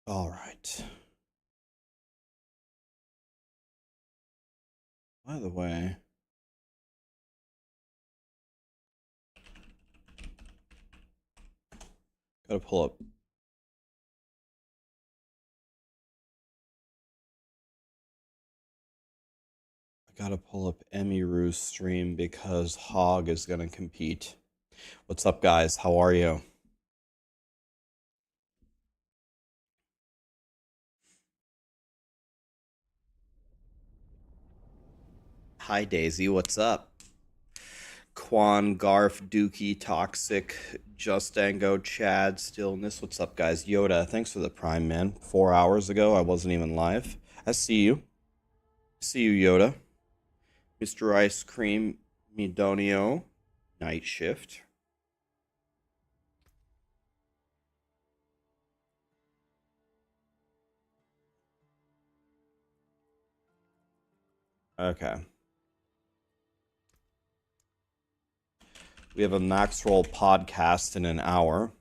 All right. By the way, gotta pull up. I gotta pull up Emiru's stream because Hog is gonna compete. What's up, guys? How are you? Hi, Daisy. What's up? Quan, Garf, Dookie, Toxic, Justango, Chad, Stillness. What's up, guys? Yoda, thanks for the prime, man. 4 hours ago, I wasn't even live. I see you. See you, Yoda. Mr. Ice Cream, Midonio, Night Shift. Okay. We have a Maxroll podcast in an hour.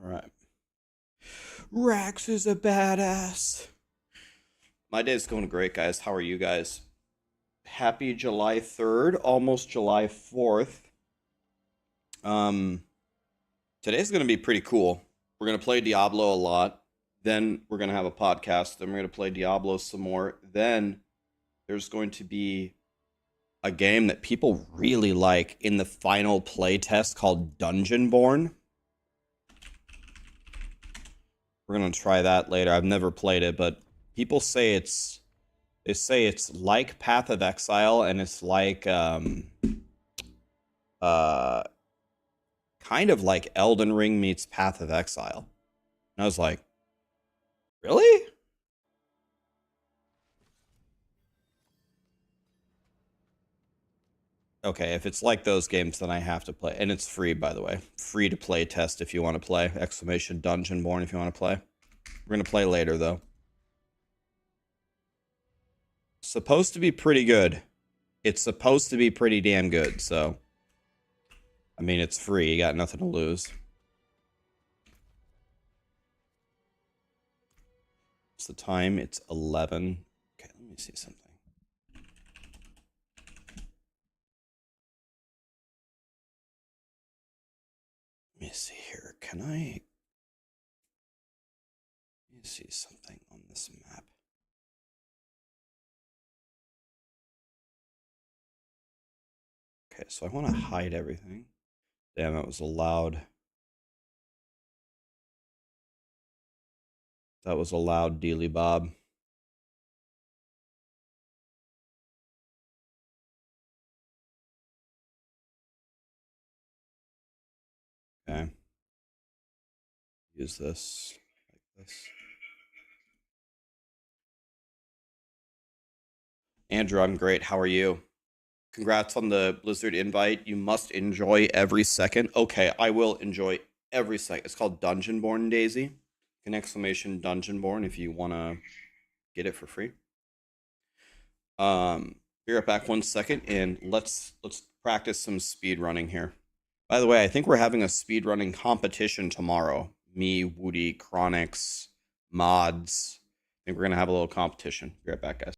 All right. Rax is a badass. My day's going great, guys. How are you guys? Happy July 3rd, almost July 4th. Today's going to be pretty cool. We're going to play Diablo a lot. Then we're going to have a podcast. Then we're going to play Diablo some more. Then there's going to be a game that people really like in the final playtest called DungeonBorne. We're going to try that later. I've never played it, but people say it's like Path of Exile, and it's like kind of like Elden Ring meets Path of Exile. And I was like, really? Okay, if it's like those games, then I have to play. And it's free, by the way. Free to play test if you want to play. Exclamation DungeonBorne if you want to play. We're going to play later, though. Supposed to be pretty good. It's supposed to be pretty damn good, so. I mean, it's free. You got nothing to lose. What's the time? It's 11. Okay, let me see something. Let me see here. Can I... Let me see something on this map. Okay, so I want to hide everything. Damn, that was a loud... That was a loud dealy bob. Okay. Use this like this. Andrew, I'm great. How are you? Congrats on the Blizzard invite. You must enjoy every second. Okay, I will enjoy every second. It's called DungeonBorne, Daisy. An exclamation DungeonBorne if you want to get it for free. Be right back 1 second, and let's practice some speed running here. By the way, I think we're having a speedrunning competition tomorrow. Me, Woody, Chronix, Mods. I think we're going to have a little competition. Be right back, guys.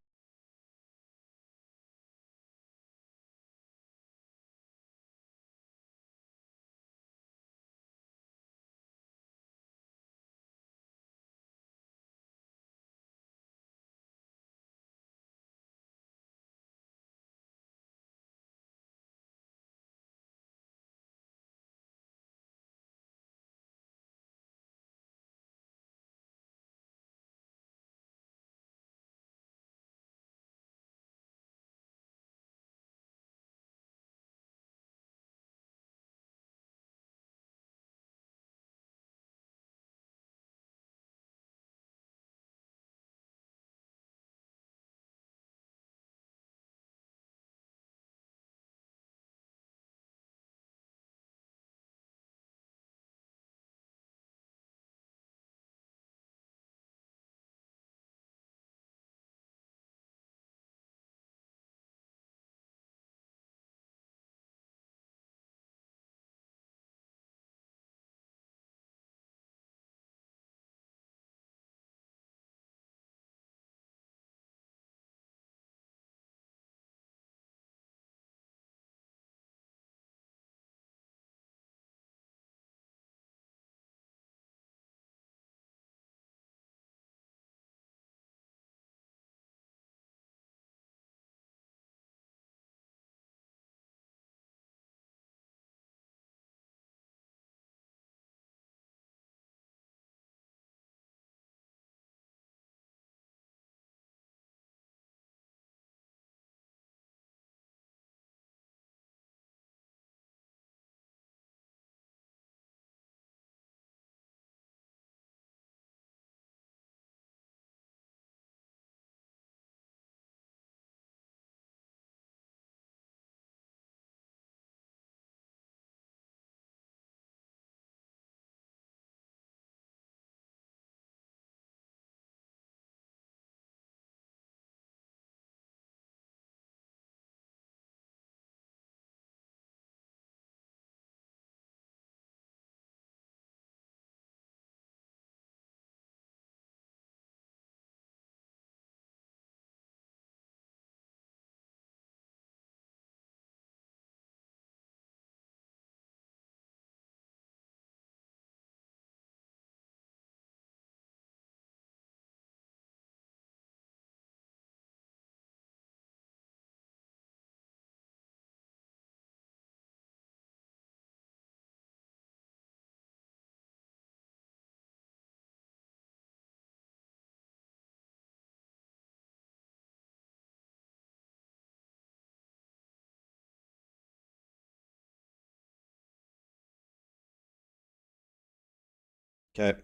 Okay,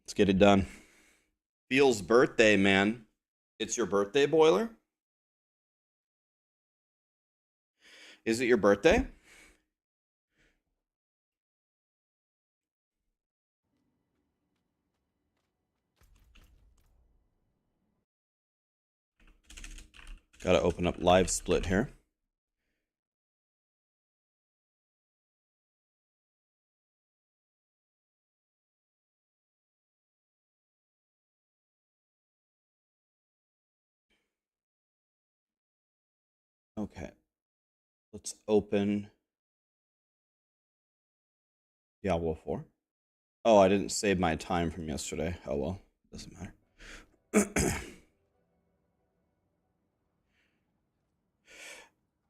let's get it done. Feels birthday, man. It's your birthday, Boiler? Is it your birthday? Gotta open up live split here. Okay. Let's open Diablo 4. Oh, I didn't save my time from yesterday. Oh well, doesn't matter.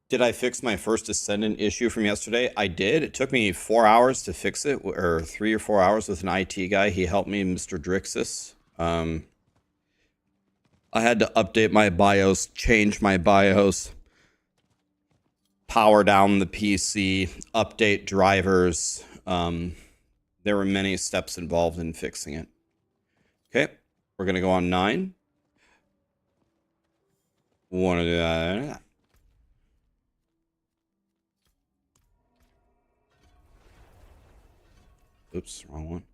Did I fix my first Ascendant issue from yesterday? I did. It took me 4 hours to fix it, or 3 or 4 hours with an IT guy. He helped me, Mr. Drixus. I had to update my BIOS, change my BIOS, power down the PC, update drivers. There were many steps involved in fixing it. Okay, we're going to go on 9. Want to do that? Oops, wrong one.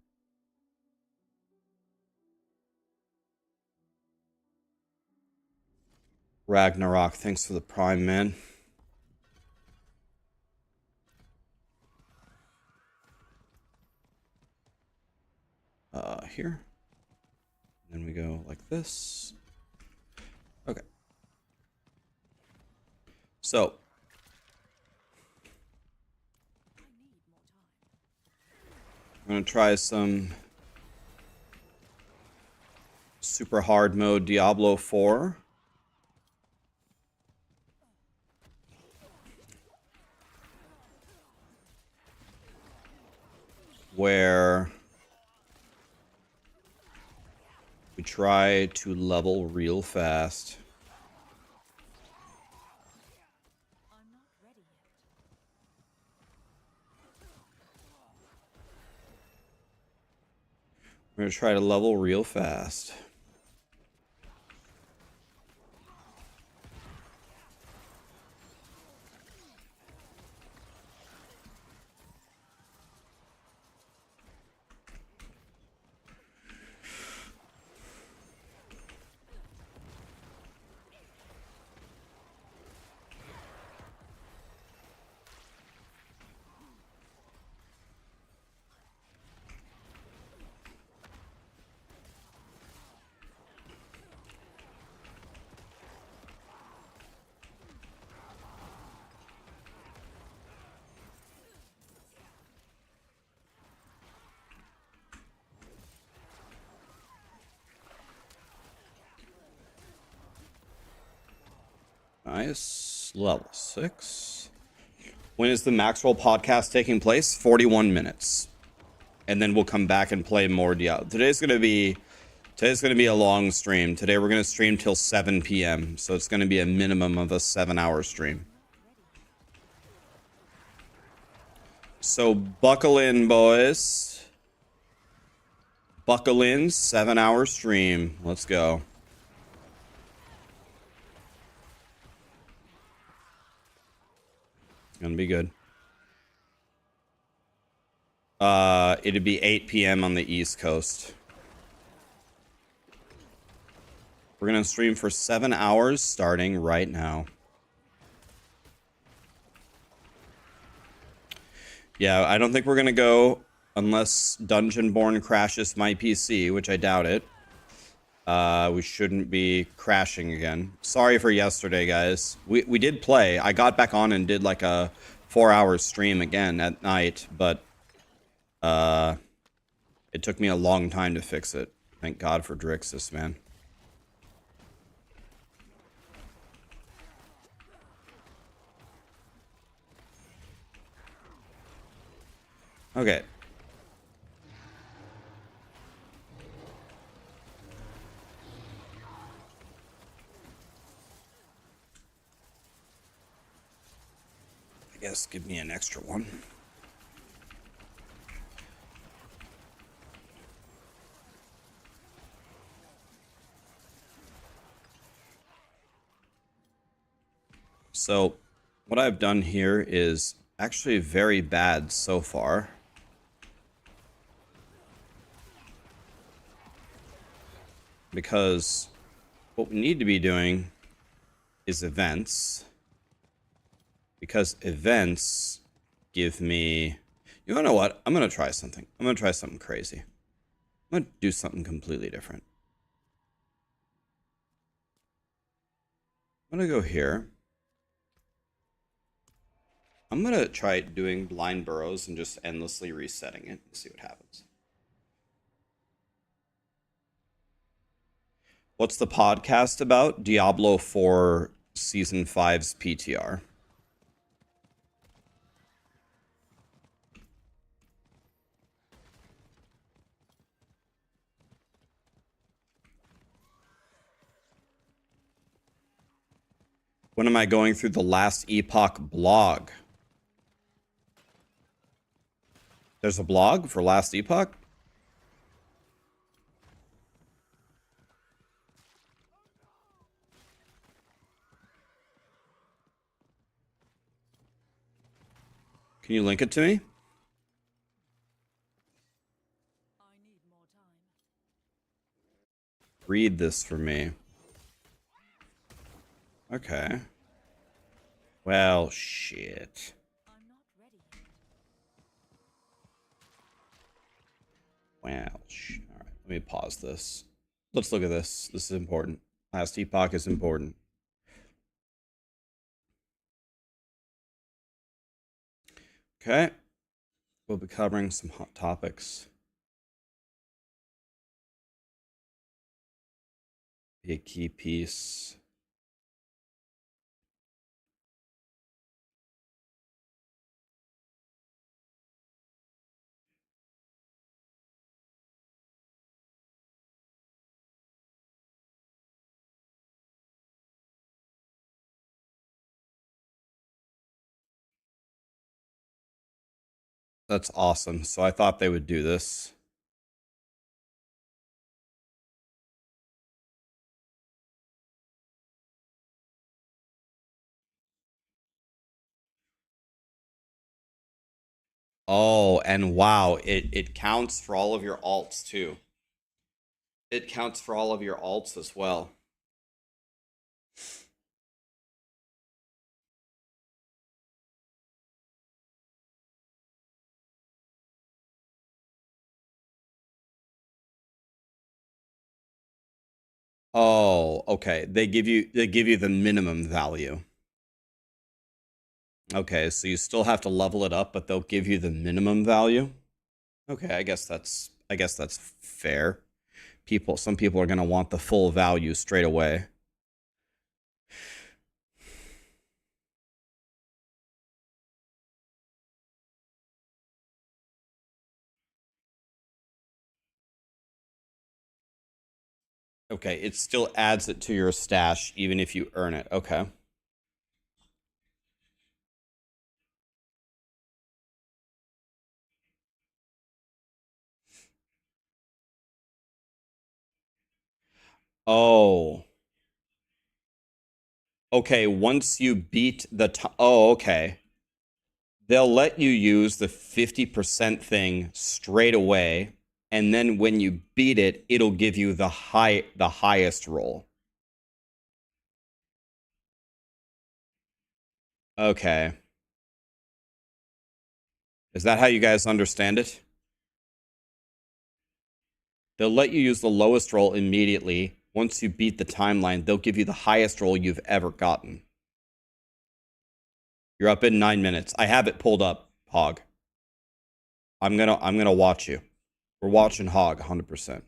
Ragnarok, thanks for the prime, man. Here. Then we go like this. Okay. So. I'm going to try some super hard mode Diablo 4. Where we try to level real fast. We're going to try to level real fast. Nice. Level 6. When is the Maxroll podcast taking place? 41 minutes. And then we'll come back and play more Diablo. Today's gonna be a long stream. Today we're gonna stream till 7 p.m. So it's gonna be a minimum of a 7-hour stream. So buckle in, boys. Buckle in, 7-hour stream. Let's go. Gonna be good. It'd be 8 p.m. on the East Coast. We're gonna stream for 7 hours starting right now. Yeah, I don't think we're gonna go unless DungeonBorne crashes my PC, which I doubt it. We shouldn't be crashing again. Sorry for yesterday, guys. We did play. I got back on and did like a 4-hour stream again at night, but it took me a long time to fix it. Thank God for Drixus, man. Okay. I guess give me an extra one. So what I've done here is actually very bad so far. Because what we need to be doing is events. Because events give me... You wanna know what? I'm gonna try something. I'm gonna try something crazy. I'm gonna do something completely different. I'm gonna go here. I'm gonna try doing blind burrows and just endlessly resetting it and see what happens. What's the podcast about? Diablo 4 Season 5's PTR. When am I going through the last Epoch blog? There's a blog for last Epoch? Can you link it to me? Read this for me. Okay. Well, shit. Well, alright, let me pause this. Let's look at this. This is important. Last Epoch is important. Okay. We'll be covering some hot topics. Be a key piece. That's awesome. So I thought they would do this. Oh, and wow, it counts for all of your alts too. It counts for all of your alts as well. Oh, okay. They give you the minimum value. Okay, so you still have to level it up, but they'll give you the minimum value. Okay, I guess that's fair. Some people are going to want the full value straight away. Okay, it still adds it to your stash even if you earn it. Okay. Oh. Okay, once you beat the oh, okay. They'll let you use the 50% thing straight away, and then when you beat it, it'll give you the highest roll. Okay. Is that how you guys understand it? They'll let you use the lowest roll immediately. Once you beat the timeline, they'll give you the highest roll you've ever gotten. You're up in 9 minutes. I have it pulled up, Hog. I'm gonna watch you. We're watching Hog 100%.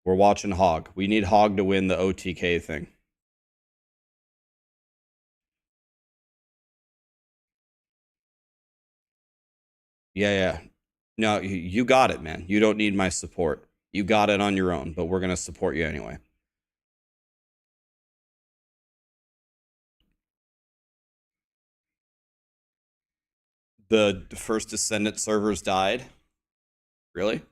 We're watching Hog. We need Hog to win the OTK thing. Yeah. No, you got it, man. You don't need my support. You got it on your own, but we're gonna support you anyway. The first Descendant servers died. Really?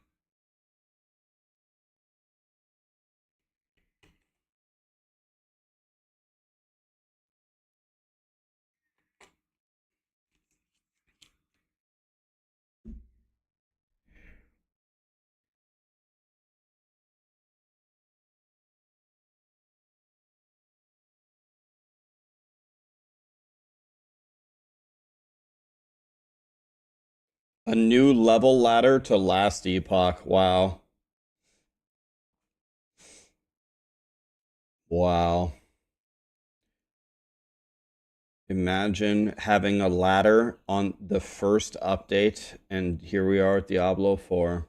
A new level ladder to last Epoch. Wow. Wow. Imagine having a ladder on the first update, and here we are at Diablo 4.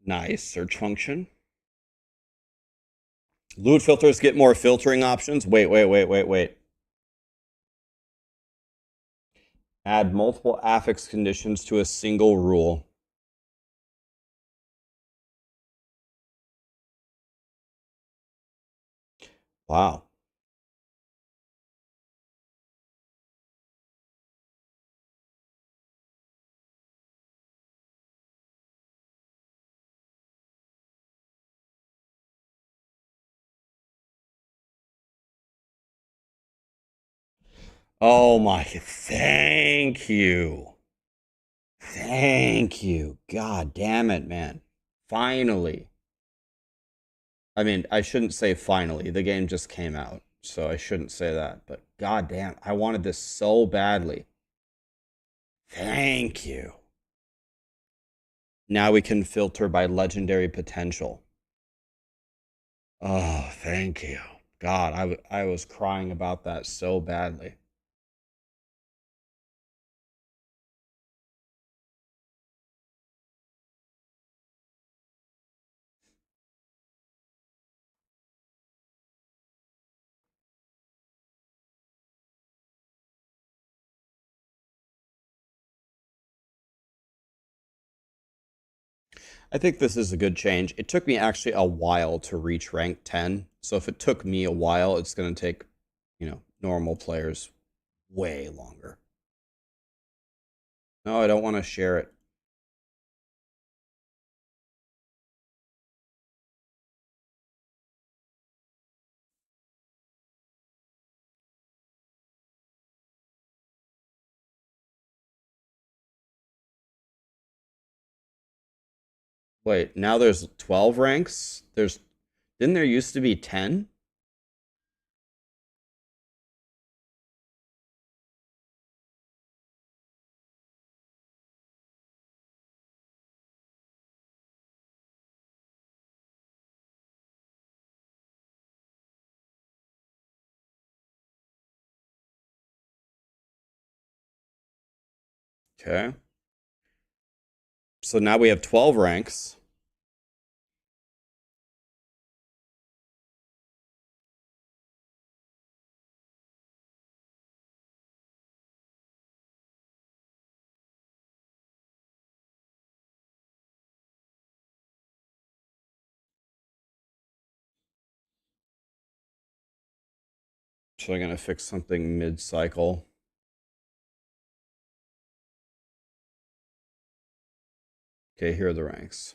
Nice search function. Loot filters get more filtering options. Wait. Add multiple affix conditions to a single rule. Wow. Oh my, thank you. Thank you. God damn it, man. Finally. I mean, I shouldn't say finally. The game just came out, so I shouldn't say that. But god damn, I wanted this so badly. Thank you. Now we can filter by legendary potential. Oh, thank you. God, I was crying about that so badly. I think this is a good change. It took me actually a while to reach rank 10. So if it took me a while, it's going to take, normal players way longer. No, I don't want to share it. Wait, now there's 12 ranks? Didn't there used to be 10? Okay. So now we have 12 ranks. So I'm going to fix something mid-cycle. Okay, here are the ranks.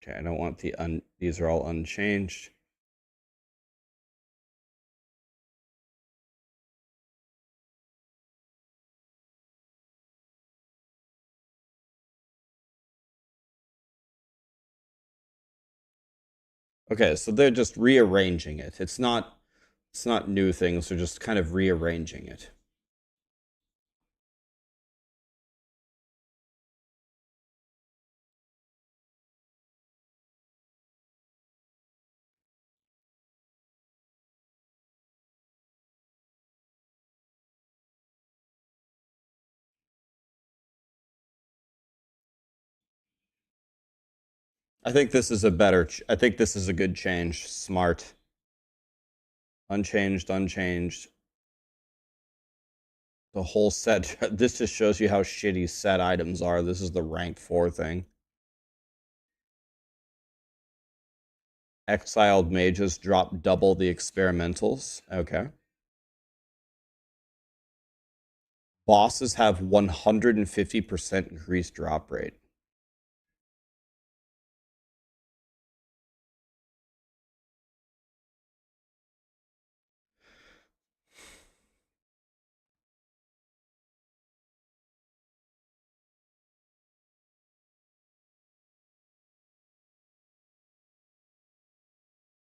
Okay, I don't want these are all unchanged. Okay, so they're just rearranging it. It's not new things, they're just kind of rearranging it. I think this is I think this is a good change. Smart. Unchanged. The whole set. This just shows you how shitty set items are. This is the rank 4 thing. Exiled mages drop double the experimentals. Okay. Bosses have 150% increased drop rate.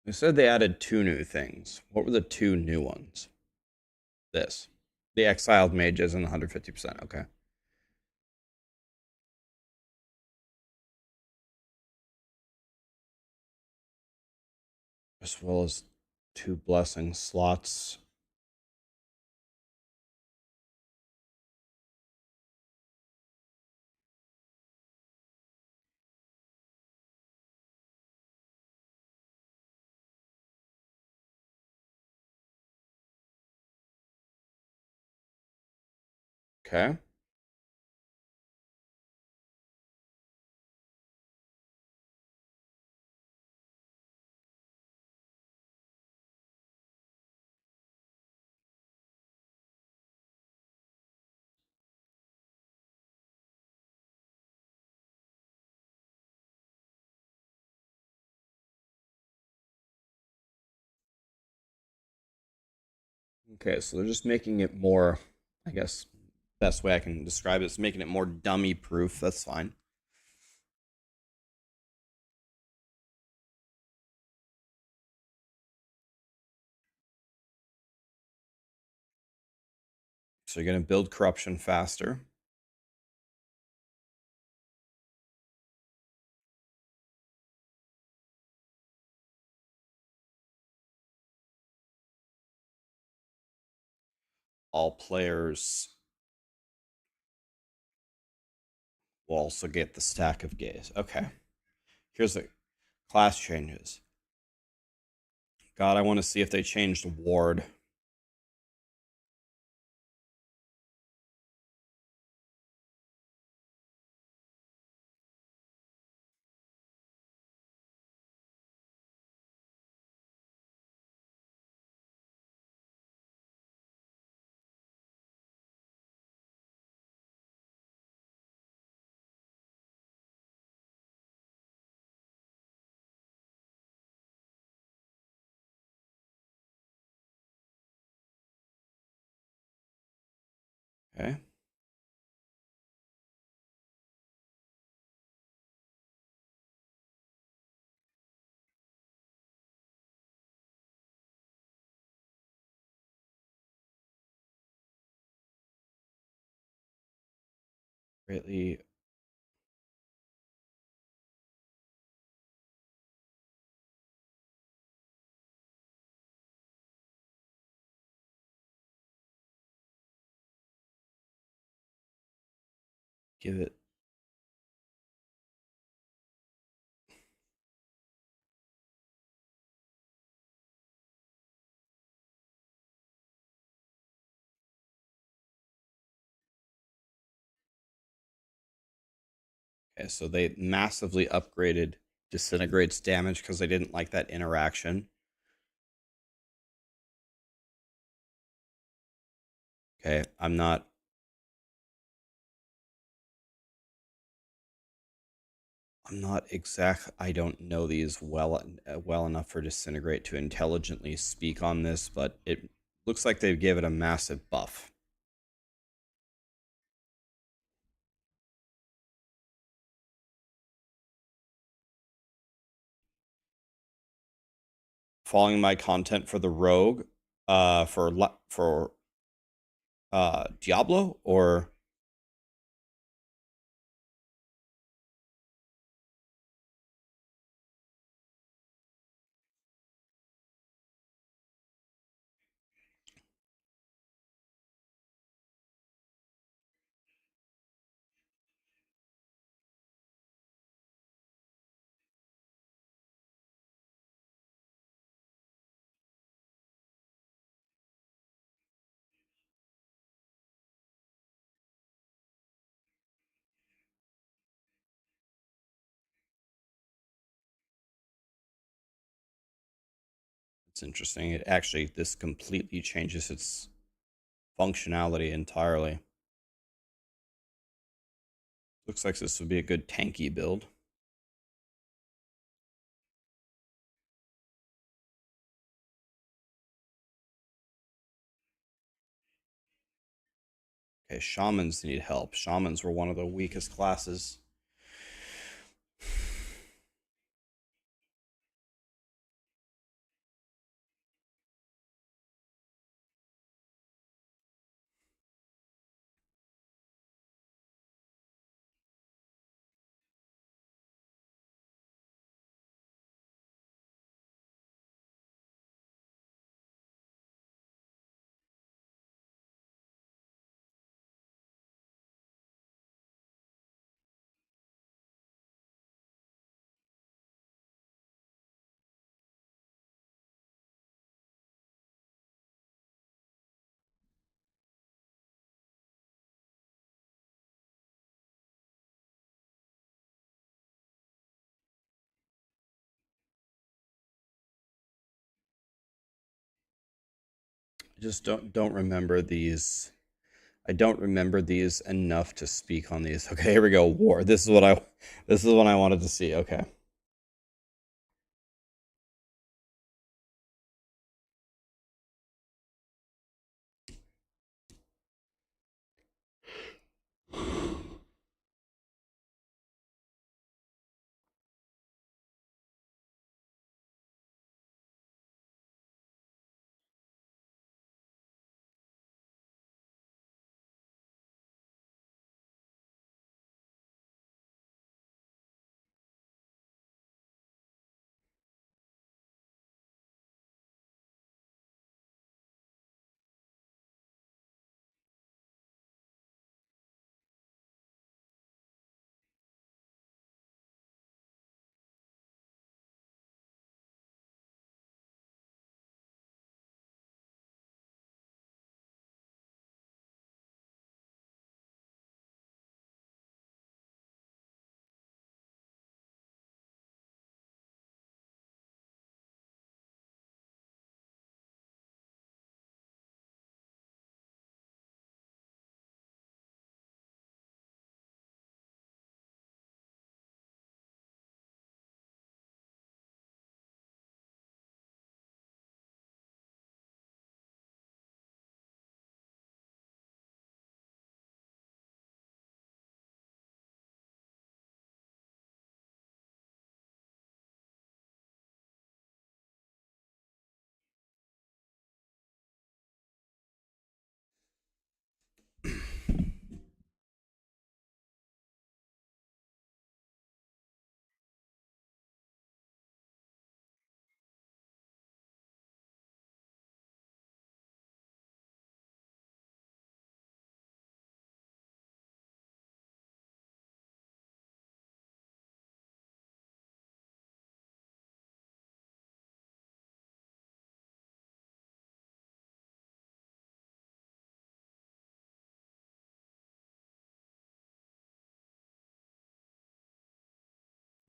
They said they added 2 new things. What were the 2 new ones? This. The exiled mages and the 150%. Okay. As well as 2 blessing slots. Okay. Okay, so they're just making it more, I guess, best way I can describe it is making it more dummy proof. That's fine. So you're going to build corruption faster. All players will also get the stack of gaze. Okay. Here's the class changes. God, I want to see if they changed ward. Okay. Greatly. Give it. Okay, so they massively upgraded disintegrates damage because they didn't like that interaction. Okay, I'm not exact. I don't know these well enough for disintegrate to intelligently speak on this, but it looks like they gave it a massive buff. Following my content for the rogue, for Diablo or it's interesting. It actually this completely changes its functionality entirely. Looks like this would be a good tanky build. Okay, shamans need help. Shamans were one of the weakest classes. I just don't remember these. I don't remember these enough to speak on these. Okay, here we go. War. This is what I wanted to see. Okay.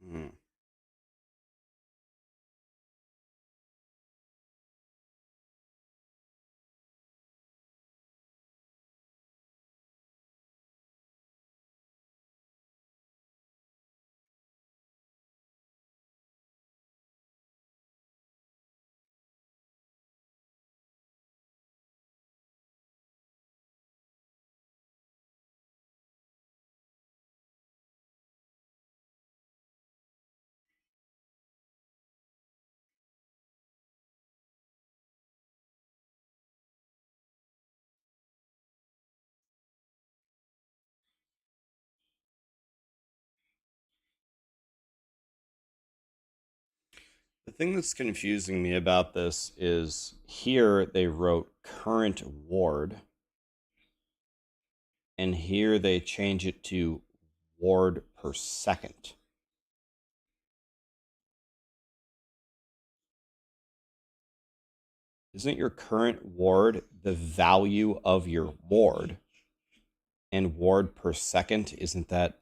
Hmm. The thing that's confusing me about this is here they wrote current ward, and here they change it to ward per second. Isn't your current ward the value of your ward? And ward per second, isn't that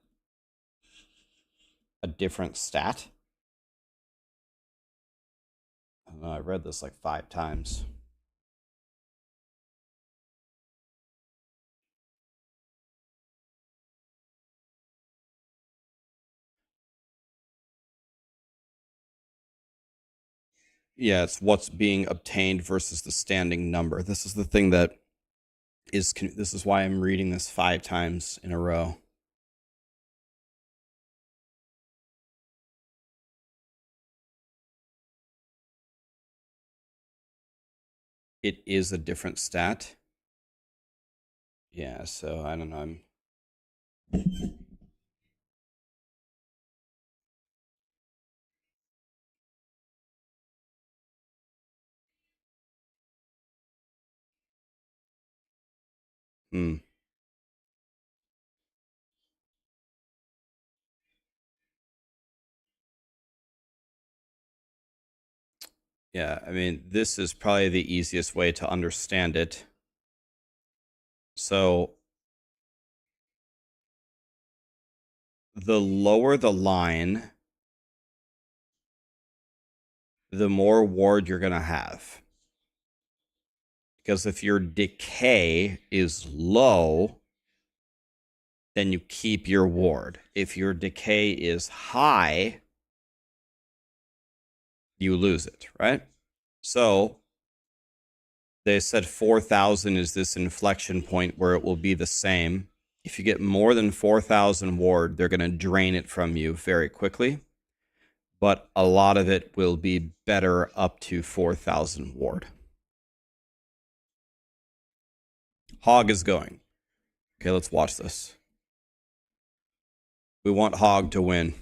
a different stat? I don't know, I read this like 5 times. Yeah, it's what's being obtained versus the standing number. This is the thing that this is why I'm reading this 5 times in a row. It is a different stat. Yeah, so I don't know. Hmm. Yeah, I mean, this is probably the easiest way to understand it. So the lower the line, the more ward you're going to have. Because if your decay is low, then you keep your ward. If your decay is high, you lose it, right? So they said 4,000 is this inflection point where it will be the same. If you get more than 4,000 ward, they're going to drain it from you very quickly. But a lot of it will be better up to 4,000 ward. Hog is going. Okay, let's watch this. We want Hog to win.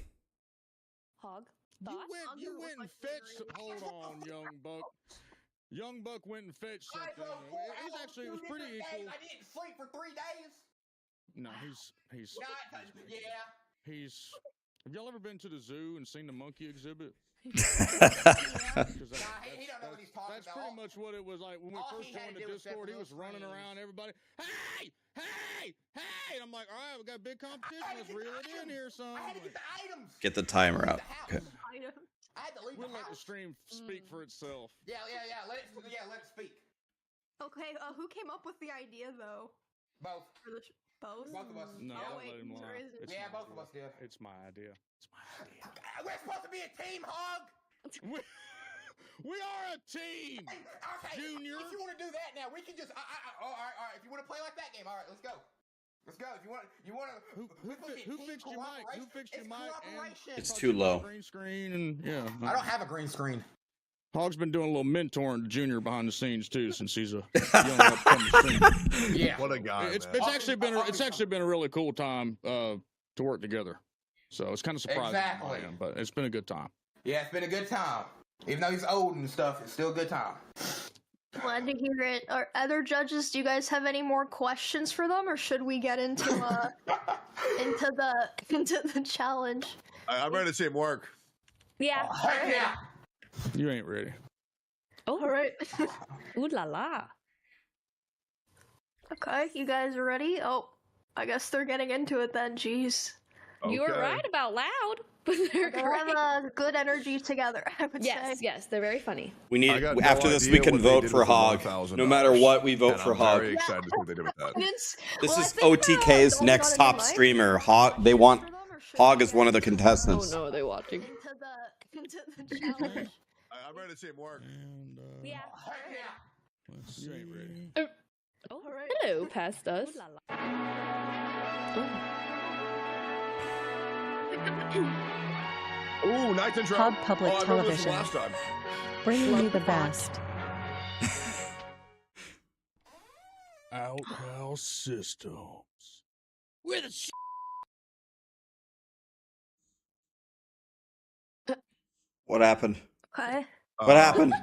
Hog. You went and fetched. Hold on, young buck. Young buck went and fetched something. It was pretty equal. I didn't sleep for 3 days. No, he's. Have y'all ever been to the zoo and seen the monkey exhibit? He don't know what he's talking That's about. pretty much what it was like when we first joined the Discord. He was running around, everybody. Hey! And I'm like, all right, we got a big competition. Let's reel it in here, son. I had to get the items. Get the timer out. Okay. I had to leave We'll the let the house. stream speak for itself. Yeah. Let it speak. Okay, who came up with the idea though? Both. Both? Both of us. No, Yeah, don't let him lie. It's Yeah, my both of idea. us did. It's my idea. It's my idea. We're supposed to be a team, Hog. We are a team. Okay. Junior. If you want to do that now, we can just. All right. If you want to play like that game, all right, let's go. Let's go. If you want to. Who fixed your mic? Who fixed your mic? It's too low. Green screen and yeah. I don't have a green screen. Hog's been doing a little mentoring to Junior behind the scenes too, since he's a young upcoming streamer. Yeah. What a guy. It's actually been a really cool time to work together. So it's kind of surprising on my end, but it's been a good time. Yeah, it's been a good time. Even though he's old and stuff, it's still a good time. Glad to hear it. Are other judges, do you guys have any more questions for them, or should we get into the challenge? I'm ready to see him work. Yeah. Heck yeah. You ain't ready. Oh, all right. Ooh la la. Okay, you guys are ready? Oh, I guess they're getting into it then. Jeez. You were Okay. right about loud, but they're They great. have good energy together, I would say. Yes, they're very funny. We need I got no after this idea we can what they vote did for with the Hog. $1,000, No matter what, we vote and for I'm Hog. very excited to see what they did with that. This This is OTK's next top streamer. Hog. They want Hog as one of the Oh contestants. no, are they watching? Into the challenge. I'm ready to see him work. And Yeah. Heck yeah. let's see. You ain't ready. Oh, All right. hello, past us. Ooh, nice intro. Hog Public I remember this Television. from last time. Bringing you the best. Outhouse Systems. Where the What happened? Okay. What happened?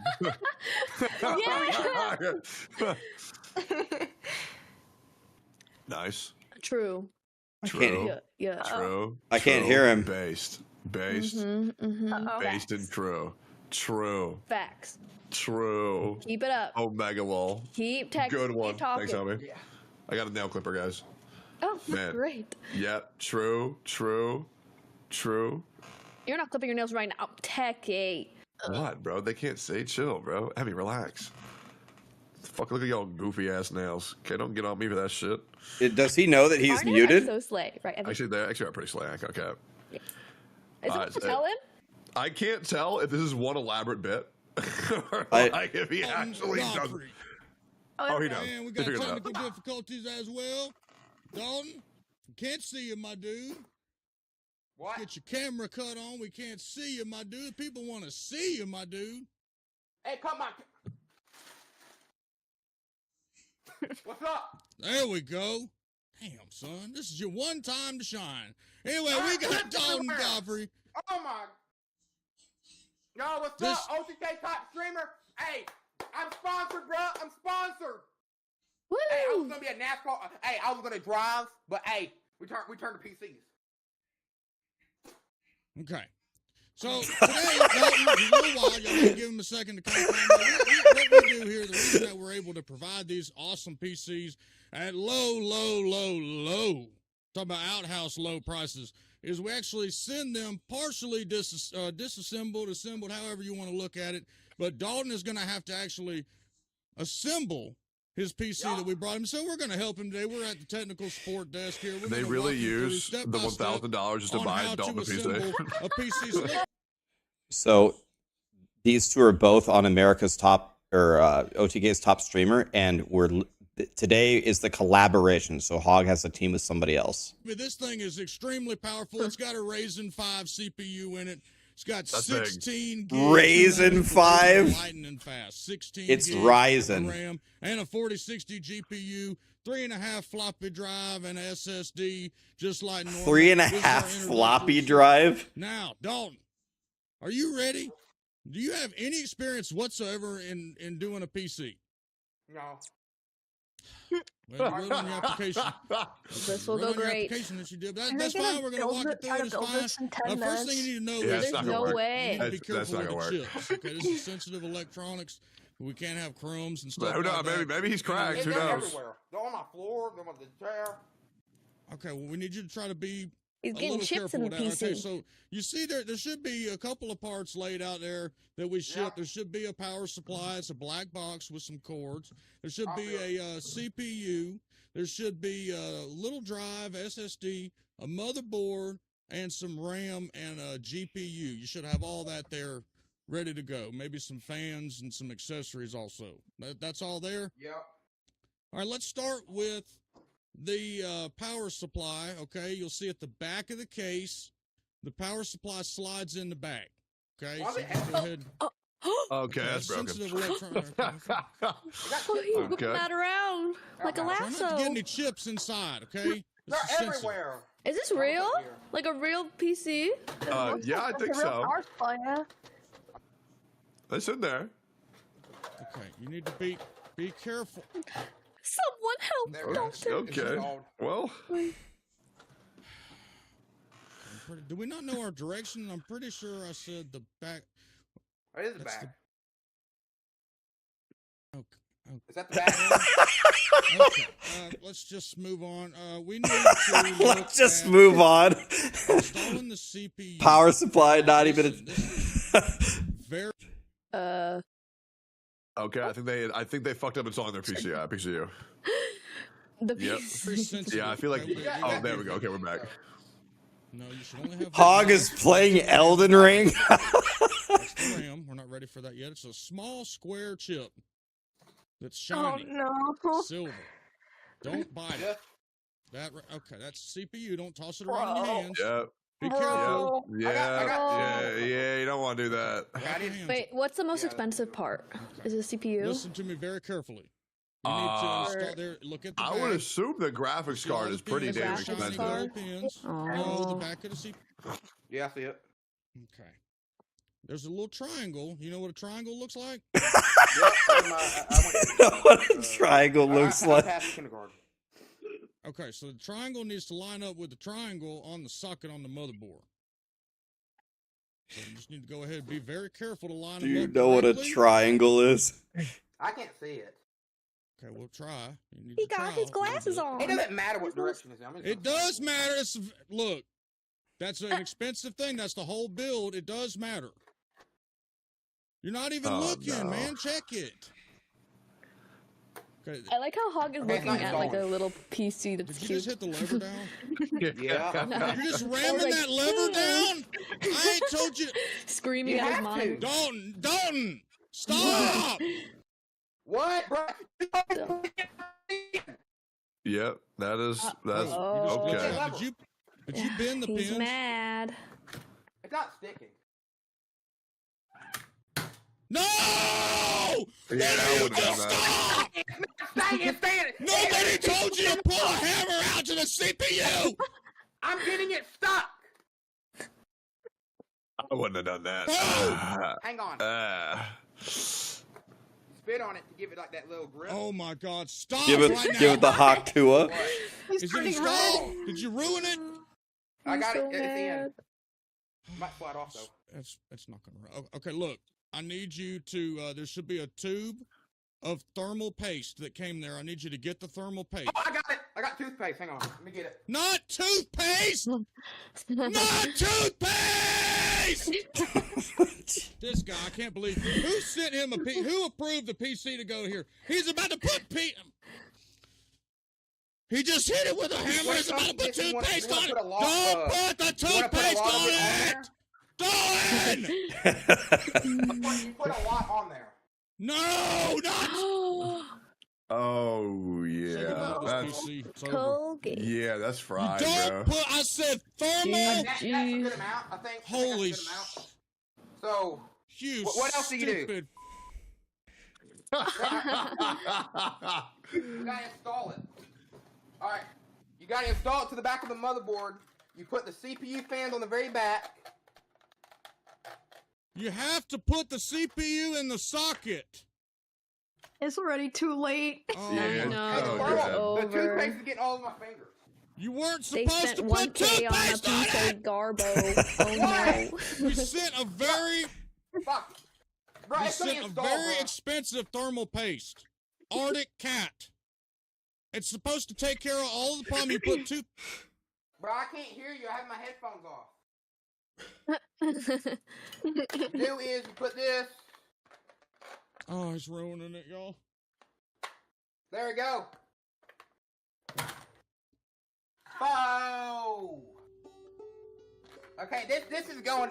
Nice. True. True. Yeah. True. I can't True. hear him. Based. Uh-oh. Based and true. True. Facts. True. Keep it up. Omega wall. Keep texting. Good one. Keep talking. Thanks, homie. Yeah. I got a nail clipper, guys. Oh, Man. great. Yeah. True. True. True. You're not clipping your nails right now. Techie. What, bro? They can't say chill, bro. Abby, relax. Fuck, look at y'all goofy ass nails. Okay, don't get on me for that shit. Does he know that he's Our nails are muted? so slay, right? Evan? Actually, they are pretty slack. Okay. Is it alright, to tell him? I can't tell if this is one elaborate bit or I- like if he actually does. Godfrey. Oh, he does. Man, we He got figured it out. technical difficulties as well. Dalton, can't see you, my dude. What? Get your camera cut on. We can't see you, my dude. People want to see you, my dude. Hey, come on. What's up? There we go. Damn, son. This is your one time to shine. Anyway, we got Dalton Godfrey. Oh my. Yo, what's This- up? OTK top streamer. Hey, I'm sponsored, bro. I'm sponsored. Woo! Hey, I was gonna be a NASCAR. Hey, I was gonna drive, but hey, we turned to PCs. Okay. So today, Dalton, a little while, y'all can give him a second to come. What we do here, the reason that we're able to provide these awesome PCs at low, talking about outhouse low prices, is we actually send them partially disassembled, assembled, however you want to look at it. But Dalton is going to have to actually assemble his PC that we brought him. So we're going to help him today. We're at the technical support desk here. We're They gonna really walk him through use step the by step $1,000 just to on buy how a Dalton to PC. assemble a PC. So let's So these two are both on America's top or OTK's top streamer, and today is the collaboration. So Hog has a team with somebody else. This thing is extremely powerful. It's got a Ryzen 5 CPU in it. It's got That's 16 gigs. Ryzen 5? Lightning fast. 16 It's gigs Ryzen. of RAM and a 4060 GPU, 3.5 floppy drive and SSD, just like normal. 3.5 floppy drive. Now, Dalton, are you ready? Do you have any experience whatsoever in doing a PC? No. Well, you wrote on your application. This will Wrote go on your great. application that you did. Can I That's get fine. We're going to walk you through it. It's fine. in 10 First thing you minutes? need to know Yeah, is it's not no gonna work. way. you need to be That's careful not with gonna the work. chips. Okay, this is sensitive electronics. We can't have chromes and stuff Who knows? like that. Maybe he's cracked. Who They're knows? everywhere. They're on my floor. They're on the chair. Okay, well, we need you to try to be He's a getting little chips careful in the with that. Okay, PC. so you see there should be a couple of parts laid out there that we ship. Yeah. There should be a power supply. It's a black box with some cords. There should be Copy. a CPU. There should be a little drive, SSD, a motherboard, and some RAM and a GPU. You should have all that there ready to go. Maybe some fans and some accessories also. That's all there? Yep. All right, let's start with the power supply. Okay, you'll see at the back of the case, the power supply slides in the back. Okay, Why so is it you can go ahead. Okay, that's broken. Sensitive electronic. Oh, he's whipping Okay. that around like a Try Try not to lasso. get any chips inside. Okay, They're This is sensitive. everywhere. Is this real? Like a real PC? Yeah, I think so. Power supply, yeah. It's in there. Okay, you need to be careful. Someone help There we go. Dalton. It's Okay. installed. Well, Do we not know our direction? I'm pretty sure I said the back. It is the That's back. Okay. Is that the back? Okay, let's just move on. We need to look Let's just at move on. installing the CPU. Power supply, not even. Listen, this is very. okay. I think they fucked up installing their PCU. The Yep. PC. Very sensitive. Yeah, I feel like. Okay, Oh, there we go. Okay, we're back. No, you should only have. Hog is playing Elden Ring. That's the RAM. We're not ready for that yet. It's a small square chip that's Oh shiny, no. silver. Don't bite it. Yes. Okay, that's CPU. Don't toss it around in your hands. Yeah. Be Bro. careful. Yeah. You don't want to do that. Wipe your hands. Wait, what's the most Yeah. expensive part? Is it CPU? Listen to me very carefully. You need to install there. Look at the I back. would assume the graphics See all card the is pretty pins, damn graphics shiny expensive. card? gold pins. Oh. No, the back of the CPU. Yeah, I see it. Okay. There's a little triangle. You know what a triangle looks like? Yep. I You know what a triangle looks I like. passed kindergarten. Okay, so the triangle needs to line up with the triangle on the socket on the motherboard. So you just need to go ahead and be very careful to line Do them you up know what a correctly. triangle is? I can't see it. Okay, we'll try. You need He to got try his a little glasses bit. on. It doesn't matter what direction it's in. I'm just It gonna- does matter. Look, that's an expensive thing. That's the whole build. It does matter. You're not even Oh, looking, no. man. Check it. Okay. I like how Hog is Okay, it's looking not at like a installed. little PC that's Did you cute. just hit the lever down? Yeah. You're just ramming like, that lever down? I ain't told you. Screaming You at his have mom. to. Dalton! Stop! What, bro? Yep, that's Oh. okay. Yeah, did you bend the He's pins? mad. It's not sticking. No! Yeah, I wouldn't have done that. Dang it, stand it. Nobody told you to pull a hammer out to the CPU! I'm getting it stuck. I wouldn't have done that. Hang on. Spit on it to give it like that little grip. Oh my god, stop Give it, right now! give it the Hawk Tua. What? He's Is it turning installed? red. Did you ruin it? I got He's it. so It's in. mad. Might slide off though. That's not gonna. Okay, look. I need you to. There should be a tube of thermal paste that came there. I need you to get the thermal paste. Oh, I got it. I got toothpaste. Hang on. Let me get it. Not toothpaste! Not toothpaste! This guy, I can't believe. Who sent him who approved the PC to go here? He's about to put he just hit it with a hammer. He's about to put toothpaste on it. Don't put the toothpaste on it! Don't! You put a lot on there. No, not. Oh yeah, that's Colgate. yeah, that's fried, Don't bro. put. I said thermal. That's a good amount, I think. Holy that's a good amount. So, You what else do you do? stupid. you gotta install it. Alright. You gotta install it to the back of the motherboard. You put the CPU fans on the very back. You have to put the CPU in the socket. It's already too late. Oh, Yeah, no. oh, The God. Over. toothpaste is getting all over my fingers. You weren't They supposed spent to put 1K on a toothpaste on piece it. of Garbo. Oh no. We sent a very, Fuck. Bro, we it's gonna sent a install, very bro. expensive thermal paste. Arctic Cat. It's supposed to take care of all the problem. You put two. Bro, I can't hear you. I have my headphones off. What you do is you put this. Oh, he's ruining it, y'all. There we go. Oh. Okay, this is going.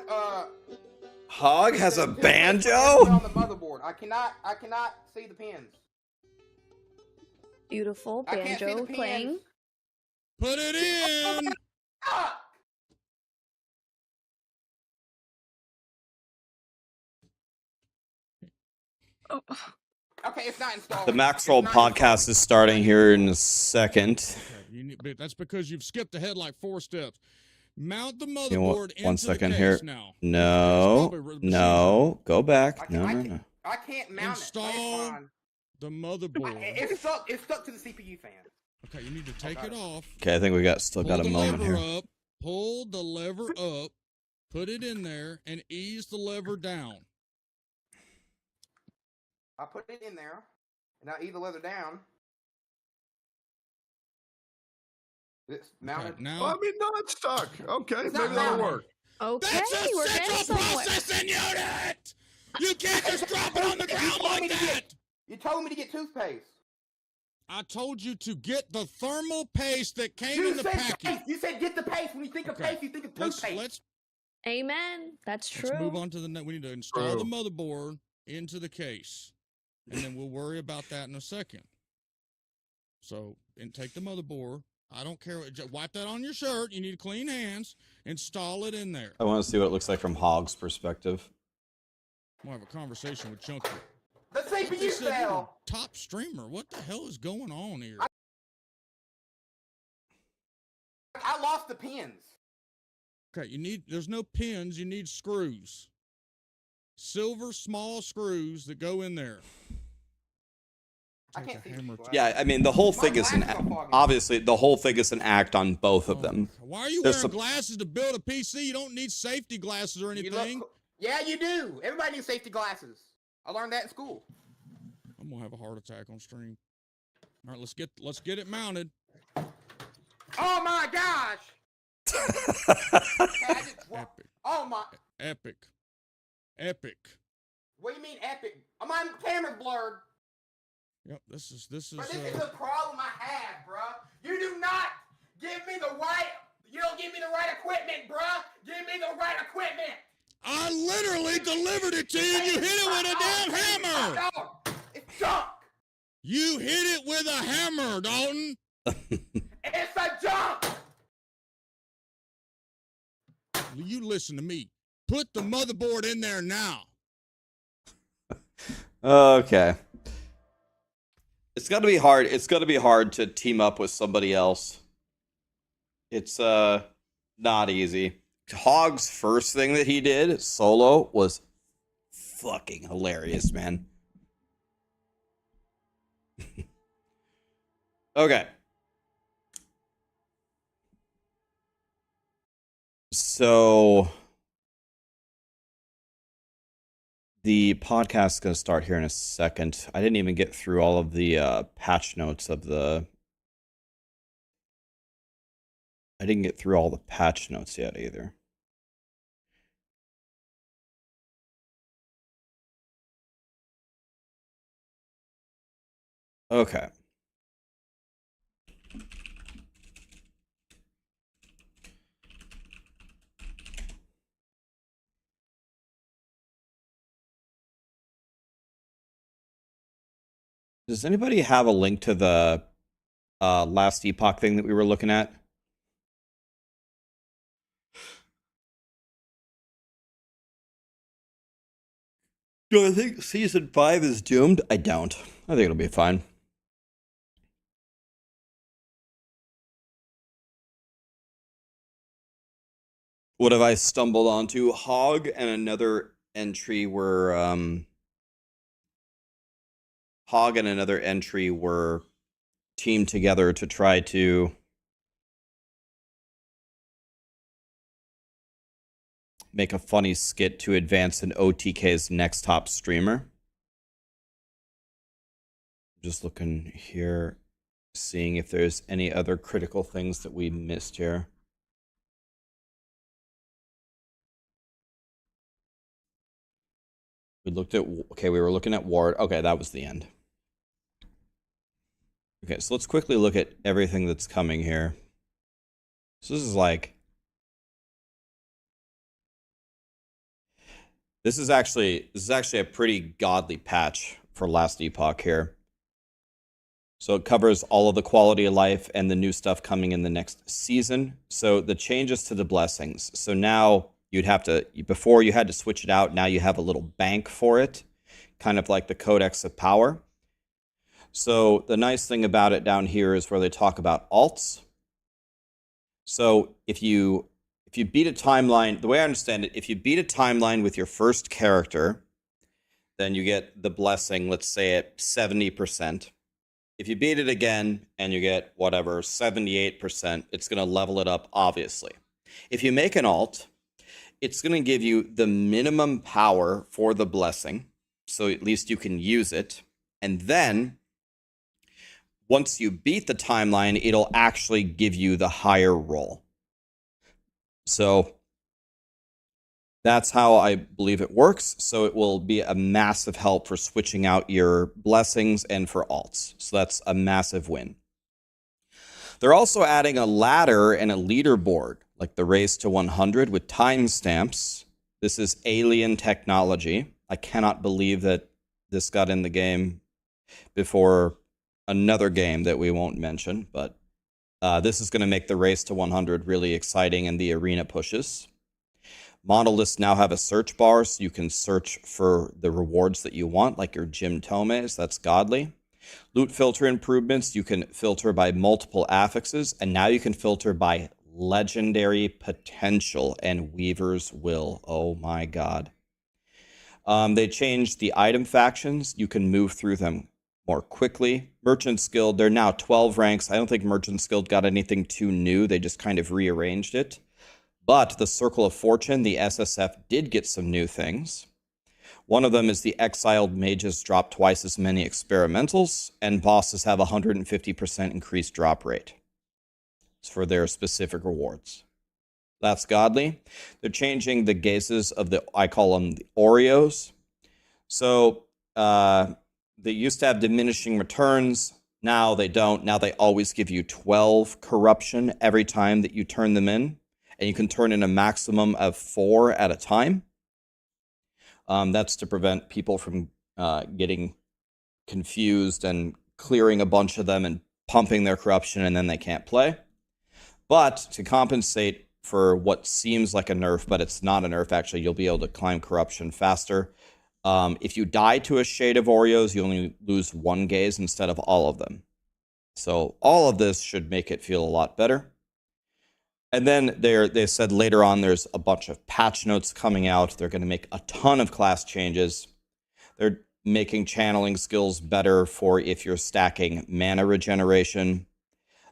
Hog has a this is banjo? on the motherboard. I cannot see the pins. Beautiful I can't see banjo the pins. playing. Put it in. Ah! Okay, it's not installed. The Maxroll It's not podcast installed. is starting here in a second. But that's because you've skipped ahead like 4 steps. Mount the You know what? motherboard into 1 the second case here. now. No, no, go back. No, no, no. I can't mount Install it. It's fine. the motherboard. It's stuck. It's stuck to the CPU fan. Okay, you need to take it off. Okay, I think we still got a Pull the moment lever here. up. Pull the lever up. Put it in there and ease the lever down. I put it in there, and I ease the leather down. It's mounted. Okay, now Well, I mean, no, it's stuck. Okay, It's maybe not that'll mounted. work. Okay, that's a we're getting central somewhere. processing unit. You can't just drop it on the ground like that. You told me to get toothpaste. I told you to get the thermal paste that came You in the said package. paste. You said get the paste. When you think of Okay. paste, you think of Let's toothpaste. Amen. That's true. let's move on to the next. We need to install the True. motherboard into the case, and then we'll worry about that in a second. So, and take the motherboard. I don't care. Just wipe that on your shirt. You need clean hands. Install it in there. I want to see what it looks like from Hog's perspective. We'll have a conversation with Chunky. The CPU They said you're a fell. top streamer. What the hell is going on here? I lost the pins. Okay, there's no pins, you need screws. Silver small screws that go in there. I Take can't a see hammer this. to- Yeah, I mean, the whole thing is obviously the whole thing is an act on both of them. Why are you There's wearing some- glasses to build a PC? You don't need safety glasses or You look anything. cool. Yeah, you do. Everybody needs safety glasses. I learned that in school. I'm gonna have a heart attack on stream. All right, let's get it mounted. Oh my gosh! I just- Epic, oh my! epic, epic. What do you mean epic? My camera's blurred. Yep, this is But this is the problem I have, bruh. You do not give me the right. You don't give me the right equipment, bruh. Give me the right equipment. I literally delivered it to you and you hit it with a damn hammer! No, it's junk. You hit it with a hammer, Dalton! It's a junk. You listen to me. Put the motherboard in there now. Okay. It's gonna be hard. It's gonna be hard to team up with somebody else. It's not easy. Hog's first thing that he did solo was fucking hilarious, man. Okay. So the podcast is going to start here in a second. I didn't even get through all of the patch notes of the... I didn't get through all the patch notes yet either. Okay. Does anybody have a link to the last Epoch thing that we were looking at? Do I think season 5 is doomed? I don't. I think it'll be fine. What have I stumbled onto? Hog and another entry were teamed together to try to make a funny skit to advance an OTK's next top streamer. Just looking here, seeing if there's any other critical things that we missed here. We looked at, okay, we were looking at Ward. Okay, that was the end. Okay, so let's quickly look at everything that's coming here. So this is like, this is actually a pretty godly patch for last Epoch here. So it covers all of the quality of life and the new stuff coming in the next season. So the changes to the blessings. So now you'd have to, before you had to switch it out, now you have a little bank for it, kind of like the Codex of Power. So the nice thing about it down here is where they talk about alts. So if you beat a timeline, the way I understand it, if you beat a timeline with your first character, then you get the blessing, let's say at 70%. If you beat it again and you get whatever, 78%, it's going to level it up, obviously. If you make an alt, it's going to give you the minimum power for the blessing, so at least you can use it. And then, once you beat the timeline, it'll actually give you the higher roll. So that's how I believe it works. So it will be a massive help for switching out your blessings and for alts. So that's a massive win. They're also adding a ladder and a leaderboard, like the race to 100 with timestamps. This is alien technology. I cannot believe that this got in the game before another game that we won't mention, but this is going to make the race to 100 really exciting and the arena pushes. Monoliths now have a search bar, so you can search for the rewards that you want, like your Jim Tomes. That's godly. Loot filter improvements. You can filter by multiple affixes, and now you can filter by legendary potential and Weaver's Will. Oh my god. They changed the item factions. You can move through them more quickly. Merchant's Guild, they're now 12 ranks. I don't think Merchant's Guild got anything too new. They just kind of rearranged it. But the Circle of Fortune, the SSF, did get some new things. One of them is the exiled mages drop twice as many experimentals, and bosses have 150% increased drop rate. It's for their specific rewards. That's godly. They're changing the gazes of the, I call them the Oreos. So they used to have diminishing returns. Now they don't. Now they always give you 12 corruption every time that you turn them in. And you can turn in a maximum of 4 at a time. That's to prevent people from getting confused and clearing a bunch of them and pumping their corruption, and then they can't play. But to compensate for what seems like a nerf, but it's not a nerf, actually, you'll be able to climb corruption faster. If you die to a shade of Oreos, you only lose 1 gaze instead of all of them. So all of this should make it feel a lot better. And then they said later on there's a bunch of patch notes coming out. They're going to make a ton of class changes. They're making channeling skills better for if you're stacking mana regeneration.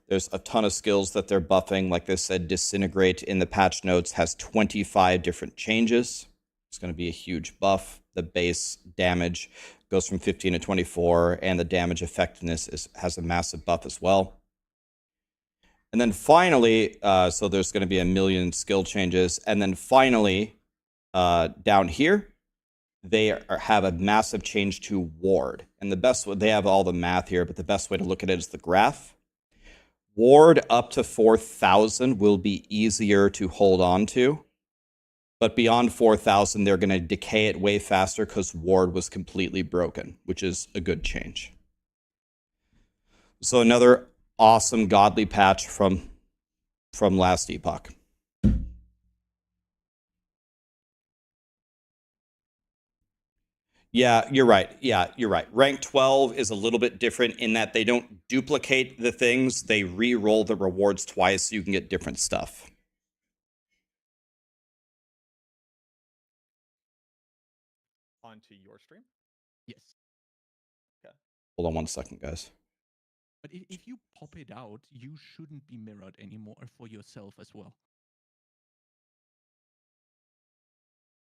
There's a ton of skills that they're buffing. Like they said, Disintegrate in the patch notes has 25 different changes. It's going to be a huge buff. the base damage goes from 15 to 24, and the damage effectiveness has a massive buff as well. And then finally, so there's going to be a million skill changes. And then finally, down here, they have a massive change to ward. And the best way, they have all the math here, but the best way to look at it is the graph. Ward up to 4,000 will be easier to hold on to. But beyond 4,000, they're going to decay it way faster because ward was completely broken, which is a good change. So another awesome godly patch from last Epoch. Yeah, you're right. Yeah, you're right. Rank 12 is a little bit different in that they don't duplicate the things. They re-roll the rewards twice so you can get different stuff. Onto your stream? Yes. Okay. Hold on one second, guys. But if you pop it out, you shouldn't be mirrored anymore for yourself as well.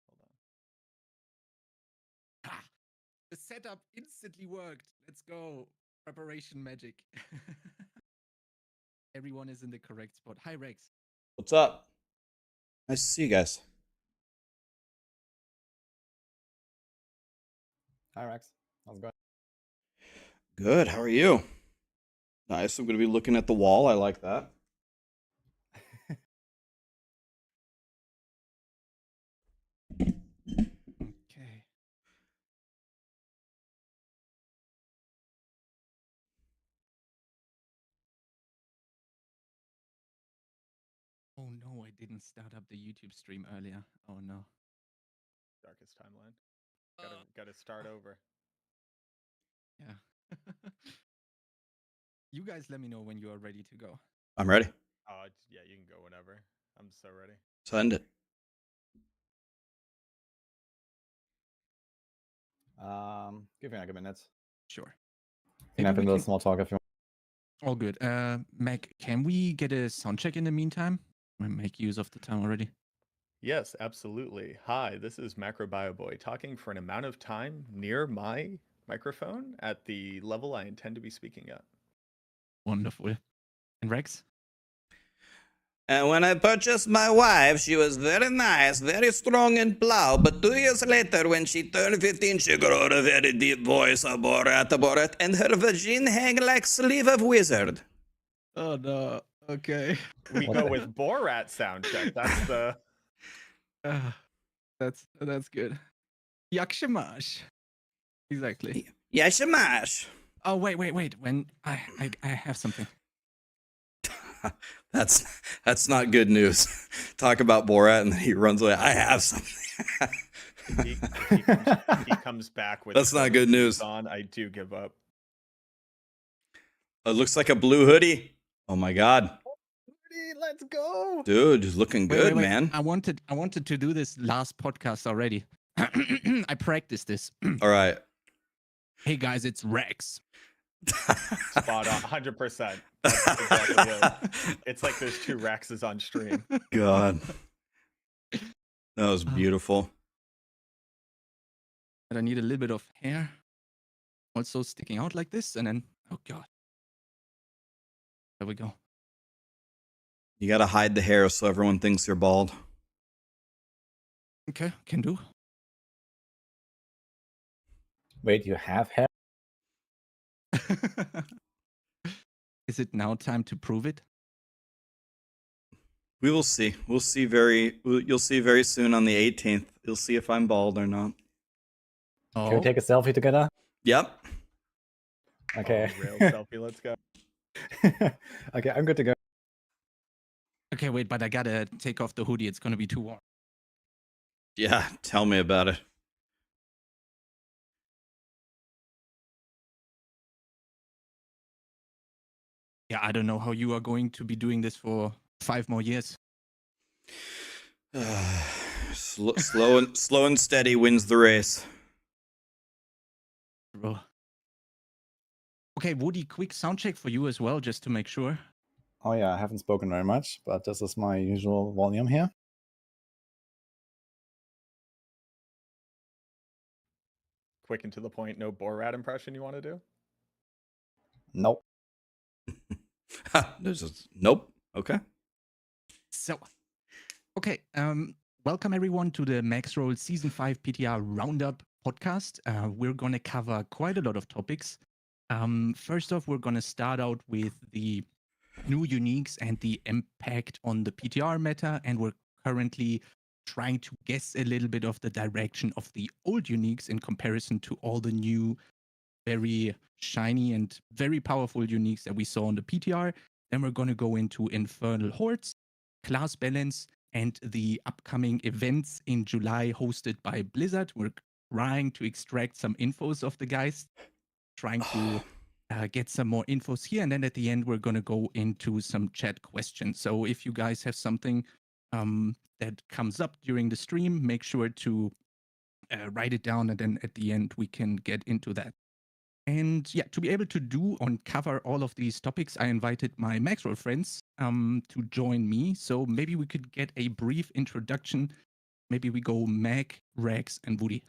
Hold on. Ah, the setup instantly worked. Let's go. Preparation magic. Everyone is in the correct spot. Hi, Rex. What's up? Nice to see you guys. Hi, Rex. How's it going? Good. How are you? Nice. I'm going to be looking at the wall. I like that. Okay. Oh no, I didn't start up the YouTube stream earlier. Oh no. Darkest timeline. Gotta start over. Yeah. You guys let me know when you are ready to go. I'm ready. Yeah, you can go whenever. I'm so ready. Send it. Give me like a minute. Sure. Can happen a little small talk if you want. All good. Mac, can we get a sound check in the meantime? I make use of the time already. Yes, absolutely. Hi, this is MacroBioBoy talking for an amount of time near my microphone at the level I intend to be speaking at. Wonderful. And Rex? And when I purchased my wife, she was very nice, very strong in plow. But 2 years later, when she turned 15, she grew a very deep voice, aborat, and her vagina hang like sleeve of wizard. Oh no. Okay. We go with Borat sound check. That's the. That's good. Yakshamash. Exactly. Yashamash. Oh wait. When I have something. That's not good news. Talk about Borat and then he runs away. I have something. he comes back with. That's not good news. On, I do give up. It looks like a blue hoodie. Oh my god. Let's go, dude. Looking good, Wait. man. I wanted to do this last podcast already. I practiced this. All right. Hey guys, it's Rex. Spot on, 100%. That's exactly it. It's like there's two Rexes on stream. God, that was beautiful. And I need a little bit of hair, also sticking out like this, and then oh god, there we go. You gotta hide the hair so everyone thinks you're bald. Okay, can do. Wait, you have hair? Is it now time to prove it? We will see. You'll see very soon on the 18th. You'll see if I'm bald or not. Oh. Can we take a selfie together? Yep. Okay. Oh, real selfie, let's go. Okay, I'm good to go. Okay, wait, but I gotta take off the hoodie. It's gonna be too warm. Yeah, tell me about it. Yeah, I don't know how you are going to be doing this for 5 more years. Slow and steady wins the race. Bro. Okay, Woody, quick sound check for you as well, just to make sure. Oh yeah, I haven't spoken very much, but this is my usual volume here. quick and to the point, no Borat impression you want to do? Nope. Nope. Okay. So, okay, welcome everyone to the Maxroll Season 5 PTR Roundup podcast. We're going to cover quite a lot of topics. First off, we're going to start out with the new uniques and the impact on the PTR meta, and we're currently trying to guess a little bit of the direction of the old uniques in comparison to all the new, very shiny and very powerful uniques that we saw on the PTR. Then we're going to go into Infernal hordes, class balance, and the upcoming events in July hosted by Blizzard. We're trying to extract some infos of the guys, trying to get some more infos here. And then at the end, we're going to go into some chat questions. So if you guys have something that comes up during the stream, make sure to write it down. And then at the end, we can get into that. And yeah, to be able to do and cover all of these topics, I invited my Maxroll friends to join me. So maybe we could get a brief introduction. Maybe we go Mag, Rax, and Woody.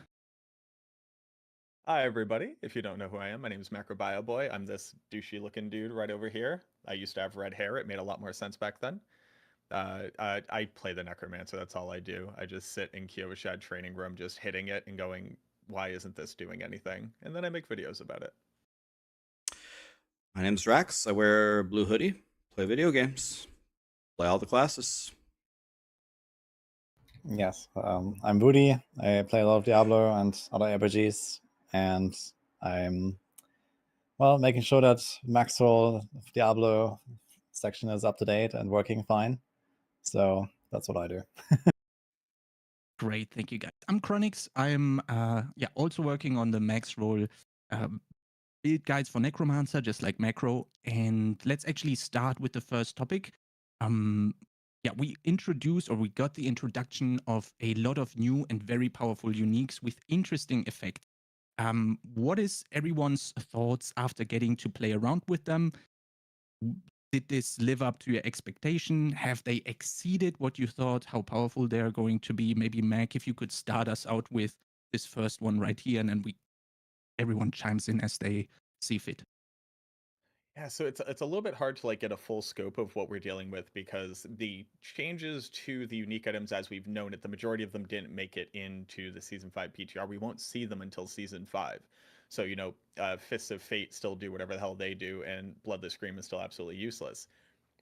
Hi, everybody. If you don't know who I am, my name is Macrobioboy. I'm this douchey-looking dude right over here. I used to have red hair. It made a lot more sense back then. I play the Necromancer. That's all I do. I just sit in Kyoshad training room just hitting it and going, why isn't this doing anything? And then I make videos about it. My name's Rax. I wear a blue hoodie, play video games, play all the classes. Yes, I'm Woody. I play a lot of Diablo and other RPGs, and I'm, well, making sure that Maxroll Diablo section is up to date and working fine. So that's what I do. Great, thank you guys. I'm Chronix. I'm also working on the Maxroll build guides for Necromancer, just like Macro. And let's actually start with the first topic. We got the introduction of a lot of new and very powerful uniques with interesting effects. What is everyone's thoughts after getting to play around with them? Did this live up to your expectation? Have they exceeded what you thought, how powerful they are going to be? Maybe Mac, if you could start us out with this first one right here, and then everyone chimes in as they see fit. Yeah, so it's a little bit hard to like get a full scope of what we're dealing with because the changes to the unique items as we've known it, the majority of them didn't make it into the Season 5 PTR. We won't see them until Season 5. So, Fists of Fate still do whatever the hell they do, and Bloodless Scream is still absolutely useless.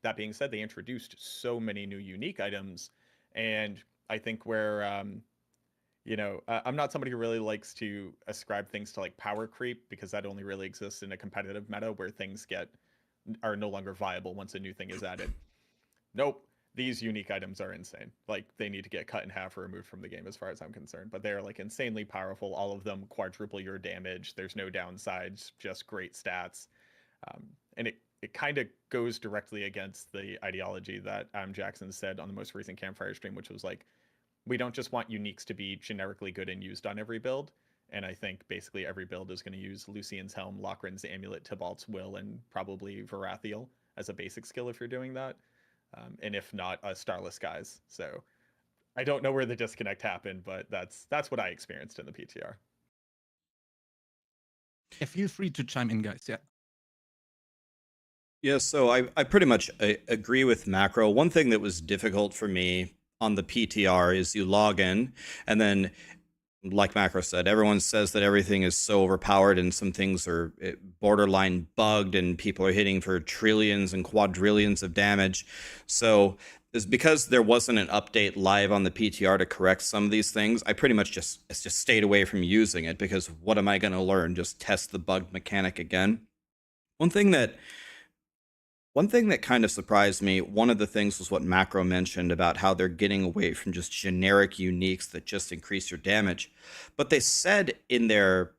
That being said, they introduced so many new unique items, and I think where I'm not somebody who really likes to ascribe things to like power creep because that only really exists in a competitive meta where things are no longer viable once a new thing is added. Nope. These unique items are insane. Like they need to get cut in half or removed from the game as far as I'm concerned. But they are like insanely powerful. All of them quadruple your damage. There's no downsides, just great stats. And it kind of goes directly against the ideology that Jackson said on the most recent Campfire stream, which was like, we don't just want uniques to be generically good and used on every build. And I think basically every build is going to use Lucian's Helm, Lochran's Amulet, Tybalt's Will, and probably Varathiel as a basic skill if you're doing that. And if not, Starless Skies. So I don't know where the disconnect happened, but that's what I experienced in the PTR. Yeah, feel free to chime in, guys. Yeah. Yeah, so I pretty much agree with Macro. One thing that was difficult for me on the PTR is you log in, and then, like Macro said, everyone says that everything is so overpowered and some things are borderline bugged and people are hitting for trillions and quadrillions of damage. So it's because there wasn't an update live on the PTR to correct some of these things, I pretty much just stayed away from using it because what am I going to learn? Just test the bugged mechanic again? One thing that kind of surprised me, one of the things was what Macro mentioned about how they're getting away from just generic uniques that just increase your damage. But they said in their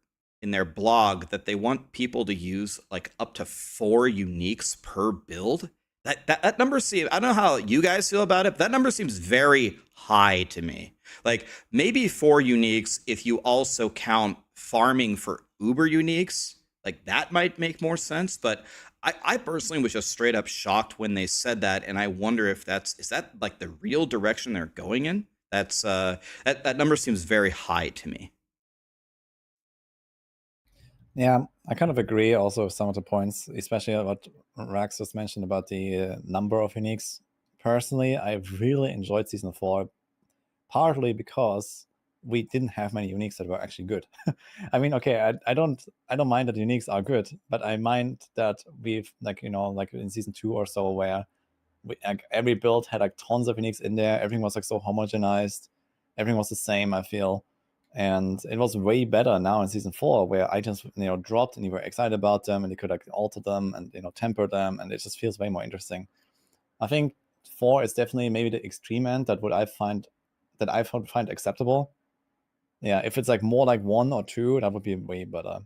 blog that they want people to use like up to 4 uniques per build. That number seems, I don't know how you guys feel about it, but that number seems very high to me. Like maybe 4 uniques if you also count farming for uber uniques, like that might make more sense, but I personally was just straight up shocked when they said that, and I wonder if is that like the real direction they're going in? That number seems very high to me. Yeah, I kind of agree also with some of the points, especially what Rax just mentioned about the number of uniques. Personally, I really enjoyed Season 4, partly because we didn't have many uniques that were actually good. I mean, okay, I don't mind that uniques are good, but I mind that we've like in Season 2 or so where like every build had like tons of uniques in there. Everything was like so homogenized. Everything was the same, I feel. And it was way better now in Season 4 where items dropped and you were excited about them and you could like alter them and temper them, and it just feels way more interesting. I think 4 is definitely maybe the extreme end that I find acceptable. Yeah, if it's like more like 1 or 2, that would be way better.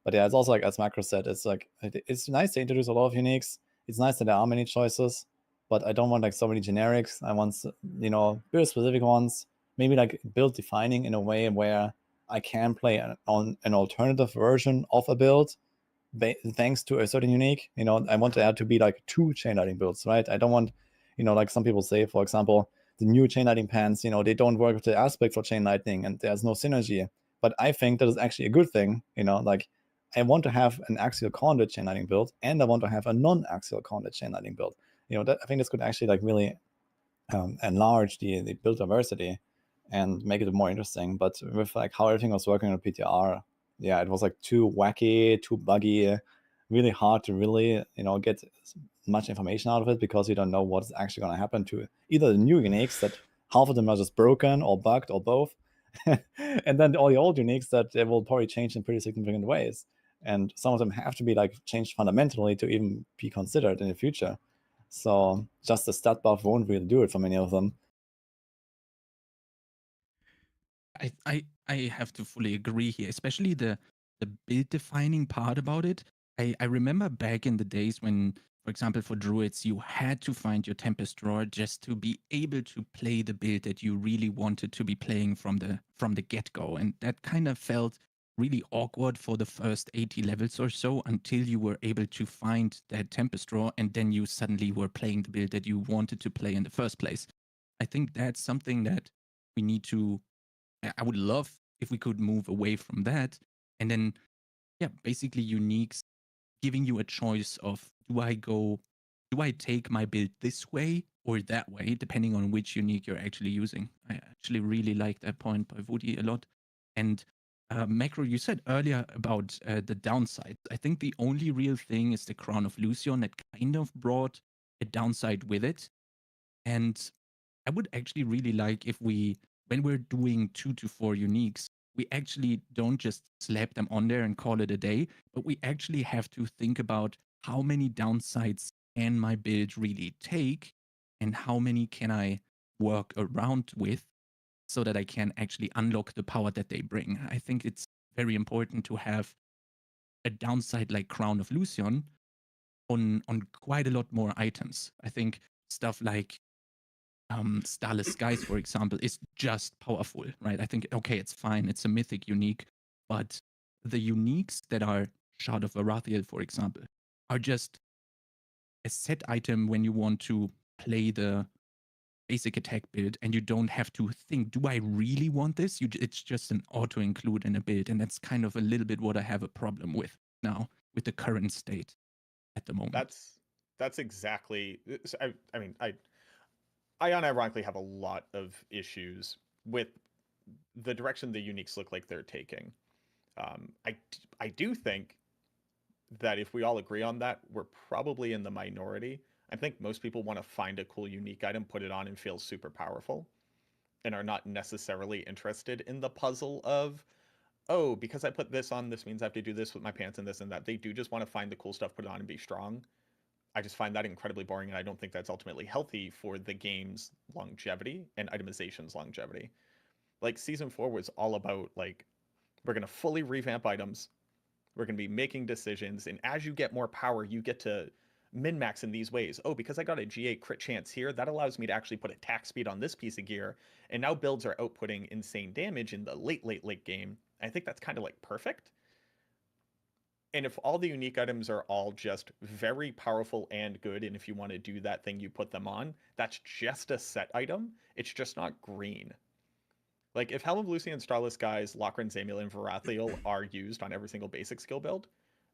But yeah, it's also like, as Macro said, it's like it's nice to introduce a lot of uniques. It's nice that there are many choices, but I don't want like so many generics. I want build specific ones, maybe like build defining in a way where I can play on an alternative version of a build thanks to a certain unique. I want there to be like 2 chain lightning builds, right? I don't want, like some people say, for example, the new chain lightning pants, they don't work with the aspect for chain lightning and there's no synergy. But I think that is actually a good thing. Like I want to have an axial conduit chain lightning build and I want to have a non-axial conduit chain lightning build. I think this could actually like really enlarge the build diversity and make it more interesting. But with like how everything was working on PTR, yeah, it was like too wacky, too buggy, really hard to really get much information out of it because you don't know what's actually going to happen to either the new uniques that half of them are just broken or bugged or both, and then all the old uniques that they will probably change in pretty significant ways. And some of them have to be like changed fundamentally to even be considered in the future. So just the stat buff won't really do it for many of them. I have to fully agree here, especially the build defining part about it. I remember back in the days when, for example, for druids, you had to find your Tempest drawer just to be able to play the build that you really wanted to be playing from the get-go. And that kind of felt really awkward for the first 80 levels or so until you were able to find that Tempest drawer and then you suddenly were playing the build that you wanted to play in the first place. I think that's something that we need to I would love if we could move away from that. And then, yeah, basically uniques giving you a choice of do I take my build this way or that way, depending on which unique you're actually using. I actually really like that point by Woody a lot. And Macro, you said earlier about the downside. I think the only real thing is the Crown of Lucion that kind of brought a downside with it. And I would actually really like if when we're doing 2 to 4 uniques, we actually don't just slap them on there and call it a day, but we actually have to think about how many downsides can my build really take and how many can I work around with so that I can actually unlock the power that they bring. I think it's very important to have a downside like Crown of Lucion on quite a lot more items. I think stuff like Starless Skies, for example, is just powerful, right? I think, okay, it's fine. It's a mythic unique, but the uniques that are Shard of Varathiel, for example, are just a set item when you want to play the basic attack build and you don't have to think, do I really want this? It's just an auto include in a build. And that's kind of a little bit what I have a problem with now with the current state at the moment. That's exactly. I mean, I unironically have a lot of issues with the direction the uniques look like they're taking. I do think that if we all agree on that, we're probably in the minority. I think most people want to find a cool unique item, put it on, and feel super powerful, and are not necessarily interested in the puzzle of, oh, because I put this on, this means I have to do this with my pants and this and that. They do just want to find the cool stuff, put it on, and be strong. I just find that incredibly boring, and I don't think that's ultimately healthy for the game's longevity and itemization's longevity. Like, Season 4 was all about, like, we're going to fully revamp items, we're going to be making decisions, and as you get more power, you get to min-max in these ways. Oh, because I got a G8 crit chance here, that allows me to actually put attack speed on this piece of gear, and now builds are outputting insane damage in the late game. I think that's kind of, like, perfect. And if all the unique items are all just very powerful and good, and if you want to do that thing, you put them on, that's just a set item. It's just not green. Like, if Helm of Lucy and Starless Guys, Lochran, Zamiel, and Varathiel are used on every single basic skill build,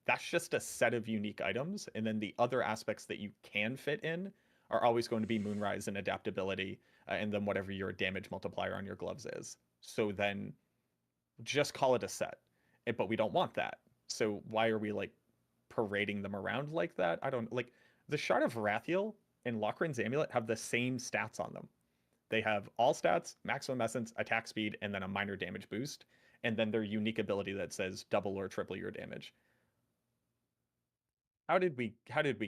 that's just a set of unique items, and then the other aspects that you can fit in are always going to be Moonrise and adaptability, and then whatever your damage multiplier on your gloves is. So then just call it a set. But we don't want that. So why are we like parading them around like that? I don't like the Shard of Varathiel and Lochran's Amulet have the same stats on them. They have all stats, maximum essence, attack speed, and then a minor damage boost, and then their unique ability that says double or triple your damage. How did we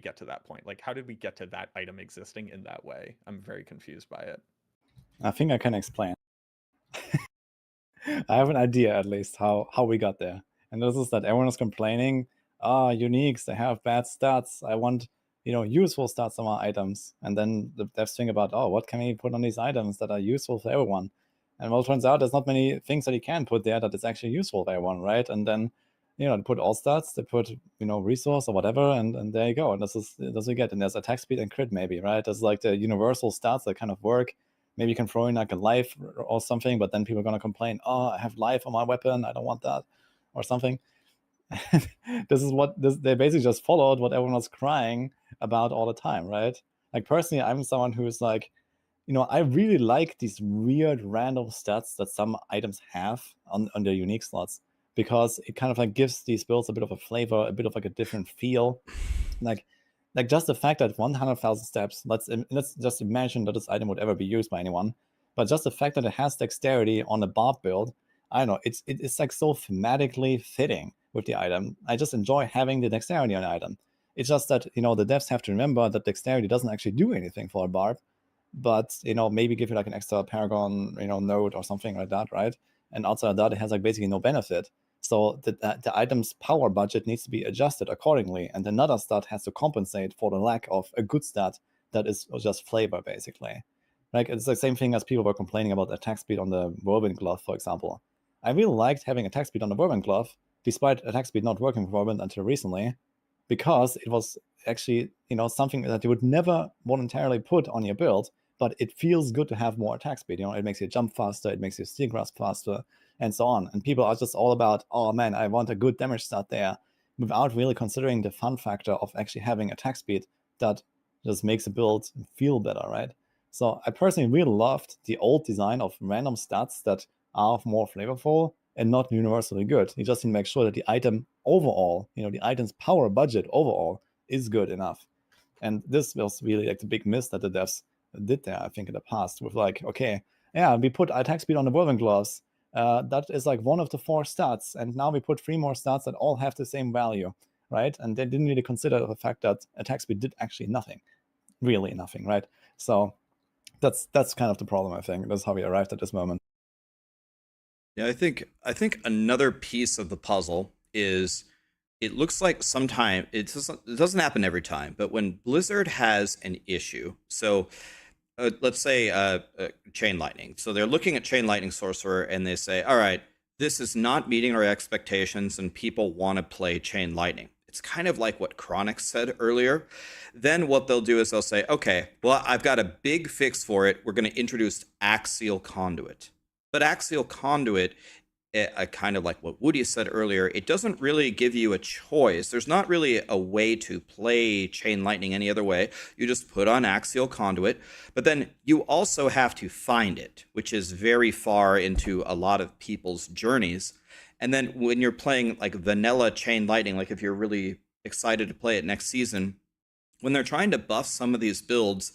get to that point? Like, how did we get to that item existing in that way? I'm very confused by it. I think I can explain. I have an idea, at least, how we got there. And this is that everyone is complaining, uniques, they have bad stats. I want, useful stats on my items. And then the devs think about, what can we put on these items that are useful for everyone? And well, it turns out there's not many things that you can put there that is actually useful for everyone, right? And then, they put all stats, they put, resource or whatever, and there you go. And this what you get. And there's attack speed and crit, maybe, right? There's like the universal stats that kind of work. Maybe you can throw in like a life or something, but then people are going to complain, I have life on my weapon, I don't want that, or something. They basically just followed what everyone was crying about all the time, right? Like, personally, I'm someone who's like, I really like these weird random stats that some items have on their unique slots, because it kind of like gives these builds a bit of a flavor, a bit of like a different feel. Like just the fact that 100,000 steps, let's just imagine that this item would ever be used by anyone, but just the fact that it has dexterity on a barb build, I don't know, it's like so thematically fitting with the item. I just enjoy having the dexterity on the item. It's just that, the devs have to remember that dexterity doesn't actually do anything for a barb, but, maybe give you like an extra paragon, node or something like that, right? And outside of that, it has like basically no benefit. So the item's power budget needs to be adjusted accordingly, and another stat has to compensate for the lack of a good stat that is just flavor, basically. Like, it's the same thing as people were complaining about attack speed on the Whirlwind Glove, for example. I really liked having attack speed on the Whirlwind Glove, despite attack speed not working for Whirlwind until recently, because it was actually, something that you would never voluntarily put on your build, but it feels good to have more attack speed. It makes you jump faster, it makes you steel grasp faster, and so on. And people are just all about, oh man, I want a good damage stat there, without really considering the fun factor of actually having attack speed that just makes a build feel better, right? So I personally really loved the old design of random stats that are more flavorful and not universally good. You just need to make sure that the item overall, the item's power budget overall is good enough. And this was really like the big miss that the devs did there, I think, in the past, with like, okay, yeah, we put attack speed on the Whirlwind Gloves. That is like one of the 4 stats, and now we put 3 more stats that all have the same value, right? And they didn't really consider the fact that attack speed did actually nothing, really nothing, right? So that's kind of the problem, I think. That's how we arrived at this moment. Yeah, I think another piece of the puzzle is, it looks like sometimes it doesn't happen every time, but when Blizzard has an issue, so let's say Chain Lightning. So they're looking at Chain Lightning Sorcerer and they say, all right, this is not meeting our expectations and people want to play Chain Lightning. It's kind of like what Chronix said earlier. Then what they'll do is they'll say, okay, well, I've got a big fix for it. We're going to introduce Axial Conduit. But Axial Conduit, kind of like what Woody said earlier, it doesn't really give you a choice. There's not really a way to play Chain Lightning any other way. You just put on Axial Conduit, but then you also have to find it, which is very far into a lot of people's journeys. And then when you're playing like vanilla Chain Lightning, like if you're really excited to play it next season, when they're trying to buff some of these builds,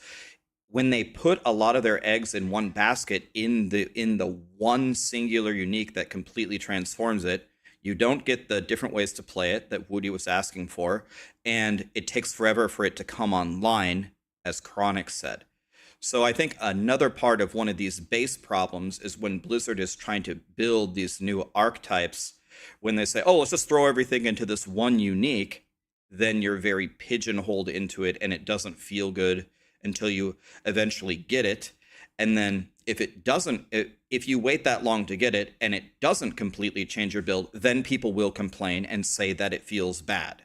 when they put a lot of their eggs in one basket in the one singular unique that completely transforms it, you don't get the different ways to play it that Woody was asking for, and it takes forever for it to come online, as Chronix said. So I think another part of one of these base problems is when Blizzard is trying to build these new archetypes, when they say, oh, let's just throw everything into this one unique, then you're very pigeonholed into it and it doesn't feel good until you eventually get it. And then if you wait that long to get it and it doesn't completely change your build, then people will complain and say that it feels bad.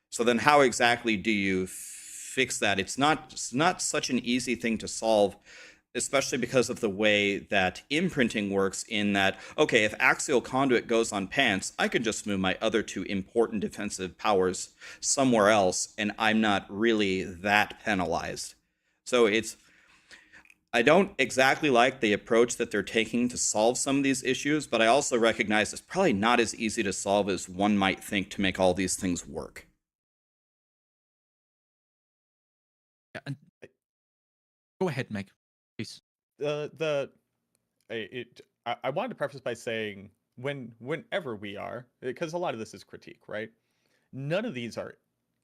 So then how exactly do you fix that? It's not such an easy thing to solve especially because of the way that imprinting works in that, okay, if Axial Conduit goes on pants, I can just move my other 2 important defensive powers somewhere else, and I'm not really that penalized. So I don't exactly like the approach that they're taking to solve some of these issues, but I also recognize it's probably not as easy to solve as one might think to make all these things work. Yeah, and go ahead, Meg, please. I wanted to preface by saying whenever we are, because a lot of this is critique, right? None of these are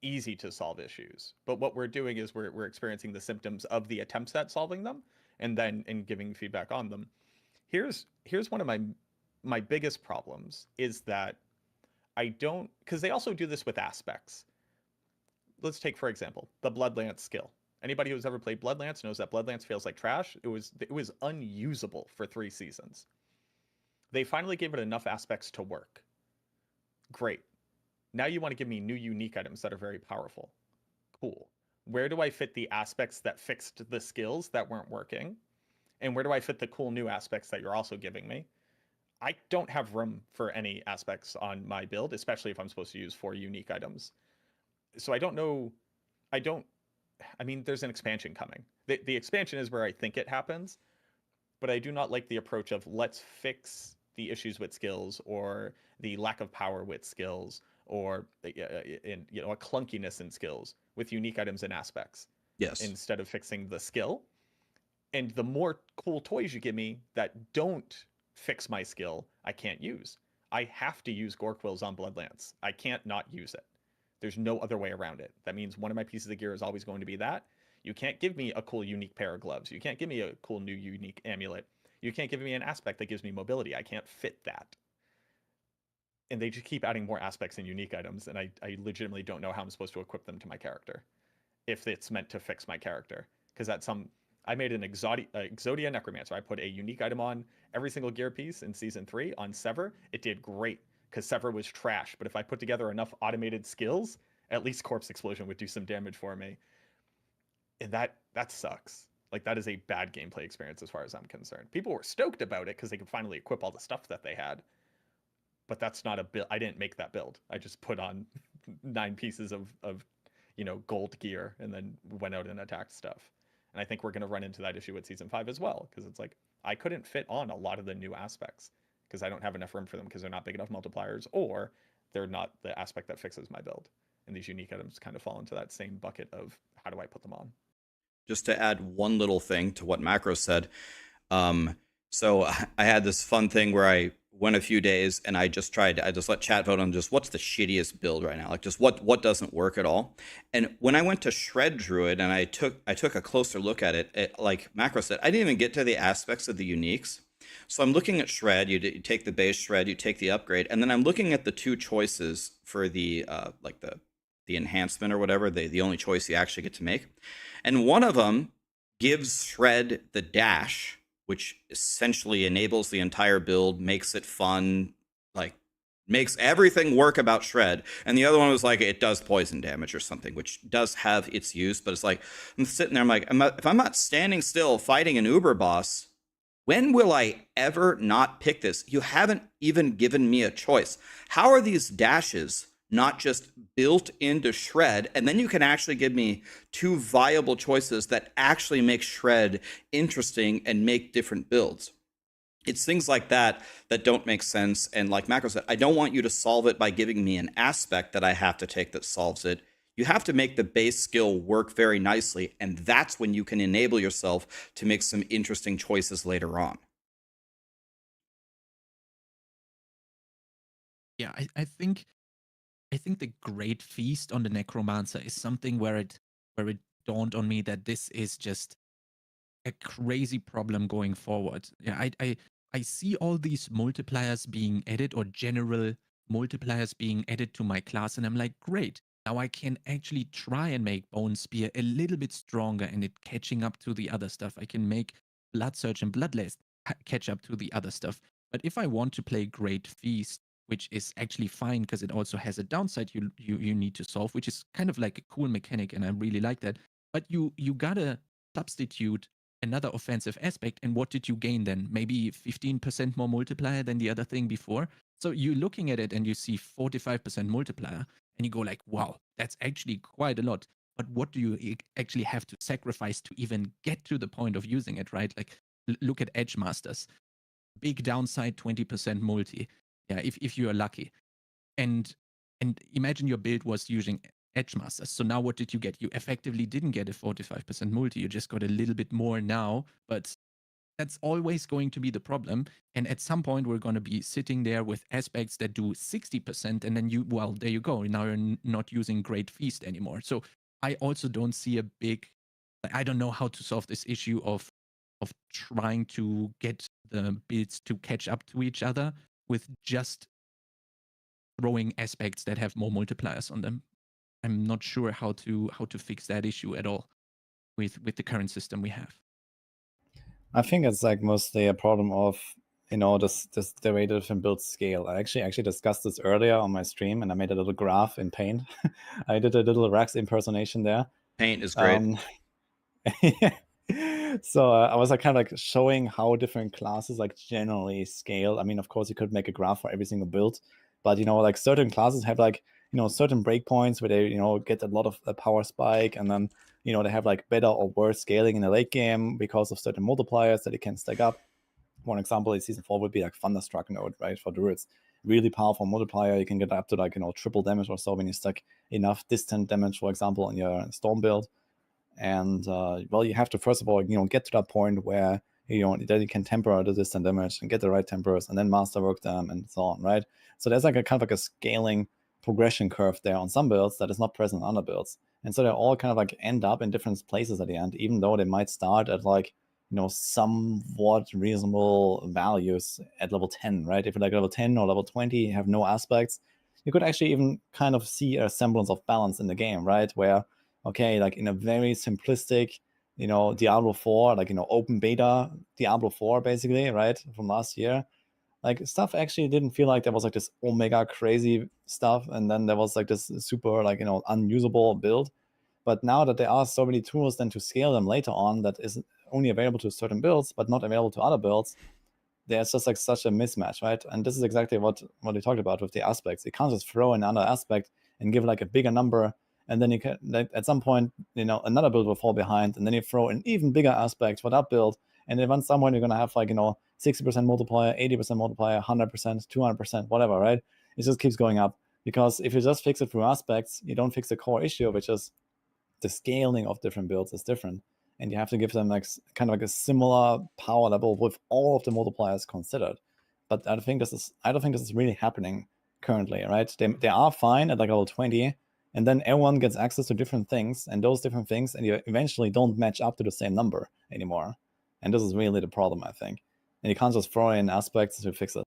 easy to solve issues, but what we're doing is we're experiencing the symptoms of the attempts at solving them, and then giving feedback on them. Here's one of my biggest problems is that I don't, because they also do this with aspects. Let's take, for example, the Bloodlance skill. Anybody who's ever played Bloodlance knows that Bloodlance feels like trash. It was unusable for 3 seasons. They finally gave it enough aspects to work. Great. Now you want to give me new unique items that are very powerful. Cool. Where do I fit the aspects that fixed the skills that weren't working? And where do I fit the cool new aspects that you're also giving me? I don't have room for any aspects on my build, especially if I'm supposed to use 4 unique items. So I don't know. I mean, there's an expansion coming. The expansion is where I think it happens, but I do not like the approach of let's fix the issues with skills or the lack of power with skills or a clunkiness in skills with unique items and aspects. Yes. Instead of fixing the skill. And the more cool toys you give me that don't fix my skill, I can't use. I have to use Gorquills on Bloodlance. I can't not use it. There's no other way around it. That means one of my pieces of gear is always going to be that. You can't give me a cool unique pair of gloves. You can't give me a cool new unique amulet. You can't give me an aspect that gives me mobility. I can't fit that. And they just keep adding more aspects and unique items, and I legitimately don't know how I'm supposed to equip them to my character if it's meant to fix my character. Because I made an Exodia Necromancer. I put a unique item on every single gear piece in Season 3 on Sever. It did great because Sever was trash. But if I put together enough automated skills, at least Corpse Explosion would do some damage for me. And that sucks. Like, that is a bad gameplay experience as far as I'm concerned. People were stoked about it because they could finally equip all the stuff that they had. But that's not a build. I didn't make that build. I just put on 9 pieces of gold gear and then went out and attacked stuff. And I think we're going to run into that issue with Season 5 as well, because it's like, I couldn't fit on a lot of the new aspects because I don't have enough room for them because they're not big enough multipliers or they're not the aspect that fixes my build. And these unique items kind of fall into that same bucket of how do I put them on? Just to add one little thing to what Macro said. So I had this fun thing where I went a few days and I just let chat vote on just what's the shittiest build right now, like just what doesn't work at all. And when I went to Shred Druid and I took a closer look at it, like Macro said, I didn't even get to the aspects of the uniques. So I'm looking at Shred, you take the base Shred, you take the upgrade, and then I'm looking at the 2 choices for the the enhancement or whatever, the only choice you actually get to make. And one of them gives Shred the dash, which essentially enables the entire build, makes it fun, like makes everything work about Shred. And the other one was like, it does poison damage or something, which does have its use. But it's like, I'm sitting there, I'm like, if I'm not standing still fighting an Uber boss, when will I ever not pick this? You haven't even given me a choice. How are these dashes not just built into Shred, and then you can actually give me 2 viable choices that actually make Shred interesting and make different builds? It's things like that that don't make sense. And like Macro said, I don't want you to solve it by giving me an aspect that I have to take that solves it. You have to make the base skill work very nicely, and that's when you can enable yourself to make some interesting choices later on. Yeah, I think the Great Feast on the Necromancer is something where it dawned on me that this is just a crazy problem going forward. Yeah, I see all these multipliers being added or general multipliers being added to my class, and I'm like, great. Now I can actually try and make Bone Spear a little bit stronger and it catching up to the other stuff. I can make Blood Surge and Bloodlust catch up to the other stuff. But if I want to play Great Feast, which is actually fine because it also has a downside you need to solve, which is kind of like a cool mechanic, and I really like that. But you gotta substitute another offensive aspect. And what did you gain then? Maybe 15% more multiplier than the other thing before. So you're looking at it and you see 45% multiplier and you go like, wow, that's actually quite a lot. But what do you actually have to sacrifice to even get to the point of using it, right? Like look at Edge Masters. Big downside, 20% multi. Yeah, if you are lucky. And imagine your build was using Edge Masters. So now what did you get? You effectively didn't get a 45% multi. You just got a little bit more now, but that's always going to be the problem. And at some point, we're going to be sitting there with aspects that do 60%. And then well, there you go. Now you're not using Great Feast anymore. So I also don't see a big, I don't know how to solve this issue of trying to get the builds to catch up to each other with just throwing aspects that have more multipliers on them. I'm not sure how to fix that issue at all with the current system we have. I think it's like mostly a problem of this the way different builds scale. I actually discussed this earlier on my stream, and I made a little graph in Paint. I did a little Rax impersonation there. Paint is great. So I was like kind of like showing how different classes like generally scale. I mean, of course, you could make a graph for every single build, but like certain classes have like certain breakpoints where they get a lot of power spike, and then they have like better or worse scaling in the late game because of certain multipliers that it can stack up. One example in Season 4 would be like Thunderstruck node, right, for Druids. Really powerful multiplier. You can get up to like triple damage or so when you stack enough distant damage, for example, in your Storm build. And well, you have to first of all get to that point where then you can temper the distant damage and get the right tempers, and then masterwork them and so on, right? So there's like a kind of like a scaling progression curve there on some builds that is not present on other builds, and so they all kind of like end up in different places at the end, even though they might start at like somewhat reasonable values at level 10, right? If you're like level 10 or level 20, you have no aspects, you could actually even kind of see a semblance of balance in the game, right? Where okay, like in a very simplistic, Diablo 4, like, open beta Diablo 4, basically, right, from last year, like, stuff actually didn't feel like there was like this omega crazy stuff, and then there was like this super, like, unusable build. But now that there are so many tools then to scale them later on that is only available to certain builds, but not available to other builds, there's just like such a mismatch, right? And this is exactly what we talked about with the aspects. You can't just throw in another aspect and give like a bigger number, and then you can, like, at some point, another build will fall behind, and then you throw an even bigger aspect for that build, and then once someone you're gonna have like 60% multiplier, 80% multiplier, 100%, 200%, whatever, right? It just keeps going up, because if you just fix it through aspects, you don't fix the core issue, which is the scaling of different builds is different, and you have to give them like kind of like a similar power level with all of the multipliers considered. But I don't think this is really happening currently, right? They are fine at like level 20, and then everyone gets access to different things, and those different things, and you eventually don't match up to the same number anymore. And this is really the problem, I think. And you can't just throw in aspects to fix it.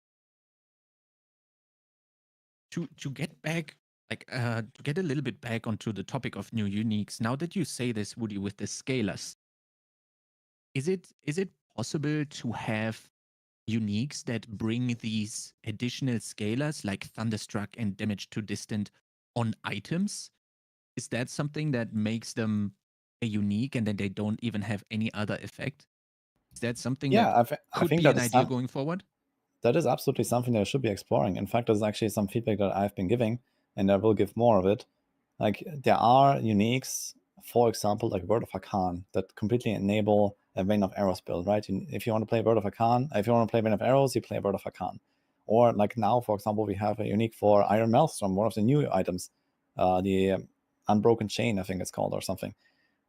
To get back, like to get a little bit back onto the topic of new uniques. Now that you say this, Woody, with the scalers, is it possible to have uniques that bring these additional scalers like Thunderstruck and damage to distant on items? Is that something that makes them a unique and then they don't even have any other effect? Is that something that I could think be that an is idea going forward? that is absolutely something that I should be exploring. In fact, there's actually some feedback that I've been giving, and I will give more of it. Like, there are uniques, for example, like Word of Hakan, that completely enable a Vein of Arrows build, right? If you want to play Word of Hakan, if you want to play Vein of Arrows, you play Word of Hakan. Or like now, for example, we have a unique for Iron Maelstrom, one of the new items, the Unbroken Chain, I think it's called, or something.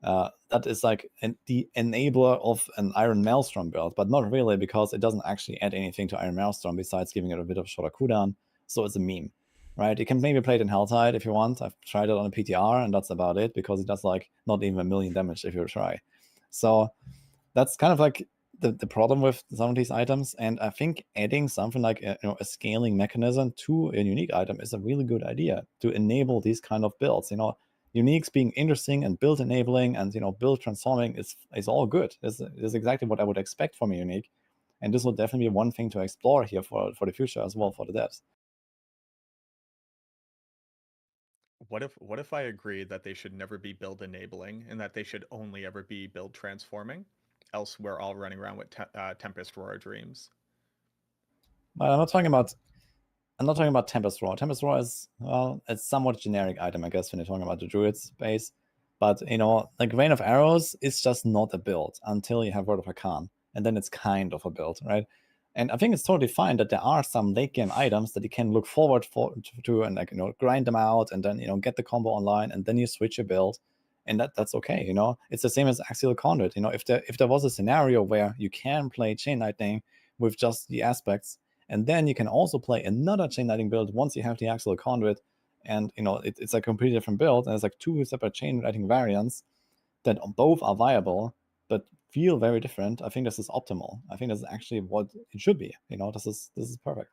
That is like the enabler of an Iron Maelstrom build, but not really, because it doesn't actually add anything to Iron Maelstrom besides giving it a bit of shorter cooldown. So it's a meme, right? You can maybe play it in Helltide if you want. I've tried it on a PTR, and that's about it, because it does like not even 1 million damage if you try. So that's kind of like the problem with some of these items. And I think adding something like a scaling mechanism to a unique item is a really good idea to enable these kind of builds. Uniques being interesting and build enabling and build transforming is all good. This is exactly what I would expect from a unique, and this will definitely be one thing to explore here for the future as well for the devs. What if I agree that they should never be build enabling and that they should only ever be build transforming? else we're all running around with Tempest Roar Dreams. But I'm not talking about Tempest Roar. Tempest Roar is, well, it's somewhat generic item, I guess, when you're talking about the Druid space. But, you know, like Rain of Arrows is just not a build until you have Word of Hakan. And then it's kind of a build, right? And I think it's totally fine that there are some late game items that you can look forward to and, like, you know, grind them out and then, you know, get the combo online and then you switch your build. And that's okay, you know? It's the same as Axial Conduit. You know, if there was a scenario where you can play Chain Lightning with just the aspects, and then you can also play another Chain Lightning build once you have the Axial Conduit, and, you know, it's a completely different build, and it's like two separate Chain Lightning variants that both are viable, but feel very different. I think this is optimal. I think this is actually what it should be. You know, this is perfect.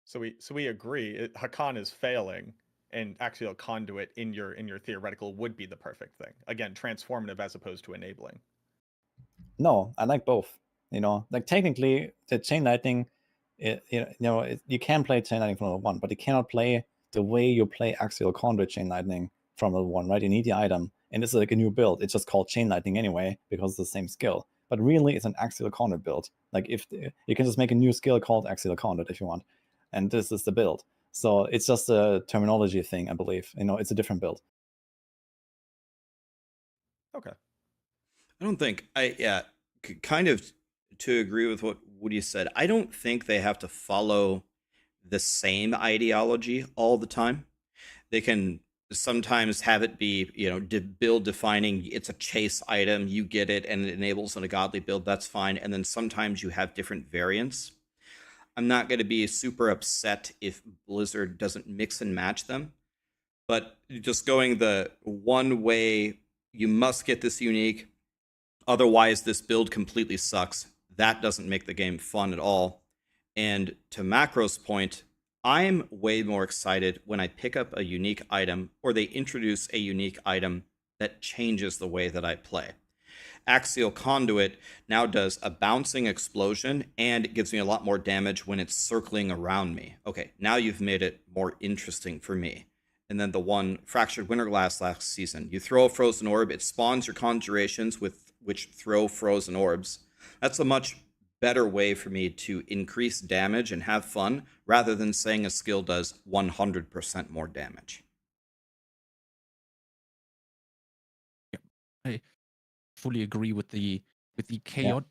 So we agree. Hakan is failing, and Axial Conduit in your theoretical would be the perfect thing. Again, transformative as opposed to enabling. No, I like both. You know, like technically, the Chain Lightning, you can play Chain Lightning from level 1, but you cannot play the way you play Axial Conduit Chain Lightning from level 1, right? You need the item, and it's like a new build. It's just called Chain Lightning anyway because it's the same skill. But really, it's an Axial Conduit build. Like, if you can just make a new skill called Axial Conduit if you want, and this is the build. So it's just a terminology thing, I believe. You know, it's a different build. Okay. I don't think kind of to agree with what Woody said. I don't think they have to follow the same ideology all the time. They can sometimes have it be, you know, build defining. It's a chase item, you get it, and it enables on a godly build. That's fine. And then sometimes you have different variants. I'm not going to be super upset if Blizzard doesn't mix and match them, but just going the one way, you must get this unique, otherwise this build completely sucks. That doesn't make the game fun at all. And to Macro's point, I'm way more excited when I pick up a unique item or they introduce a unique item that changes the way that I play. Axial Conduit now does a bouncing explosion and it gives me a lot more damage when it's circling around me. Okay, now you've made it more interesting for me. And then the one Fractured Winterglass last season, you throw a frozen orb, it spawns your conjurations with which throw frozen orbs. That's a much better way for me to increase damage and have fun rather than saying a skill does 100% more damage. I fully agree with the chaos.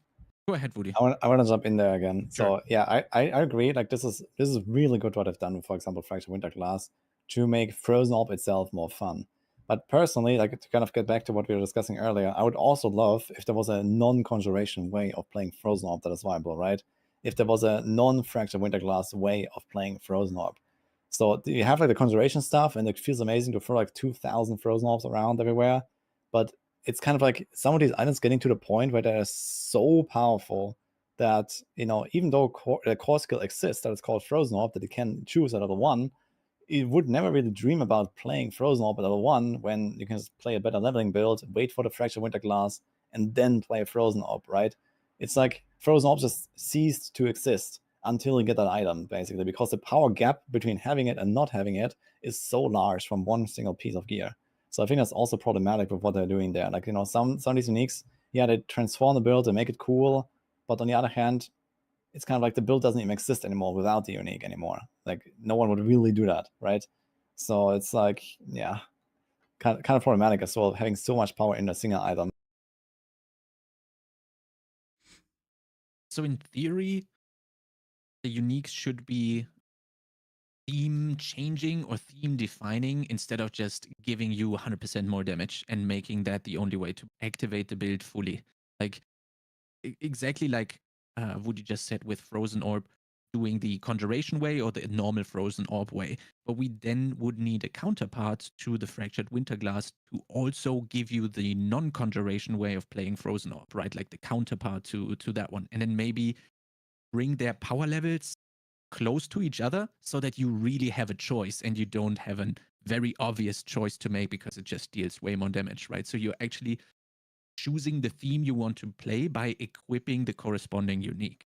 Go ahead, Woody. I want to jump in there again. Sure. So yeah, I agree. Like, this is really good what they've done with, for example, Fractured Winterglass to make Frozen Orb itself more fun. But personally, like, to kind of get back to what we were discussing earlier, I would also love if there was a non-conjuration way of playing Frozen Orb that is viable, right? If there was a non-Fractured Winterglass way of playing Frozen Orb. So you have like the conjuration stuff, and it feels amazing to throw like 2,000 Frozen Orbs around everywhere. But it's kind of like some of these items getting to the point where they're so powerful that, you know, even though the core skill exists that it's called Frozen Orb that you can choose at level 1, you would never really dream about playing Frozen Orb at level 1 when you can just play a better leveling build, wait for the Fractured Winterglass, and then play Frozen Orb, right? It's like Frozen Orb just ceased to exist until you get that item, basically, because the power gap between having it and not having it is so large from one single piece of gear. So I think that's also problematic with what they're doing there. Like, you know, some of these uniques, yeah, they transform the build and make it cool, but on the other hand, it's kind of like the build doesn't even exist anymore without the unique anymore. Like, no one would really do that, right? So it's like, yeah, kind of problematic as well, having so much power in a single item. So in theory, the uniques should be theme changing or theme defining instead of just giving you 100% more damage and making that the only way to activate the build fully. Like, exactly like Woody just said with Frozen Orb, doing the Conjuration way or the normal Frozen Orb way. But we then would need a counterpart to the Fractured Winterglass to also give you the non-Conjuration way of playing Frozen Orb, right? Like the counterpart to that one. And then maybe bring their power levels close to each other so that you really have a choice and you don't have a very obvious choice to make because it just deals way more damage, right? So you're actually choosing the theme you want to play by equipping the corresponding unique.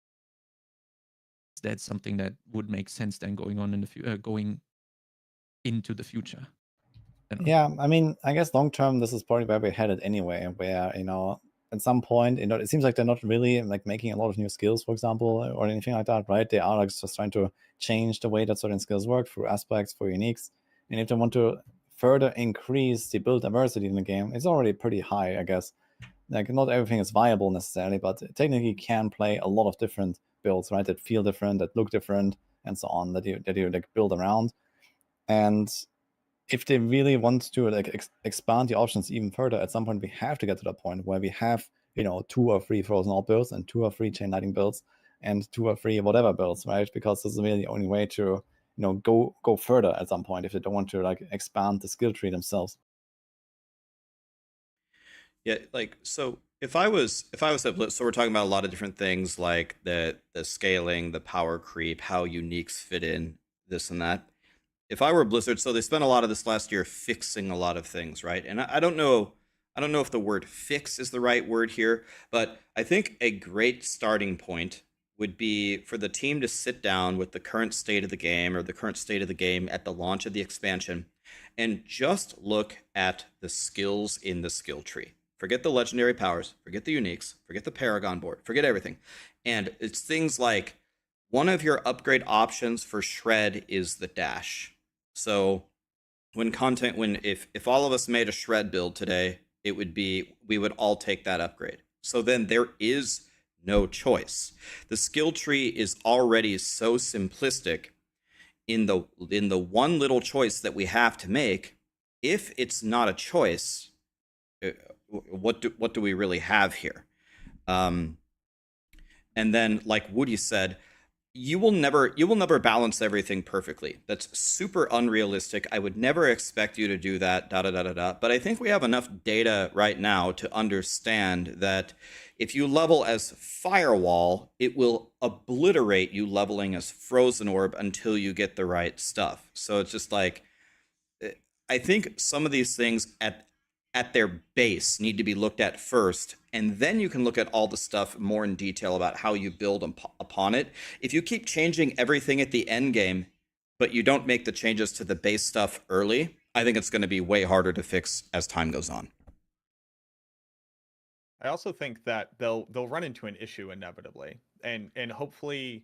That's something that would make sense then going on in the going into the future. Yeah, I mean, I guess long term, this is probably where we're headed anyway, where, you know, at some point, it seems like they're not really like making a lot of new skills, for example, or anything like that, right? They are like just trying to change the way that certain skills work through aspects, for uniques. And if they want to further increase the build diversity in the game, it's already pretty high, I guess. Like, not everything is viable necessarily, but technically can play a lot of different builds, right? That feel different, that look different, and so on, that you like build around. And if they really want to like expand the options even further, at some point we have to get to that point where we have 2 or 3 frozen orb builds and 2 or 3 chain lightning builds and 2 or 3 whatever builds, right? Because this is really the only way to go further at some point if they don't want to like expand the skill tree themselves. Yeah, like, so if I was so we're talking about a lot of different things like the scaling, the power creep, how uniques fit in, this and that. If I were Blizzard, so they spent a lot of this last year fixing a lot of things, right? And I don't know if the word fix is the right word here, but I think a great starting point would be for the team to sit down with the current state of the game, or the current state of the game at the launch of the expansion, and just look at the skills in the skill tree. Forget the legendary powers, forget the uniques, forget the Paragon board, forget everything. And it's things like, one of your upgrade options for Shred is the dash. So if all of us made a Shred build today, it would be, we would all take that upgrade. So then there is no choice. The skill tree is already so simplistic in the one little choice that we have to make. If it's not a choice, what do we really have here? And then, like Woody said, you will never balance everything perfectly. That's super unrealistic. I would never expect you to do that, But I think we have enough data right now to understand that if you level as Firewall, it will obliterate you leveling as Frozen Orb until you get the right stuff. So it's just like, I think some of these things at their base need to be looked at first, and then you can look at all the stuff more in detail about how you build upon it. If you keep changing everything at the end game, but you don't make the changes to the base stuff early, I think it's going to be way harder to fix as time goes on. I also think that they'll run into an issue inevitably, and hopefully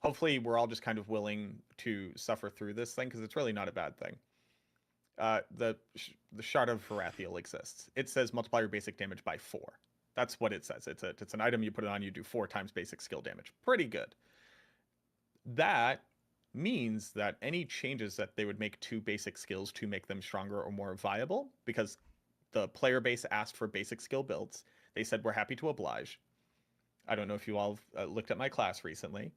we're all just kind of willing to suffer through this thing, because it's really not a bad thing. The Shard of Varathiel exists. It says multiply your basic damage by 4. That's what it says. It's an item, you put it on, you do 4 times basic skill damage. Pretty good. That means that any changes that they would make to basic skills to make them stronger or more viable, because the player base asked for basic skill builds, they said we're happy to oblige. I don't know if you all looked at my class recently.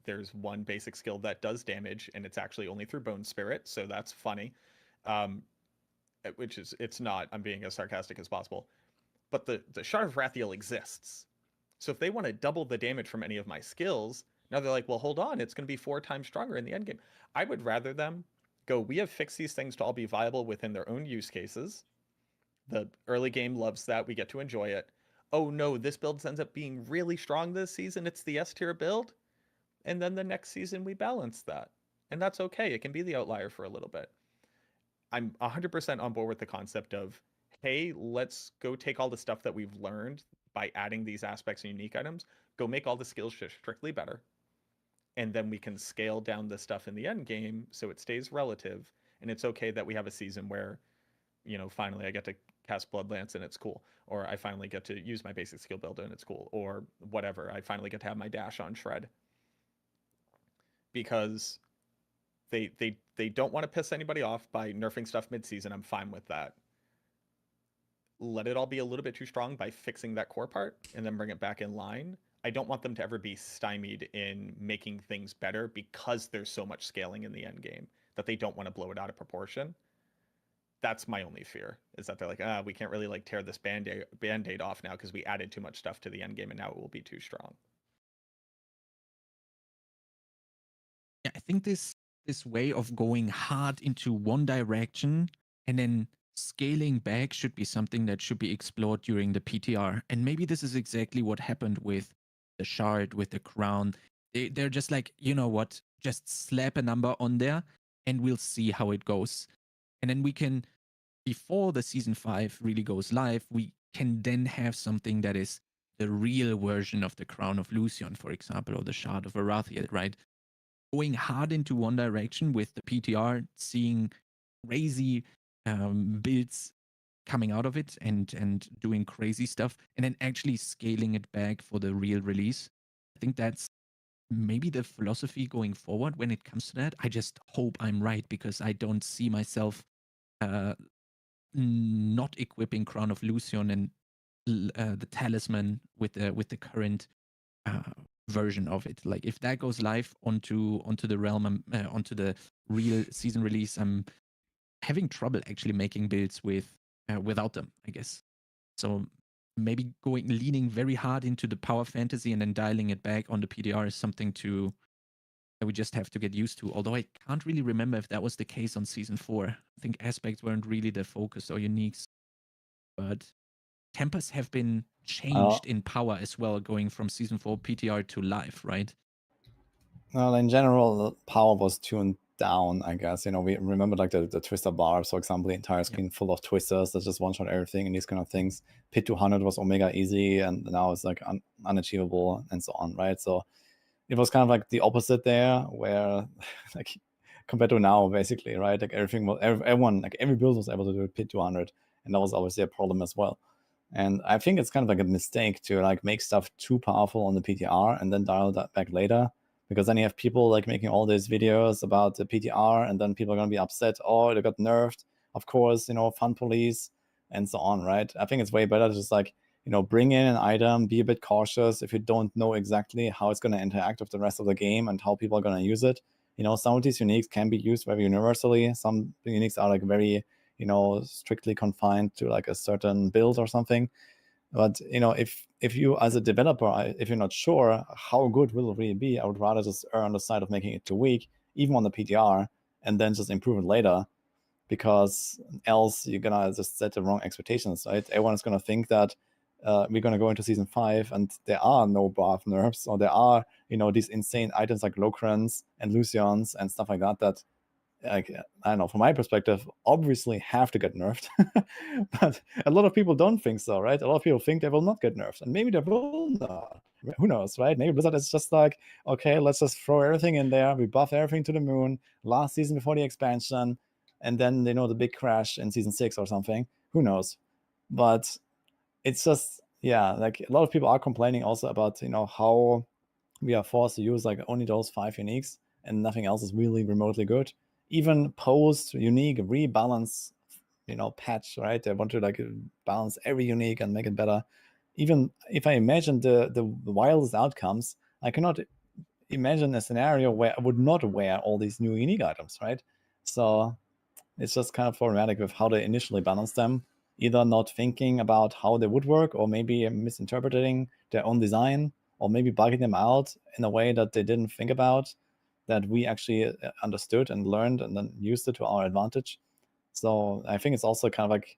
There's one basic skill that does damage, and it's actually only through Bone Spirit, so that's funny. Which is, it's not, I'm being as sarcastic as possible. But the Shard of Varathiel exists. So if they want to double the damage from any of my skills, now they're like, well, hold on, it's going to be 4 times stronger in the endgame. I would rather them go, we have fixed these things to all be viable within their own use cases. The early game loves that. We get to enjoy it. Oh no, this build ends up being really strong this season. It's the S tier build. And then the next season we balance that. And that's okay. It can be the outlier for a little bit. I'm 100% on board with the concept of, hey, let's go take all the stuff that we've learned by adding these aspects and unique items, go make all the skills strictly better. And then we can scale down the stuff in the end game so it stays relative. And it's okay that we have a season where, finally I get to cast Bloodlance and it's cool. Or I finally get to use my basic skill builder and it's cool. Or whatever. I finally get to have my dash on Shred. Because they don't want to piss anybody off by nerfing stuff mid-season. I'm fine with that. Let it all be a little bit too strong by fixing that core part and then bring it back in line. I don't want them to ever be stymied in making things better because there's so much scaling in the end game that they don't want to blow it out of proportion. That's my only fear, is that they're like, we can't really like tear this band-aid off now because we added too much stuff to the end game and now it will be too strong. Yeah, I think this way of going hard into one direction and then scaling back should be something that should be explored during the PTR. And maybe this is exactly what happened with the Shard, with the Crown. They're just like, you know what, just slap a number on there and we'll see how it goes. And then we can, before the Season 5 really goes live, we can then have something that is the real version of the Crown of Lucian, for example, or the Shard of Arathiel, right? Going hard into one direction with the PTR, seeing crazy builds coming out of it and doing crazy stuff, and then actually scaling it back for the real release. I think that's maybe the philosophy going forward when it comes to that. I just hope I'm right, because I don't see myself not equipping Crown of Lucian and the talisman with the current version of it. Like if that goes live onto the realm, onto the real season release, I'm having trouble actually making builds without them, I guess. So maybe leaning very hard into the power fantasy and then dialing it back on the PDR is something that we just have to get used to. Although I can't really remember if that was the case on season 4. I think aspects weren't really the focus or uniques, but tempers have been changed in power as well, going from season 4 PTR to live, right? Well, in general, power was tuned down, I guess. You know, we remember like the twister barbs, for example, the entire screen full of twisters that just one-shot everything and these kind of things. Pit 200 was omega easy, and now it's like unachievable and so on, right? So it was kind of like the opposite there, where like compared to now, basically, right? Like everything was, everyone, like every build was able to do it Pit 200, and that was obviously a problem as well. And I think it's kind of like a mistake to like make stuff too powerful on the PTR and then dial that back later, because then you have people like making all these videos about the PTR, and then people are going to be upset. Oh, they got nerfed. Of course, you know, fun police and so on, right? I think it's way better to just like, you know, bring in an item, be a bit cautious if you don't know exactly how it's going to interact with the rest of the game and how people are going to use it. You know, some of these uniques can be used very universally. Some uniques are like very, you know, strictly confined to like a certain build or something. But, you know, if you as a developer, if you're not sure how good will it really be, I would rather just err on the side of making it too weak, even on the PTR, and then just improve it later, because else you're gonna just set the wrong expectations, right? Everyone's gonna think that we're gonna go into season 5 and there are no buff nerfs, or there are, you know, these insane items like Locrans and Lucians and stuff like that that, like, I don't know, from my perspective, obviously have to get nerfed. But a lot of people don't think so, right? A lot of people think they will not get nerfed, and maybe they will not. Who knows, right? Maybe Blizzard is just like, okay, let's just throw everything in there. We buff everything to the moon last season before the expansion, and then, you know, the big crash in season 6 or something. Who knows? But it's just, yeah, like a lot of people are complaining also about, you know, how we are forced to use like only those 5 uniques and nothing else is really remotely good. Even post unique rebalance, you know, patch, right? They want to like balance every unique and make it better. Even if I imagine the wildest outcomes, I cannot imagine a scenario where I would not wear all these new unique items, right? So it's just kind of problematic with how they initially balance them, either not thinking about how they would work, or maybe misinterpreting their own design, or maybe bugging them out in a way that they didn't think about, that we actually understood and learned and then used it to our advantage. So I think it's also kind of like,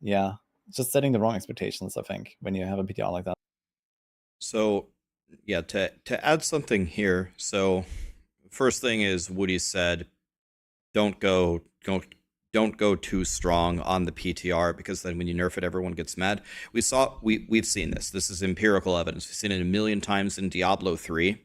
yeah, just setting the wrong expectations, I think, when you have a PTR like that. So, yeah, to add something here. So, first thing is Woody said, don't go too strong on the PTR, because then when you nerf it, everyone gets mad. We've seen this. This is empirical evidence. We've seen it a million times in Diablo 3.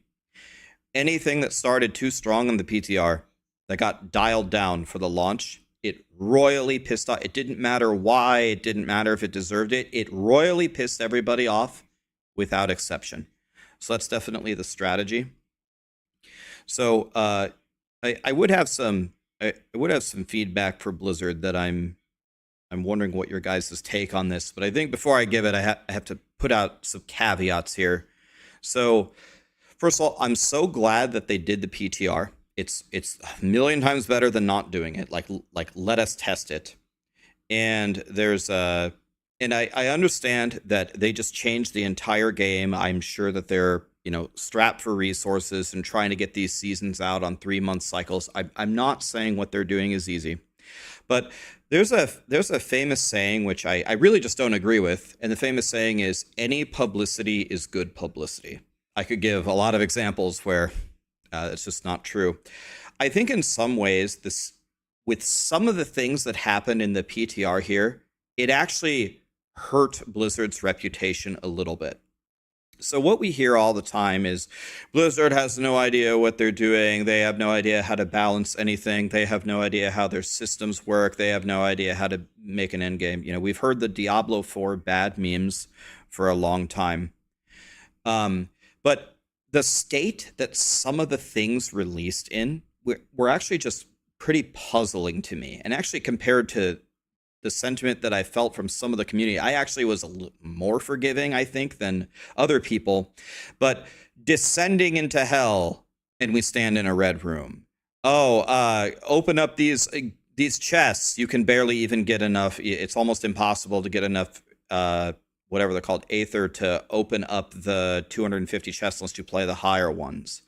Anything that started too strong on the PTR that got dialed down for the launch, it royally pissed off. It didn't matter why. It didn't matter if it deserved it. It royally pissed everybody off without exception. So that's definitely the strategy. So I would have some feedback for Blizzard that I'm wondering what your guys' take on this. But I think before I give it, I have to put out some caveats here. So first of all, I'm so glad that they did the PTR. It's a million times better than not doing it. Like let us test it. And I understand that they just changed the entire game. I'm sure that they're, you know, strapped for resources and trying to get these seasons out on 3-month cycles. I'm not saying what they're doing is easy, but there's a famous saying which I really just don't agree with, and the famous saying is, any publicity is good publicity. I could give a lot of examples where it's just not true. I think in some ways, with some of the things that happened in the PTR here, it actually hurt Blizzard's reputation a little bit. So what we hear all the time is Blizzard has no idea what they're doing. They have no idea how to balance anything. They have no idea how their systems work. They have no idea how to make an endgame. You know, we've heard the Diablo 4 bad memes for a long time. But the state that some of the things released in were actually just pretty puzzling to me. And actually compared to the sentiment that I felt from some of the community, I actually was a little more forgiving, I think, than other people. But descending into hell and we stand in a red room. Open up these chests. You can barely even get enough. It's almost impossible to get enough, whatever they're called, Aether, to open up the 250 chests unless you play the higher ones.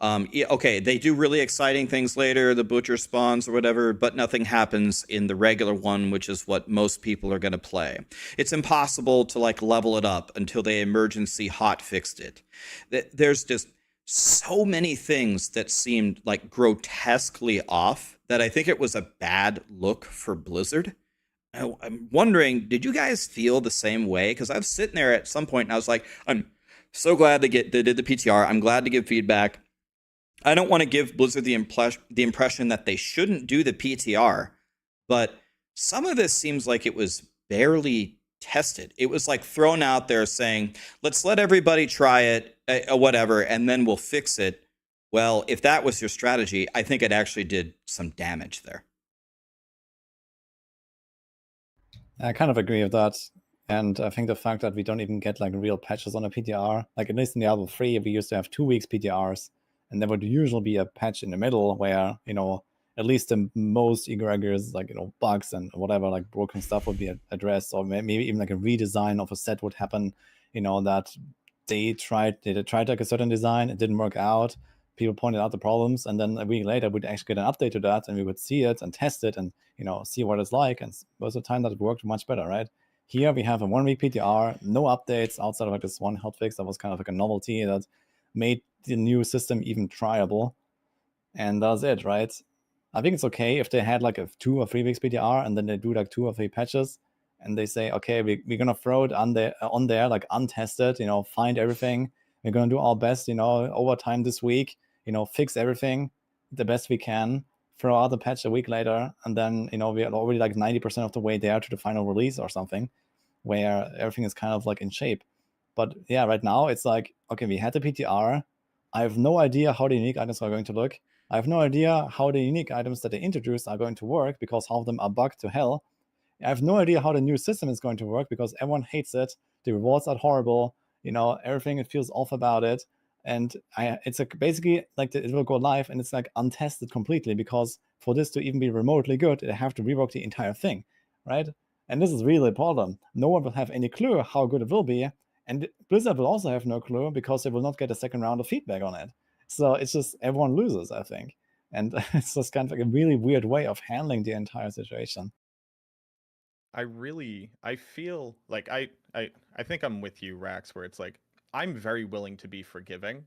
Okay, they do really exciting things later, the butcher spawns or whatever, but nothing happens in the regular one, which is what most people are going to play. It's impossible to like level it up until they emergency hot fixed it. There's just so many things that seemed like grotesquely off that I think it was a bad look for Blizzard. I'm wondering, did you guys feel the same way? Because I was sitting there at some point and I was like, I'm so glad they did the PTR. I'm glad to give feedback. I don't want to give Blizzard the impression that they shouldn't do the PTR, but some of this seems like it was barely tested. It was like thrown out there saying, let's let everybody try it, whatever, and then we'll fix it. Well, if that was your strategy, I think it actually did some damage there. I kind of agree with that. And I think the fact that we don't even get like real patches on a PTR, like at least in Diablo 3, we used to have 2 weeks PTRs, and there would usually be a patch in the middle where, you know, at least the most egregious, like, you know, bugs and whatever, like broken stuff would be addressed, or maybe even like a redesign of a set would happen, you know, that they tried like a certain design, it didn't work out. People pointed out the problems, and then a week later we'd actually get an update to that, and we would see it and test it and, you know, see what it's like. And most of the time that it worked much better, right? Here we have a 1 week PTR, no updates outside of like this one hotfix that was kind of like a novelty that made the new system even tryable, and that's it, right? I think it's okay if they had like a 2 or 3 weeks PTR and then they do like 2 or 3 patches and they say, okay, we're gonna throw it on there like untested, you know, find everything. We're gonna do our best, you know, overtime this week, you know, fix everything the best we can, throw out the patch a week later, and then, you know, we're already like 90% of the way there to the final release or something, where everything is kind of like in shape. But yeah, right now it's like, okay, we had the PTR. I have no idea how the unique items are going to look. I have no idea how the unique items that they introduced are going to work because half of them are bugged to hell. I have no idea how the new system is going to work because everyone hates it. The rewards are horrible. You know, everything, it feels off about it. And it's like basically like it will go live and it's like untested completely, because for this to even be remotely good, they have to rework the entire thing, right? And this is really a problem. No one will have any clue how good it will be. And Blizzard will also have no clue because they will not get a second round of feedback on it. So it's just everyone loses, I think. And it's just kind of like a really weird way of handling the entire situation. I feel like I think I'm with you, Rax, where it's like I'm very willing to be forgiving,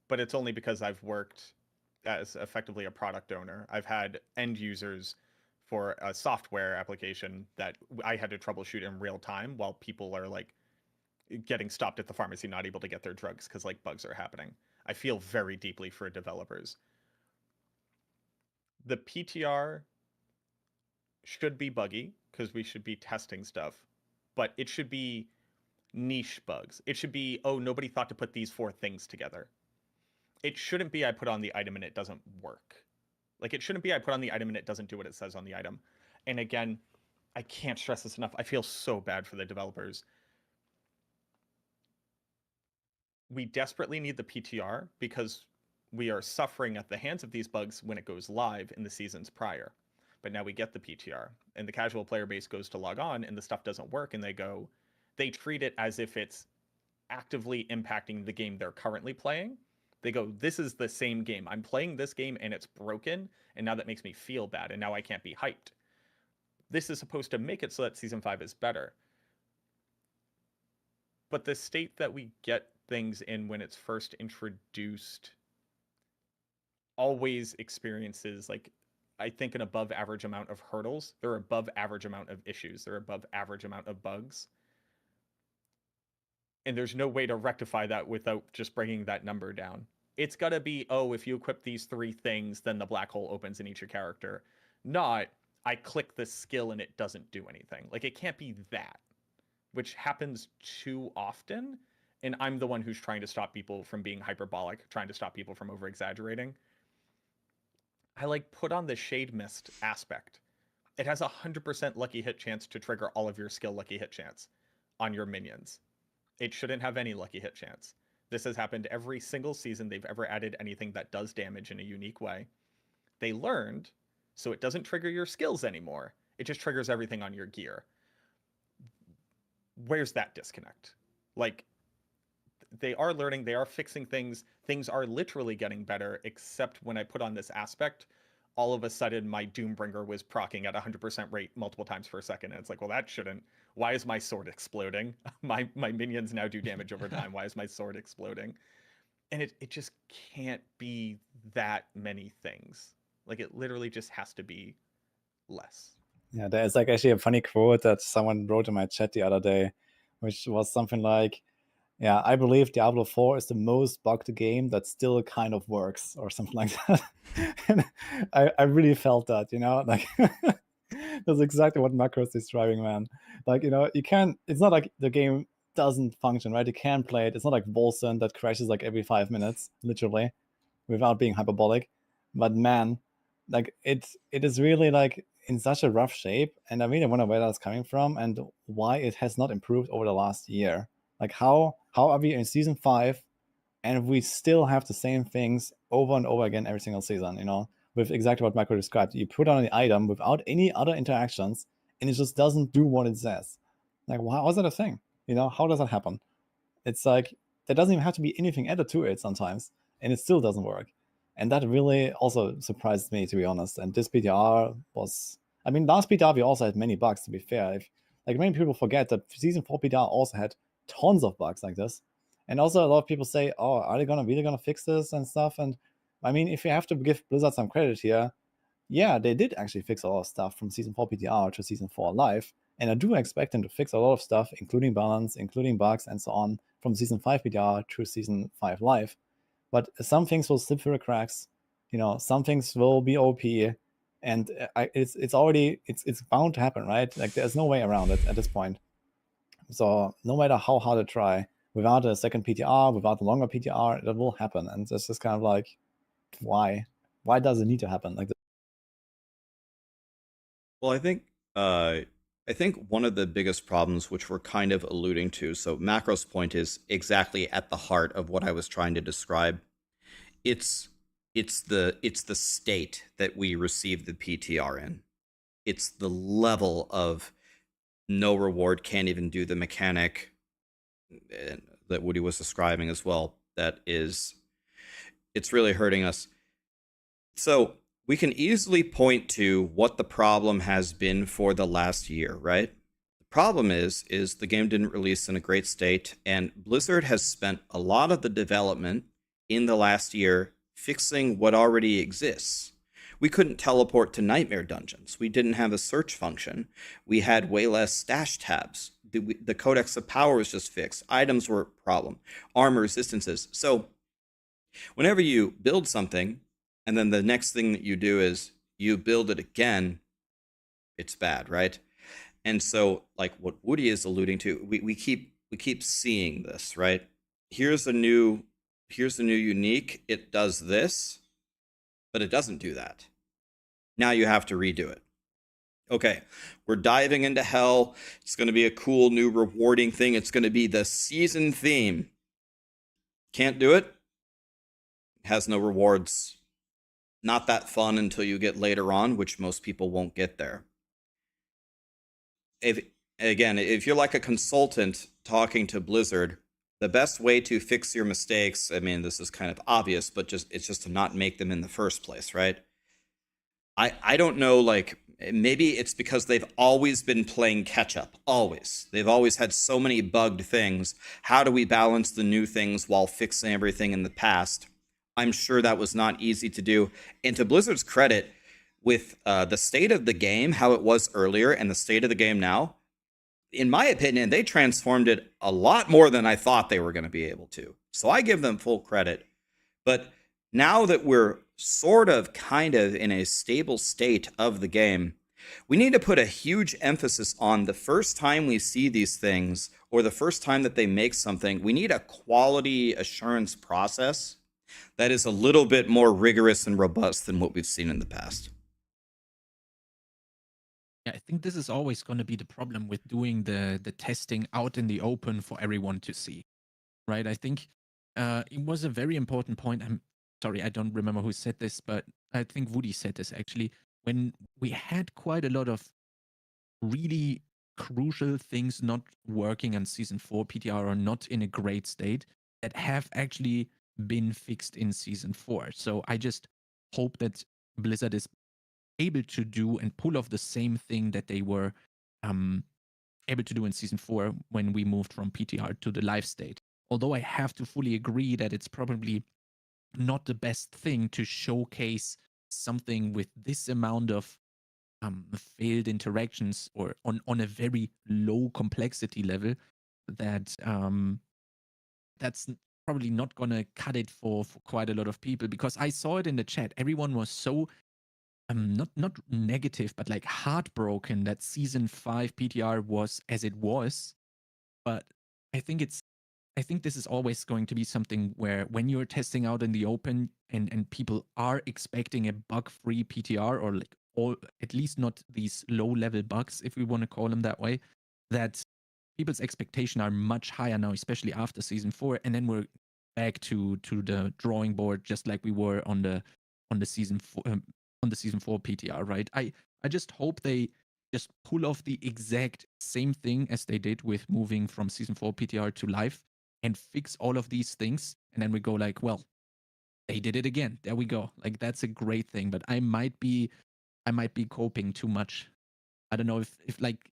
but it's only because I've worked as effectively a product owner. I've had end users for a software application that I had to troubleshoot in real time while people are like getting stopped at the pharmacy, not able to get their drugs because like bugs are happening. I feel very deeply for developers. The PTR should be buggy because we should be testing stuff, but it should be niche bugs. It should be, oh, nobody thought to put these 4 things together. It shouldn't be I put on the item and it doesn't work. Like, it shouldn't be I put on the item and it doesn't do what it says on the item. And again, I can't stress this enough. I feel so bad for the developers. We desperately need the PTR because we are suffering at the hands of these bugs when it goes live in the seasons prior. But now we get the PTR, and the casual player base goes to log on, and the stuff doesn't work, and they treat it as if it's actively impacting the game they're currently playing. They go, this is the same game. I'm playing this game, and it's broken, and now that makes me feel bad, and now I can't be hyped. This is supposed to make it so that Season 5 is better. But the state that we get things in when it's first introduced always experiences, like, I think, an above average amount of hurdles. There are above average amount of issues. There are above average amount of bugs. And there's no way to rectify that without just bringing that number down. It's got to be, oh, if you equip these 3 things, then the black hole opens in each character. Not, I click the skill and it doesn't do anything. Like, it can't be that, which happens too often. And I'm the one who's trying to stop people from being hyperbolic, trying to stop people from over-exaggerating. I like put on the Shade Mist aspect. It has a 100% lucky hit chance to trigger all of your skill lucky hit chance on your minions. It shouldn't have any lucky hit chance. This has happened every single season they've ever added anything that does damage in a unique way. They learned, so it doesn't trigger your skills anymore. It just triggers everything on your gear. Where's that disconnect? Like, they are learning, they are fixing things. Things are literally getting better, except when I put on this aspect, all of a sudden my Doombringer was proccing at 100% rate multiple times per second. And it's like, well, that shouldn't. Why is my sword exploding? My minions now do damage over time. Why is my sword exploding? And it just can't be that many things. Like, it literally just has to be less. Yeah, there's like actually a funny quote that someone wrote in my chat the other day, which was something like, yeah, I believe Diablo 4 is the most bugged game that still kind of works, or something like that. And I really felt that, you know, like that's exactly what Macro is describing, man. Like, you know, you can't, it's not like the game doesn't function, right? You can play it. It's not like Volson that crashes like every 5 minutes, literally, without being hyperbolic. But man, like it is really like in such a rough shape, and I really wonder where that's coming from and why it has not improved over the last year. Like, how are we in season 5 and we still have the same things over and over again every single season, you know, with exactly what Michael described. You put on the item without any other interactions and it just doesn't do what it says. Like, how is that a thing? You know, how does that happen? It's like, there doesn't even have to be anything added to it sometimes, and it still doesn't work. And that really also surprised me, to be honest. And this PTR was, I mean, last PTR we also had many bugs, to be fair. Like, many people forget that season 4 PTR also had tons of bugs like this. And also a lot of people say, oh, are they really gonna fix this and stuff? And I mean, if you have to give Blizzard some credit here, yeah, they did actually fix a lot of stuff from season 4 PTR to season 4 live. And I do expect them to fix a lot of stuff, including balance, including bugs, and so on, from season 5 PTR to season 5 live. But some things will slip through the cracks. You know, some things will be OP, and it's bound to happen, right? Like, there's no way around it at this point. So no matter how hard I try, without a second PTR, without a longer PTR, that will happen. And it's just kind of like, why? Why does it need to happen like this? Well, I think one of the biggest problems, which we're kind of alluding to, so Macro's point is exactly at the heart of what I was trying to describe. It's the state that we receive the PTR in. It's the level of no reward, can't even do the mechanic that Woody was describing as well. It's really hurting us. So we can easily point to what the problem has been for the last year, right? The problem is the game didn't release in a great state, and Blizzard has spent a lot of the development in the last year fixing what already exists. We couldn't teleport to Nightmare Dungeons. We didn't have a search function. We had way less stash tabs. The Codex of Power was just fixed. Items were a problem. Armor resistances. So whenever you build something, and then the next thing that you do is you build it again, it's bad, right? And so, like what Woody is alluding to, we keep seeing this, right? Here's the new unique. It does this, but it doesn't do that. Now you have to redo it. Okay, we're diving into hell. It's going to be a cool new rewarding thing. It's going to be the season theme. Can't do it. Has no rewards. Not that fun until you get later on, which most people won't get there. If you're like a consultant talking to Blizzard, the best way to fix your mistakes, I mean, this is kind of obvious, but it's just to not make them in the first place, right? I don't know, like, maybe it's because they've always been playing catch up. Always. They've always had so many bugged things. How do we balance the new things while fixing everything in the past? I'm sure that was not easy to do. And to Blizzard's credit, with the state of the game, how it was earlier, and the state of the game now, in my opinion, they transformed it a lot more than I thought they were going to be able to. So I give them full credit. But now that we're sort of kind of in a stable state of the game, we need to put a huge emphasis on the first time we see these things or the first time that they make something, we need a quality assurance process that is a little bit more rigorous and robust than what we've seen in the past. Yeah, I think this is always going to be the problem with doing the testing out in the open for everyone to see, right? I think it was a very important point. I'm sorry, I don't remember who said this, but I think Woody said this actually. When we had quite a lot of really crucial things not working on Season 4 PTR or not in a great state that have actually been fixed in Season 4. So I just hope that Blizzard is able to do and pull off the same thing that they were able to do in Season 4 when we moved from PTR to the live state. Although I have to fully agree that it's probably not the best thing to showcase something with this amount of failed interactions or on a very low complexity level that that's probably not gonna cut it for quite a lot of people, because I saw it in the chat. Everyone was so not negative, but like heartbroken that Season 5 PTR was as it was. But I think this is always going to be something where when you're testing out in the open and people are expecting a bug-free PTR, or like all, at least not these low-level bugs, if we want to call them that way, that people's expectations are much higher now, especially after Season 4, and then we're back to the drawing board just like we were on the Season 4 PTR, right? I just hope they just pull off the exact same thing as they did with moving from Season 4 PTR to live and fix all of these things. And then we go like, well, they did it again. There we go. Like, that's a great thing. But I might be coping too much. I don't know if like,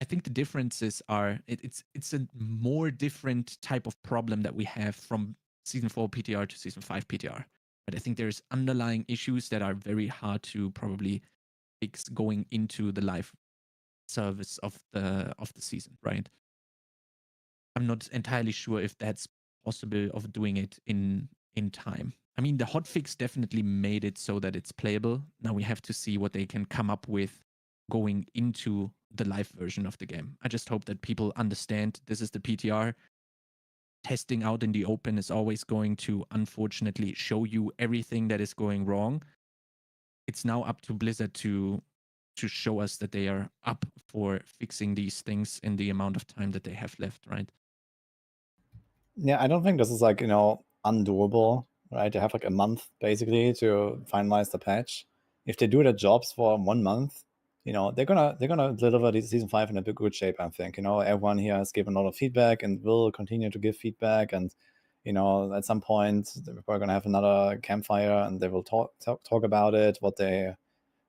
I think the differences are, it's a more different type of problem that we have from Season 4 PTR to Season 5 PTR. But I think there's underlying issues that are very hard to probably fix going into the live service of the season, right? I'm not entirely sure if that's possible of doing it in time. I mean, the hotfix definitely made it so that it's playable. Now we have to see what they can come up with going into the live version of the game. I just hope that people understand this is the PTR. Testing out in the open is always going to, unfortunately, show you everything that is going wrong. It's now up to Blizzard to show us that they are up for fixing these things in the amount of time that they have left, right? Yeah, I don't think this is like, undoable, right? They have like a month basically to finalize the patch. If they do their jobs for 1 month, they're gonna deliver the Season 5 in a good shape, I think. Everyone here has given a lot of feedback and will continue to give feedback, and at some point we're gonna have another campfire and they will talk about it, what they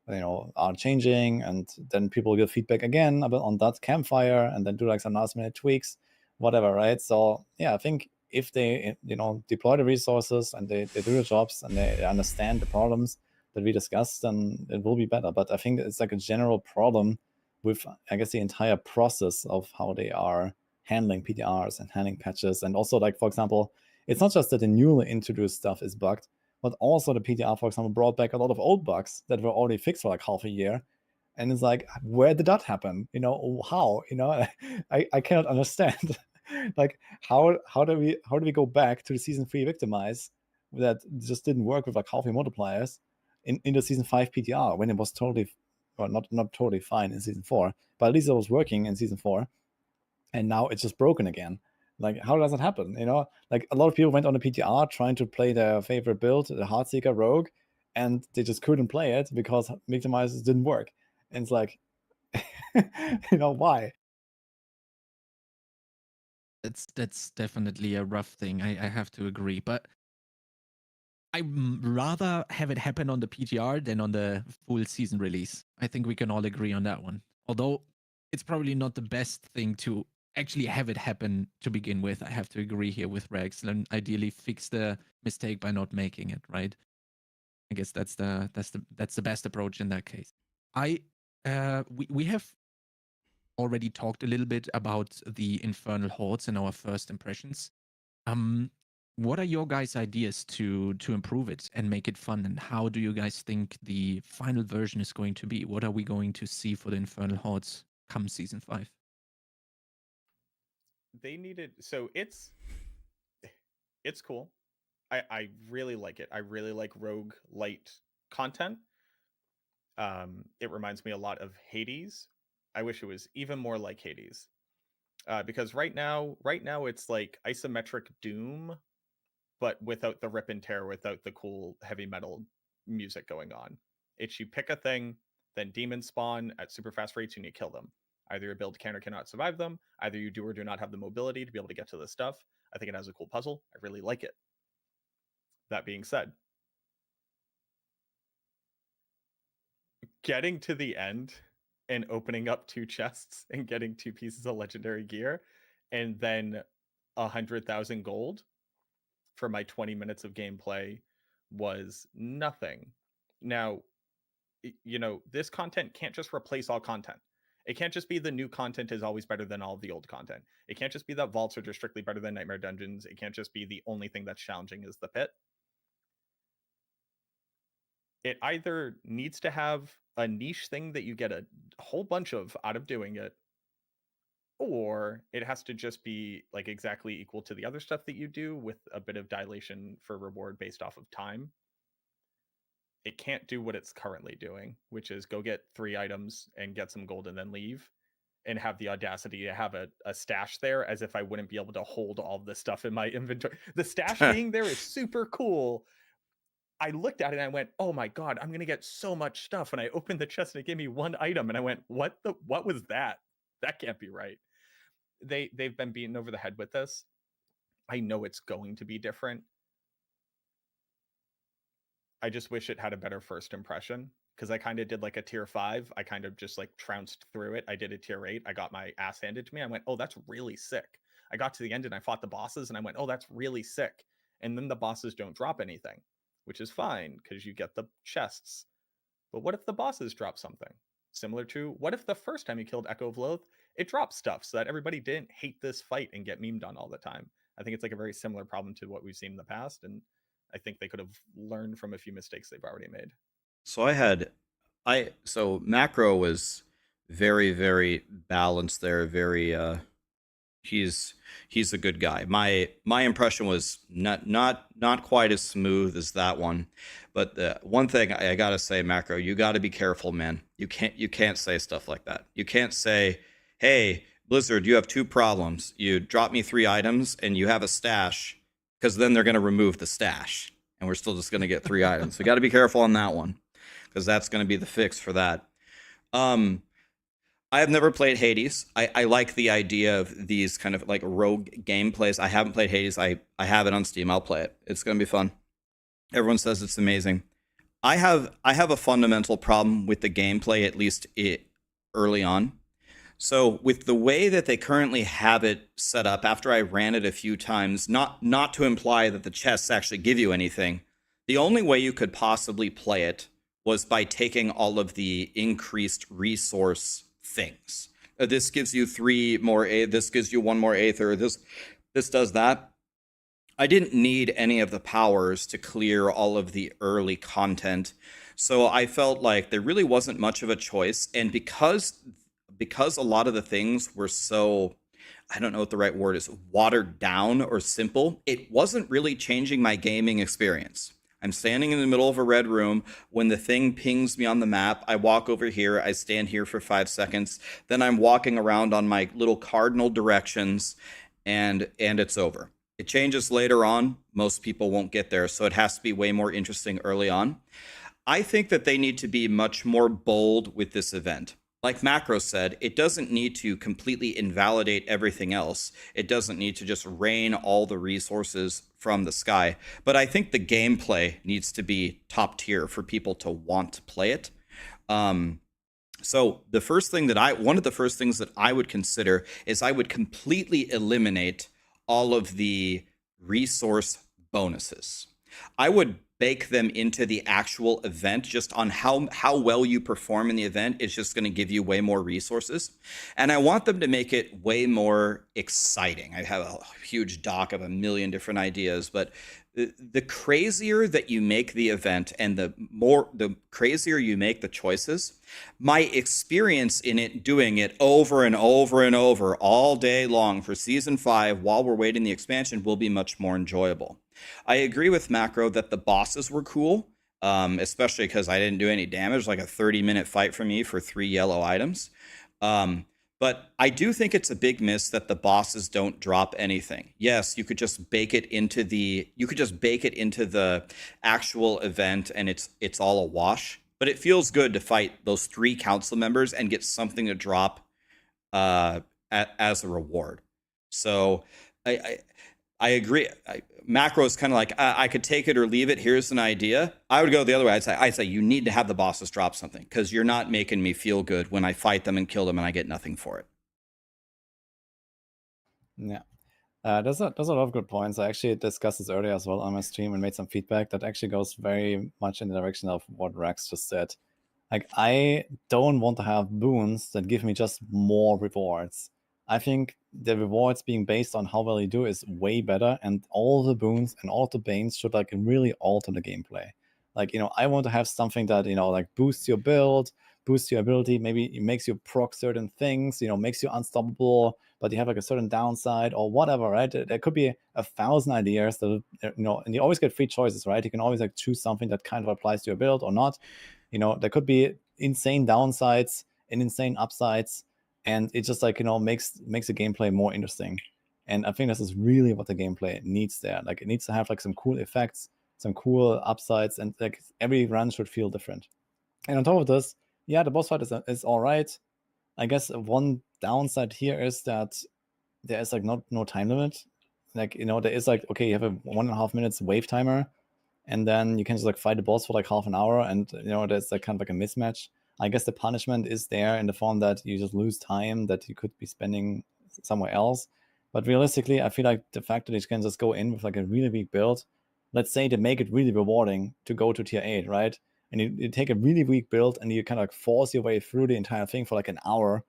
are changing, and then people give feedback again on that campfire, and then do like some last minute tweaks, whatever, right? So yeah, I think if they deploy the resources and they do the jobs and they understand the problems that we discussed, then it will be better. But I think it's like a general problem with, I guess, the entire process of how they are handling PTRs and handling patches. And also, like, for example, it's not just that the newly introduced stuff is bugged, but also the PTR, for example, brought back a lot of old bugs that were already fixed for like half a year. And it's like, where did that happen? How? I cannot understand. Like, how do we go back to the Season 3 Victimize that just didn't work with like half-year multipliers in the Season 5 PTR when it was totally, well, not totally fine in Season 4, but at least it was working in Season 4, and now it's just broken again. Like, how does that happen? Like, a lot of people went on the PTR trying to play their favorite build, the Heartseeker Rogue, and they just couldn't play it because Victimizers didn't work. And it's like, why? That's definitely a rough thing. I have to agree, but I'd rather have it happen on the PTR than on the full season release. I think we can all agree on that one. Although it's probably not the best thing to actually have it happen to begin with. I have to agree here with Rex, and ideally fix the mistake by not making it, right? I guess that's the best approach in that case. We have already talked a little bit about the Infernal hordes and our first impressions. What are your guys' ideas to improve it and make it fun? And how do you guys think the final version is going to be? What are we going to see for the Infernal hordes come season 5? They needed, so it's cool. I really like it. I really like rogue light content. It reminds me a lot of Hades. I wish it was even more like Hades. Because right now it's like isometric Doom, but without the rip and tear, without the cool heavy metal music going on. It's you pick a thing, then demons spawn at super fast rates and you kill them. Either your build can or cannot survive them, either you do or do not have the mobility to be able to get to the stuff. I think it has a cool puzzle. I really like it. That being said, getting to the end and opening up 2 chests and getting 2 pieces of legendary gear and then 100,000 gold for my 20 minutes of gameplay was nothing. Now, this content can't just replace all content. It can't just be the new content is always better than all of the old content. It can't just be that vaults are just strictly better than Nightmare Dungeons. It can't just be the only thing that's challenging is the pit. It either needs to have a niche thing that you get a whole bunch of out of doing it, or it has to just be like exactly equal to the other stuff that you do with a bit of dilation for reward based off of time. It can't do what it's currently doing, which is go get 3 items and get some gold and then leave, and have the audacity to have a stash there as if I wouldn't be able to hold all this stuff in my inventory. The stash being there is super cool. I looked at it and I went, oh my God, I'm going to get so much stuff. And I opened the chest and it gave me 1 item. And I went, what was that? That can't be right. They've been beaten over the head with this. I know it's going to be different. I just wish it had a better first impression, because I kind of did like a tier 5. I kind of just like trounced through it. I did a tier 8. I got my ass handed to me. I went, oh, that's really sick. I got to the end and I fought the bosses and I went, oh, that's really sick. And then the bosses don't drop anything, which is fine because you get the chests. But what if the bosses drop something? Similar to, what if the first time you killed Echo of Loath, it dropped stuff so that everybody didn't hate this fight and get memed on all the time? I think it's like a very similar problem to what we've seen in the past, and I think they could have learned from a few mistakes they've already made. So Macro was very, very balanced there, very he's a good guy. My impression was not quite as smooth as that one, but the one thing I gotta say, Macro, you gotta be careful, man. You can't say stuff like that. You can't say, hey, Blizzard, you have 2 problems. You drop me 3 items and you have a stash, because then they're gonna remove the stash and we're still just gonna get 3 items. So you gotta be careful on that one, because that's gonna be the fix for that. I have never played Hades. I like the idea of these kind of like rogue gameplays. I haven't played Hades. I have it on Steam. I'll play it. It's going to be fun. Everyone says it's amazing. I have a fundamental problem with the gameplay, at least early on. So with the way that they currently have it set up, after I ran it a few times, not to imply that the chests actually give you anything, the only way you could possibly play it was by taking all of the increased resource things. This gives you 3 more this gives you 1 more aether, this does that. I didn't need any of the powers to clear all of the early content, so I felt like there really wasn't much of a choice. And because a lot of the things were so, I don't know what the right word is, watered down or simple, it wasn't really changing my gaming experience. I'm standing in the middle of a red room. When the thing pings me on the map, I walk over here, I stand here for 5 seconds, then I'm walking around on my little cardinal directions, and it's over. It changes later on. Most people won't get there, so it has to be way more interesting early on. I think that they need to be much more bold with this event. Like Macro said, it doesn't need to completely invalidate everything else. It doesn't need to just rain all the resources from the sky. But I think the gameplay needs to be top tier for people to want to play it. So one of the first things that I would consider is I would completely eliminate all of the resource bonuses. I would bake them into the actual event, just on how well you perform in the event is just going to give you way more resources. And I want them to make it way more exciting. I have a huge doc of a million different ideas, but the crazier that you make the event and the crazier you make the choices, my experience in it, doing it over and over and over all day long for season 5 while we're waiting the expansion, will be much more enjoyable. I agree with Macro that the bosses were cool, especially because I didn't do any damage, like a 30-minute fight for me for 3 yellow items. But I do think it's a big miss that the bosses don't drop anything. Yes, you could just bake it into the actual event, and it's all a wash. But it feels good to fight those 3 council members and get something to drop as a reward. So I agree. Macro is kind of like, I could take it or leave it. Here's an idea. I would go the other way. I'd say you need to have the bosses drop something, because you're not making me feel good when I fight them and kill them and I get nothing for it. Yeah. There's a lot of good points. I actually discussed this earlier as well on my stream and made some feedback that actually goes very much in the direction of what Rax just said. Like, I don't want to have boons that give me just more rewards. I think the rewards being based on how well you do is way better, and all the boons and all the banes should like really alter the gameplay. Like, I want to have something that, like boosts your build, boosts your ability, maybe it makes you proc certain things, makes you unstoppable, but you have like a certain downside or whatever, right? There could be 1,000 ideas that, and you always get 3 choices, right? You can always like choose something that kind of applies to your build or not. There could be insane downsides and insane upsides, and it just like, makes the gameplay more interesting. And I think this is really what the gameplay needs there. Like, it needs to have like some cool effects, some cool upsides, and like every run should feel different. And on top of this, yeah, the boss fight is all right. I guess one downside here is that there is like no time limit. Like, there is like, okay, you have a 1.5 minutes wave timer, and then you can just like fight the boss for like half an hour, and there's like kind of like a mismatch. I guess the punishment is there in the form that you just lose time that you could be spending somewhere else. But realistically, I feel like the fact that you can just go in with like a really weak build, let's say they make it really rewarding to go to tier 8, right? And you take a really weak build and you kind of like force your way through the entire thing for like an hour,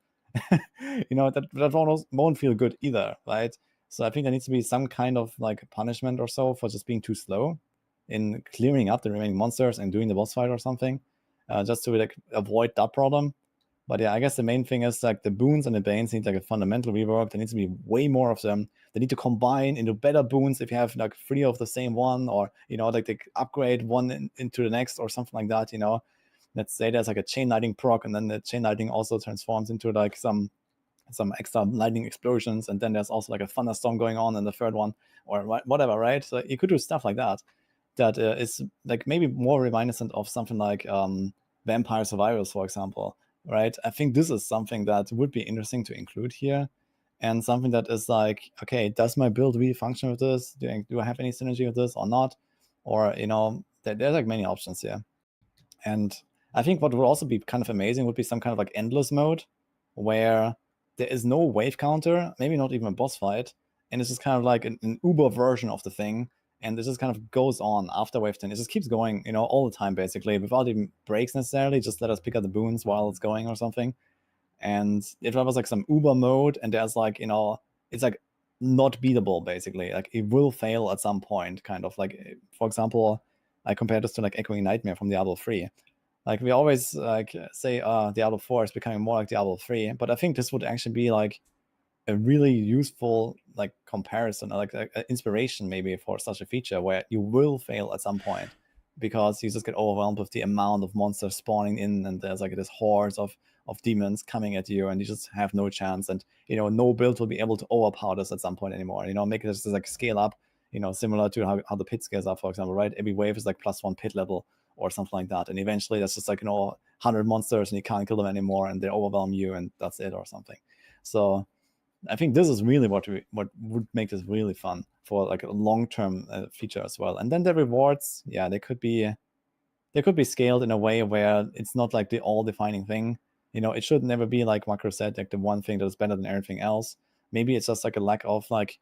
that won't feel good either, right? So I think there needs to be some kind of like punishment or so for just being too slow in clearing up the remaining monsters and doing the boss fight or something, just to like avoid that problem. But yeah, I guess the main thing is like the boons and the banes need like a fundamental rework. There needs to be way more of them. They need to combine into better boons if you have like 3 of the same one, or like they upgrade one into the next or something like that. Let's say there's like a chain lightning proc, and then the chain lightning also transforms into like some extra lightning explosions, and then there's also like a thunderstorm going on in the 3rd one, or whatever, right? So you could do stuff like that is like maybe more reminiscent of something like Vampire Survivors, for example, right? I think this is something that would be interesting to include here, and something that is like, okay, does my build really function with this? Do I have any synergy with this or not? Or there's like many options here. And I think what would also be kind of amazing would be some kind of like endless mode, where there is no wave counter, maybe not even a boss fight, and it's just kind of like an Uber version of the thing. And it just kind of goes on after wave 10. It just keeps going, all the time, basically, without even breaks necessarily. Just let us pick up the boons while it's going or something. And if there was like some Uber mode, and there's like, it's like not beatable, basically. Like, it will fail at some point, kind of. Like, for example, I compare this to like Echoing Nightmare from Diablo 3. Like, we always like say Diablo 4 is becoming more like Diablo 3, but I think this would actually be like a really useful like comparison, like inspiration maybe for such a feature, where you will fail at some point because you just get overwhelmed with the amount of monsters spawning in, and there's like this hordes of demons coming at you, and you just have no chance, and no build will be able to overpower this at some point anymore. Make it just like scale up, similar to how the pit scales up, for example, right? Every wave is like +1 pit level or something like that, and eventually that's just like 100 monsters and you can't kill them anymore, and they overwhelm you, and that's it or something. So I think this is really what would make this really fun for like a long-term feature as well. And then the rewards, yeah, they could be scaled in a way where it's not like the all-defining thing. It should never be like Macro said, like the one thing that is better than everything else. Maybe it's just like a lack of like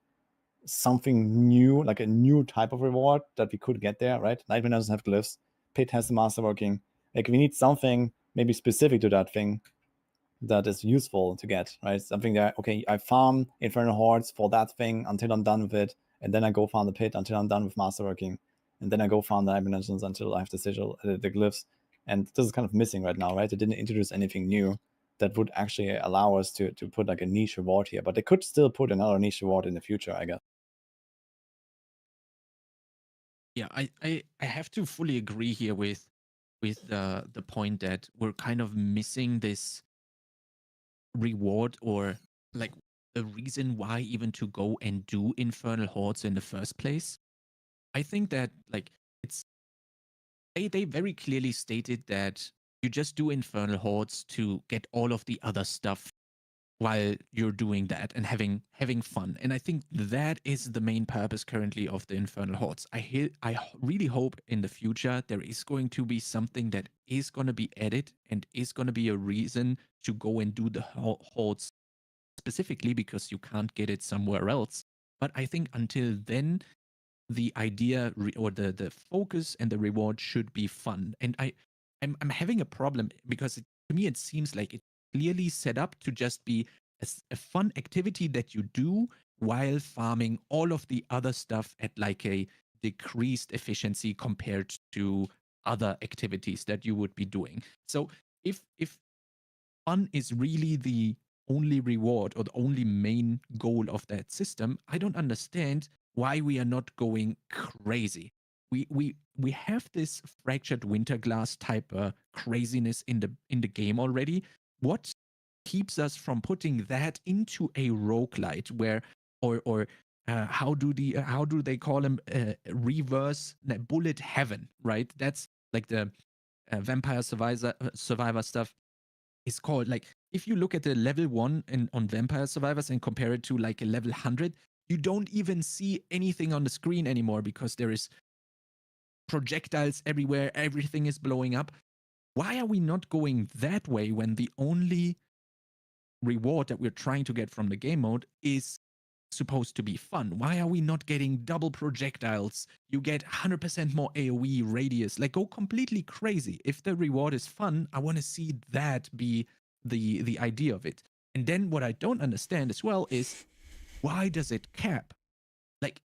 something new, like a new type of reward that we could get there, right? Nightmare doesn't have glyphs. Pit has the masterworking. Like we need something maybe specific to that thing that is useful to get, right? Something that, okay, I farm Infernal Hordes for that thing until I'm done with it, and then I go farm the pit until I'm done with masterworking, and then I go farm the dimensions until I have the sigil, the glyphs. And this is kind of missing right now, right? They didn't introduce anything new that would actually allow us to put like a niche reward here, but they could still put another niche reward in the future, I guess. Yeah, I have to fully agree here with the point that we're kind of missing this reward, or like the reason why even to go and do Infernal Hordes in the first place. I think that like it's they very clearly stated that you just do Infernal Hordes to get all of the other stuff while you're doing that and having fun. And I think that is the main purpose currently of the Infernal Hordes. I really hope in the future there is going to be something that is going to be added and is going to be a reason to go and do the Hordes specifically because you can't get it somewhere else. But I think until then, the idea or the focus and the reward should be fun. And I'm having a problem because to me it seems like it's clearly set up to just be a fun activity that you do while farming all of the other stuff at like a decreased efficiency compared to other activities that you would be doing. So if fun is really the only reward or the only main goal of that system, I don't understand why we are not going crazy. We have this fractured winterglass type craziness in the game already. What keeps us from putting that into a roguelite where or how do they call them, reverse bullet heaven, right? That's like the vampire survivor stuff is called. Like if you look at the level 1 on Vampire Survivors and compare it to like a level 100, you don't even see anything on the screen anymore because there is projectiles everywhere, everything is blowing up. Why are we not going that way when the only reward that we're trying to get from the game mode is supposed to be fun? Why are we not getting double projectiles? You get 100% more AoE radius. Like go completely crazy. If the reward is fun, I want to see that be the idea of it. And then what I don't understand as well is why does it cap? Like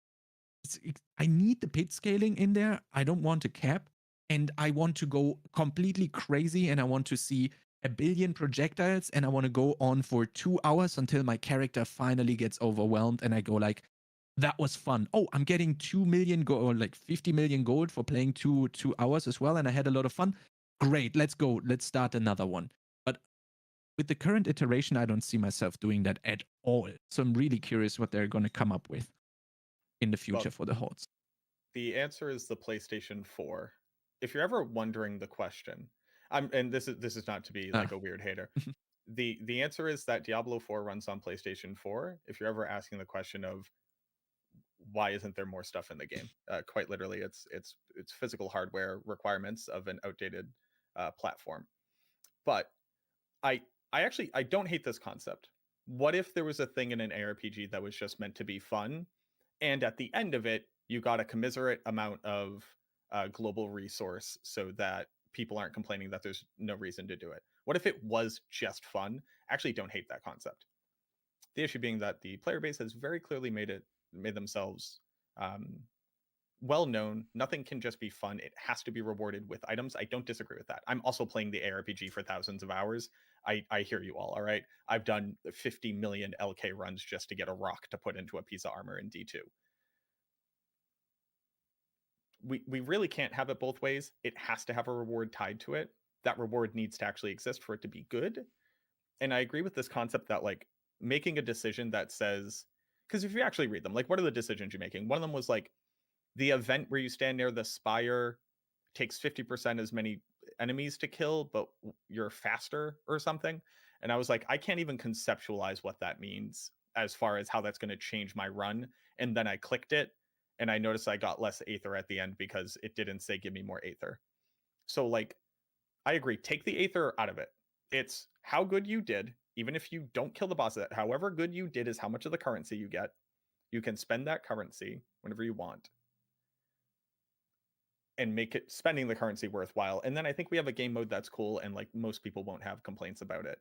I need the pit scaling in there. I don't want to cap, and I want to go completely crazy, and I want to see a billion projectiles, and I want to go on for 2 hours until my character finally gets overwhelmed, and I go like, that was fun. Oh, I'm getting 2 million gold, or like 50 million gold for playing 2 hours as well, and I had a lot of fun. Great, let's go. Let's start another one. But with the current iteration, I don't see myself doing that at all. So I'm really curious what they're going to come up with in the future for the Hordes. The answer is the PlayStation 4. If you're ever wondering the question, and this is not to be like a weird hater. The answer is that Diablo 4 runs on PlayStation 4. If you're ever asking the question of why isn't there more stuff in the game, quite literally, it's physical hardware requirements of an outdated platform. But I actually don't hate this concept. What if there was a thing in an ARPG that was just meant to be fun, and at the end of it, you got a commiserate amount of global resource so that people aren't complaining that there's no reason to do it? What if it was just fun? Actually, don't hate that concept. The issue being that the player base has very clearly made themselves well known. Nothing can just be fun. It has to be rewarded with items. I don't disagree with that. I'm also playing the ARPG for thousands of hours. I hear you all right? I've done 50 million LK runs just to get a rock to put into a piece of armor in D2. We really can't have it both ways. It has to have a reward tied to it. That reward needs to actually exist for it to be good. And I agree with this concept that like making a decision that says, because if you actually read them, like what are the decisions you're making? One of them was like, the event where you stand near the spire takes 50% as many enemies to kill, but you're faster or something. And I was like, I can't even conceptualize what that means as far as how that's going to change my run. And then I clicked it and I noticed I got less Aether at the end because it didn't say give me more Aether. So like, I agree, take the Aether out of it. It's how good you did, even if you don't kill the boss, however good you did is how much of the currency you get. You can spend that currency whenever you want and make it spending the currency worthwhile. And then I think we have a game mode that's cool and like most people won't have complaints about it.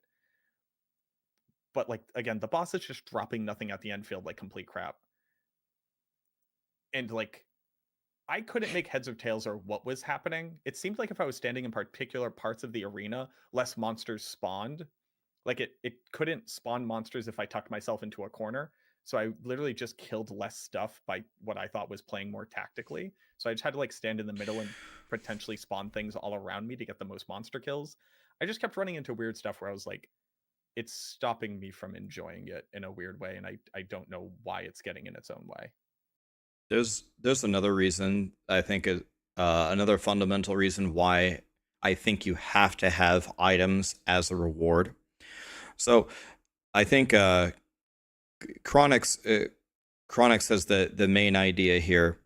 But like again, the bosses just dropping nothing at the end feel like complete crap. And like I couldn't make heads or tails or what was happening. It seemed like if I was standing in particular parts of the arena, less monsters spawned. Like it couldn't spawn monsters if I tucked myself into a corner. So I literally just killed less stuff by what I thought was playing more tactically. So I just had to like stand in the middle and potentially spawn things all around me to get the most monster kills. I just kept running into weird stuff where I was like, it's stopping me from enjoying it in a weird way. And I don't know why it's getting in its own way. There's another reason, I think, another fundamental reason why I think you have to have items as a reward. So I think Chronix has the main idea here.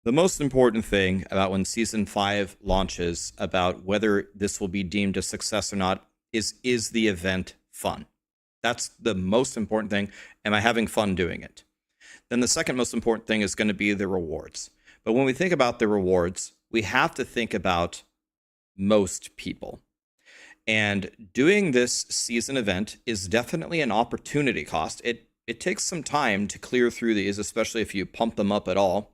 The most important thing about when Season 5 launches, about whether this will be deemed a success or not, is the event fun? That's the most important thing. Am I having fun doing it? Then the second most important thing is going to be the rewards. But when we think about the rewards, we have to think about most people. And doing this season event is definitely an opportunity cost. It takes some time to clear through these, especially if you pump them up at all.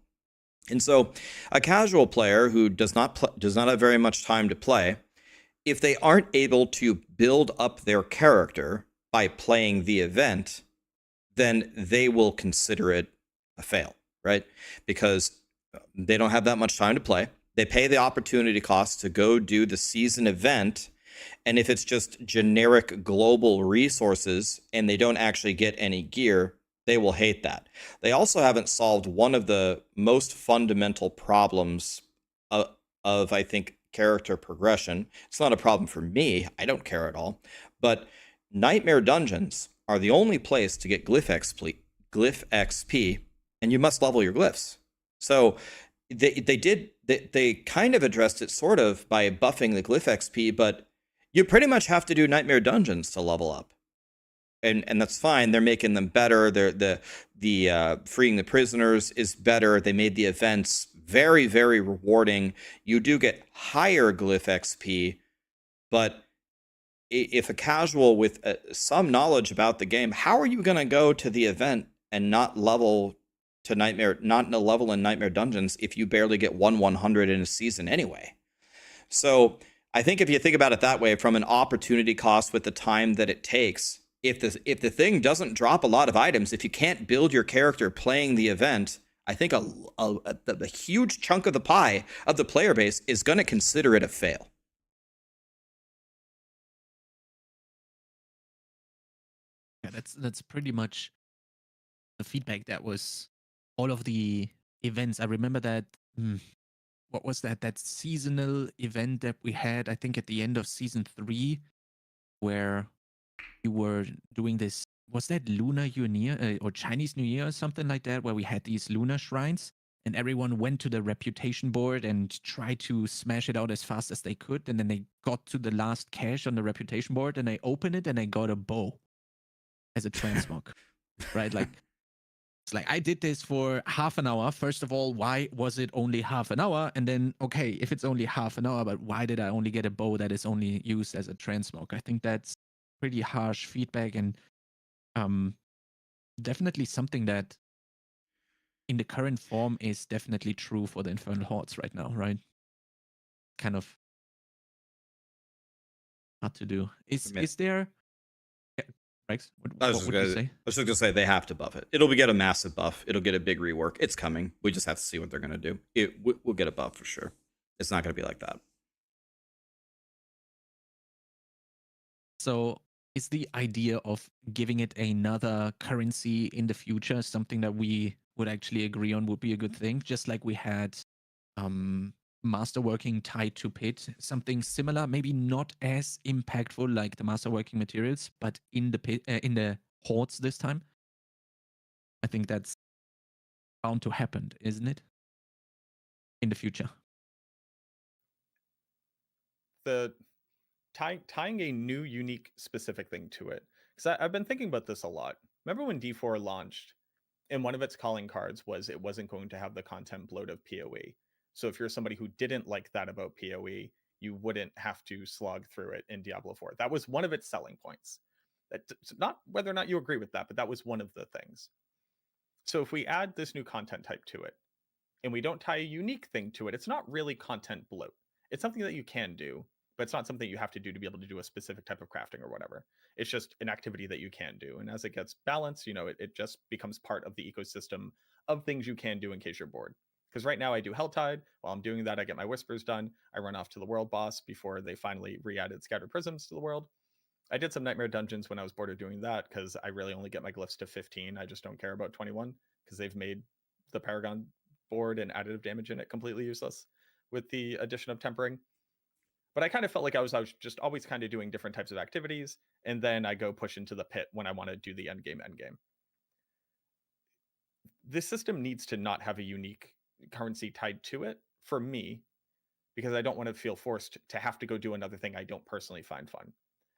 And so a casual player who does not have very much time to play, if they aren't able to build up their character by playing the event, then they will consider it a fail, right? Because they don't have that much time to play. They pay the opportunity cost to go do the season event. And if it's just generic global resources and they don't actually get any gear, they will hate that. They also haven't solved one of the most fundamental problems of I think, character progression. It's not a problem for me. I don't care at all. But Nightmare Dungeons are the only place to get glyph XP, and you must level your glyphs. So they kind of addressed it sort of by buffing the glyph XP, but you pretty much have to do Nightmare Dungeons to level up. And that's fine. They're making them better. The freeing the prisoners is better. They made the events very, very rewarding. You do get higher glyph XP, but if a casual with some knowledge about the game, how are you going to go to the event and not level to Nightmare, not in a level in Nightmare Dungeons if you barely get 1/100 in a season anyway? So I think if you think about it that way, from an opportunity cost with the time that it takes, if the thing doesn't drop a lot of items, if you can't build your character playing the event, I think a huge chunk of the pie of the player base is going to consider it a fail. Yeah, that's pretty much the feedback that was all of the events. I remember that. What was that? That seasonal event that we had, I think, at the end of season 3, where you were doing this. Was that Lunar New Year or Chinese New Year or something like that, where we had these lunar shrines and everyone went to the reputation board and tried to smash it out as fast as they could, and then they got to the last cache on the reputation board and they opened it and they got a bow as a transmog, right? Like, it's like, I did this for half an hour. First of all, why was it only half an hour? And then, okay, if it's only half an hour, but why did I only get a bow that is only used as a transmog? I think that's pretty harsh feedback, and definitely something that in the current form is definitely true for the Infernal Hordes right now, right? Kind of hard to do. Is there... Rex, I what would you say? I was just gonna say they have to buff it. It'll get a massive buff. It'll get a big rework. It's coming. We just have to see what they're gonna do. We'll get a buff for sure. It's not gonna be like that. So is the idea of giving it another currency in the future something that we would actually agree on would be a good thing? Just like we had masterworking tied to pit, something similar, maybe not as impactful like the masterworking materials, but in the pit, in the hordes this time. I think that's bound to happen, isn't it? In the future. The tying a new, unique, specific thing to it. Because I've been thinking about this a lot. Remember when D4 launched And one of its calling cards was it wasn't going to have the content bloat of PoE. So if you're somebody who didn't like that about PoE, you wouldn't have to slog through it in Diablo 4. That was one of its selling points. Not whether or not you agree with that, but that was one of the things. So if we add this new content type to it, and we don't tie a unique thing to it, it's not really content bloat. It's something that you can do, but it's not something you have to do to be able to do a specific type of crafting or whatever. It's just an activity that you can do. And as it gets balanced, it just becomes part of the ecosystem of things you can do in case you're bored. Because right now I do Helltide. While I'm doing that, I get my whispers done. I run off to the world boss before they finally re-added Scattered Prisms to the world. I did some Nightmare Dungeons when I was bored of doing that because I really only get my glyphs to 15. I just don't care about 21 because they've made the Paragon board and additive damage in it completely useless with the addition of tempering. But I kind of felt like I was just always kind of doing different types of activities, and then I go push into the pit when I want to do the endgame. This system needs to not have a unique currency tied to it for me, because I don't want to feel forced to have to go do another thing I don't personally find fun.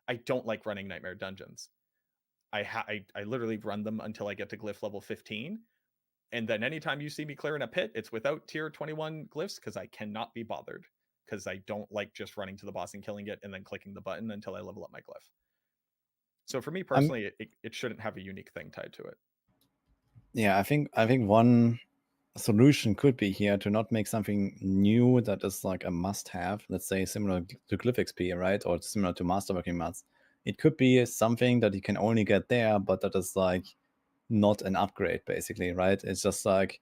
I don't like running Nightmare Dungeons. I literally run them until I get to glyph level 15, and then anytime you see me clearing a pit, it's without tier 21 glyphs because I cannot be bothered, because I don't like just running to the boss and killing it and then clicking the button until I level up my glyph. So for me personally, it shouldn't have a unique thing tied to it. Yeah, I think one solution could be here to not make something new that is like a must-have, let's say similar to Glyph XP, right? Or similar to Masterworking Mats. It could be something that you can only get there, but that is like not an upgrade, basically, right? It's just like,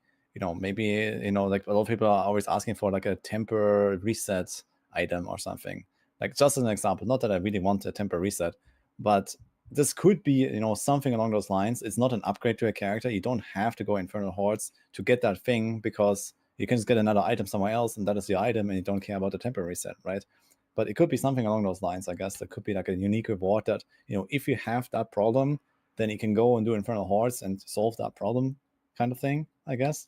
maybe, like a lot of people are always asking for like a temper reset item or something. Like, just as an example, not that I really want a temper reset, but this could be, something along those lines. It's not an upgrade to a character. You don't have to go Infernal Hordes to get that thing, because you can just get another item somewhere else, and that is your item, and you don't care about the temper reset, right? But it could be something along those lines, I guess. There could be like a unique reward that, if you have that problem, then you can go and do Infernal Hordes and solve that problem, kind of thing, I guess.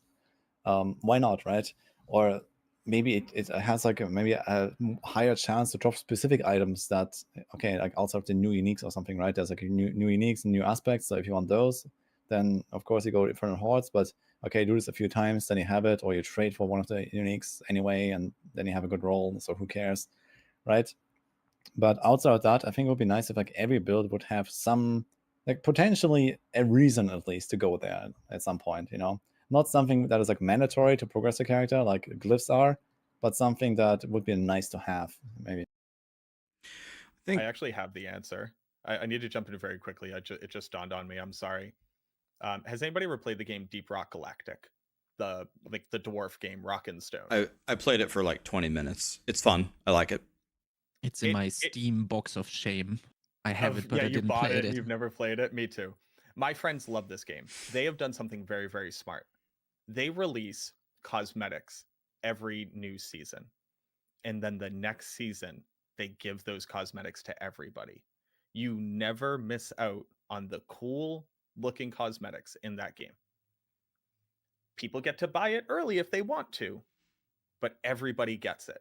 Why not, right? Or maybe it has like maybe a higher chance to drop specific items that, okay, like outside of the new uniques or something, right? There's like new uniques and new aspects. So if you want those, then of course you go Infernal Hordes, but okay, do this a few times, then you have it, or you trade for one of the uniques anyway, and then you have a good roll, so who cares, right? But outside of that, I think it would be nice if like every build would have some, like potentially a reason at least to go there at some point, Not something that is like mandatory to progress a character like glyphs are, but something that would be nice to have, maybe. I actually have the answer. I need to jump in very quickly. It just dawned on me. I'm sorry. Has anybody ever played the game Deep Rock Galactic? The dwarf game, Rock and Stone. I played it for like 20 minutes. It's fun. I like it. It's in my Steam box of shame. I have it, but I didn't play it. You've never played it? Me too. My friends love this game. They have done something very, very smart. They release cosmetics every new season. And then the next season, they give those cosmetics to everybody. You never miss out on the cool looking cosmetics in that game. People get to buy it early if they want to, but everybody gets it.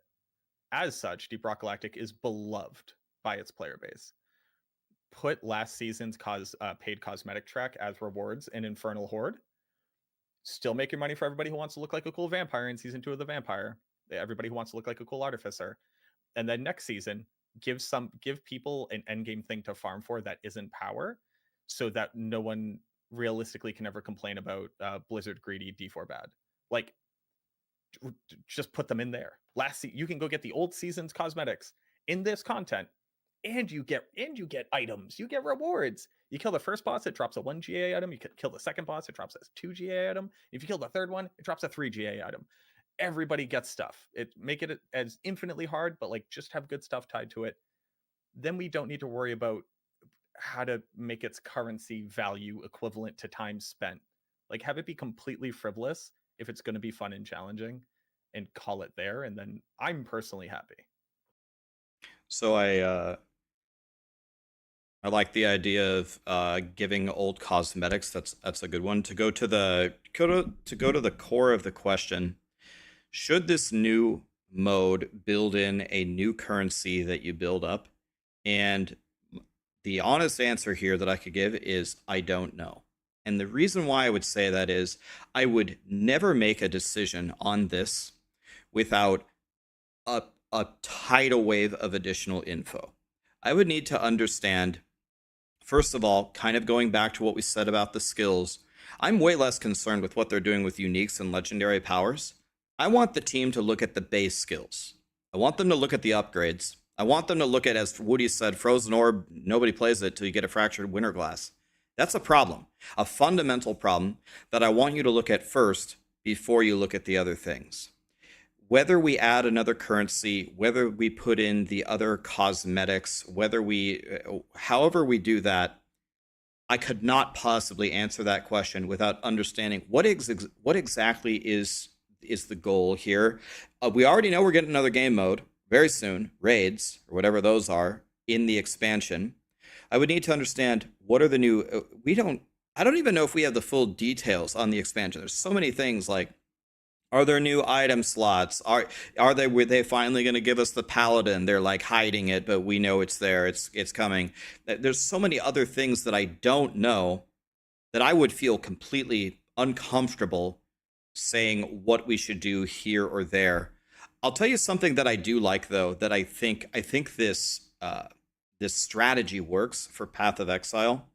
As such, Deep Rock Galactic is beloved by its player base. Put last season's paid cosmetic track as rewards in Infernal Horde. Still make your money for everybody who wants to look like a cool vampire in season 2 of the Vampire. Everybody who wants to look like a cool artificer. And then next season, give people an endgame thing to farm for that isn't power, so that no one realistically can ever complain about Blizzard greedy, D4 bad. Like, just put them in there. You can go get the old season's cosmetics in this content, and you get items, you get rewards. You kill the first boss, it drops a 1 GA item. You kill the second boss, it drops a 2 GA item. If you kill the third one, it drops a 3 GA item. Everybody gets stuff. Make it as infinitely hard, but like just have good stuff tied to it. Then we don't need to worry about how to make its currency value equivalent to time spent. Like, have it be completely frivolous if it's going to be fun and challenging, and call it there, and then I'm personally happy. So I like the idea of giving old cosmetics. That's a good one. To go to the core of the question, should this new mode build in a new currency that you build up? And the honest answer here that I could give is I don't know. And the reason why I would say that is I would never make a decision on this without a tidal wave of additional info. I would need to understand, first of all, kind of going back to what we said about the skills, I'm way less concerned with what they're doing with uniques and legendary powers. I want the team to look at the base skills. I want them to look at the upgrades. I want them to look at, as Woody said, Frozen Orb, nobody plays it till you get a Fractured Winter Glass. That's a problem, a fundamental problem that I want you to look at first before you look at the other things. Whether we add another currency, whether we put in the other cosmetics, however we do that, I could not possibly answer that question without understanding what exactly is the goal here. We already know we're getting another game mode very soon, raids, or whatever those are, in the expansion. I would need to understand what are the new, I don't even know if we have the full details on the expansion. There's so many things like, are there new item slots? Were they finally going to give us the paladin? They're like hiding it, but we know it's there. It's coming. There's so many other things that I don't know that I would feel completely uncomfortable saying what we should do here or there. I'll tell you something that I do like, though, that I think this strategy works for Path of Exile.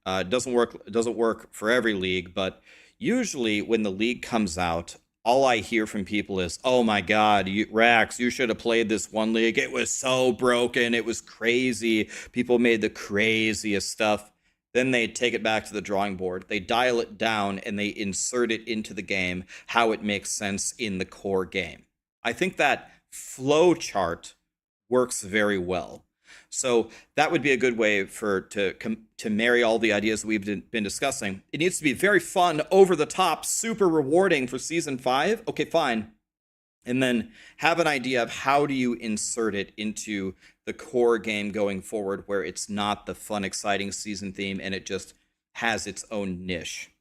It doesn't work for every league, but usually when the league comes out, all I hear from people is, oh my God, Rax, you should have played this one league. It was so broken. It was crazy. People made the craziest stuff. Then they take it back to the drawing board. They dial it down and they insert it into the game, how it makes sense in the core game. I think that flow chart works very well. So that would be a good way to marry all the ideas that we've been discussing. It needs to be very fun, over the top, super rewarding for season 5. Okay, fine. And then have an idea of how do you insert it into the core game going forward, where it's not the fun, exciting season theme and it just has its own niche.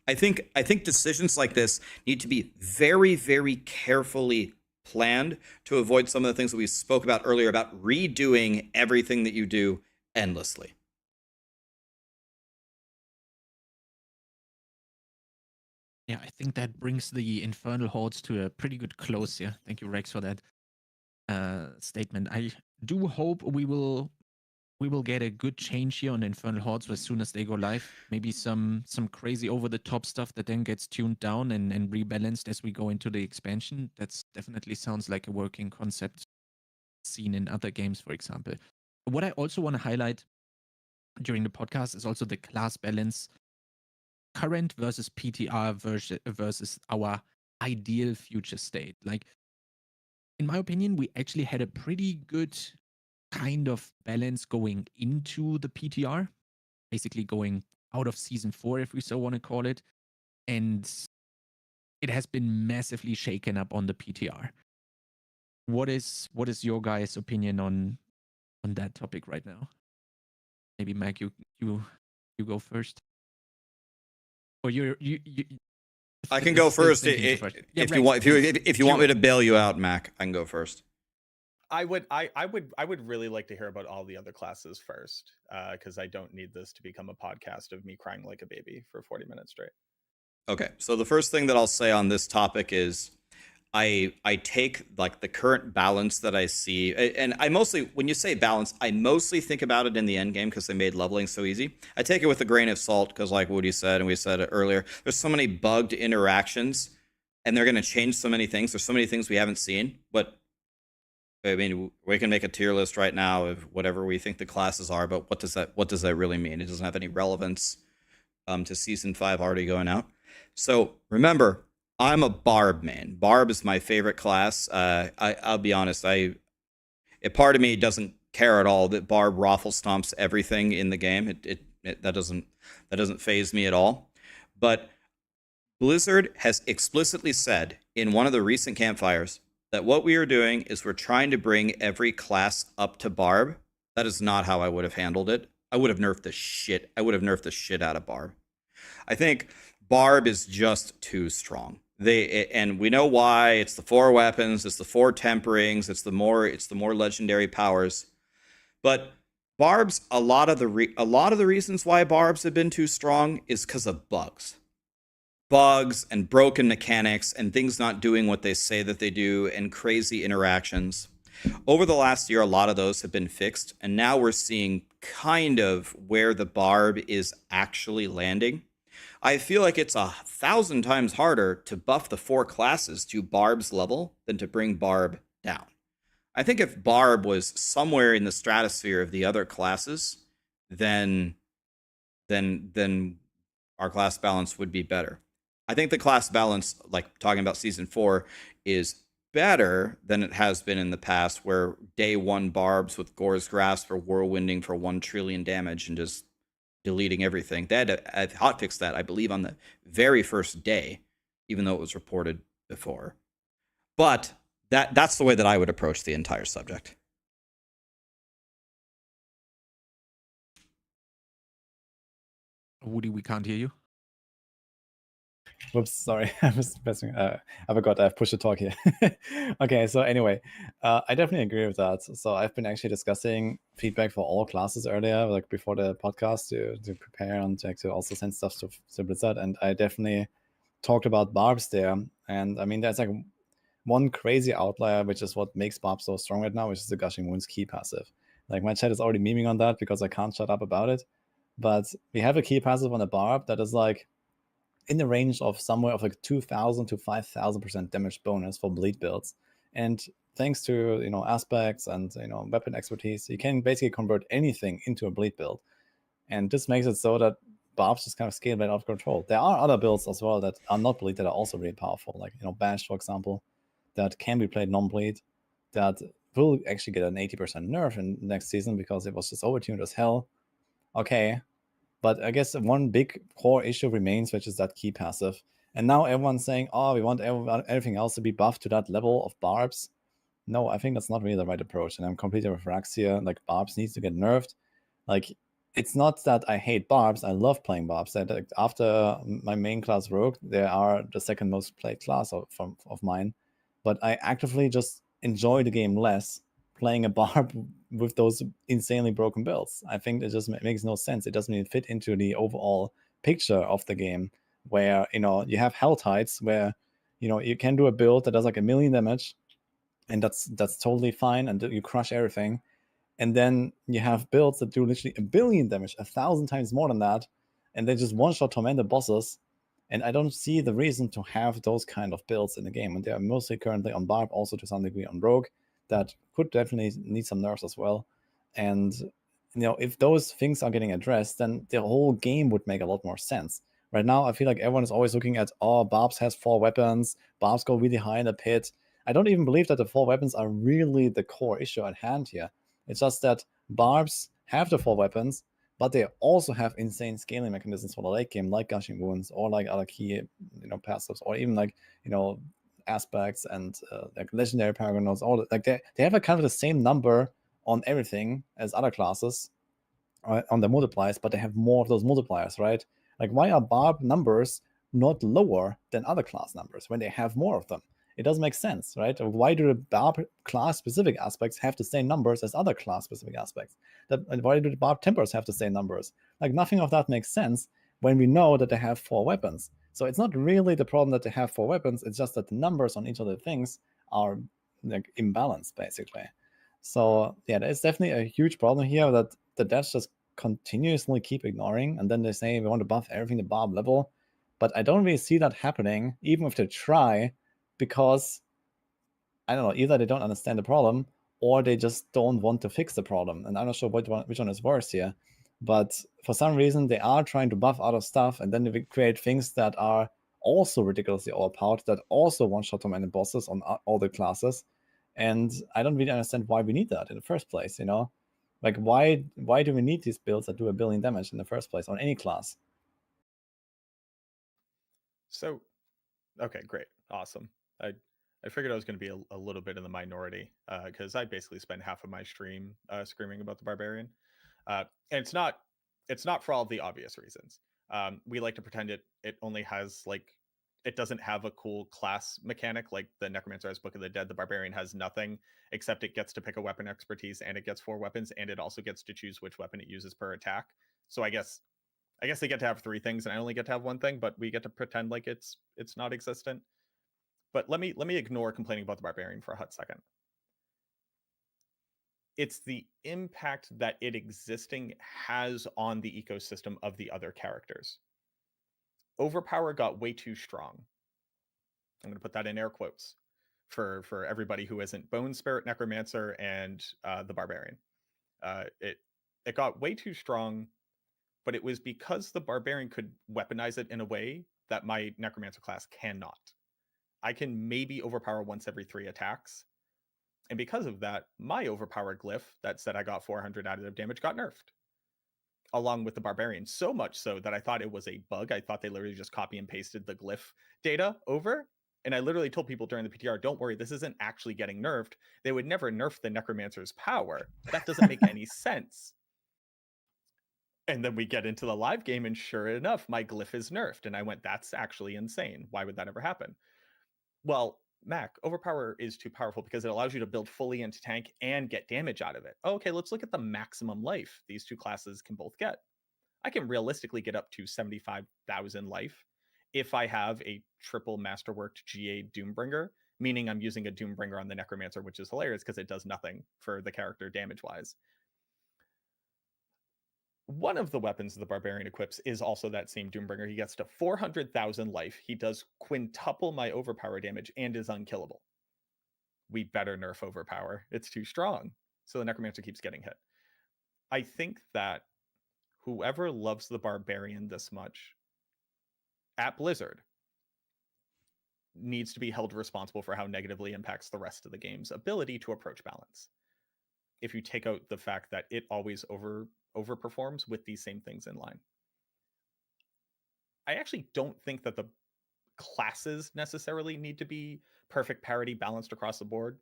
I think decisions like this need to be very, very carefully planned to avoid some of the things that we spoke about earlier about redoing everything that you do endlessly. Yeah, I think that brings the Infernal hordes to a pretty good close here. Thank you, Rex, for that statement. I do hope we will get a good change here on the Infernal hordes as soon as they go live. Maybe some crazy over-the-top stuff that then gets tuned down and rebalanced as we go into the expansion. That's definitely sounds like a working concept seen in other games, for example. What I also want to highlight during the podcast is also the class balance. Current versus PTR versus our ideal future state. Like, in my opinion, we actually had a pretty good kind of balance going into the PTR, basically going out of season 4, if we so want to call it, and it has been massively shaken up on the PTR. What is your guys' opinion on that topic right now? Maybe Mac, you go first. Or you I can go first if you want me to bail you out, Mac. I can go first. I would really like to hear about all the other classes first, because I don't need this to become a podcast of me crying like a baby for 40 minutes straight. Okay, so the first thing that I'll say on this topic is I take like the current balance that I see, and I mostly, when you say balance, I mostly think about it in the end game because they made leveling so easy. I take it with a grain of salt because, like Woody said, and we said it earlier, there's so many bugged interactions, and they're going to change so many things. There's so many things we haven't seen, but I mean, we can make a tier list right now of whatever we think the classes are, but what does that really mean? It doesn't have any relevance to season 5 already going out. So remember, I'm a Barb man. Barb is my favorite class. I'll be honest. A part of me doesn't care at all that Barb raffle stomps everything in the game. That doesn't faze me at all. But Blizzard has explicitly said in one of the recent campfires that what we are doing is we're trying to bring every class up to Barb. That is not how I would have handled it. I would have nerfed the shit out of Barb. I think Barb is just too strong. And we know why. It's the 4 weapons, it's the 4 temperings, it's the more legendary powers. But Barbs, a lot of the reasons why barbs have been too strong is because of bugs and broken mechanics and things not doing what they say that they do and crazy interactions. Over the last year, a lot of those have been fixed, and now we're seeing kind of where the barb is actually landing. I feel like it's 1,000 times harder to buff the 4 classes to Barb's level than to bring Barb down. I think if Barb was somewhere in the stratosphere of the other classes, then our class balance would be better. I think the class balance, like talking about season 4, is better than it has been in the past, where day 1 Barbs with Gore's Grasp or Whirlwinding for 1 trillion damage and just deleting everything. They had to hotfix that, I believe, on the very first day, even though it was reported before. But that's the way that I would approach the entire subject. Woody, we can't hear you. Whoops, sorry. I was pressing. I forgot I've pushed the talk here. Okay, so anyway, I definitely agree with that. So I've been actually discussing feedback for all classes earlier, like before the podcast, to prepare and to also send stuff to Blizzard. And I definitely talked about barbs there. And I mean, there's like one crazy outlier, which is what makes Barb so strong right now, which is the Gushing Wounds key passive. Like my chat is already memeing on that because I can't shut up about it. But we have a key passive on the Barb that is like in the range of somewhere of like 2,000 to 5,000% damage bonus for bleed builds. And thanks to aspects and weapon expertise, you can basically convert anything into a bleed build. And this makes it so that Barbs just kind of scale right out of control. There are other builds as well that are not bleed that are also really powerful, like Bash, for example, that can be played non-bleed, that will actually get an 80% nerf in next season because it was just overtuned as hell. Okay, but I guess one big core issue remains, which is that key passive. And now everyone's saying, oh, we want everything else to be buffed to that level of Barbs. No, I think that's not really the right approach. And I'm completely with Rax here. Like, Barbs needs to get nerfed. Like, it's not that I hate Barbs. I love playing Barbs. After my main class Rogue, they are the second most played class of mine. But I actively just enjoy the game less playing a Barb with those insanely broken builds. I think it just makes no sense. It doesn't even fit into the overall picture of the game, where you have Hell Tides, where you can do a build that does like 1,000,000 damage, and that's totally fine, and you crush everything. And then you have builds that do literally 1,000,000,000 damage, 1,000 times more than that, and they just one-shot torment the bosses. And I don't see the reason to have those kind of builds in the game. And they are mostly currently on Barb, also to some degree on Rogue, that could definitely need some nerfs as well. And if those things are getting addressed, then the whole game would make a lot more sense. Right now, I feel like everyone is always looking at, oh, Barbs has 4 weapons, Barbs go really high in the pit. I don't even believe that the 4 weapons are really the core issue at hand here. It's just that Barbs have the 4 weapons, but they also have insane scaling mechanisms for the late game, like Gushing Wounds or like other key, passives, or even like, aspects and like legendary paragons. All like they have a kind of the same number on everything as other classes on the multipliers, but they have more of those multipliers, right? Like, why are Barb numbers not lower than other class numbers when they have more of them? It doesn't make sense, right? Why do the Barb class-specific aspects have the same numbers as other class-specific aspects? Why do the Barb tempers have the same numbers? Like, nothing of that makes sense when we know that they have 4 weapons. So it's not really the problem that they have 4 weapons, it's just that the numbers on each of the things are like imbalanced, basically. So yeah, there's definitely a huge problem here that the devs just continuously keep ignoring, and then they say we want to buff everything to Barb level. But I don't really see that happening, even if they try, because I don't know, either they don't understand the problem or they just don't want to fix the problem. And I'm not sure which one is worse here. But for some reason, they are trying to buff other stuff, and then they create things that are also ridiculously overpowered, that also one-shot torment bosses on all the classes. And I don't really understand why we need that in the first place, Like, why do we need these builds that do 1,000,000,000 damage in the first place on any class? So, okay, great, awesome. I figured I was going to be a little bit in the minority because I basically spent half of my stream screaming about the Barbarian, and it's not for all the obvious reasons. We like to pretend it only has like it doesn't have a cool class mechanic like the Necromancer has Book of the Dead. The Barbarian has nothing except it gets to pick a weapon expertise, and it gets 4 weapons, and it also gets to choose which weapon it uses per attack. So I guess they get to have 3 things, and I only get to have 1 thing, but we get to pretend like it's not existent. But let me ignore complaining about the Barbarian for a hot second. It's the impact that it existing has on the ecosystem of the other characters. Overpower got way too strong. I'm going to put that in air quotes for everybody who isn't Bone Spirit, Necromancer, and the Barbarian. It got way too strong, but it was because the Barbarian could weaponize it in a way that my Necromancer class cannot. I can maybe overpower once every 3 attacks. And because of that, my overpower glyph that said I got 400 additive damage got nerfed, along with the Barbarian. So much so that I thought it was a bug. I thought they literally just copy and pasted the glyph data over. And I literally told people during the PTR, don't worry, this isn't actually getting nerfed. They would never nerf the Necromancer's power. That doesn't make any sense. And then we get into the live game, and sure enough, my glyph is nerfed. And I went, that's actually insane. Why would that ever happen? Well, Mac, Overpower is too powerful because it allows you to build fully into tank and get damage out of it. Okay, let's look at the maximum life these 2 classes can both get. I can realistically get up to 75,000 life if I have a triple masterworked GA Doombringer, meaning I'm using a Doombringer on the Necromancer, which is hilarious because it does nothing for the character damage-wise. One of the weapons the Barbarian equips is also that same Doombringer. He gets to 400,000 life. He does quintuple my overpower damage and is unkillable. We better nerf overpower. It's too strong. So the Necromancer keeps getting hit. I think that whoever loves the Barbarian this much at Blizzard needs to be held responsible for how negatively impacts the rest of the game's ability to approach balance. If you take out the fact that it always overperforms with these same things in line. I actually don't think that the classes necessarily need to be perfect parity balanced across the board.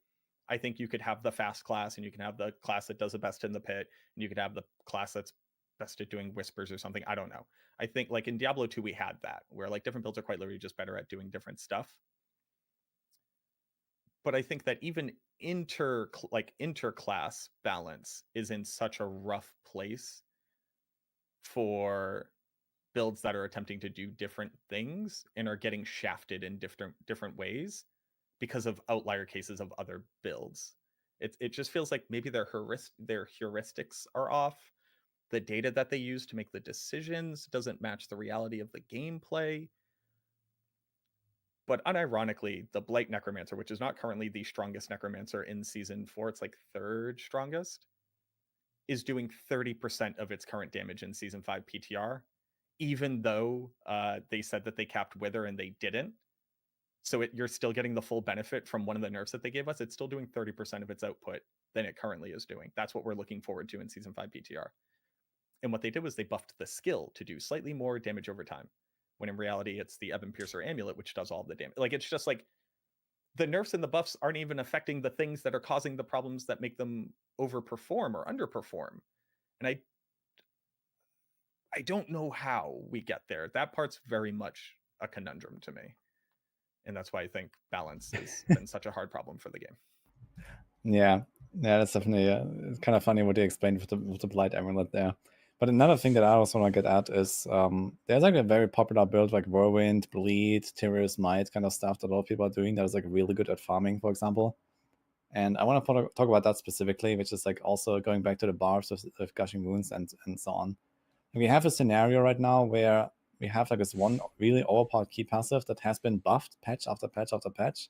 I think you could have the fast class, and you can have the class that does the best in the pit, and you could have the class that's best at doing whispers or something. I don't know. I think like in Diablo 2, we had that, where like different builds are quite literally just better at doing different stuff. But I think that even interclass balance is in such a rough place for builds that are attempting to do different things and are getting shafted in different ways because of outlier cases of other builds. It just feels like maybe their heuristics are off. The data that they use to make the decisions doesn't match the reality of the gameplay. But unironically, the Blight Necromancer, which is not currently the strongest Necromancer in Season 4, it's like 3rd strongest, is doing 30% of its current damage in Season 5 PTR, even though they said that they capped Wither and they didn't. So you're still getting the full benefit from one of the nerfs that they gave us. It's still doing 30% of its output than it currently is doing. That's what we're looking forward to in Season 5 PTR. And what they did was they buffed the skill to do slightly more damage over time, when in reality it's the Ebon Piercer Amulet which does all the damage. Like, it's just like the nerfs and the buffs aren't even affecting the things that are causing the problems that make them overperform or underperform. And I don't know how we get there. That part's very much a conundrum to me. And that's why I think balance has been such a hard problem for the game. Yeah, that's definitely it's kind of funny what they explained with the Blight Amulet there. But another thing that I also want to get at is there's like a very popular build like Whirlwind, Bleed, Tyrio's Might kind of stuff that a lot of people are doing that is like really good at farming, for example. And I want to talk about that specifically, which is like also going back to the barbs of Gushing Wounds and so on. And we have a scenario right now where we have like this one really overpowered key passive that has been buffed patch after patch after patch,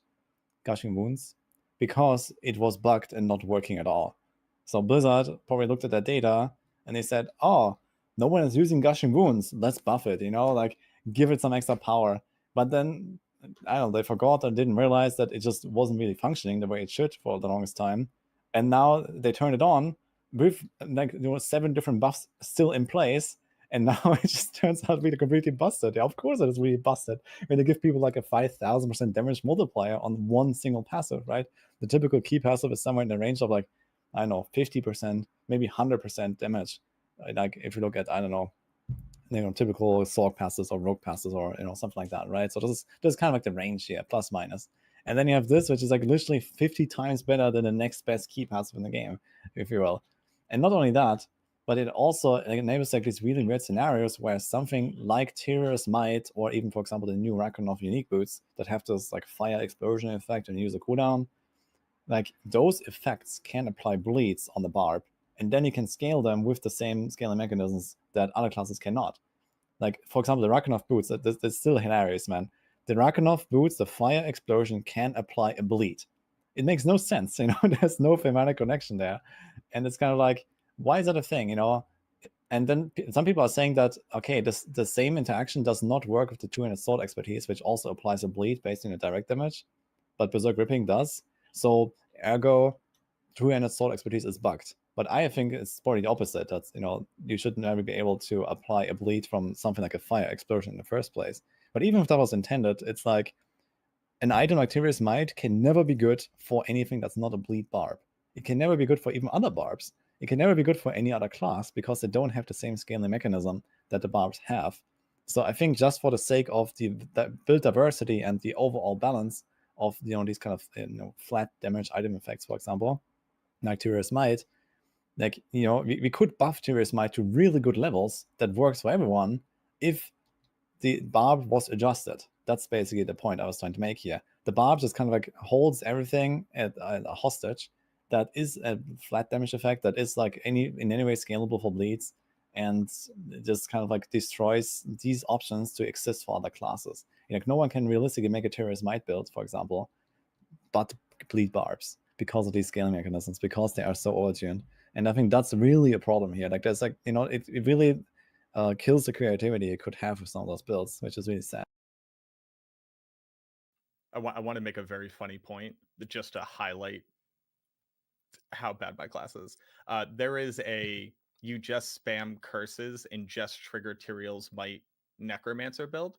Gushing Wounds, because it was bugged and not working at all. So Blizzard probably looked at that data and they said, oh, no one is using Gushing Wounds, let's buff it, like give it some extra power. But then, I don't know, they forgot or didn't realize that it just wasn't really functioning the way it should for the longest time. And now they turned it on with like 7 different buffs still in place. And now it just turns out to be completely busted. Yeah, of course it is really busted. When they give people like a 5,000% damage multiplier on one single passive, right? The typical key passive is somewhere in the range of like, I don't know, 50%, maybe 100% damage. Like if you look at, I don't know, typical Sorg passes or Rogue passes or something like that, right? So this is kind of like the range here, plus minus. And then you have this, which is like literally 50 times better than the next best key passive in the game, if you will. And not only that, but it also enables like these really weird scenarios where something like Tyr's Might, or even, for example, the new Raxxanterax unique boots that have this like fire explosion effect and use a cooldown, like those effects can apply bleeds on the barb, and then you can scale them with the same scaling mechanisms that other classes cannot. Like, for example, the Raxxanterax boots, that's still hilarious, man. The Raxxanterax boots, the fire explosion can apply a bleed. It makes no sense, there's no thematic connection there. And it's kind of like, why is that a thing, And then some people are saying that, okay, the same interaction does not work with the 200 sword expertise, which also applies a bleed based on the direct damage, but Berserk Ripping does. So, ergo, 200 sword expertise is bugged. But I think it's probably the opposite. That's, you should never be able to apply a bleed from something like a fire explosion in the first place. But even if that was intended, it's like an item like Tyr's Might can never be good for anything that's not a bleed barb. It can never be good for even other barbs. It can never be good for any other class because they don't have the same scaling mechanism that the barbs have. So I think just for the sake of the build diversity and the overall balance of these kind of flat damage item effects, for example, like Tyr's Might, like we could buff Tyr's Might to really good levels that works for everyone if the barb was adjusted. That's basically the point I was trying to make here. The barb just kind of like holds everything at a hostage. That is a flat damage effect that is like in any way scalable for bleeds, and just kind of like destroys these options to exist for other classes. No one can realistically make a Tyr's Might build, for example, but bleed barbs because of these scaling mechanisms, because they are so overtuned. And I think that's really a problem here. Like there's like, it really kills the creativity it could have with some of those builds, which is really sad. I want to make a very funny point just to highlight how bad my class is. There is you just spam curses and just trigger Tyr's Might Necromancer build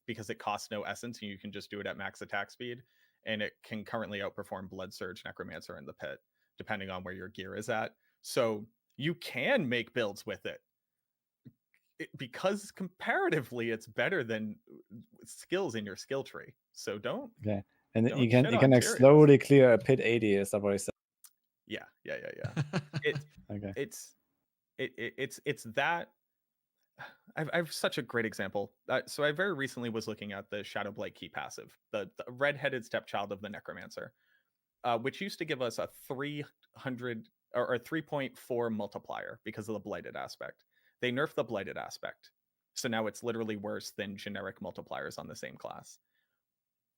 because it costs no essence and you can just do it at max attack speed, and it can currently outperform Blood Surge Necromancer in the pit depending on where your gear is at. So you can make builds with it because comparatively it's better than skills in your skill tree. So don't. Okay, and don't you can shit on like Tyrius. slowly clear a pit 80. Is that what I said? Yeah. Okay. It's that. I've such a great example. So I very recently was looking at the Shadowblight key passive, the red-headed stepchild of the Necromancer, which used to give us a 300 or 3.4 multiplier because of the blighted aspect. They nerfed the blighted aspect, so now it's literally worse than generic multipliers on the same class.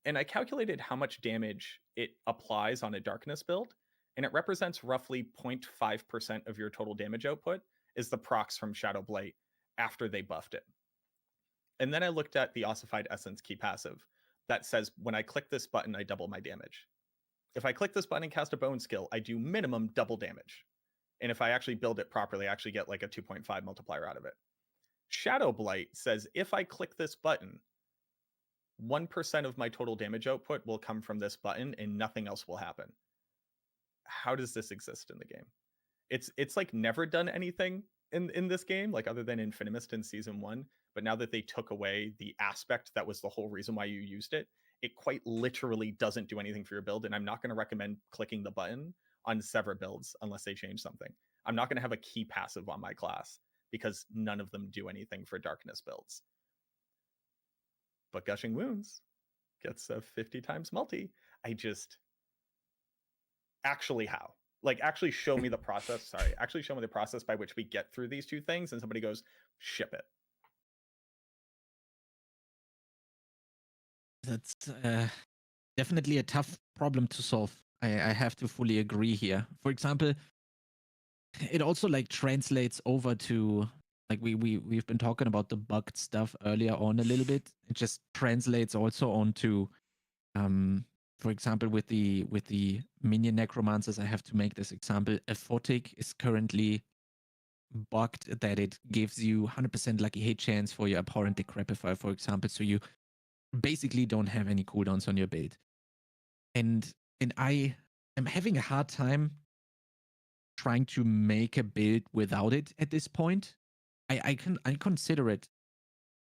And I calculated how much damage it applies on a darkness build, and it represents roughly 0.5% of your total damage output is the procs from Shadowblight after they buffed it. And then I looked at the Ossified Essence key passive that says when I click this button, I double my damage. If I click this button and cast a bone skill, I do minimum double damage. And if I actually build it properly, I actually get like a 2.5 multiplier out of it. Shadowblight says if I click this button, 1% of my total damage output will come from this button and nothing else will happen. How does this exist in the game? It's like never done anything in this game, like other than Infinimist in season 1. But now that they took away the aspect that was the whole reason why you used it, it quite literally doesn't do anything for your build. And I'm not going to recommend clicking the button on sever builds unless they change something. I'm not going to have a key passive on my class because none of them do anything for darkness builds. But Gushing Wounds gets a 50 times multi. Actually how? Like, actually show me the process. Actually show me the process by which we get through these two things, and somebody goes, ship it. That's definitely a tough problem to solve. I have to fully agree here. For example, it also like translates over to like we've been talking about the bugged stuff earlier on a little bit. It just translates also onto for example, with the minion necromancers, I have to make this example. Aphotic is currently bugged that it gives you 100% lucky hit chance for your abhorrent decrepify, for example. So you basically don't have any cooldowns on your build. And I am having a hard time trying to make a build without it at this point. I consider it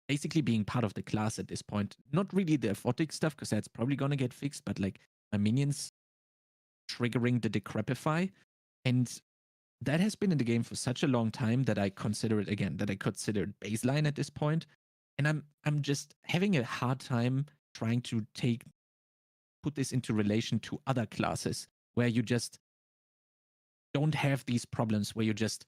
basically being part of the class at this point. Not really the aphotic stuff, because that's probably gonna get fixed, but like my minions triggering the decrepify. And that has been in the game for such a long time that I consider it baseline at this point. And I'm just having a hard time trying to put this into relation to other classes where you just don't have these problems, where you just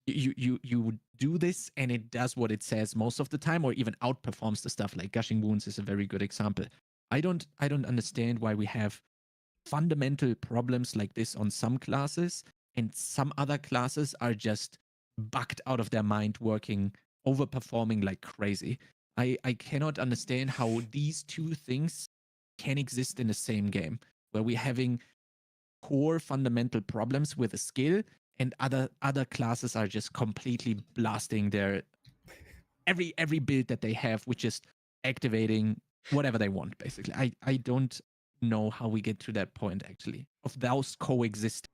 you do this and it does what it says most of the time, or even outperforms the stuff. Like Gushing Wounds is a very good example. I don't understand why we have fundamental problems like this on some classes, and some other classes are just bugged out of their mind, working, overperforming like crazy. I cannot understand how these two things can exist in the same game, where we're having core fundamental problems with a skill, and other classes are just completely blasting their every build that they have, which is activating whatever they want, basically. I don't know how we get to that point, actually, of those coexisting.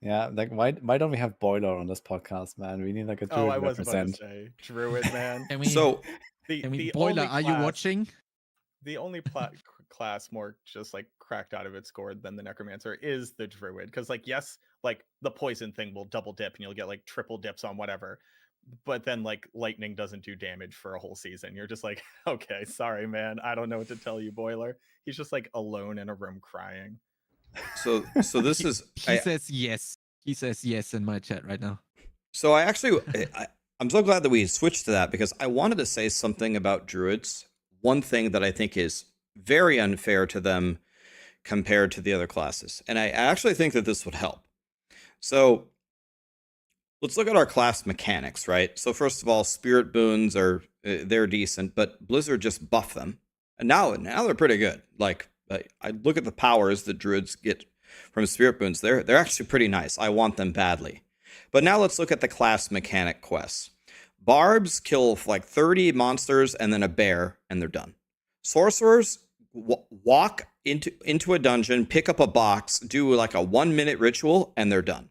Yeah, like why don't we have Boiler on this podcast, man? We need like a Oh, Druid I was about to represent. say Druid, man. I mean, So Boiler, only are you class- watching? The only class more just like cracked out of its gourd than the Necromancer is the Druid. Because like, yes, like the poison thing will double dip and you'll get like triple dips on whatever. But then like lightning doesn't do damage for a whole season. You're just like, okay, sorry, man. I don't know what to tell you, Boiler. He's just like alone in a room crying. so this is He says yes. He says yes in my chat right now. So I'm so glad that we switched to that, because I wanted to say something about druids. One thing that I think is very unfair to them compared to the other classes. And I actually think that this would help. So let's look at our class mechanics, right? So first of all, spirit boons they're decent, but Blizzard just buffed them. And now they're pretty good. Like I look at the powers that druids get from spirit boons. They're actually pretty nice. I want them badly. But now let's look at the class mechanic quests. Barbs kill like 30 monsters and then a bear, and they're done. Sorcerers walk into a dungeon, pick up a box, do like a 1-minute ritual, and they're done.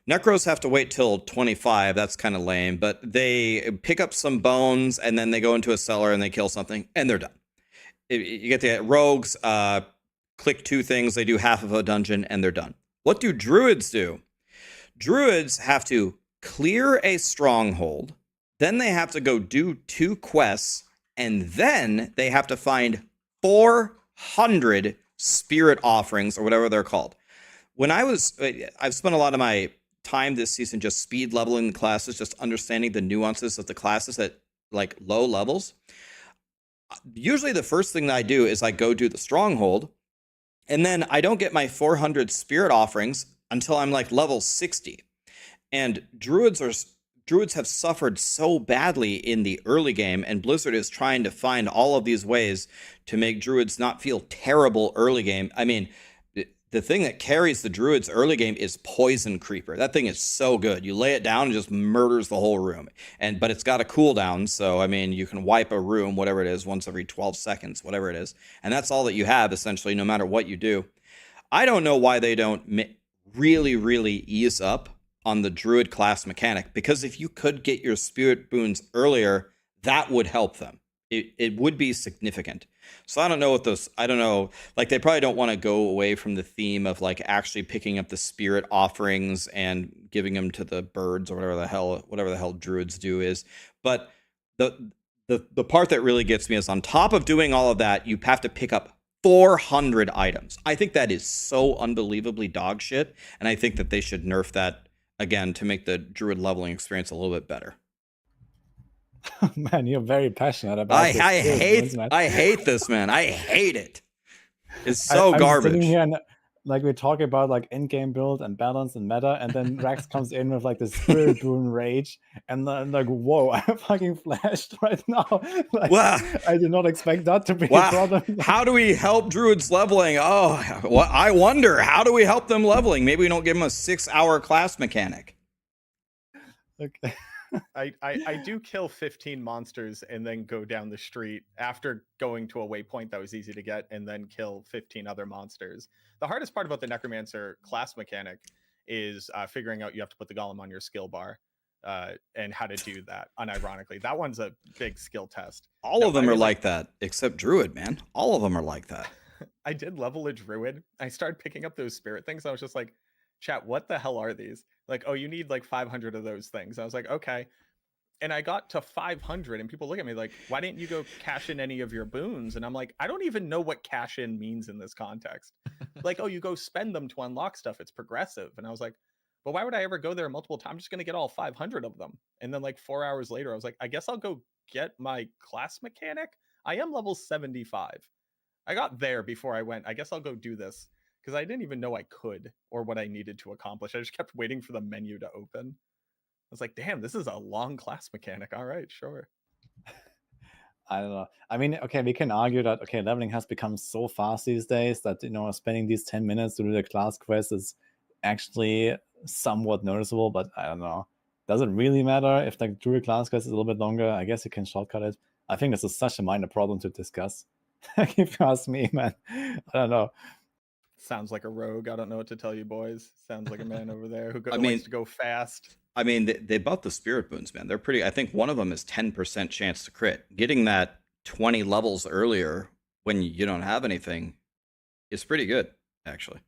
Necros have to wait till 25. That's kind of lame, but they pick up some bones and then they go into a cellar and they kill something, and they're done. You get the rogues, click 2 things, they do half of a dungeon, and they're done. What do druids do? Druids have to clear a stronghold, then they have to go do 2 quests, and then they have to find 400 spirit offerings, or whatever they're called. I've spent a lot of my time this season just speed leveling the classes, just understanding the nuances of the classes at like low levels. Usually the first thing that I do is I go do the stronghold, and then I don't get my 400 spirit offerings until I'm like level 60. And druids have suffered so badly in the early game, and Blizzard is trying to find all of these ways to make druids not feel terrible early game. I mean, the thing that carries the druids early game is Poison Creeper. That thing is so good. You lay it down and just murders the whole room. But it's got a cooldown, so I mean, you can wipe a room, whatever it is, once every 12 seconds, whatever it is. And that's all that you have, essentially, no matter what you do. I don't know why they don't really, really ease up on the druid class mechanic, because if you could get your spirit boons earlier, that would help them. It would be significant. So I don't know, like they probably don't want to go away from the theme of like actually picking up the spirit offerings and giving them to the birds or whatever the hell druids do is. But the part that really gets me is, on top of doing all of that, you have to pick up 400 items. I think that is so unbelievably dog shit, and I think that they should nerf that again to make the druid leveling experience a little bit better. Man, you're very passionate about I this. hate this, man. I hate it. It's I'm garbage. sitting here and like we talk about like in-game build and balance and meta, and then Rax comes in with like the spirit boon rage, and then like, whoa, I fucking flashed right now. Like, wow. I did not expect that to be a problem. How do we help druids leveling? Oh, I wonder, how do we help them leveling? Maybe we don't give them a 6-hour class mechanic. Okay. I do kill 15 monsters and then go down the street after going to a waypoint that was easy to get, and then kill 15 other monsters. The hardest part about the Necromancer class mechanic is figuring out you have to put the golem on your skill bar. and how to do that. Unironically, that one's a big skill test. All No, of them I are mean, like that, except Druid, man. All of them are like that. I did level a Druid. I started picking up those spirit things. I was just like, chat, what the hell are these? Like, oh, you need like 500 of those things. I was like, okay. And I got to 500 and people look at me like, why didn't you go cash in any of your boons? And I'm like, I don't even know what cash in means in this context. Like, oh, you go spend them to unlock stuff. It's progressive. And I was like, but why would I ever go there multiple times? I'm just going to get all 500 of them. And then like 4 hours later, I was like, I guess I'll go get my class mechanic. I am level 75. I got there before I went, I guess I'll go do this, because I didn't even know I could or what I needed to accomplish. I just kept waiting for the menu to open. I was like, damn, this is a long class mechanic. All right, sure. I don't know. I mean, okay, we can argue that, okay, leveling has become so fast these days that, spending these 10 minutes to do the class quest is actually somewhat noticeable, but I don't know. Does it really matter if the Druid class quest is a little bit longer? I guess you can shortcut it. I think this is such a minor problem to discuss. If you ask me, man, I don't know. Sounds like a rogue. I don't know what to tell you, boys. Sounds like a man over there who I mean, likes to go fast. I mean, they buff the spirit boons, man. They're pretty. I think one of them is 10% chance to crit. Getting that 20 levels earlier when you don't have anything is pretty good, actually.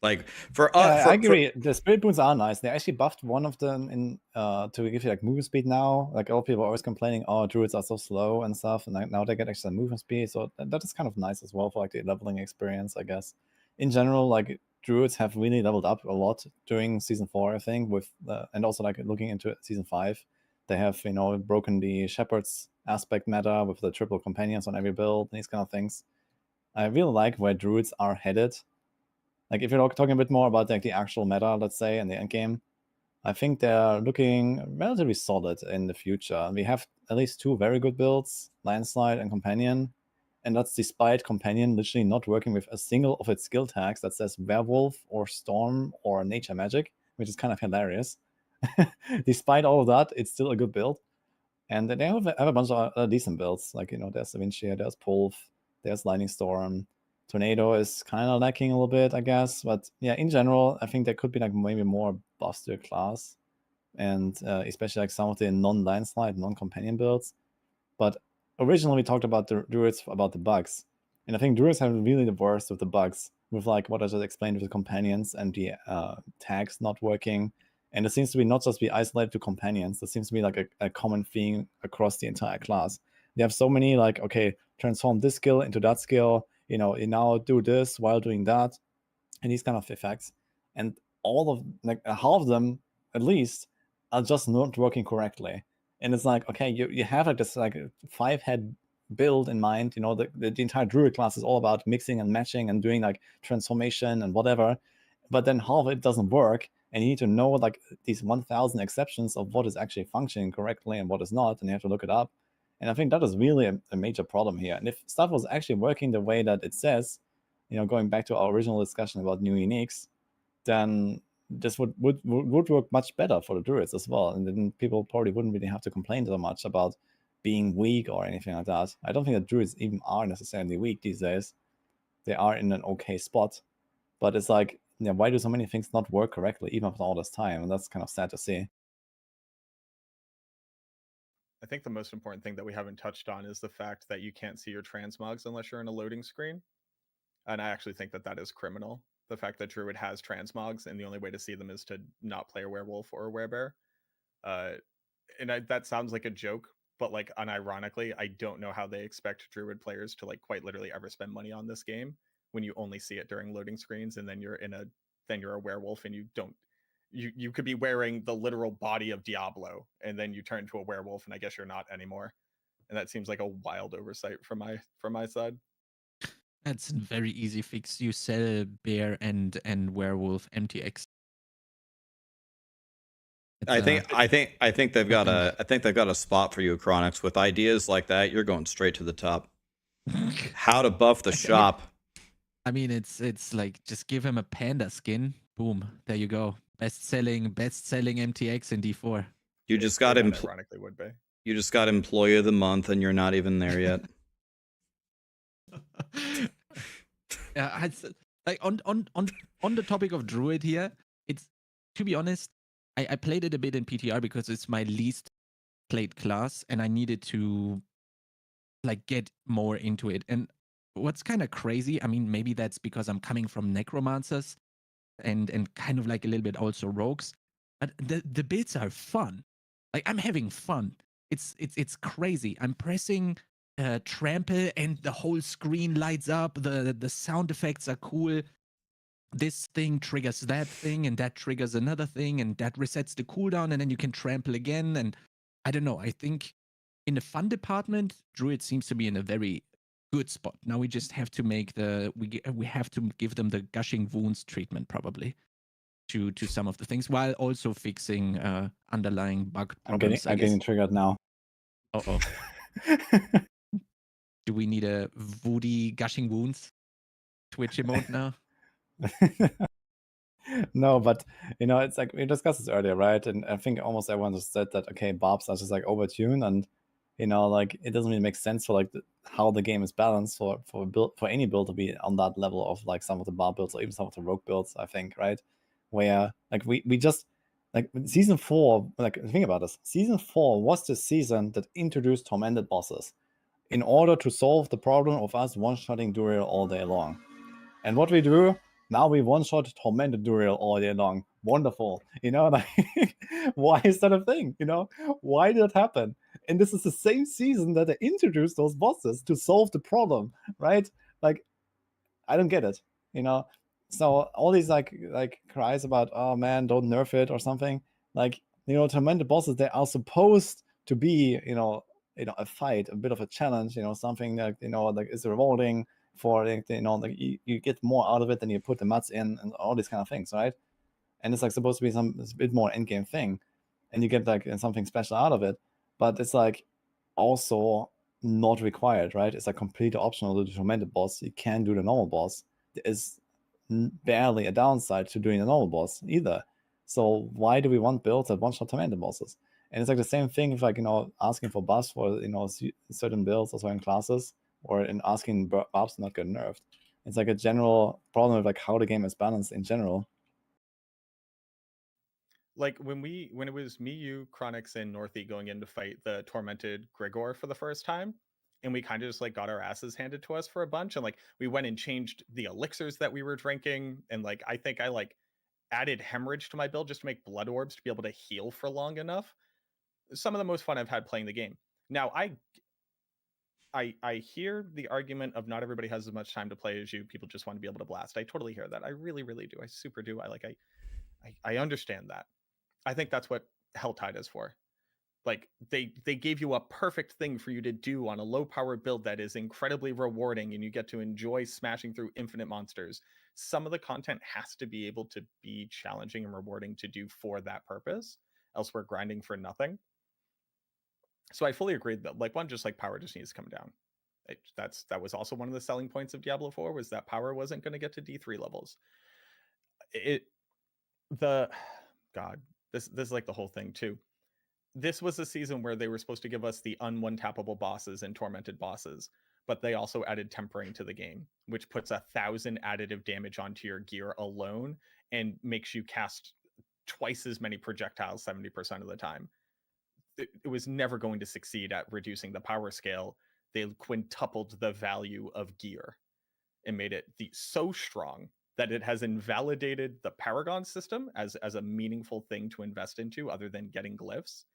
Like for I agree. The spirit boons are nice. They actually buffed one of them in to give you like movement speed now. Like a lot of people are always complaining, oh, druids are so slow and stuff, and now they get extra movement speed. So that is kind of nice as well for like the leveling experience, I guess. In general, like druids have really leveled up a lot during season 4, I think, with and also like looking into season 5, they have broken the shepherds aspect meta with the triple companions on every build and these kind of things. I really like where druids are headed. Like if you're talking a bit more about like the actual meta, let's say, in the end game, I think they're looking relatively solid in the future. We have at least 2 very good builds, Landslide and Companion, and that's despite Companion literally not working with a single of its skill tags that says Werewolf or Storm or Nature Magic, which is kind of hilarious. Despite all of that, it's still a good build. And they have a bunch of decent builds. Like, there's Avincia, there's Pulf, there's Lightning Storm. Tornado is kind of lacking a little bit, I guess. But yeah, in general, I think there could be like maybe more buffs to the class. And especially like some of the non-landslide, non-companion builds. But originally we talked about the druids, about the bugs. And I think druids have really the worst with the bugs. With like what I just explained with the companions and the tags not working. And it seems to be not just be isolated to companions. It seems to be like a common theme across the entire class. They have so many like, okay, transform this skill into that skill. You now do this while doing that, and these kind of effects. And all of like half of them, at least, are just not working correctly. And it's like, okay, you have like this like 5-head build in mind. The entire druid class is all about mixing and matching and doing like transformation and whatever. But then half of it doesn't work. And you need to know like these 1,000 exceptions of what is actually functioning correctly and what is not, and you have to look it up. And I think that is really a major problem here. And if stuff was actually working the way that it says, going back to our original discussion about new uniques, then this would work much better for the druids as well. And then people probably wouldn't really have to complain so much about being weak or anything like that. I don't think that druids even are necessarily weak these days. They are in an okay spot. But it's like, why do so many things not work correctly even after all this time? And that's kind of sad to see. I think the most important thing that we haven't touched on is the fact that you can't see your transmogs unless you're in a loading screen. And I actually think that that is criminal. The fact that Druid has transmogs and the only way to see them is to not play a werewolf or a werebear. That sounds like a joke, but like unironically, I don't know how they expect Druid players to like quite literally ever spend money on this game when you only see it during loading screens, and then you're a werewolf and you don't. You could be wearing the literal body of Diablo, and then you turn to a werewolf, and I guess you're not anymore. And that seems like a wild oversight from my side. That's a very easy fix. You sell bear and werewolf MTX. I think they've got a spot for you, Chronix. With ideas like that, you're going straight to the top. How to buff the shop. I mean, it's like just give him a panda skin. Boom, there you go. Best selling MTX in D4. You just got ironically would be. You just got employee of the month, and you're not even there yet. Yeah, like on the topic of druid here, it's, to be honest, I played it a bit in PTR because it's my least played class, and I needed to like get more into it. And what's kind of crazy, I mean, maybe that's because I'm coming from necromancers and kind of like a little bit also rogues, but the builds are fun. Like I'm having fun. It's crazy. I'm pressing trample and the whole screen lights up. The sound effects are cool. This thing triggers that thing, and that triggers another thing, and that resets the cooldown, and then you can trample again. And I don't know. I think in the fun department, Druid seems to be in a very good spot. Now we just have to make we have to give them the gushing wounds treatment probably to some of the things, while also fixing underlying bug problems. I'm getting triggered now. Oh. Do we need a Woody gushing wounds Twitch emote now? No, but it's like we discussed this earlier, right? And I think almost everyone just said that okay, barbs are just like overtuned, and like it doesn't really make sense for like how the game is balanced for any build to be on that level of like some of the barb builds or even some of the rogue builds. I think, right? Where like we just like season 4, like think about this. Season 4 was the season that introduced tormented bosses in order to solve the problem of us one-shotting Duriel all day long. And what we do now, we one-shot tormented Duriel all day long. Wonderful, like why is that a thing? Why did it happen? And this is the same season that they introduced those bosses to solve the problem, right? Like, I don't get it, So all these like cries about, oh man, don't nerf it or something. Like, tormented bosses, they are supposed to be, a fight, a bit of a challenge, something that like is rewarding for like, you get more out of it than you put the mats in and all these kind of things, right? And it's like supposed to be a bit more endgame thing, and you get like something special out of it, but it's like also not required, right? It's like completely optional to do the tormented boss. You can do the normal boss. There is barely a downside to doing the normal boss either. So why do we want builds that one-shot tormented bosses? And it's like the same thing if like asking for buffs for certain builds or certain classes, or in asking buffs to not get nerfed. It's like a general problem of like how the game is balanced in general. Like when it was me, you, Chronix, and Northy going in to fight the tormented Grigor for the first time, and we kind of just like got our asses handed to us for a bunch, and like we went and changed the elixirs that we were drinking, and like I think I like added hemorrhage to my build just to make blood orbs to be able to heal for long enough. Some of the most fun I've had playing the game. Now I hear the argument of not everybody has as much time to play as you. People just want to be able to blast. I totally hear that. I really, really do. I super do. I understand that. I think that's what Helltide is for. Like they gave you a perfect thing for you to do on a low power build that is incredibly rewarding, and you get to enjoy smashing through infinite monsters. Some of the content has to be able to be challenging and rewarding to do for that purpose, else we're grinding for nothing. So I fully agree that like just like power just needs to come down. That was also one of the selling points of Diablo 4 was that power wasn't going to get to D3 levels. This is like the whole thing too. This was a season where they were supposed to give us the un-one-tappable bosses and tormented bosses, but they also added tempering to the game, which puts 1,000 additive damage onto your gear alone and makes you cast twice as many projectiles 70% of the time. It was never going to succeed at reducing the power scale. They quintupled the value of gear and made it so strong that it has invalidated the Paragon system as a meaningful thing to invest into other than getting glyphs,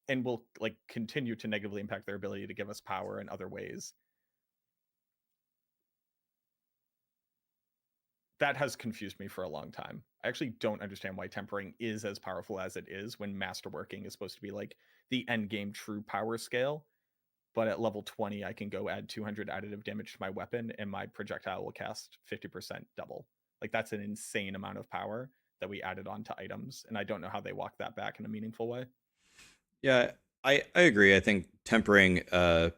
and will like continue to negatively impact their ability to give us power in other ways. That has confused me for a long time. I actually don't understand why tempering is as powerful as it is when masterworking is supposed to be like the end game true power scale. But at level 20, I can go add 200 additive damage to my weapon and my projectile will cast 50% double. Like that's an insane amount of power that we added onto items. And I don't know how they walk that back in a meaningful way. Yeah, I agree. I think tempering is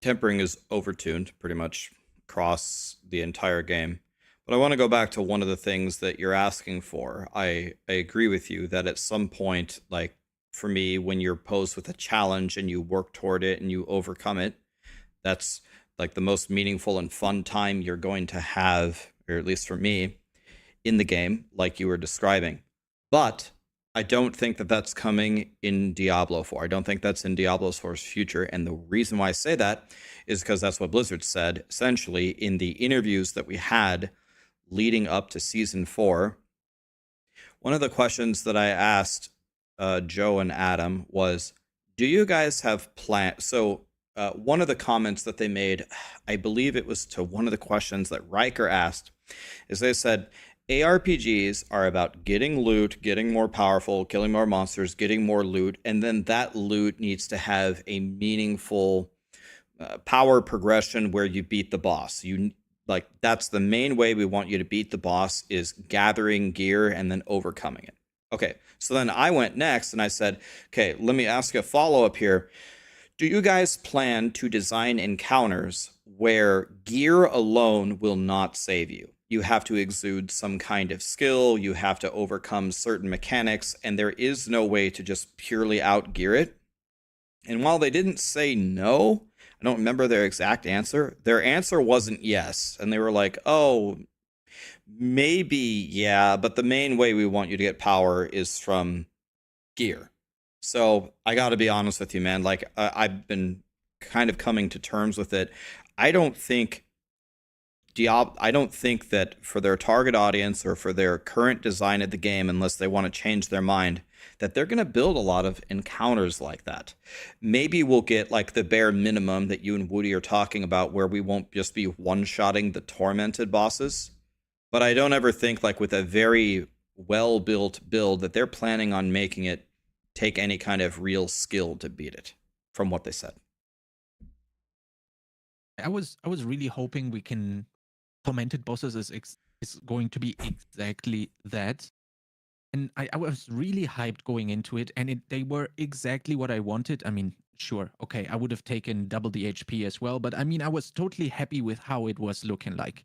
overtuned pretty much across the entire game. But I want to go back to one of the things that you're asking for. I agree with you that at some point, like for me, when you're posed with a challenge and you work toward it and you overcome it, that's like the most meaningful and fun time you're going to have, or at least for me, in the game, like you were describing. But I don't think that that's coming in Diablo 4. I don't think that's in Diablo 4's future. And the reason why I say that is because that's what Blizzard said, essentially, in the interviews that we had leading up to Season 4. One of the questions that I asked Joe and Adam was, do you guys have plans? So one of the comments that they made, I believe it was to one of the questions that Riker asked, is they said, ARPGs are about getting loot, getting more powerful, killing more monsters, getting more loot, and then that loot needs to have a meaningful power progression where you beat the boss. That's the main way we want you to beat the boss, is gathering gear and then overcoming it. Okay, so then I went next and I said, okay, let me ask you a follow-up here. Do you guys plan to design encounters where gear alone will not save you? You have to exude some kind of skill, you have to overcome certain mechanics, and there is no way to just purely outgear it. And while they didn't say no, I don't remember their exact answer. Their answer wasn't yes. And they were like, oh, maybe, yeah, but the main way we want you to get power is from gear. So I got to be honest with you, man. Like, I've been kind of coming to terms with it. I don't think that for their target audience or for their current design of the game, unless they want to change their mind, that they're going to build a lot of encounters like that. Maybe we'll get like the bare minimum that you and Woody are talking about, where we won't just be one-shotting the tormented bosses. But I don't ever think, like, with a very well-built build, that they're planning on making it take any kind of real skill to beat it, from what they said. I was really hoping we can tormented bosses is going to be exactly that. And I was really hyped going into it, and they were exactly what I wanted. I mean, sure, okay, I would have taken double the HP as well, but I mean, I was totally happy with how it was looking like.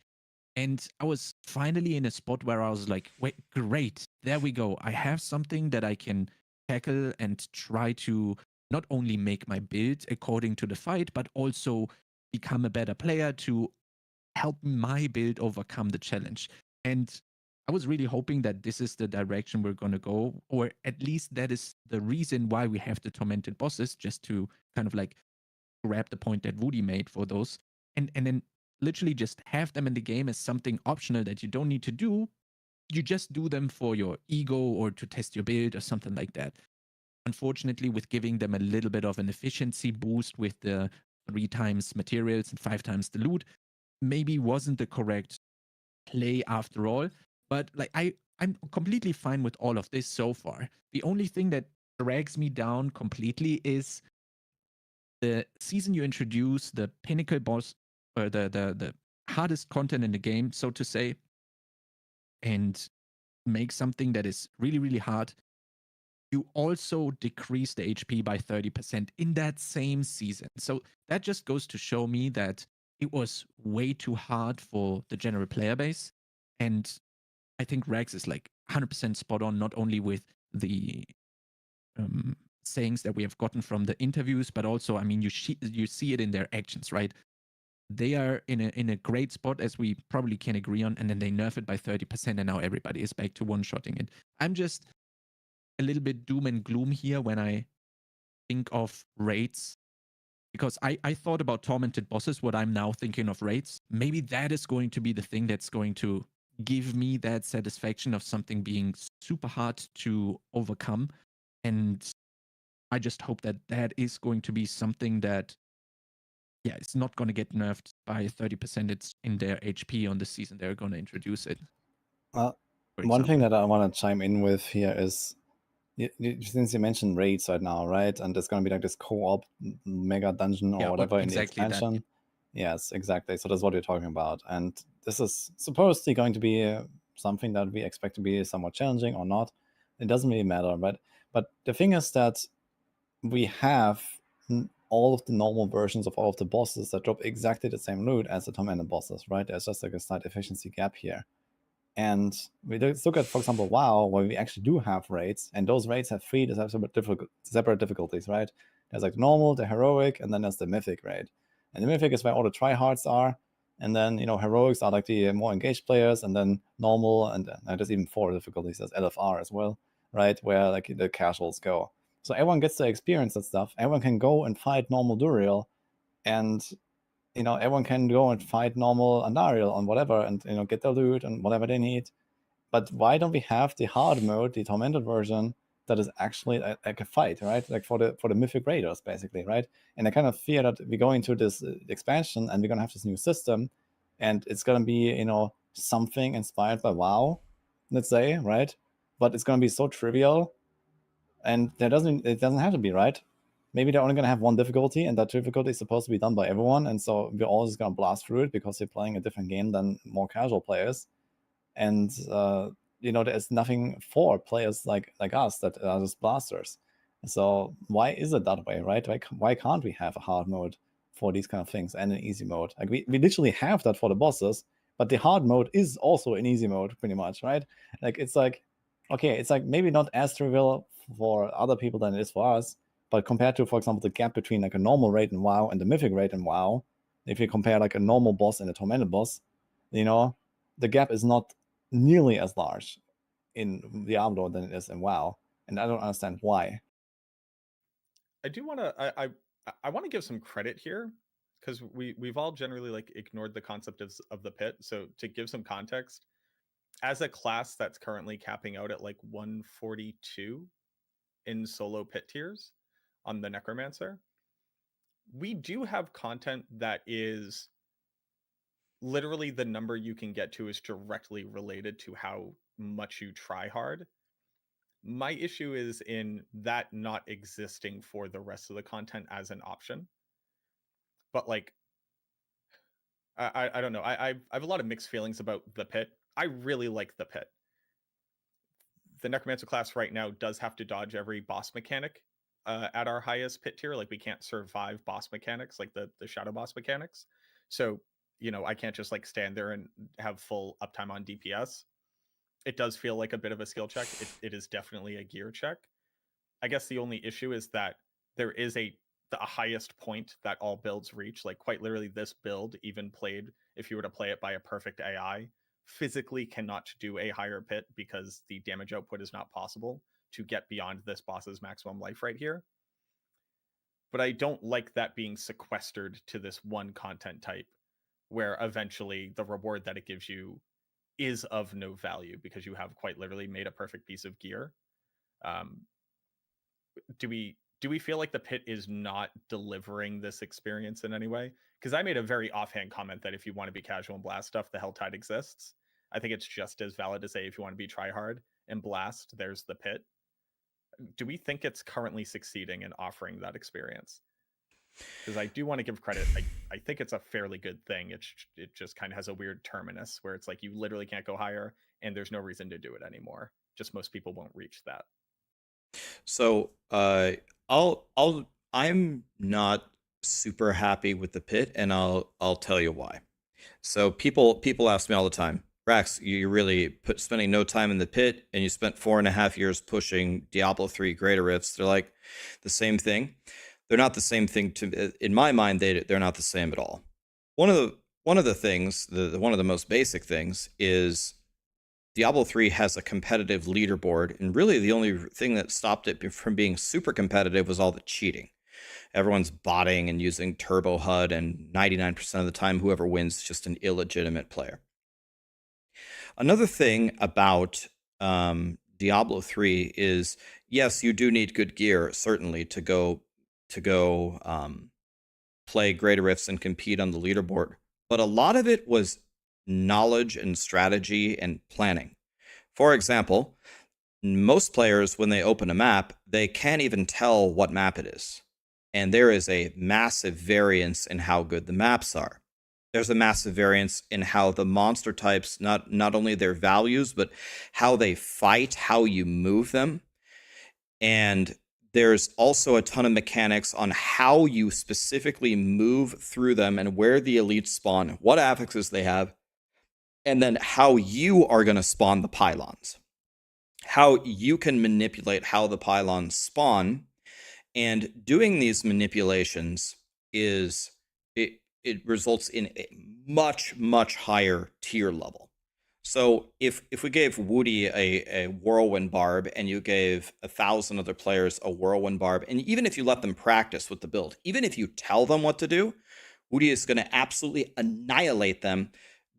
And I was finally in a spot where I was like, wait, great, there we go. I have something that I can tackle and try to not only make my build according to the fight, but also become a better player to help my build overcome the challenge. And I was really hoping that this is the direction we're going to go, or at least that is the reason why we have the tormented bosses, just to kind of like grab the point that Woody made for those, and then literally just have them in the game as something optional that you don't need to do. You just do them for your ego or to test your build or something like that. Unfortunately, with giving them a little bit of an efficiency boost with the 3 times materials and 5 times the loot, maybe wasn't the correct play after all. But like I'm completely fine with all of this so far. The only thing that drags me down completely is the season you introduce the pinnacle boss, or the hardest content in the game, so to say, and make something that is really, really hard. You also decrease the HP by 30% in that same season. So that just goes to show me that it was way too hard for the general player base. And I think Rax is like 100% spot on, not only with the sayings that we have gotten from the interviews, but also, I mean, you see it in their actions, right? They are in a great spot, as we probably can agree on, and then they nerf it by 30%, and now everybody is back to one-shotting it. I'm just a little bit doom and gloom here when I think of raids, because I thought about tormented bosses, what I'm now thinking of raids. Maybe that is going to be the thing that's going to give me that satisfaction of something being super hard to overcome. And I just hope that that is going to be something that, yeah, it's not going to get nerfed by 30%. It's in their HP on the season. They're going to introduce it. One thing that I want to chime in with here is, since you mentioned raids right now, right? And there's going to be like this co-op mega dungeon or whatever exactly in the expansion. Yes, exactly. So that's what you're talking about. And this is supposedly going to be something that we expect to be somewhat challenging or not. It doesn't really matter. But the thing is that we have all of the normal versions of all of the bosses that drop exactly the same loot as the tormented bosses, right? There's just like a slight efficiency gap here. And we look at, for example, WoW, where we actually do have raids, and those raids have 3 separate difficulties, right? There's like normal, the heroic, and then there's the mythic raid. And the mythic is where all the tryhards are, and then, you know, heroics are like the more engaged players, and then normal, and there's even 4 difficulties. There's LFR as well, right? Where like the casuals go. So everyone gets to experience that stuff. Everyone can go and fight normal Duriel, and everyone can go and fight normal Andariel on whatever, and get the loot and whatever they need. But why don't we have the hard mode, the tormented version, that is actually like a fight, right? Like for the mythic raiders, basically, right? And I kind of fear that we go into this expansion and we're gonna have this new system, and it's gonna be something inspired by WoW, let's say, right? But it's gonna be so trivial, and it doesn't have to be, right? Maybe they're only gonna have one difficulty, and that difficulty is supposed to be done by everyone, and so we're all just gonna blast through it because they're playing a different game than more casual players. And there's nothing for players like us that are just blasters. So why is it that way, right? Why can't we have a hard mode for these kind of things and an easy mode? Like we literally have that for the bosses, but the hard mode is also an easy mode, pretty much, right? Like it's like, okay, it's like maybe not as trivial for other people than it is for us, but compared to, for example, the gap between like a normal raid in WoW and the mythic raid in WoW, if you compare like a normal boss and a tormented boss, the gap is not nearly as large in Diablo than it is in WoW, and I don't understand why. I do want to I want to give some credit here, because we've all generally like ignored the concept of the pit. So to give some context, as a class that's currently capping out at like 142 in solo pit tiers on the Necromancer, we do have content that is literally the number you can get to is directly related to how much you try hard. My issue is in that not existing for the rest of the content as an option. But like, I don't know. I have a lot of mixed feelings about the pit. I really like the pit. The Necromancer class right now does have to dodge every boss mechanic at our highest pit tier. Like we can't survive boss mechanics, like the shadow boss mechanics. So, I can't just like stand there and have full uptime on DPS. It does feel like a bit of a skill check. It is definitely a gear check. I guess the only issue is that there is the highest point that all builds reach. Like quite literally, this build, even played, if you were to play it by a perfect AI, physically cannot do a higher pit because the damage output is not possible to get beyond this boss's maximum life right here. But I don't like that being sequestered to this one content type, where eventually the reward that it gives you is of no value because you have quite literally made a perfect piece of gear. Do we feel like the pit is not delivering this experience in any way? Because I made a very offhand comment that if you want to be casual and blast stuff, the Helltide exists. I think it's just as valid to say if you want to be try hard and blast, there's the pit. Do we think it's currently succeeding in offering that experience? Because I do want to give credit. I think it's a fairly good thing. It just kind of has a weird terminus where it's like you literally can't go higher and there's no reason to do it anymore. Just most people won't reach that. So I'm not super happy with the pit, and I'll tell you why. So people ask me all the time, Rax, you really spending no time in the pit, and you spent 4.5 years pushing Diablo 3 Greater Rifts. They're like the same thing. They're not the same thing in my mind. They're not the same at all. One of the things, one of the most basic things is Diablo 3 has a competitive leaderboard, and really the only thing that stopped it from being super competitive was all the cheating. Everyone's botting and using Turbo HUD, and 99% of the time, whoever wins is just an illegitimate player. Another thing about Diablo 3 is, yes, you do need good gear, certainly, to go play Greater Rifts and compete on the leaderboard. But a lot of it was knowledge and strategy and planning. For example, most players, when they open a map, they can't even tell what map it is. And there is a massive variance in how good the maps are. There's a massive variance in how the monster types, not only their values, but how they fight, how you move them. And there's also a ton of mechanics on how you specifically move through them and where the elites spawn, what affixes they have, and then how you are going to spawn the pylons. How you can manipulate how the pylons spawn. And doing these manipulations it results in a much, much higher tier level. So if we gave Woody a whirlwind barb and you gave 1,000 other players a whirlwind barb, and even if you let them practice with the build, even if you tell them what to do, Woody is going to absolutely annihilate them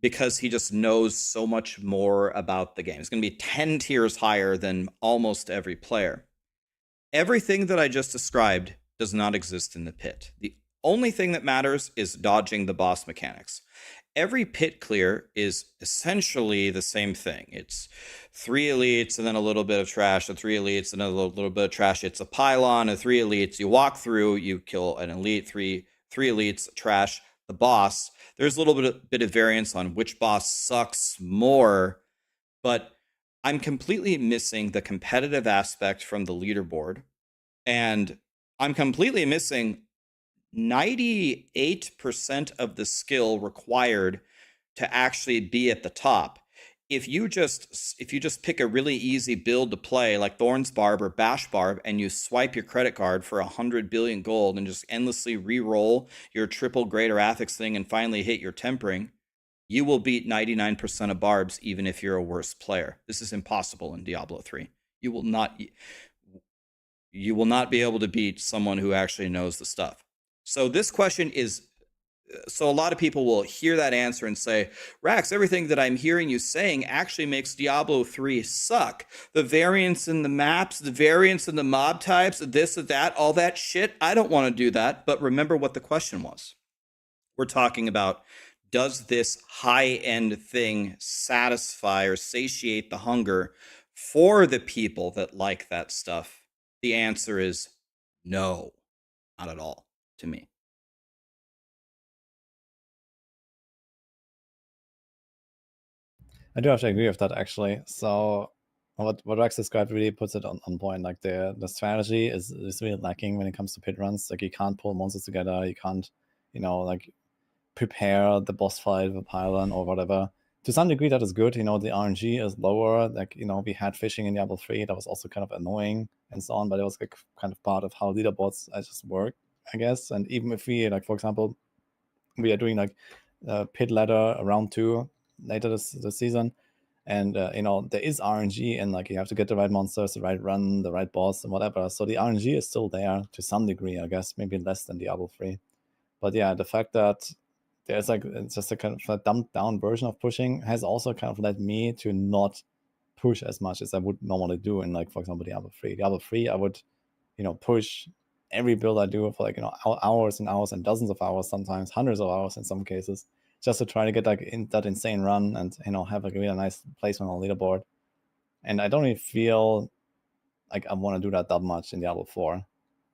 because he just knows so much more about the game. It's going to be 10 tiers higher than almost every player. Everything that I just described does not exist in the pit. The only thing that matters is dodging the boss mechanics. Every pit clear is essentially the same thing. It's 3 elites and then a little bit of trash, and 3 elites and a little bit of trash. It's a pylon of 3 elites. You walk through, you kill an elite, three elites, trash, the boss. There's a little bit of variance on which boss sucks more, but I'm completely missing the competitive aspect from the leaderboard, and I'm completely missing 98% of the skill required to actually be at the top. If you just pick a really easy build to play like Thorns Barb or Bash Barb, and you swipe your credit card for 100 billion gold and just endlessly re-roll your triple greater affix thing and finally hit your tempering, you will beat 99% of barbs even if you're a worse player. This is impossible in Diablo 3. You will not be able to beat someone who actually knows the stuff. So this question is, so a lot of people will hear that answer and say, Rax, everything that I'm hearing you saying actually makes Diablo 3 suck. The variance in the maps, the variance in the mob types, this and that, all that shit. I don't want to do that. But remember what the question was. We're talking about, does this high-end thing satisfy or satiate the hunger for the people that like that stuff? The answer is no, not at all. To me. I do have to agree with that, actually. So what Rex described really puts it on point. Like the strategy is really lacking when it comes to pit runs. Like you can't pull monsters together. You can't, like prepare the boss fight with a pylon or whatever. To some degree, that is good. The RNG is lower. Like, we had fishing in Diablo 3. That was also kind of annoying and so on, but it was like kind of part of how leaderboards just work, I guess. And even if we, like, for example, we are doing like pit ladder round 2 later this season, and there is RNG, and like you have to get the right monsters, the right run, the right boss, and whatever. So the RNG is still there to some degree, I guess, maybe less than Diablo 3. But yeah, the fact that there's like it's just a kind of a dumbed down version of pushing has also kind of led me to not push as much as I would normally do in, like, for example, Diablo 3. Diablo 3, I would push every build I do for like hours and hours and dozens of hours, sometimes hundreds of hours in some cases, just to try to get like in that insane run and have like a really nice placement on the leaderboard. And I don't really feel like I want to do that much in Diablo 4.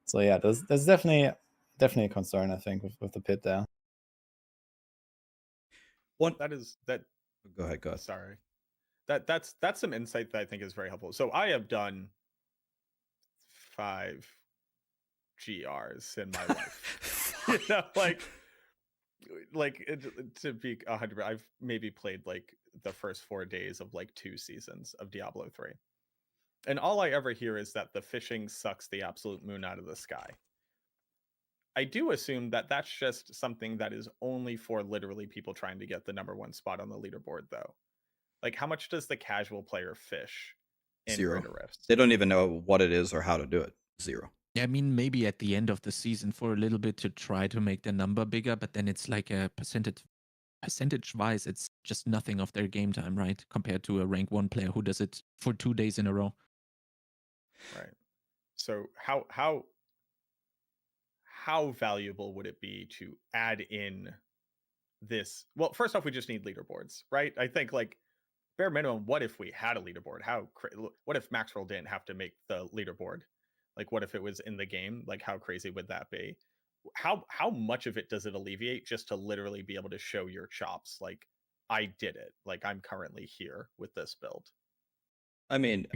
So yeah, there's definitely a concern, I think, with the pit there. That is that. Go ahead. Sorry, that's some insight that I think is very helpful. So I have done 5 GRs in my life. To be 100, I've maybe played like the first 4 days of like 2 seasons of Diablo 3, and all I ever hear is that the fishing sucks the absolute moon out of the sky. I do assume that that's just something that is only for literally people trying to get the #1 spot on the leaderboard, though. Like, how much does the casual player fish in 0. Greater Rifts? They don't even know what it is or how to do it. 0. Yeah, I mean, maybe at the end of the season for a little bit to try to make the number bigger, but then it's like a percentage-wise, it's just nothing of their game time, right? Compared to a rank 1 player who does it for 2 days in a row. Right. So how valuable would it be to add in this? Well, first off, we just need leaderboards, right? I think, like, bare minimum, what if we had a leaderboard? What if Maxroll didn't have to make the leaderboard? Like, what if it was in the game? Like, how crazy would that be? How much of it does it alleviate just to literally be able to show your chops? Like, I did it. Like, I'm currently here with this build. I mean,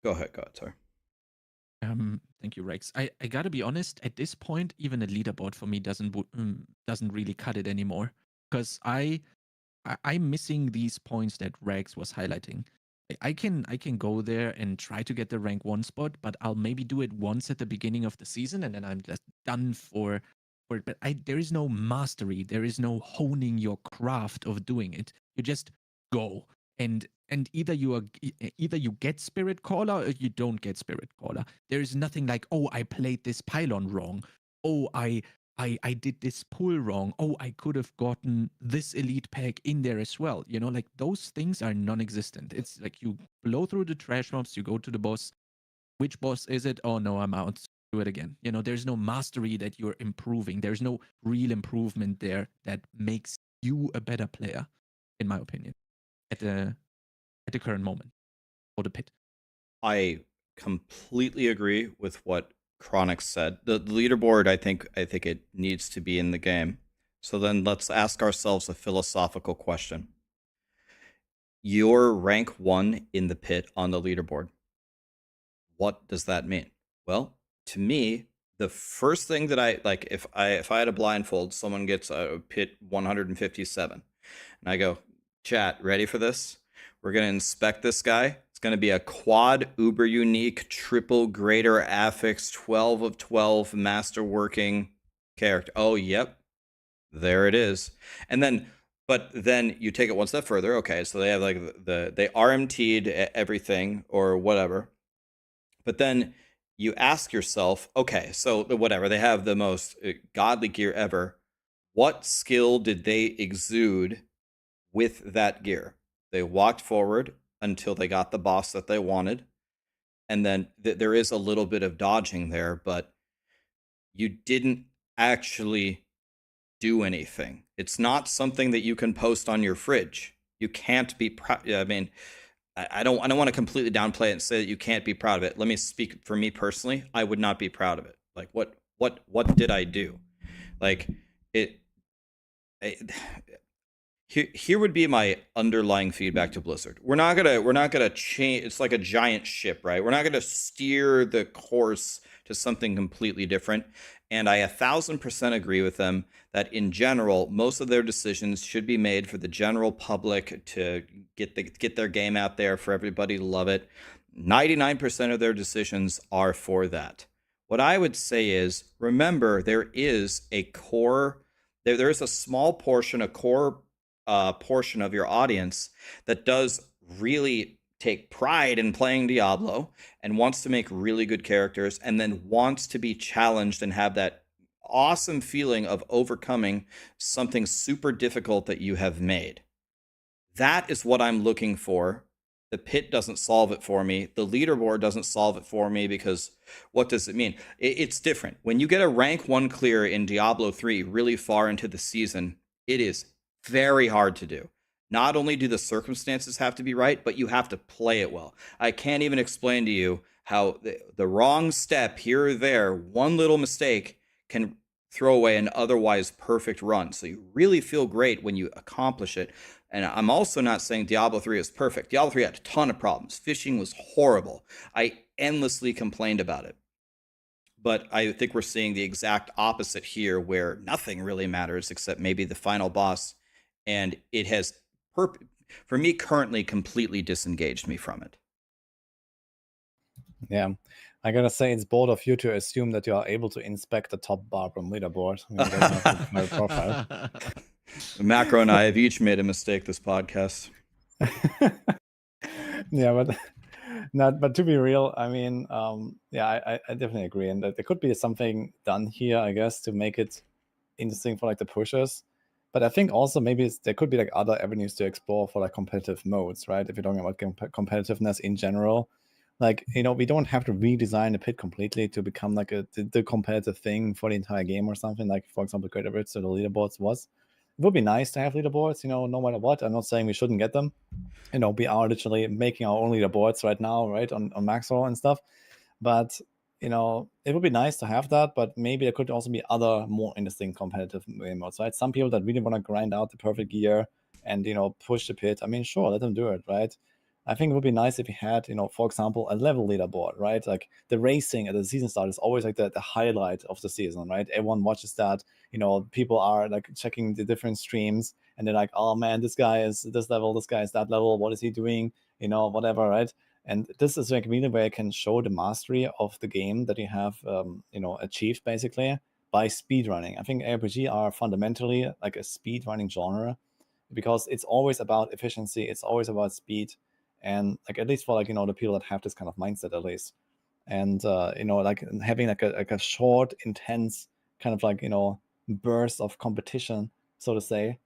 go ahead, sorry. Thank you, Rex. I gotta be honest. At this point, even a leaderboard for me doesn't really cut it anymore, because I'm missing these points that Rex was highlighting. I can go there and try to get the rank 1 spot, but I'll maybe do it once at the beginning of the season, and then I'm just done for it. But there is no mastery. There is no honing your craft of doing it. You just go. And either you get Spirit Caller or you don't get Spirit Caller. There is nothing like, oh, I played this pylon wrong. Oh, I did this pull wrong. Oh, I could have gotten this elite pack in there as well. You know, like those things are non-existent. It's like you blow through the trash mobs, you go to the boss. Which boss is it? Oh no, I'm out. Do it again. You know, there's no mastery that you're improving. There's no real improvement there that makes you a better player, in my opinion, at the current moment for the pit. I completely agree with what Chronic said. The leaderboard, I think it needs to be in the game. So then let's ask ourselves a philosophical question. You're rank 1 in the pit on the leaderboard. What does that mean? Well, to me, the first thing that I like, if I had a blindfold, someone gets a pit 157, and I go, chat, ready for this? We're gonna inspect this guy. It's gonna be a quad uber unique triple greater affix 12 of 12 masterworking character. Oh, yep, there it is. And then, but then you take it one step further. Okay, so they have like they RMT'd everything or whatever. But then you ask yourself, okay, so whatever, they have the most godly gear ever. What skill did they exude with that gear? They walked forward until they got the boss that they wanted. And then there is a little bit of dodging there, but you didn't actually do anything. It's not something that you can post on your fridge. You can't be proud. I mean, I don't want to completely downplay it and say that you can't be proud of it. Let me speak for me personally. I would not be proud of it. Like what did I do? Like here would be my underlying feedback to Blizzard. We're not gonna change. It's like a giant ship, right? We're not gonna steer the course to something completely different. And I 1000% agree with them that in general, most of their decisions should be made for the general public to get their game out there for everybody to love it. 99% of their decisions are for that. What I would say is, remember, there is a core, there is a small portion, a core portion of your audience that does really take pride in playing Diablo and wants to make really good characters and then wants to be challenged and have that awesome feeling of overcoming something super difficult that you have made. That is what I'm looking for. The pit doesn't solve it for me. The leaderboard doesn't solve it for me, because what does it mean? It's different. When you get a rank 1 clear in Diablo 3 really far into the season, it is very hard to do. Not only do the circumstances have to be right, but you have to play it well. I can't even explain to you how the wrong step here or there, one little mistake, can throw away an otherwise perfect run. So you really feel great when you accomplish it. And I'm also not saying Diablo 3 is perfect. Diablo 3 had a ton of problems. Fishing was horrible. I endlessly complained about it. But I think we're seeing the exact opposite here, where nothing really matters except maybe the final boss. And it has, for me, currently completely disengaged me from it. Yeah, I gotta say it's bold of you to assume that you are able to inspect the top Barbarian leaderboard. I mean, that's not my profile. Macro and I have each made a mistake this podcast. Yeah, but to be real, I mean, yeah, I definitely agree, and that there could be something done here, I guess, to make it interesting for like the pushers. But I think also maybe there could be like other avenues to explore for like competitive modes, right? If you're talking about competitiveness in general, like, you know, we don't have to redesign the pit completely to become like the competitive thing for the entire game or something. Like, for example, Greater Brits or the leaderboards was. It would be nice to have leaderboards, you know, no matter what. I'm not saying we shouldn't get them. You know, we are literally making our own leaderboards right now, right, on Maxroll and stuff. But, you know, it would be nice to have that, but maybe there could also be other more interesting competitive modes, right? Some people that really want to grind out the perfect gear and, you know, push the pit. I mean, sure, let them do it, right? I think it would be nice if you had, you know, for example, a level leaderboard, right? Like the racing at the season start is always like the highlight of the season, right? Everyone watches that. You know, people are like checking the different streams and they're like, oh man, this guy is this level, this guy is that level. What is he doing? You know, whatever, right? And this is like really where you can show the mastery of the game that you have, you know, achieved basically by speedrunning. I think RPG are fundamentally like a speedrunning genre. because it's always about efficiency, it's always about speed, and like at least for like the people that have this kind of mindset at least, and like having like a short, intense kind of like burst of competition, so to say,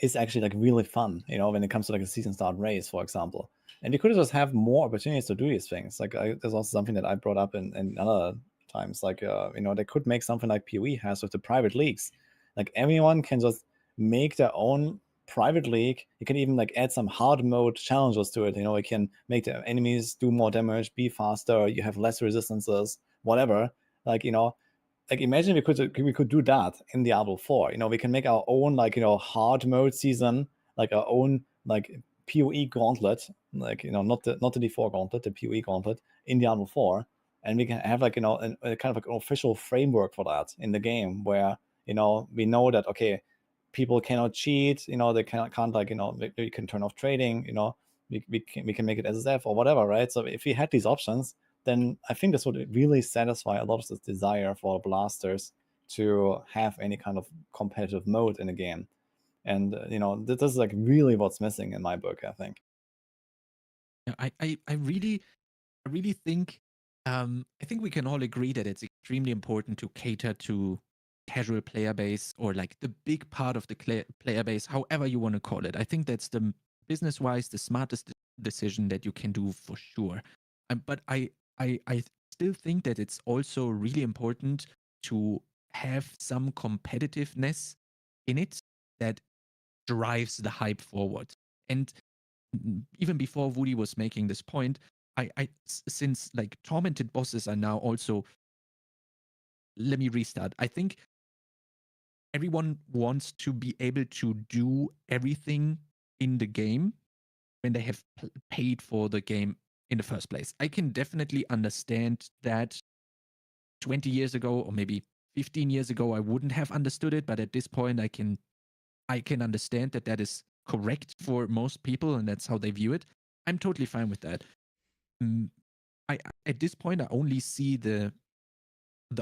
is actually like really fun, when it comes to like a season start race, for example. And you could just have more opportunities to do these things. Like there's also something that I brought up in other times, like they could make something like PoE has with the private leagues. Like everyone can just make their own private league. You can even like add some hard mode challenges to it. You can make the enemies do more damage, be faster, you have less resistances, whatever. Like like imagine we could do that in Diablo 4. We can make our own like hard mode season, like our own like PoE gauntlet, like not the D4 gauntlet, the PoE gauntlet in Diablo 4, and we can have like a kind of like an official framework for that in the game where we know that okay, people cannot cheat, they can't like we can turn off trading, we can make it SSF or whatever, right? So if we had these options, then I think this would really satisfy a lot of this desire for blasters to have any kind of competitive mode in a game. And this is like really what's missing in my book, I think. Yeah, I really think I think we can all agree that it's extremely important to cater to casual player base, or like the big part of the player base, however you want to call it. I think that's the business wise the smartest decision that you can do for sure. But I still think that it's also really important to have some competitiveness in it that drives the hype forward. And even before Woody was making this point, since like tormented bosses are now also, let me restart. I think everyone wants to be able to do everything in the game when they have paid for the game in the first place. I can definitely understand that 20 years ago, or maybe 15 years ago, I wouldn't have understood it, but at this point I can understand that is correct for most people, and that's how they view it. I'm totally fine with that. At this point I only see the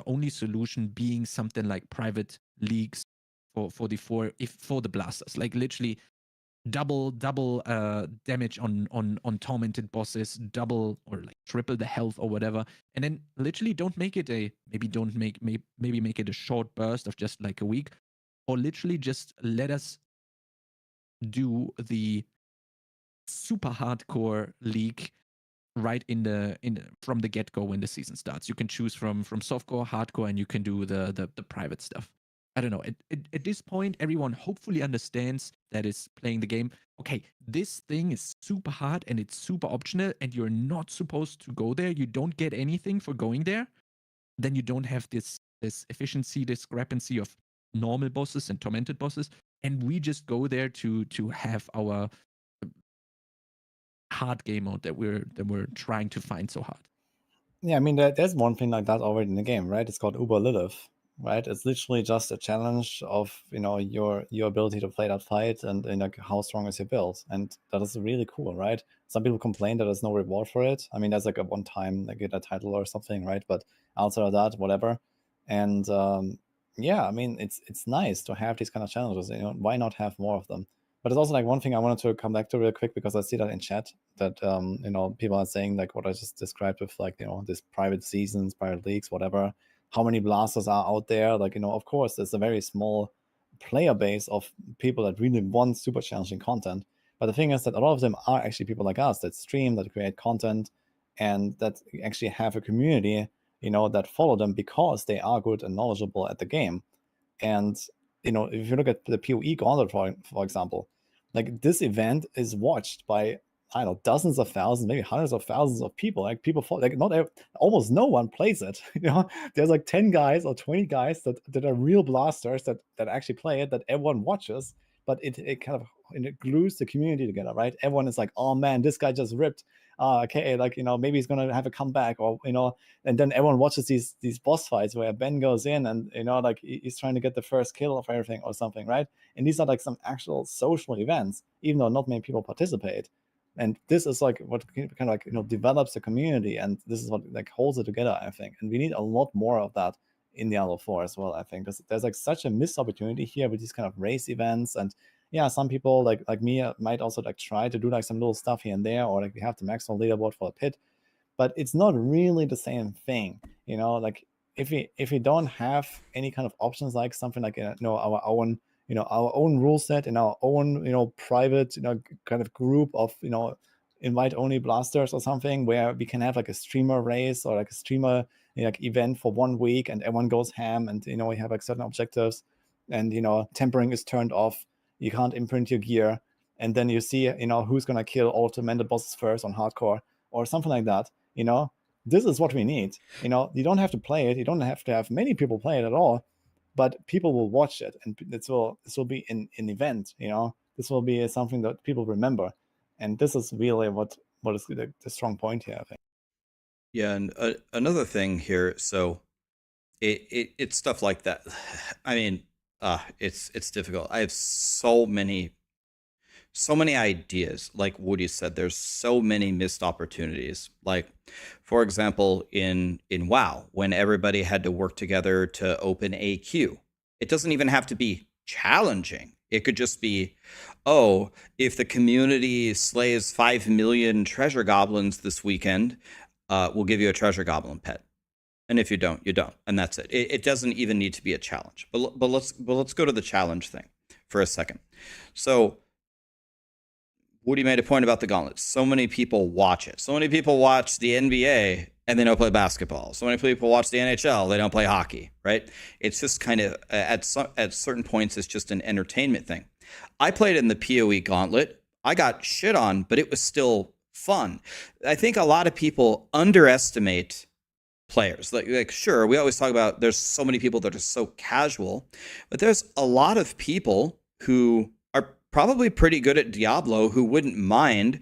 only solution being something like private leagues for the blasters, like literally double damage on tormented bosses, double or like triple the health or whatever, and then literally don't make it maybe make it a short burst of just like a week, or literally just let us do the super hardcore league right from the get-go when the season starts. You can choose from softcore, hardcore, and you can do the private stuff. I don't know. At this point, everyone hopefully understands that is playing the game. Okay, this thing is super hard and it's super optional, and you're not supposed to go there. You don't get anything for going there. Then you don't have this efficiency discrepancy of normal bosses and tormented bosses, and we just go there to have our hard game mode that we're trying to find so hard. Yeah, I mean, there's one thing like that already in the game, right? It's called Uber Lilith, right? It's literally just a challenge of your ability to play that fight and like how strong is your build, and that is really cool, right? Some people complain that there's no reward for it. I mean, there's like a one-time like get a title or something, right? But outside of that, whatever. And yeah, I mean, it's nice to have these kind of challenges. Why not have more of them? But it's also like one thing I wanted to come back to real quick, because I see that in chat that people are saying like what I just described with like this private seasons, private leagues, whatever. How many blasters are out there? Like of course there's a very small player base of people that really want super challenging content. But the thing is that a lot of them are actually people like us that stream, that create content, and that actually have a community that follow them because they are good and knowledgeable at the game. And if you look at the PoE gauntlet, for example, like this event is watched by I don't know dozens of thousands, maybe hundreds of thousands of people. Like people follow, like almost no one plays it. There's like 10 guys or 20 guys that are real blasters that actually play it, that everyone watches, but it kind of it glues the community together, right? Everyone is like, oh man, this guy just ripped. Okay, like maybe he's gonna have a comeback, or and then everyone watches these boss fights where Ben goes in and like he's trying to get the first kill of everything or something, right? And these are like some actual social events, even though not many people participate. And this is like what kind of like develops the community, and this is what like holds it together, I think. And we need a lot more of that in Diablo 4 as well, I think. There's like such a missed opportunity here with these kind of race events, and yeah, some people like me might also like try to do like some little stuff here and there, or like we have the Maxroll leaderboard for a pit, but it's not really the same thing, like if we don't have any kind of options, like something like our own rule set in our own private kind of group of invite only blasters or something, where we can have like a streamer race or like a streamer like event for 1 week, and everyone goes ham, and we have like certain objectives, and tempering is turned off, you can't imprint your gear, and then you see who's gonna kill all of the mended bosses first on hardcore or something like that. This is what we need. You don't have to play it, you don't have to have many people play it at all, but people will watch it, and this will be an event. This will be something that people remember, and this is really what is the strong point here, I think. Yeah, and another thing here, so it's stuff like that. I mean, it's difficult. I have so many ideas. Like Woody said, there's so many missed opportunities. Like, for example, in WoW, when everybody had to work together to open a queue, it doesn't even have to be challenging. It could just be, oh, if the community slays 5 million treasure goblins this weekend, we'll give you a treasure goblin pet. And if you don't, you don't. And that's it. It doesn't even need to be a challenge. But let's go to the challenge thing for a second. So Woody made a point about the gauntlet. So many people watch it. So many people watch the NBA and they don't play basketball. So many people watch the NHL, they don't play hockey, right? It's just kind of, at certain points, it's just an entertainment thing. I played in the PoE gauntlet. I got shit on, but it was still fun. I think a lot of people underestimate players. Like sure, we always talk about there's so many people that are so casual, but there's a lot of people who are probably pretty good at Diablo who wouldn't mind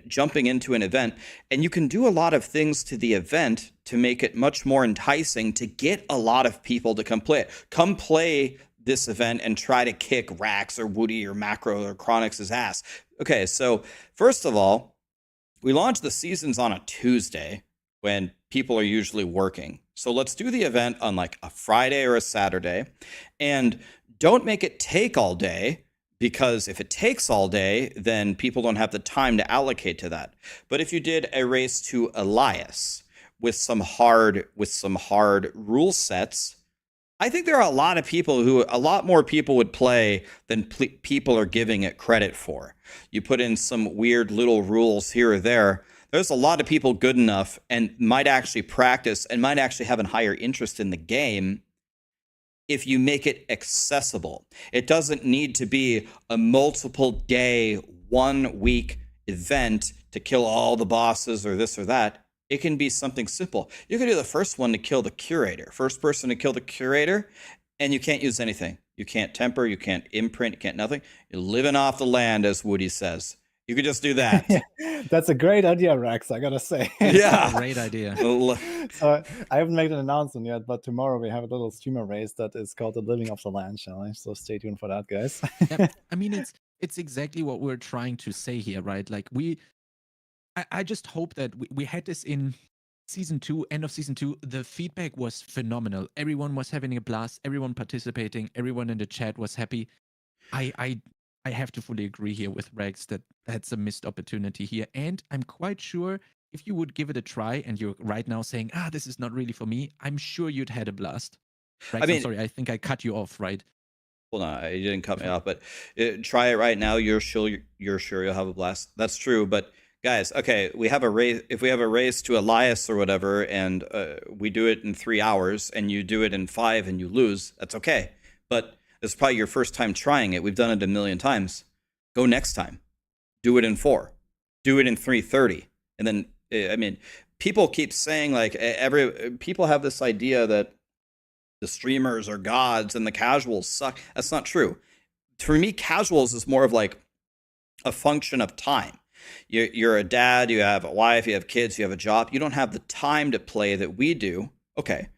jumping into an event, and you can do a lot of things to the event to make it much more enticing to get a lot of people to come play it. Come play this event and try to kick Rax or Woody or Maxroll or Chronix's ass. Okay, so first of all, we launched the seasons on a Tuesday when people are usually working. So let's do the event on like a Friday or a Saturday, and don't make it take all day, because if it takes all day, then people don't have the time to allocate to that. But if you did a race to Elias with some hard rule sets, I think there are a lot more people would play than people are giving it credit for. You put in some weird little rules here or there, there's a lot of people good enough and might actually practice and might actually have a higher interest in the game if you make it accessible. It doesn't need to be a multiple day, 1 week event to kill all the bosses or this or that. It can be something simple. You can do the first one to kill the curator, first person to kill the curator, and you can't use anything. You can't temper, you can't imprint, you can't nothing. You're living off the land, as Woody says. You could just do that. That's a great idea, Rax, I gotta say. Yeah. Great idea. So I haven't made an announcement yet, but tomorrow we have a little streamer race that is called the Living of the Land Challenge. So stay tuned for that, guys. Yep. I mean, it's exactly what we're trying to say here, right? Like I just hope that we had this in season 2, end of season 2. The feedback was phenomenal. Everyone was having a blast. Everyone participating. Everyone in the chat was happy. I have to fully agree here with Rex that that's a missed opportunity here. And I'm quite sure if you would give it a try and you're right now saying, this is not really for me, I'm sure you'd had a blast. Rex, I'm sorry, I think I cut you off, right? Well, no, you didn't cut me off, but try it right now. You're sure you'll have a blast. That's true. But guys, okay, we have a race. If we have a race to Elias or whatever, and we do it in 3 hours and you do it in 5 and you lose, that's okay. But it's probably your first time trying it. We've done it a million times. Go next time. Do it in 4. Do it in 3:30. And then, I mean, people keep saying like people have this idea that the streamers are gods and the casuals suck. That's not true. For me, casuals is more of like a function of time. You're a dad, you have a wife, you have kids, you have a job. You don't have the time to play that we do. Okay.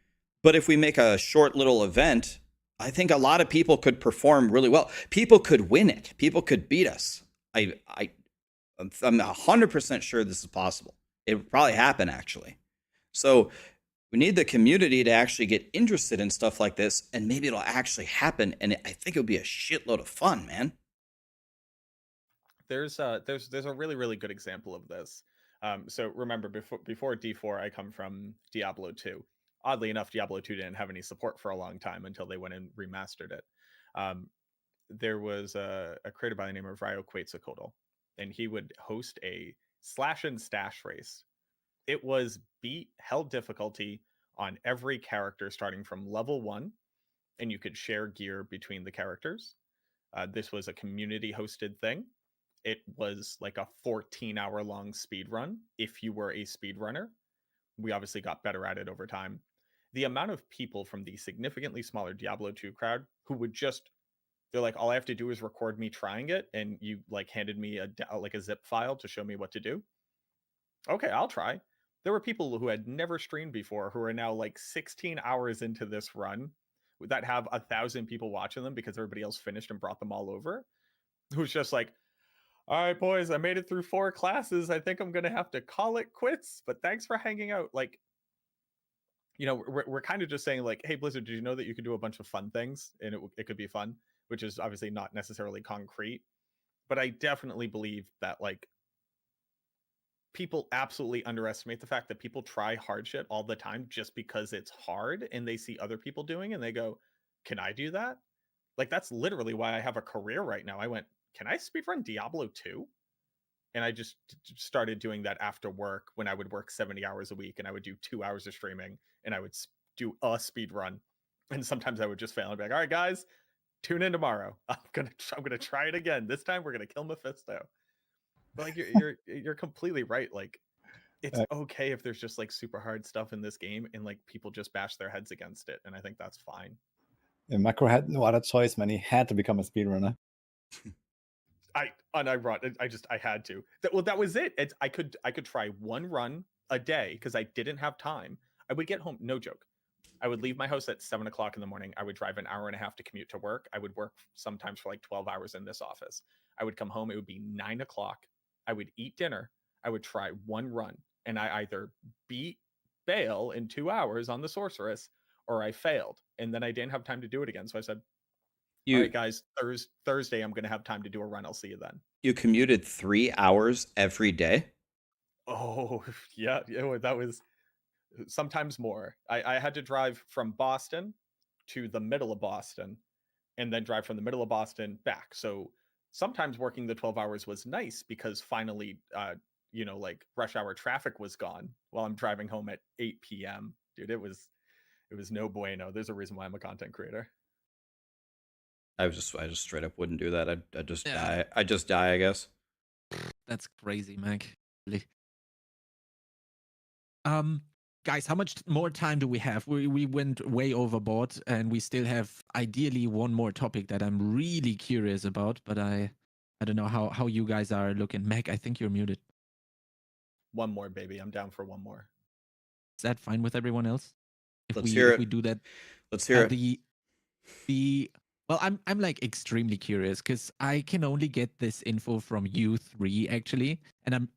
But if we make a short little event, I think a lot of people could perform really well. People could win it. People could beat us. I'm 100% sure this is possible. It would probably happen, actually. So we need the community to actually get interested in stuff like this, and maybe it'll actually happen, and I think it would be a shitload of fun, man. there's a really good example of this. So remember, before D4, I come from Diablo 2. Oddly enough, Diablo 2 didn't have any support for a long time until they went and remastered it. There was a creator by the name of Ryo Quetzalcoatl, and he would host a slash and stash race. It was beat hell difficulty on every character starting from level 1, and you could share gear between the characters. This was a community hosted thing. It was like a 14-hour long speed run if you were a speedrunner. We obviously got better at it over time. The amount of people from the significantly smaller Diablo 2 crowd who would just, they're like, all I have to do is record me trying it, and you like handed me a zip file to show me what to do. Okay, I'll try. There were people who had never streamed before who are now like 16 hours into this run that have 1,000 people watching them because everybody else finished and brought them all over. Who's just like, all right, boys, I made it through 4 classes. I think I'm going to have to call it quits, but thanks for hanging out. Like, you know, we're kind of just saying like, hey, Blizzard, did you know that you could do a bunch of fun things and it could be fun, which is obviously not necessarily concrete. But I definitely believe that like people absolutely underestimate the fact that people try hard shit all the time just because it's hard and they see other people doing and they go, can I do that? Like, that's literally why I have a career right now. I went, can I speedrun Diablo 2? And I just started doing that after work when I would work 70 hours a week and I would do 2 hours of streaming and I would do a speed run. And sometimes I would just fail and be like, all right, guys, tune in tomorrow. I'm gonna try it again. This time we're gonna kill Mephisto. But like you're completely right. Like, it's okay if there's just like super hard stuff in this game and like people just bash their heads against it, and I think that's fine. Yeah, Macro had no other choice, man. He had to become a speedrunner. I had to. That was it. I could try one run a day because I didn't have time. I would get home, no joke. I would leave my house at 7 o'clock in the morning. I would drive an hour and a half to commute to work. I would work sometimes for like 12 hours in this office. I would come home. It would be 9 o'clock. I would eat dinner. I would try one run, and I either beat Bale in 2 hours on the sorceress, or I failed, and then I didn't have time to do it again. So I said, all right, guys, Thursday, I'm going to have time to do a run. I'll see you then. You commuted 3 hours every day? Oh, yeah. That was sometimes more. I had to drive from Boston to the middle of Boston and then drive from the middle of Boston back. So sometimes working the 12 hours was nice because finally, like rush hour traffic was gone while I'm driving home at 8 p.m. Dude, it was no bueno. There's a reason why I'm a content creator. I just straight up wouldn't do that. I'd just die. I'd just die, I guess. That's crazy, Mac. Really. Guys, how much more time do we have? We went way overboard, and we still have ideally one more topic that I'm really curious about, but I don't know how you guys are looking. Mac, I think you're muted. One more, baby. I'm down for one more. Is that fine with everyone else? Let's hear it. If we do that. Let's hear it. Well, I'm like extremely curious because I can only get this info from you three actually, and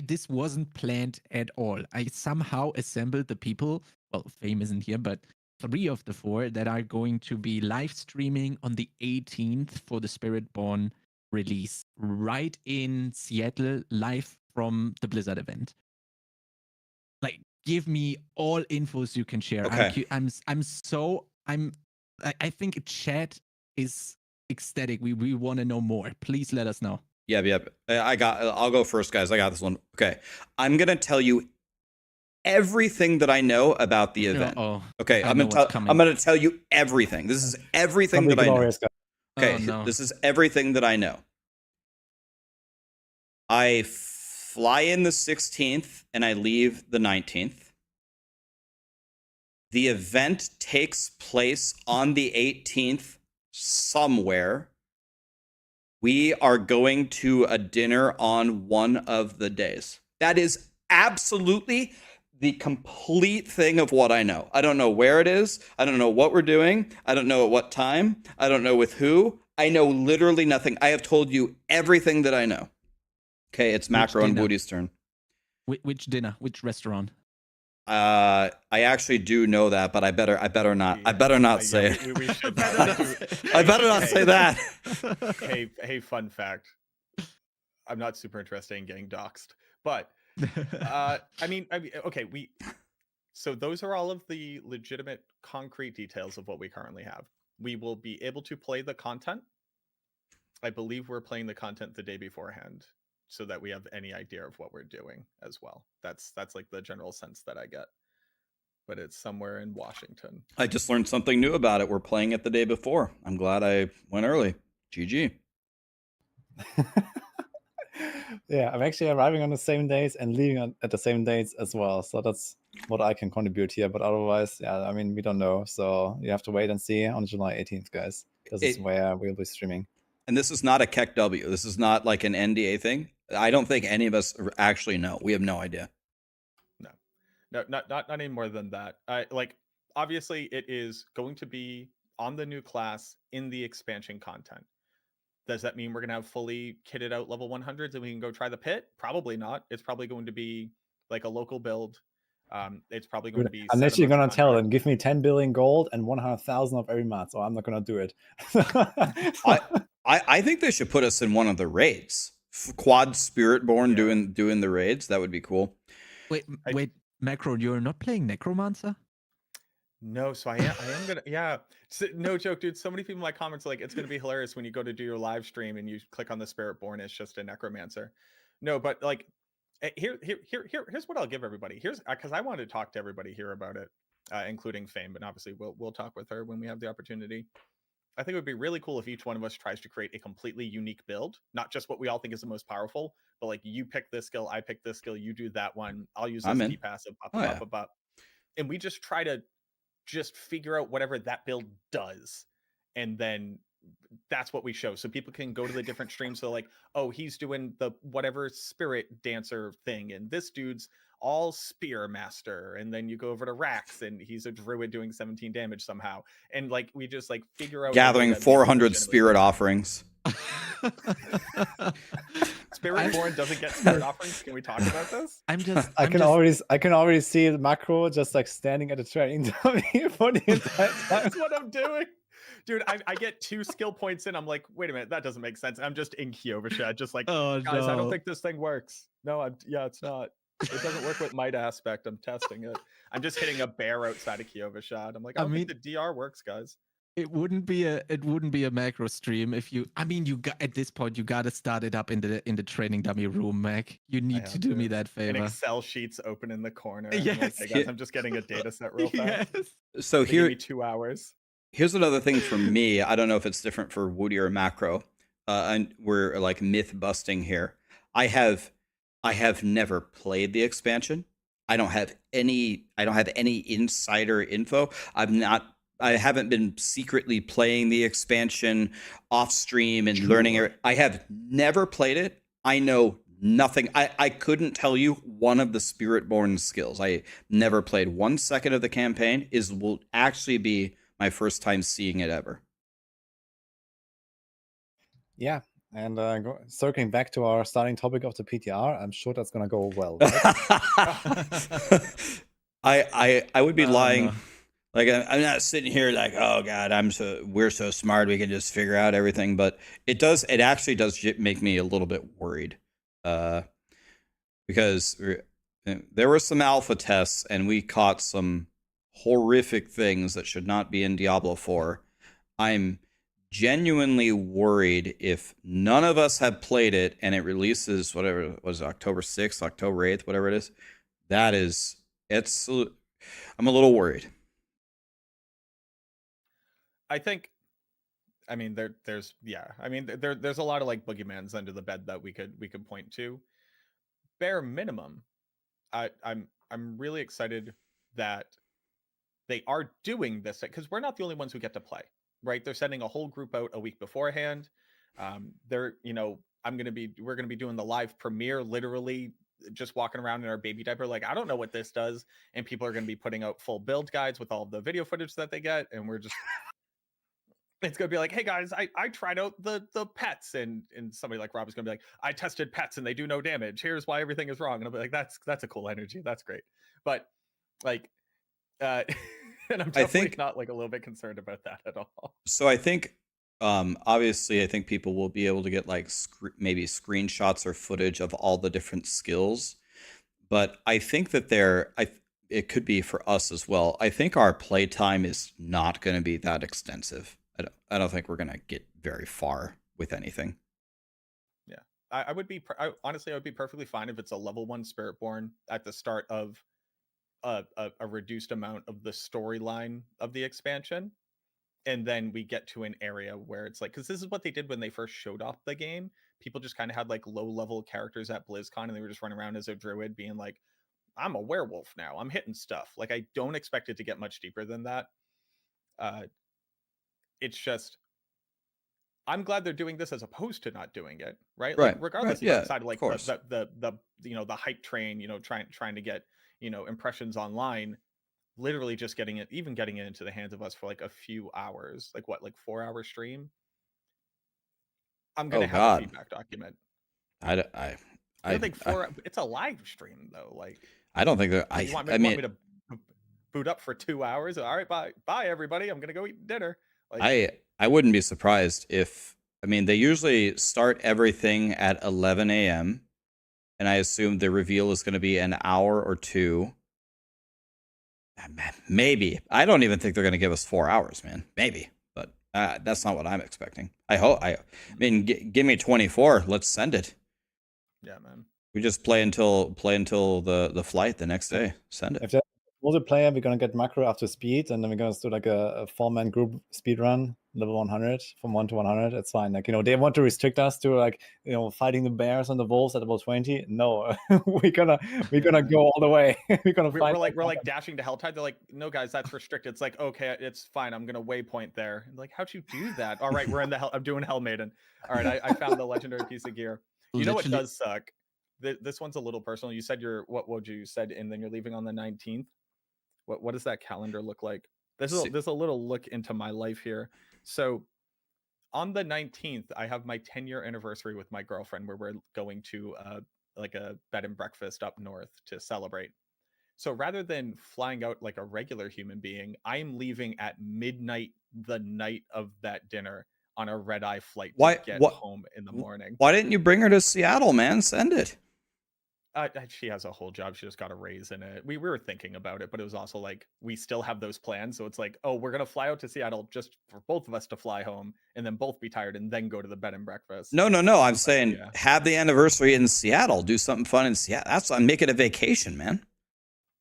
this wasn't planned at all. I somehow assembled the people. Well, Fame isn't here, but 3 of the 4 that are going to be live streaming on the 18th for the Spiritborn release, right in Seattle, live from the Blizzard event. Like, give me all infos you can share. Okay. I think chat is ecstatic. We want to know more. Please let us know. Yep. I'll go first, guys. I got this one. Okay. I'm going to tell you everything that I know about the event. Okay. I'm going to tell you everything. This is everything that I know. Okay. This is everything that I know. I fly in the 16th and I leave the 19th. The event takes place on the 18th somewhere. We are going to a dinner on one of the days. That is absolutely the complete thing of what I know. I don't know where it is. I don't know what we're doing. I don't know at what time. I don't know with who. I know literally nothing. I have told you everything that I know. Okay, it's Macro and Woody's turn. Which dinner? Which restaurant? I actually do know that, but I better not. I better not say it. I better not say that. Hey, fun fact. I'm not super interested in getting doxxed. But okay, so those are all of the legitimate concrete details of what we currently have. We will be able to play the content. I believe we're playing the content the day beforehand so that we have any idea of what we're doing as well. That's like the general sense that I get. But it's somewhere in Washington. I just learned something new about it. We're playing it the day before. I'm glad I went early. GG. Yeah, I'm actually arriving on the same days and leaving at the same dates as well. So that's what I can contribute here. But otherwise, yeah, I mean, we don't know. So you have to wait and see on July 18th, guys. This is where we'll be streaming. And this is not a Keck W. This is not like an NDA thing. I don't think any of us actually know. We have no idea. No, not any more than that. Obviously, it is going to be on the new class in the expansion content. Does that mean we're going to have fully kitted out level 100s and we can go try the pit? Probably not. It's probably going to be like a local build. It's probably going to be... Unless you're going to tell them, give me 10 billion gold and 100,000 of every month. So I'm not going to do it. I think they should put us in one of the raids. Quad Spiritborn doing the raids. That would be cool. Wait, Maxroll, you're not playing Necromancer? No, so I am gonna, yeah. No joke, dude. So many people in my comments are like, it's gonna be hilarious when you go to do your live stream and you click on the Spiritborn, it's just a Necromancer. No, but like, here's what I'll give everybody. Here's because I wanted to talk to everybody here about it, including Fame, but obviously we'll talk with her when we have the opportunity. I think it would be really cool if each one of us tries to create a completely unique build, not just what we all think is the most powerful, but like you pick this skill, I pick this skill, you do that one, I'll use this key passive, and we just try to just figure out whatever that build does, and then that's what we show, so people can go to the different streams. So like, oh, he's doing the whatever spirit dancer thing, and this dude's all spear master, and then you go over to Rax and he's a druid doing 17 damage somehow, and like we just like figure out gathering 400 spirit offerings. Spiritborn doesn't get spirit offerings. Can we talk about this? I can already see the macro just like standing at a training dummy for the entire time. That's what I'm doing. Dude, I get 2 skill points in. I'm like, wait a minute, that doesn't make sense. I'm just in Kyovashad, just like, guys, no. I don't think this thing works. No, it's not. It doesn't work with might aspect. I'm testing it. I'm just hitting a bear outside of Kyovashad. I'm like, I don't think the DR works, guys. It wouldn't be a macro stream if you. I mean, you got at this point you got to start it up in the training dummy room, Mac. You need to do me that favor. And Excel sheets open in the corner. Yes. Like, hey guys, I'm just getting a data set real fast. Yes. So here, give me 2 hours. Here's another thing for me. I don't know if it's different for Woody or Macro. And we're like myth busting here. I have never played the expansion. I don't have any insider info. I haven't been secretly playing the expansion off stream and learning it. I have never played it. I know nothing. I couldn't tell you one of the Spiritborn skills. I never played 1 second of the campaign. Will actually be my first time seeing it ever. Yeah. And circling back to our starting topic of the PTR, I'm sure that's going to go well. Right? I would be lying. No. Like, I'm not sitting here like, oh God, we're so smart, we can just figure out everything. But it actually does make me a little bit worried, because there were some alpha tests and we caught some horrific things that should not be in Diablo 4. I'm genuinely worried if none of us have played it and it releases whatever was October 6th, October 8th, whatever it is. I'm a little worried. I think, I mean, there's a lot of like boogeymans under the bed that we could point to. Bare minimum, I'm really excited that they are doing this, because we're not the only ones who get to play, right? They're sending a whole group out a week beforehand. We're gonna be doing the live premiere, literally just walking around in our baby diaper, like, I don't know what this does, and people are gonna be putting out full build guides with all the video footage that they get, and we're just it's gonna be like, hey guys, I tried out the pets, and somebody like Rob is gonna be like, I tested pets and they do no damage. Here's why everything is wrong. And I'll be like, that's a cool energy. That's great. But like, and I'm definitely not like a little bit concerned about that at all. So I think Obviously, I think people will be able to get like maybe screenshots or footage of all the different skills, but I think that it could be for us as well. I think our playtime is not going to be that extensive. I don't think we're going to get very far with anything. Yeah, I would be honestly, I would be perfectly fine if it's a level 1 Spiritborn at the start of a reduced amount of the storyline of the expansion. And then we get to an area where it's like, because this is what they did when they first showed off the game. People just kind of had like low level characters at BlizzCon, and they were just running around as a druid being like, I'm a werewolf now, I'm hitting stuff. Like, I don't expect it to get much deeper than that. It's just, I'm glad they're doing this as opposed to not doing it, right? Like, regardless, yeah, outside of like the hype train, trying to get impressions online, literally just getting it into the hands of us for like a few hours, like 4-hour stream. I'm gonna have a feedback document. I think it's a live stream though. Like, I don't think that you want me to boot up for 2 hours? All right, bye everybody. I'm gonna go eat dinner. Like, I wouldn't be surprised if, I mean, they usually start everything at 11 a.m. and I assume the reveal is going to be an hour or two. Maybe. I don't even think they're going to give us 4 hours, man. Maybe, but that's not what I'm expecting. I mean, give me 24. Let's send it. Yeah, man. We just play until the flight the next day. Send it. If there's multiplayer, we're gonna get macro up to speed, and then we're gonna do like a 4-man group speed run, level 100 from 1 to 100. It's fine. Like, they want to restrict us to like fighting the bears and the wolves at level 20. No, we're gonna go all the way. we're like dashing to Helltide. They're like, no guys, that's restricted. It's like, okay, it's fine. I'm gonna waypoint there. Like, how'd you do that? All right, we're in the hell. I'm doing Hell Maiden. All right, I found the legendary piece of gear. You know what does suck? This one's a little personal. You said you said, and then you're leaving on the 19th. What does that calendar look like? There's a little look into my life here. So on the 19th, I have my 10-year anniversary with my girlfriend, where we're going to like a bed and breakfast up north to celebrate. So rather than flying out like a regular human being, I'm leaving at midnight the night of that dinner on a red-eye flight to get home in the morning. Why didn't you bring her to Seattle, man? Send it. She has a whole job. She just got a raise in it. We were thinking about it, but it was also like, we still have those plans. So it's like, oh, we're going to fly out to Seattle just for both of us to fly home and then both be tired and then go to the bed and breakfast. No. I'm saying have the anniversary in Seattle. Do something fun in Seattle. Make it a vacation, man.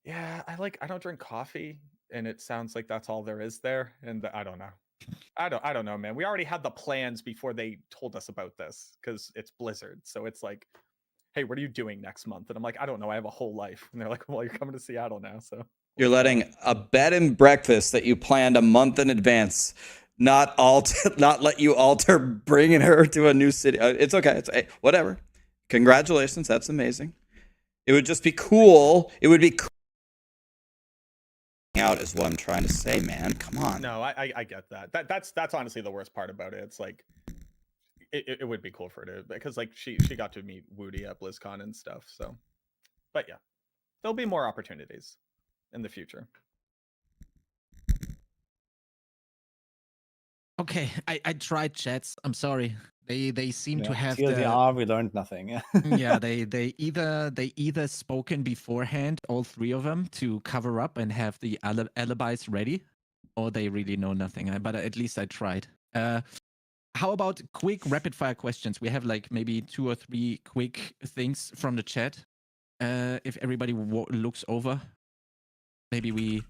Yeah, I don't drink coffee, and it sounds like that's all there is there. And I don't know. I don't know, man. We already had the plans before they told us about this because it's Blizzard. So it's like, hey, what are you doing next month? And I'm like, I don't know. I have a whole life. And they're like, well, you're coming to Seattle now. So you're letting a bed and breakfast that you planned a month in advance not let you alter bringing her to a new city. It's okay. It's whatever. Congratulations. That's amazing. It would just be cool. It would be cool. Out is what I'm trying to say, man. Come on. No, I get that. That's honestly the worst part about it. It's like, it would be cool for her to, because like she got to meet Woody at BlizzCon and stuff. So, but yeah, there'll be more opportunities in the future. Okay, I tried chats. I'm sorry. They seem to have TLDR, we learned nothing. Yeah, they either spoken beforehand, all three of them, to cover up and have the alibis ready, or they really know nothing. But at least I tried. How about quick rapid fire questions? We have like maybe 2 or 3 quick things from the chat. If everybody looks over, maybe we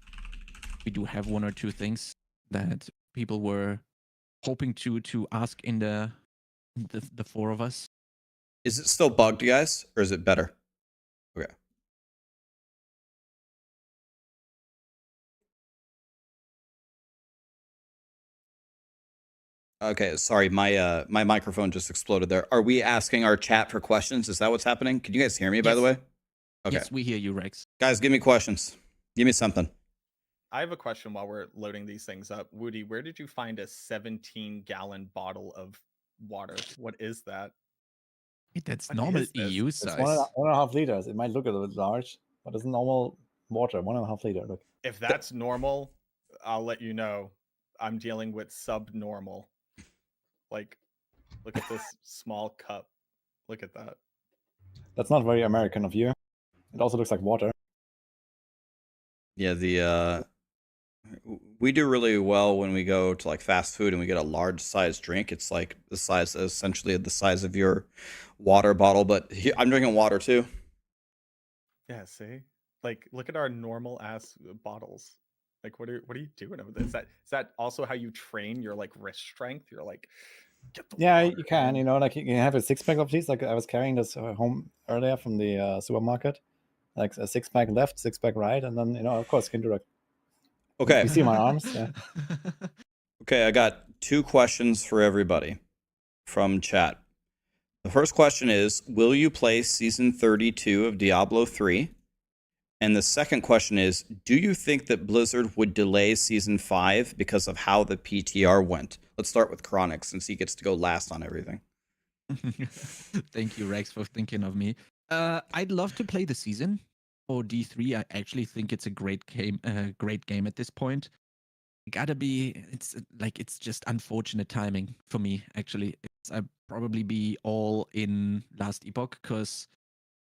do have 1 or 2 things that people were hoping to ask in the 4 of us. Is it still bugged, guys, or is it better? Okay. Okay, sorry, my microphone just exploded there. Are we asking our chat for questions? Is that what's happening? Can you guys hear me, by the way? Okay. Yes, we hear you, Rex. Guys, give me questions. Give me something. I have a question while we're loading these things up. Woody, where did you find a 17-gallon bottle of water? What is that? That's normal EU size. It's 1.5 liters. It might look a little bit large, but it's normal water. 1.5 liter. Look. If that's normal, I'll let you know. I'm dealing with subnormal. Like, look at this small cup. Look at that. That's not very American of you. It also looks like water. Yeah, we do really well when we go to like fast food and we get a large size drink. It's like the size, essentially the size of your water bottle. But I'm drinking water too. Yeah, see? Like, look at our normal ass bottles. Like, what are you doing over there? Is that also how you train your like wrist strength? You're like, get the Yeah, water, you can. man. You know, like you can have a 6-pack of these. Like I was carrying this home earlier from the supermarket. Like a 6-pack left, 6-pack right, and then of course you can do that. Okay. You see my arms? Yeah. Okay, I got 2 questions for everybody from chat. The first question is, will you play season 32 of Diablo 3? And the second question is, do you think that Blizzard would delay season 5 because of how the PTR went? Let's start with Chronic since he gets to go last on everything. Thank you, Rex, for thinking of me. I'd love to play the season for D3. I actually think it's a great game at this point. It's just unfortunate timing for me, actually. I'd probably be all in last Epoch because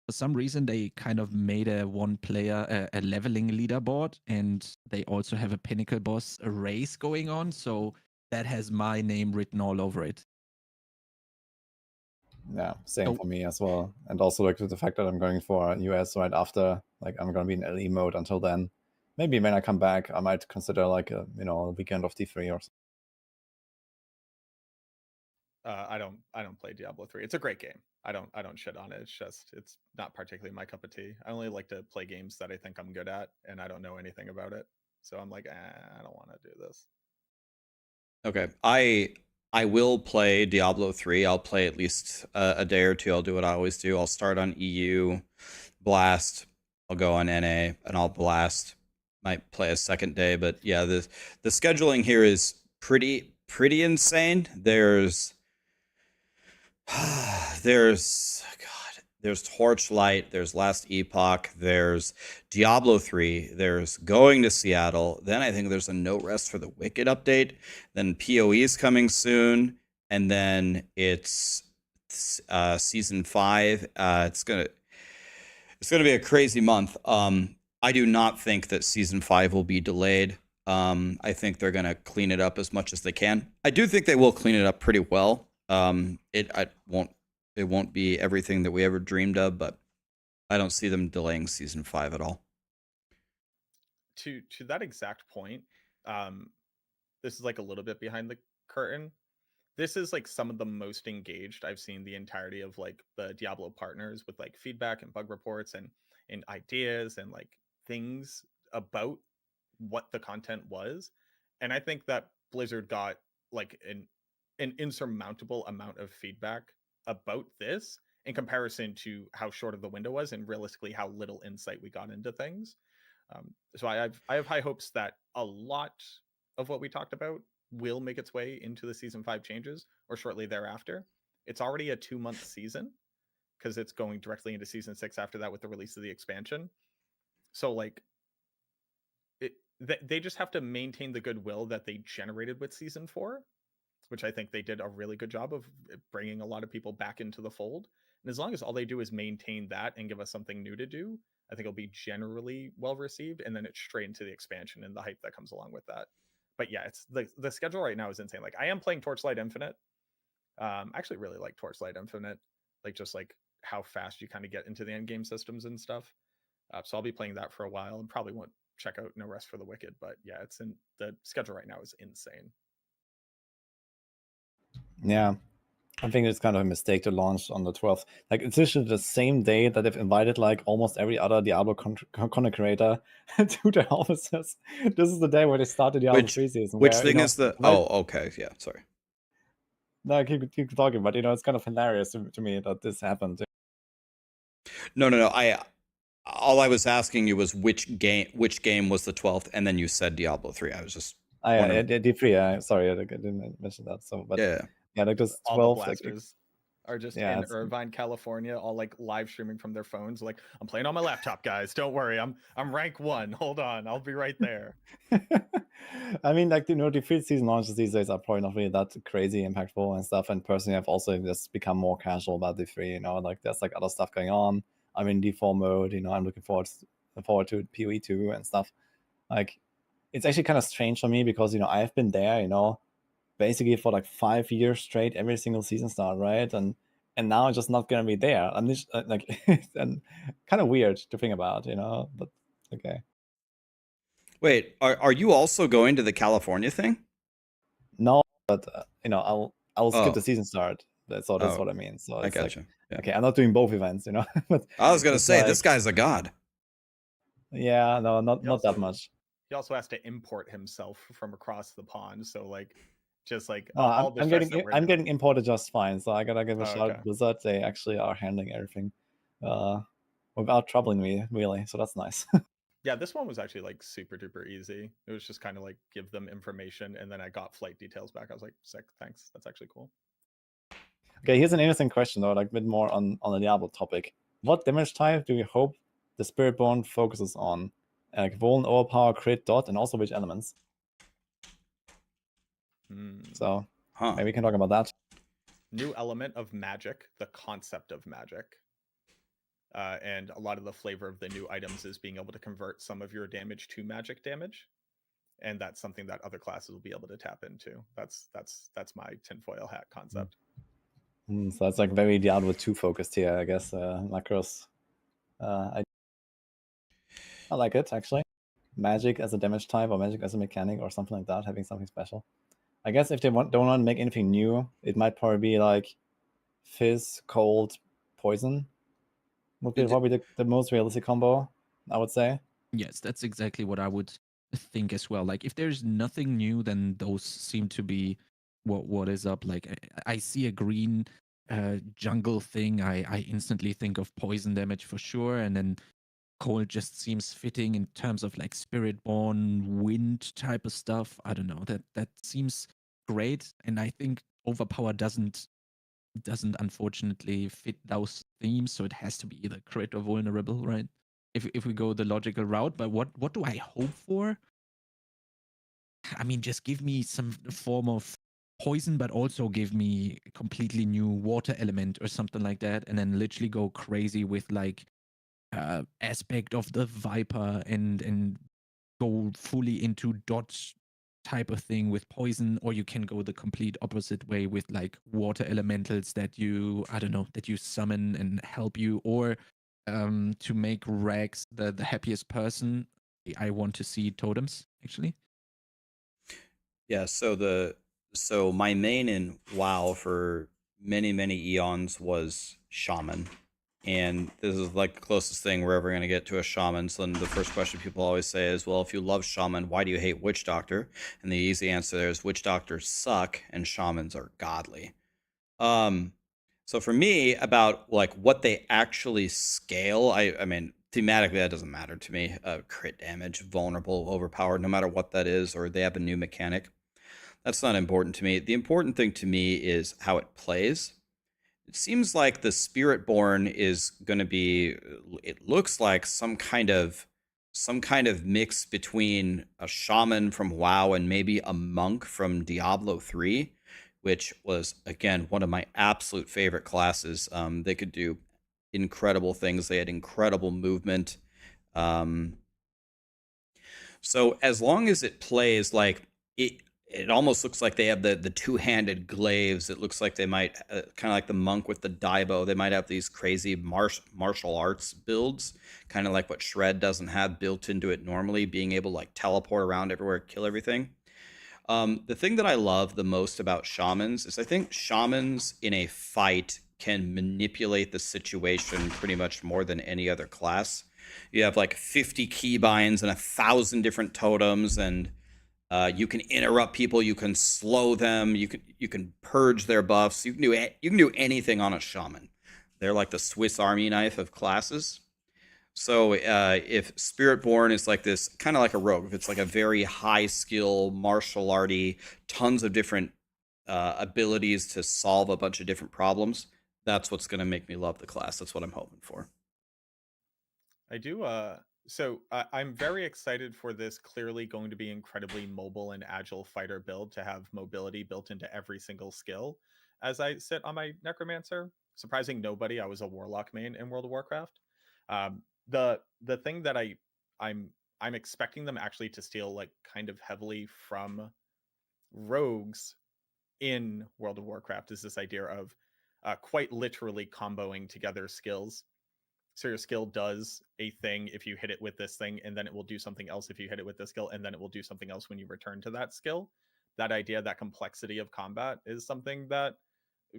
for some reason they kind of made a a leveling leaderboard, and they also have a pinnacle boss race going on, so that has my name written all over it. Yeah, same for me as well. And also like the fact that I'm going for US right after, like I'm gonna be in LE mode until then. Maybe when I come back, I might consider like a weekend of D3 or something. I don't play Diablo 3. It's a great game. I don't shit on it. It's not particularly my cup of tea. I only like to play games that I think I'm good at, and I don't know anything about it. So I'm like, I don't want to do this. Okay, I will play Diablo 3. I'll play at least a day or two. I'll do what I always do. I'll start on EU, blast. I'll go on NA, and I'll blast. Might play a second day, but yeah, the scheduling here is pretty insane. There's Torchlight, there's Last Epoch, there's Diablo 3, there's Going to Seattle. Then I think there's a No Rest for the Wicked update. Then PoE is coming soon, and then it's season 5. It's gonna be a crazy month. I do not think that season 5 will be delayed. I think they're gonna clean it up as much as they can. I do think they will clean it up pretty well. It won't be everything that we ever dreamed of, but I don't see them delaying season 5 at all. To that exact point, this is like a little bit behind the curtain. This is like some of the most engaged I've seen the entirety of like the Diablo partners with like feedback and bug reports and ideas and like things about what the content was. And I think that Blizzard got like an insurmountable amount of feedback about this in comparison to how short of the window was and realistically how little insight we got into things. So I have high hopes that a lot of what we talked about will make its way into the season 5 changes or shortly thereafter. It's already a 2-month season because it's going directly into season 6 after that with the release of the expansion. So like they just have to maintain the goodwill that they generated with season 4, which I think they did a really good job of bringing a lot of people back into the fold. And as long as all they do is maintain that and give us something new to do, I think it'll be generally well received. And then it's straight into the expansion and the hype that comes along with that. But yeah, it's the schedule right now is insane. Like I am playing Torchlight Infinite. I actually really like Torchlight Infinite, like just like how fast you kind of get into the end game systems and stuff. So I'll be playing that for a while and probably won't check out No Rest for the Wicked. But yeah, the schedule right now is insane. Yeah, I think it's kind of a mistake to launch on the 12th. Like, it's literally the same day that they've invited like almost every other Diablo content creator to their offices. This is the day where they start the Diablo 3 season. Which thing is the? Oh, okay, yeah, sorry. No, keep talking, but it's kind of hilarious to me that this happened. No. All I was asking you was which game was the 12th, and then you said Diablo 3. I was just. D3. Sorry, I didn't mention that. So, but yeah, like this 12th. are just Yeah, in it's- Irvine, California, all like live streaming from their phones. Like, I'm playing on my laptop, guys. Don't worry, I'm rank 1. Hold on, I'll be right there. I mean, like, the free season launches these days are probably not really that crazy impactful and stuff. And personally, I've also just become more casual about the free. Like there's like other stuff going on. I'm in D4 mode. I'm looking forward to PoE 2 and stuff. Like, it's actually kind of strange for me because I've been there. Basically for like 5 years straight, every single season start, right? And now I'm just not gonna be there. I'm just like, and kind of weird to think about, But okay. Wait, are you also going to the California thing? No, but I'll skip the Oh. season start. That's what I mean. So I it's like, gotcha. Yeah. okay, I'm not doing both events, But I was gonna it's say like, this guy's a god. yeah, no, not also- that much. He also has to import himself from across the pond. So like, just like No, all the I'm stress getting that we're I'm gonna- getting imported just fine. So I gotta give a Oh, shout okay. out to Blizzard. They actually are handling everything without troubling me, really. So that's nice. Yeah, this one was actually like super duper easy. It was just kind of like give them information, and then I got flight details back. I was like, sick, thanks. That's actually cool. Okay, here's an interesting question though, like a bit more on the Diablo topic. What damage type do you hope the Spiritborn focuses on? Like Vuln, Overpower, Crit, Dot, and also which elements? So maybe we can talk about that. New element of magic, the concept of magic. And a lot of the flavor of the new items is being able to convert some of your damage to magic damage. And that's something that other classes will be able to tap into. That's my tinfoil hat concept. So that's like very Diablo 2 focused here, I guess. Macros. I like it, actually. Magic as a damage type or magic as a mechanic or something like that, having something special. I guess if they don't want to make anything new, it might probably be like Fizz, Cold, Poison. Would be probably the most realistic combo, I would say. Yes, that's exactly what I would think as well. Like, if there's nothing new, then those seem to be what is up. Like, I see a green jungle thing, I instantly think of poison damage for sure, and then cold just seems fitting in terms of like Spiritborn, wind type of stuff. I don't know. That seems great, and I think Overpower doesn't unfortunately fit those themes, so it has to be either crit or vulnerable, right? If we go the logical route. But what do I hope for? I mean, just give me some form of poison, but also give me a completely new water element or something like that, and then literally go crazy with like aspect of the Viper and go fully into dot type of thing with poison, or you can go the complete opposite way with like water elementals that you summon and help you, or to make Rax the happiest person. I want to see totems actually. Yeah, so my main in WoW for many eons was Shaman. And this is like the closest thing we're ever going to get to a shaman. So then the first question people always say is, well, if you love shaman, why do you hate witch doctor? And the easy answer there is witch doctors suck and shamans are godly. So for me, about like what they actually scale, I mean, thematically, that doesn't matter to me. Crit damage, vulnerable, overpowered, no matter what that is, or they have a new mechanic. That's not important to me. The important thing to me is how it plays. It seems like the Spiritborn is going to be, it looks like some kind of mix between a shaman from WoW and maybe a monk from Diablo 3, which was, again, one of my absolute favorite classes. They could do incredible things. They had incredible movement. So as long as it plays like it almost looks like they have the two-handed glaives. It looks like they might, kind of like the monk with the Daibo, they might have these crazy martial arts builds, kind of like what Shred doesn't have built into it normally, being able to like teleport around everywhere, kill everything. The thing that I love the most about shamans is I think shamans in a fight can manipulate the situation pretty much more than any other class. You have like 50 keybinds and 1,000 different totems, and you can interrupt people, you can slow them, you can purge their buffs, you can do anything on a shaman. They're like the Swiss Army knife of classes. So if Spiritborn is like this, kind of like a rogue, if it's like a very high skill, martial arty, tons of different abilities to solve a bunch of different problems, that's what's going to make me love the class. That's what I'm hoping for. I do. I'm very excited for this. Clearly, going to be incredibly mobile and agile fighter build to have mobility built into every single skill. As I sit on my Necromancer, surprising nobody, I was a Warlock main in World of Warcraft. The thing that I'm expecting them actually to steal like kind of heavily from rogues in World of Warcraft is this idea of quite literally comboing together skills. So your skill does a thing if you hit it with this thing, and then it will do something else if you hit it with this skill, and then it will do something else when you return to that skill. That idea, that complexity of combat is something that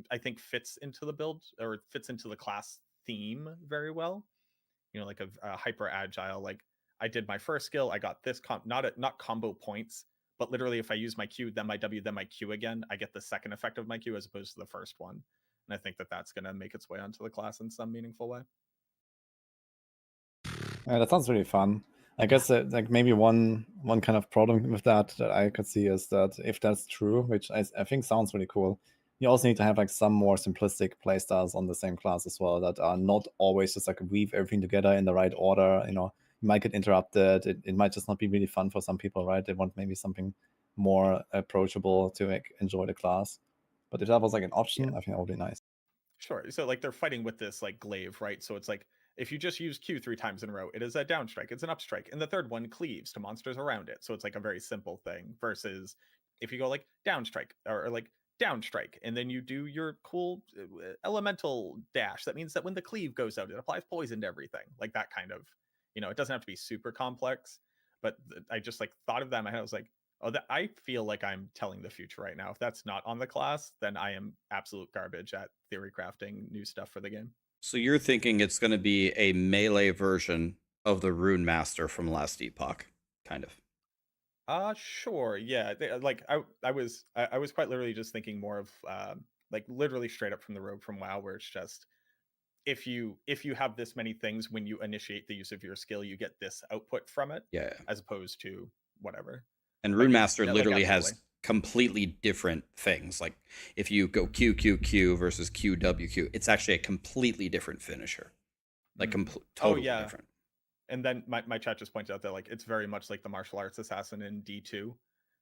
I think fits into the build or fits into the class theme very well. You know, like a hyper agile, like I did my first skill, I got this not combo points, but literally if I use my Q, then my W, then my Q again, I get the second effect of my Q as opposed to the first one. And I think that that's going to make its way onto the class in some meaningful way. Yeah, that sounds really fun. I guess like maybe one kind of problem with that I could see is that if that's true, which I think sounds really cool, you also need to have like some more simplistic playstyles on the same class as well that are not always just like weave everything together in the right order. You know, you might get interrupted. It might just not be really fun for some people, right? They want maybe something more approachable to like enjoy the class. But if that was like an option, I think that would be nice. Sure. So like they're fighting with this like glaive, right? So it's like if you just use Q 3 times in a row, it is a down strike, it's an up strike, and the third one cleaves to monsters around it. So it's like a very simple thing versus if you go like down strike or like down strike, and then you do your cool elemental dash. That means that when the cleave goes out, it applies poison to everything. Like that kind of, you know, it doesn't have to be super complex, but I just like thought of that in my head. I was like, oh, I feel like I'm telling the future right now. If that's not on the class, then I am absolute garbage at theory crafting new stuff for the game. So you're thinking it's going to be a melee version of the Rune Master from last Epoch, kind of. Sure, yeah. Like I was quite literally just thinking more of like literally straight up from the rogue from WoW, where it's just if you have this many things when you initiate the use of your skill, you get this output from it. Yeah. As opposed to whatever. And Rune Master yeah, literally like, has completely different things. Like if you go Q Q Q versus Q W Q, it's actually a completely different finisher. Like totally different. And then my chat just pointed out that like it's very much like the martial arts assassin in D2,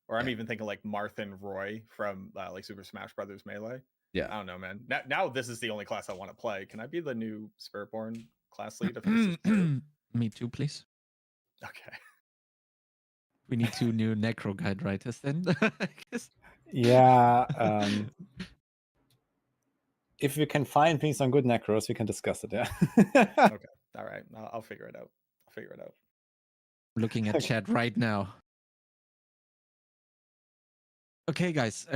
or I'm even thinking like Martha Roy from like Super Smash Brothers Melee. Yeah, I don't know, man. Now this is the only class I want to play. Can I be the new Spiritborn class lead if this is true? Me too, please. Okay. We need 2 new Necro guide writers then. I guess. Yeah. If we can find me some good Necros, we can discuss it. Yeah. Okay. All right. I'll figure it out. Looking at chat right now. Okay, guys.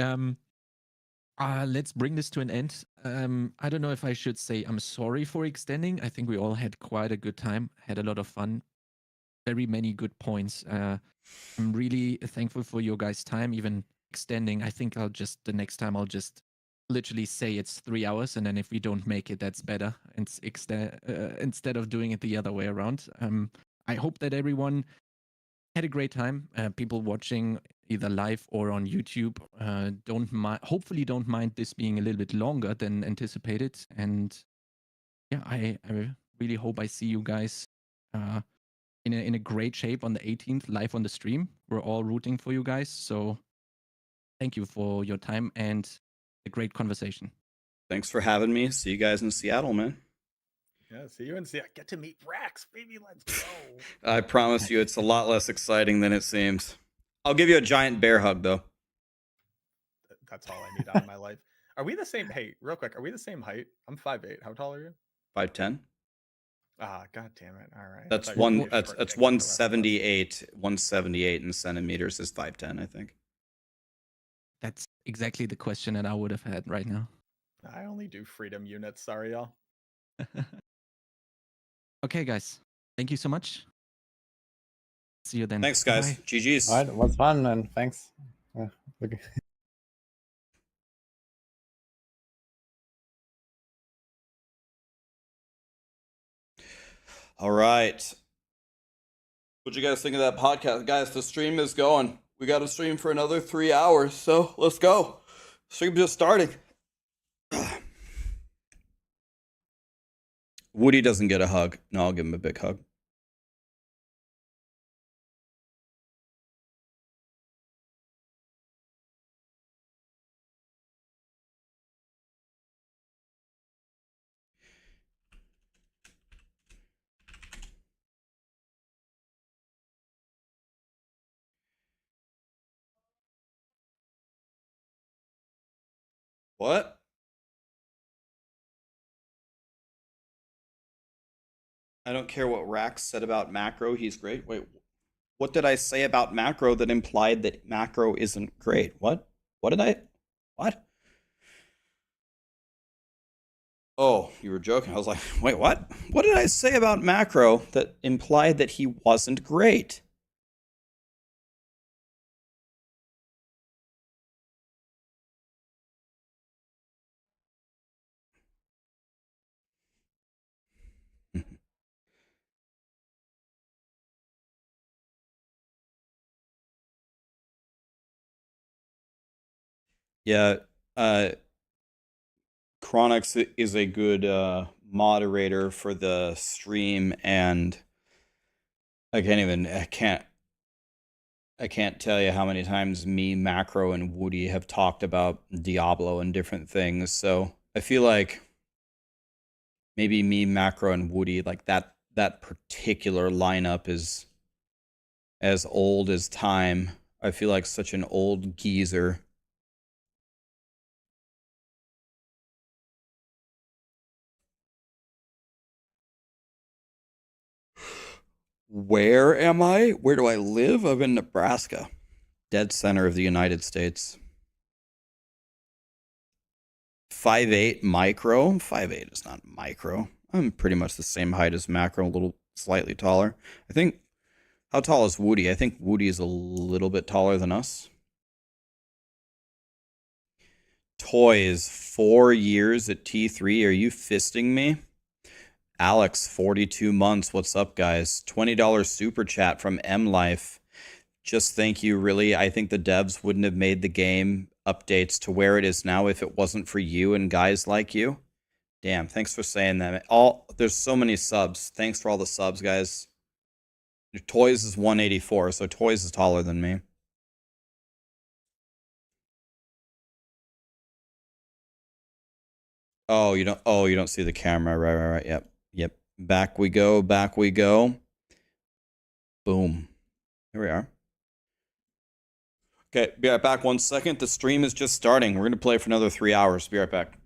Let's bring this to an end. I don't know if I should say I'm sorry for extending. I think we all had quite a good time, had a lot of fun, very many good points. I'm really thankful for your guys' time, even extending. I think the next time I'll just literally say it's 3 hours, and then if we don't make it, that's better. Instead of doing it the other way around. I hope that everyone had a great time. People watching either live or on YouTube hopefully don't mind this being a little bit longer than anticipated. And yeah, I really hope I see you guys in a great shape on the 18th live on the stream. We're all rooting for you guys. So thank you for your time and a great conversation. Thanks for having me. See you guys in Seattle, man. Yeah, see you in Seattle. Get to meet Rax, baby. Let's go. I promise you, it's a lot less exciting than it seems. I'll give you a giant bear hug, though. That's all I need out of my life. Are we the same? Hey, real quick, are we the same height? I'm 5'8". How tall are you? 5'10". Ah, god damn it! All right. That's 178. 178 in centimeters is 5'10", I think. That's exactly the question that I would have had right now. I only do freedom units. Sorry, y'all. Okay, guys. Thank you so much. See you then. Thanks, guys. Bye. GG's. All right, it was fun, and thanks. Okay. All right. What'd you guys think of that podcast? Guys, the stream is going. We got to stream for another 3 hours, so let's go. Stream just starting. Woody doesn't get a hug. No, I'll give him a big hug. What? I don't care what Rax said about Macro. He's great. Wait, what did I say about Macro that implied that Macro isn't great? What? What did I? What? Oh, you were joking. I was like, wait, what? What did I say about Macro that implied that he wasn't great? Yeah, Chronix is a good moderator for the stream, and I can't tell you how many times me, Macro, and Woody have talked about Diablo and different things. So I feel like maybe me, Macro, and Woody, like that particular lineup is as old as time. I feel like such an old geezer. Where am I? Where do I live? I'm in Nebraska, dead center of the United States. 5'8" micro. 5'8" is not micro. I'm pretty much the same height as Macro, a little slightly taller. I think, how tall is Woody? I think Woody is a little bit taller than us. Toys, 4 years at T3. Are you fisting me? Alex, 42 months. What's up, guys? $20 super chat from M Life. Just thank you, really. I think the devs wouldn't have made the game updates to where it is now if it wasn't for you and guys like you. Damn, thanks for saying that. There's so many subs. Thanks for all the subs, guys. Toys is 184, so Toys is taller than me. Oh, you don't see the camera. Right. Yep. Back we go. Boom. Here we are. Okay, be right back 1 second. The stream is just starting. We're going to play for another 3 hours. Be right back.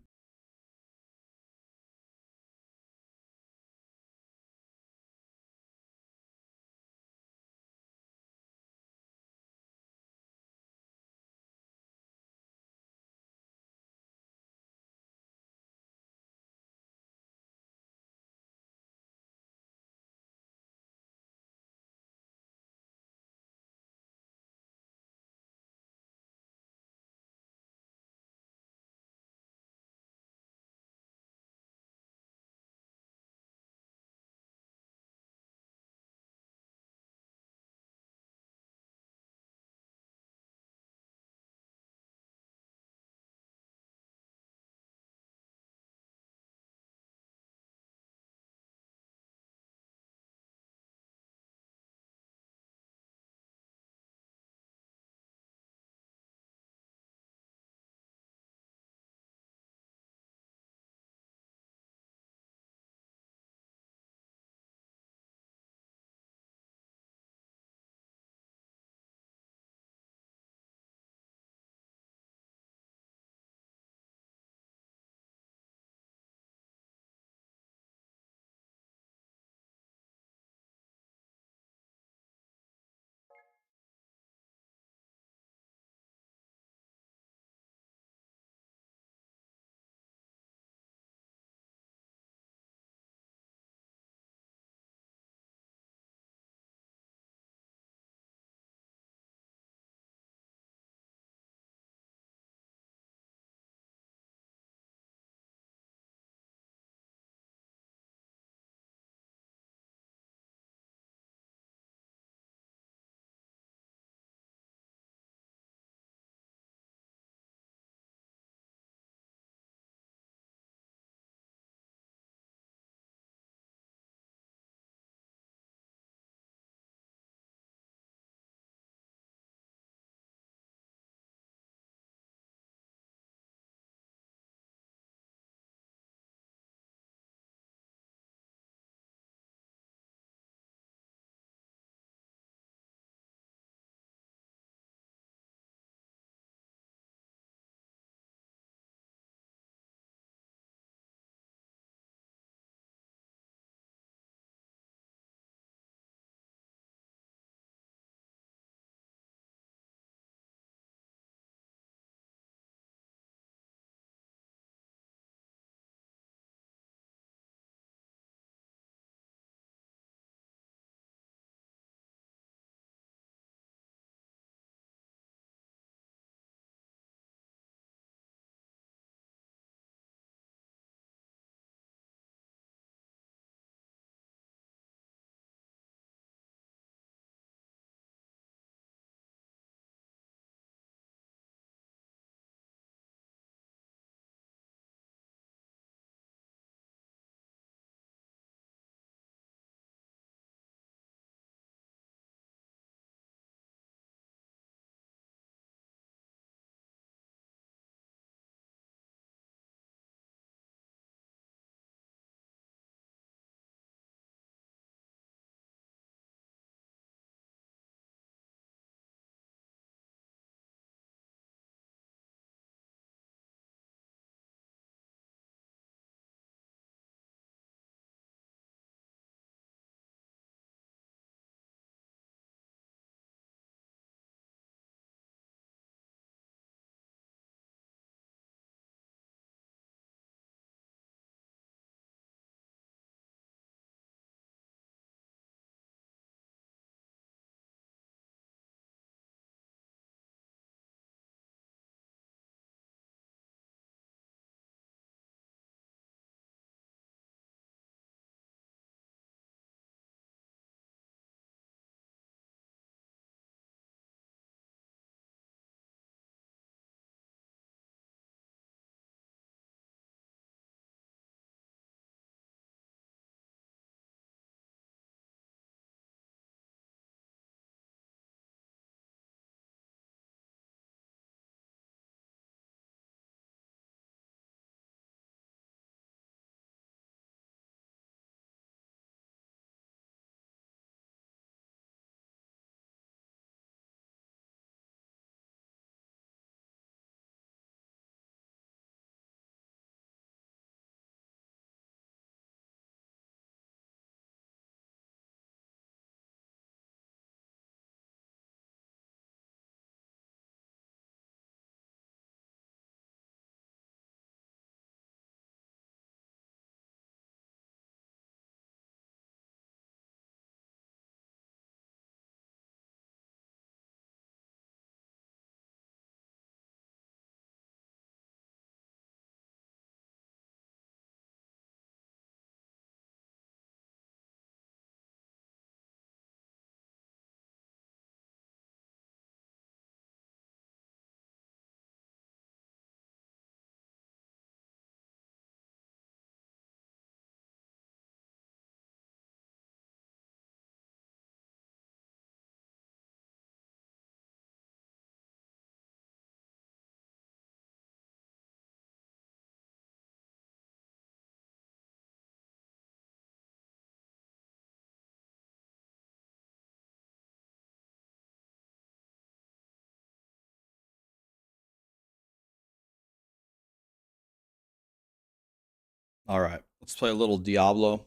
All right, let's play a little Diablo.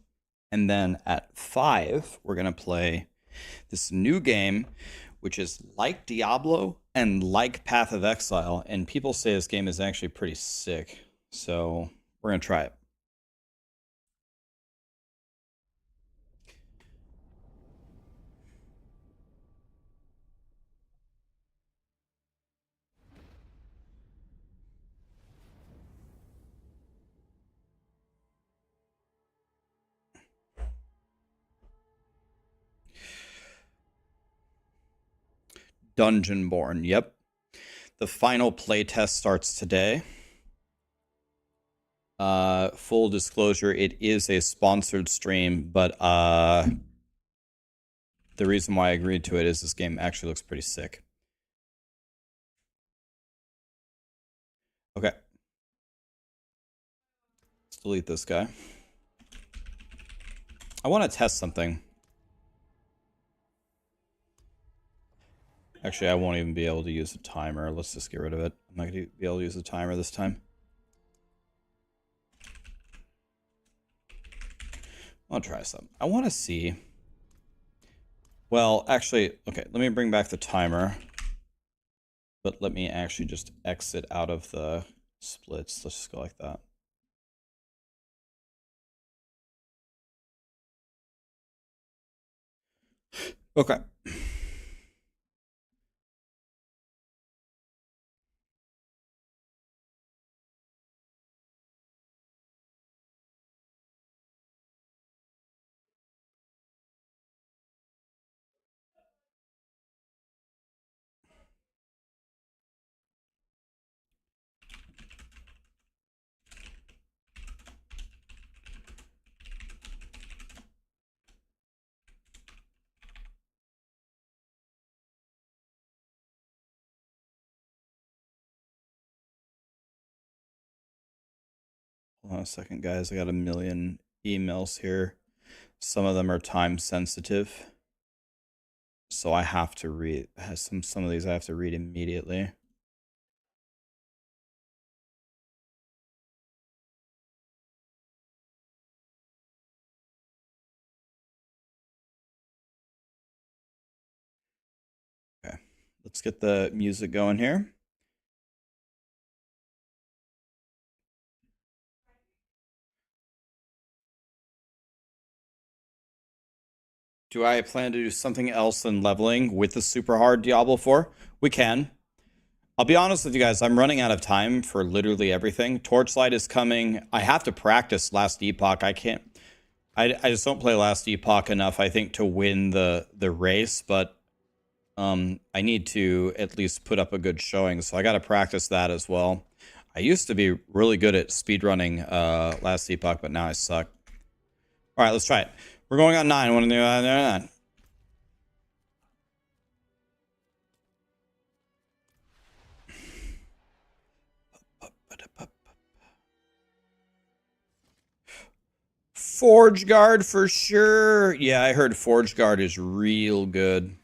And then at 5, we're going to play this new game, which is like Diablo and like Path of Exile. And people say this game is actually pretty sick. So we're going to try it. DungeonBorne, yep. The final playtest starts today. Full disclosure, it is a sponsored stream, but the reason why I agreed to it is this game actually looks pretty sick. Okay. Let's delete this guy. I want to test something. Actually, I won't even be able to use a timer. Let's just get rid of it. I'm not going to be able to use a timer this time. I'll try something. I want to see. Well, actually, okay, let me bring back the timer. But let me actually just exit out of the splits. Let's just go like that. Okay. Hold on a second, guys. I got a million emails here. Some of them are time sensitive. So I have to read some of these I have to read immediately. Okay. Let's get the music going here. Do I plan to do something else than leveling with the super hard Diablo 4? We can. I'll be honest with you guys, I'm running out of time for literally everything. Torchlight is coming. I have to practice Last Epoch. I just don't play Last Epoch enough, I think, to win the race, but I need to at least put up a good showing, so I got to practice that as well. I used to be really good at speedrunning Last Epoch, but now I suck. All right, let's try it. We're going on 9. What are they on 9? Forge Guard for sure. Yeah, I heard Forge Guard is real good.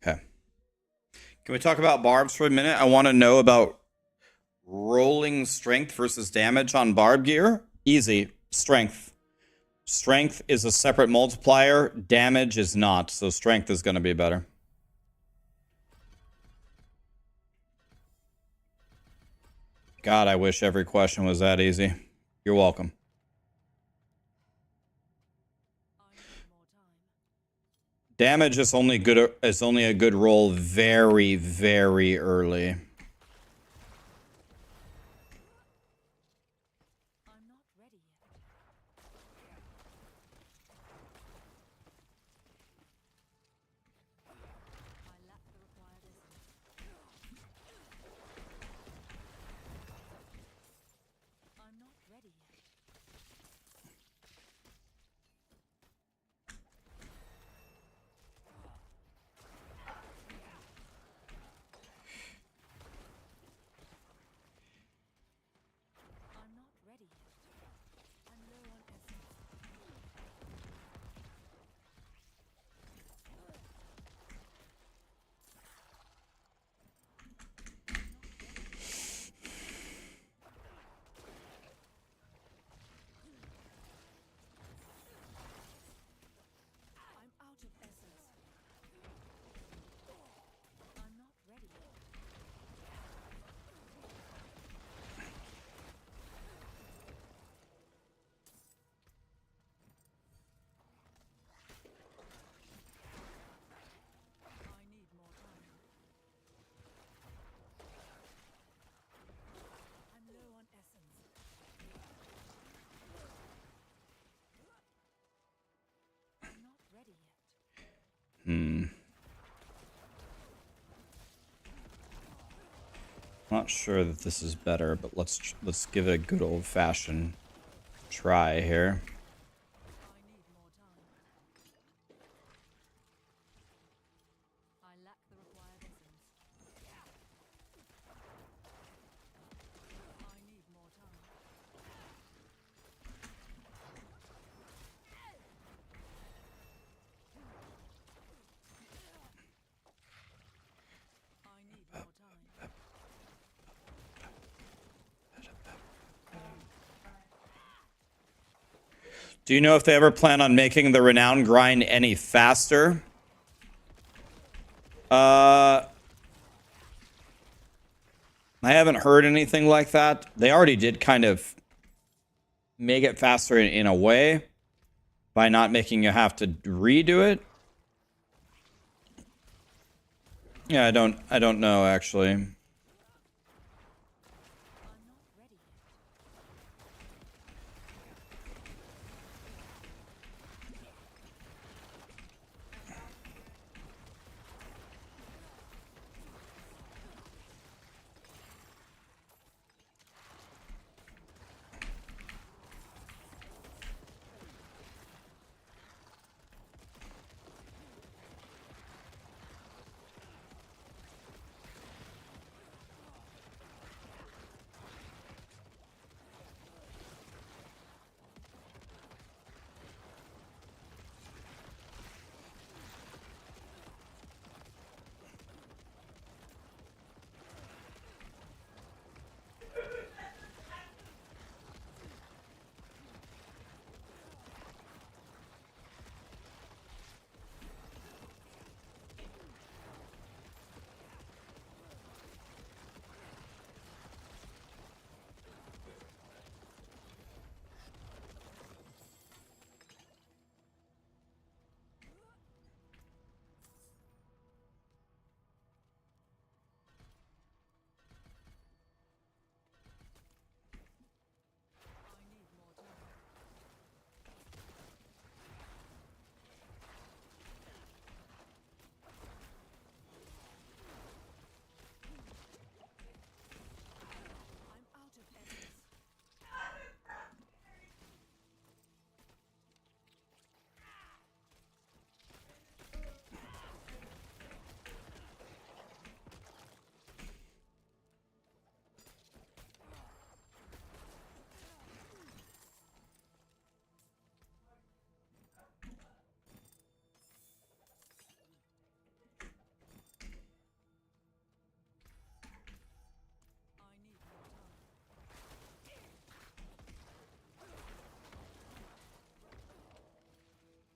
Okay. Can we talk about barbs for a minute? I want to know about rolling strength versus damage on barb gear. Easy. Strength. Strength is a separate multiplier. Damage is not. So strength is going to be better. God, I wish every question was that easy. You're welcome. Damage is only a good roll very, very early. Not sure that this is better, but let's give it a good old-fashioned try here. Do you know if they ever plan on making the renown grind any faster? I haven't heard anything like that. They already did kind of make it faster in a way by not making you have to redo it. Yeah, I don't know actually.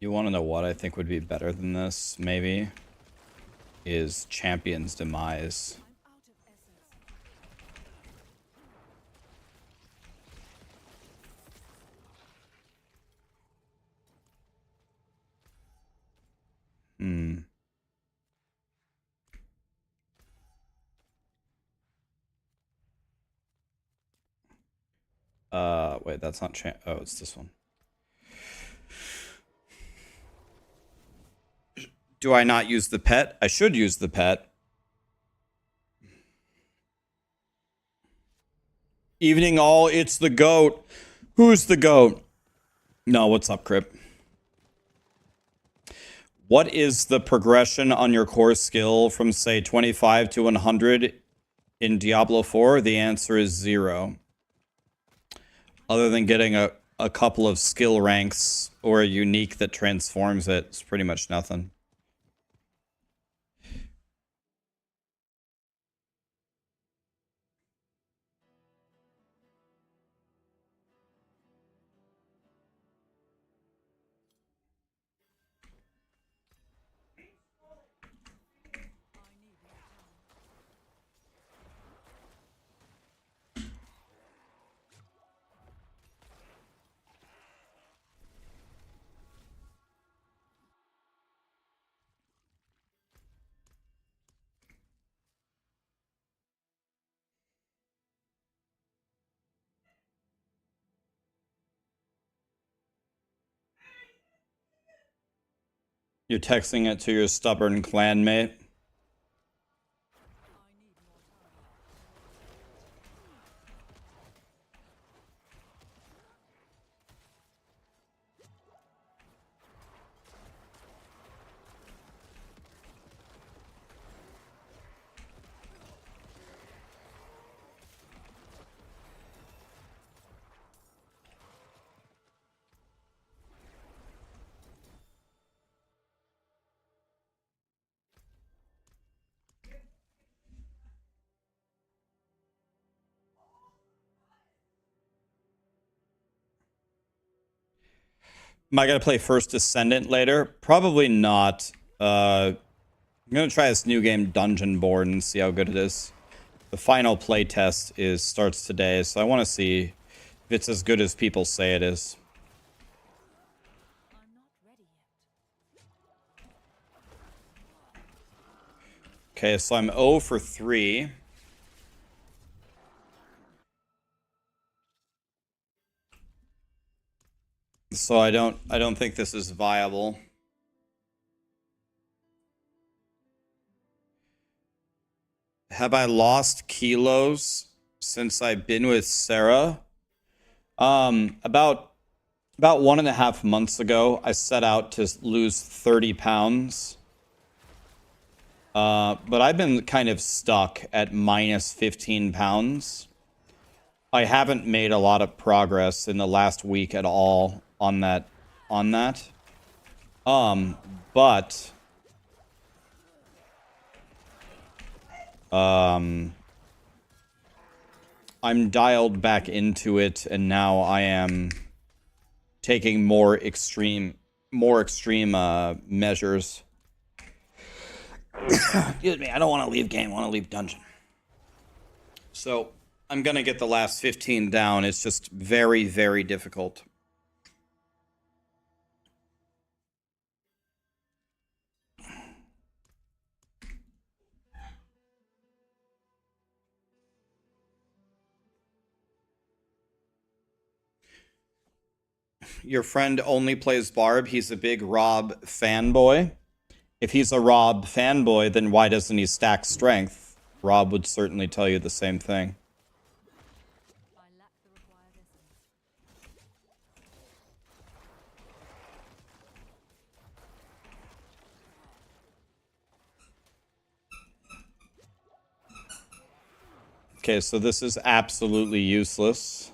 You want to know what I think would be better than this, maybe? Is Champion's Demise. Wait, that's not oh, it's this one. Do I not use the pet? I should use the pet. Evening all, it's the goat. Who's the goat? No, what's up, Crip? What is the progression on your core skill from, say, 25 to 100 in Diablo 4? The answer is 0. Other than getting a couple of skill ranks or a unique that transforms it, it's pretty much nothing. You're texting it to your stubborn clanmate. Am I gonna play First Descendant later? Probably not. I'm gonna try this new game, DungeonBorne, and see how good it is. The final playtest starts today, so I want to see if it's as good as people say it is. Okay, so I'm 0 for 3. So I don't think this is viable. Have I lost kilos since I've been with Sarah? About 1.5 months ago, I set out to lose 30 pounds. But I've been kind of stuck at minus 15 pounds. I haven't made a lot of progress in the last week at all on that. But I'm dialed back into it, and now I am taking more extreme measures. Excuse me, I don't want to leave game, I want to leave dungeon. So I'm gonna get the last 15 down. It's just very, very difficult. Your friend only plays Barb. He's a big Rob fanboy. If he's a Rob fanboy, then why doesn't he stack strength? Rob would certainly tell you the same thing. Okay, so this is absolutely useless.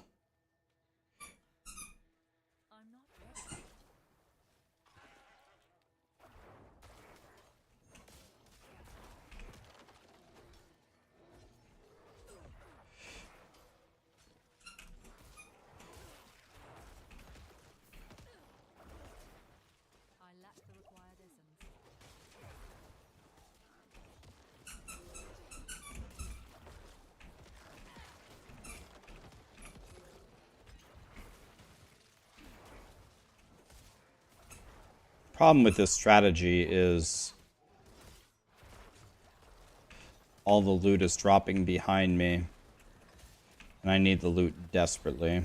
Problem with this strategy is all the loot is dropping behind me, and I need the loot desperately.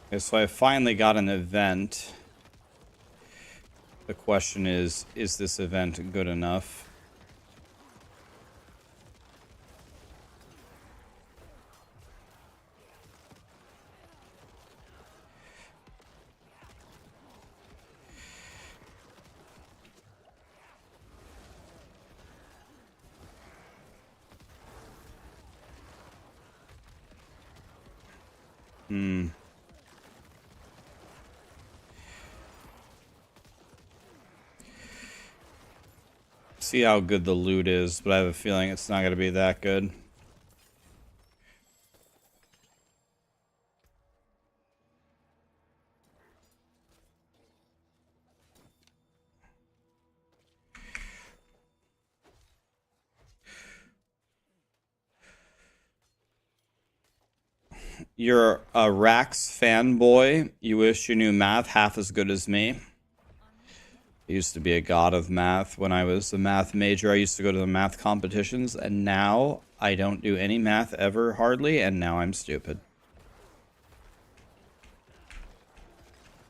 Okay, so I finally got an event. The question is this event good enough? See how good the loot is, but I have a feeling it's not going to be that good. You're a Rax fanboy. You wish you knew math half as good as me. I used to be a god of math when I was a math major. I used to go to the math competitions, and now I don't do any math ever, hardly, and now I'm stupid.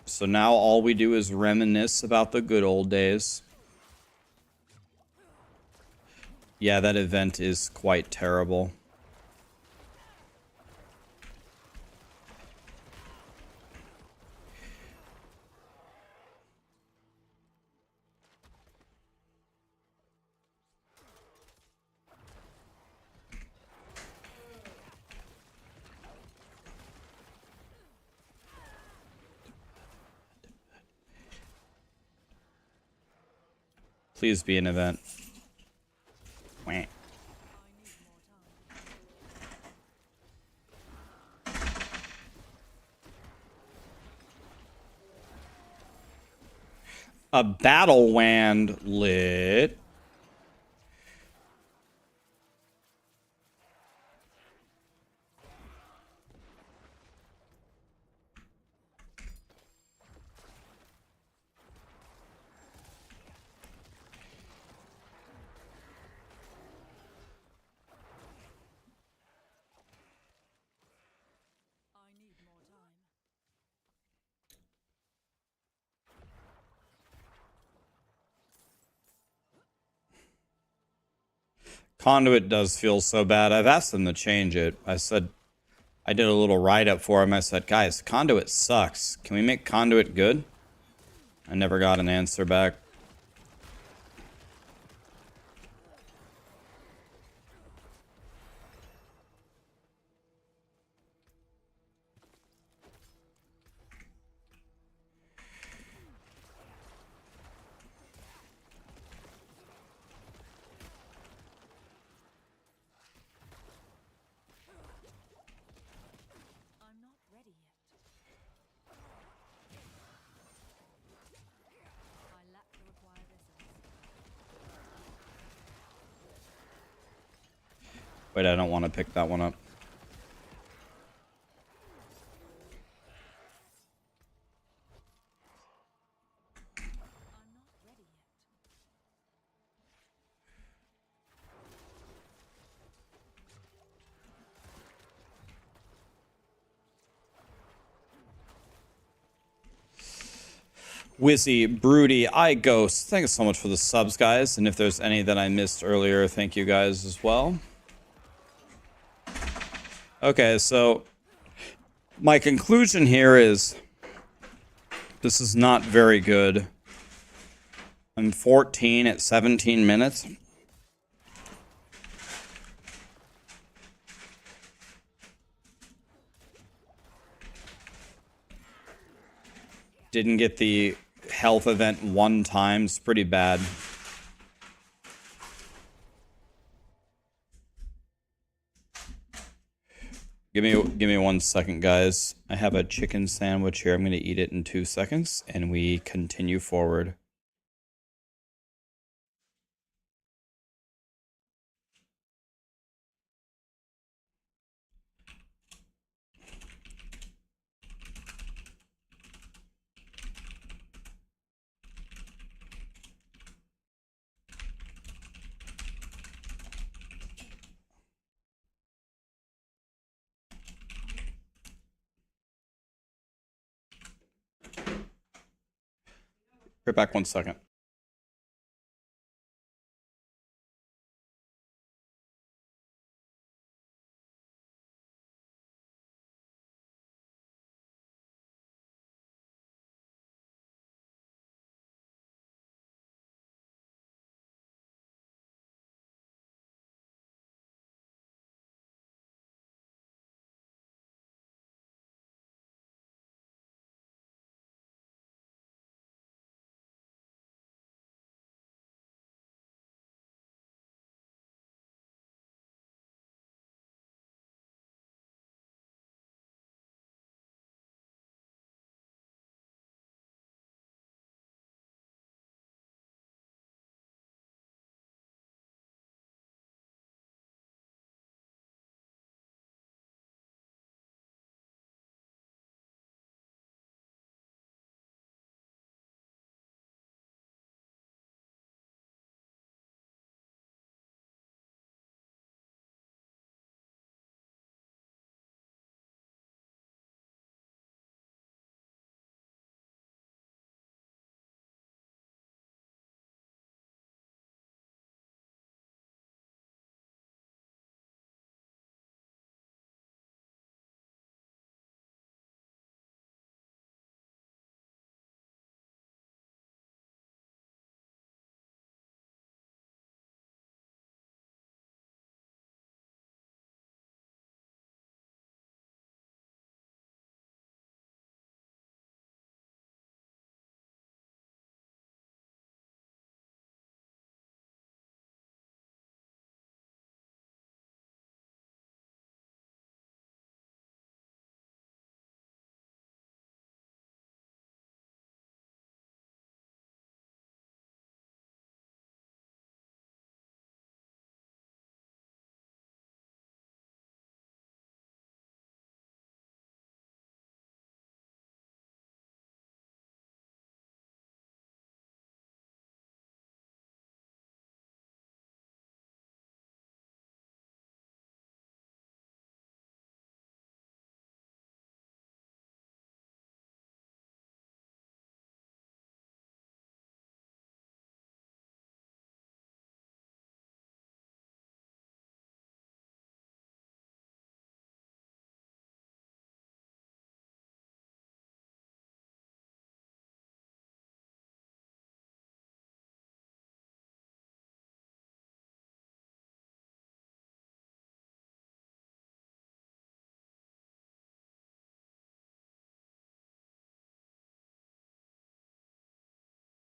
So now all we do is reminisce about the good old days. Yeah, that event is quite terrible. Please be an event. Wah. A battle wand lit. Conduit does feel so bad. I've asked them to change it. I said, I did a little write-up for him. I said, guys, Conduit sucks. Can we make Conduit good? I never got an answer back. Wait, I don't want to pick that one up. Wizzy, Broody, iGhost, thanks so much for the subs, guys. And if there's any that I missed earlier, thank you guys as well. Okay, so my conclusion here is this is not very good. I'm 14 at 17 minutes. Didn't get the health event one time. It's pretty bad. Give me 1 second, guys. I have a chicken sandwich here. I'm going to eat it in 2 seconds, and we continue forward. Right back 1 second.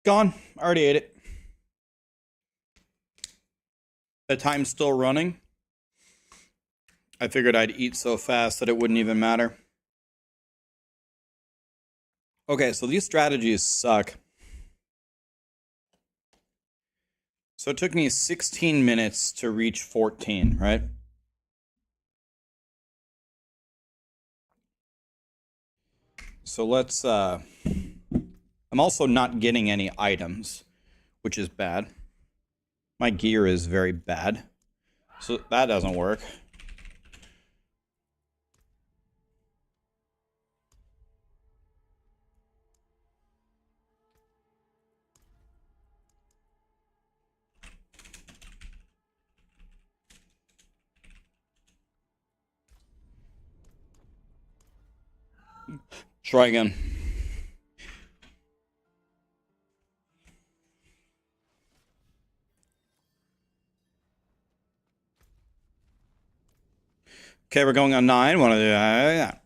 Gone. I already ate it. The time's still running. I figured I'd eat so fast that it wouldn't even matter. Okay, so these strategies suck. So it took me 16 minutes to reach 14, right? So let's, I'm also not getting any items, which is bad. My gear is very bad. So that doesn't work. Try again. Okay, we're going on 9. One of the yeah.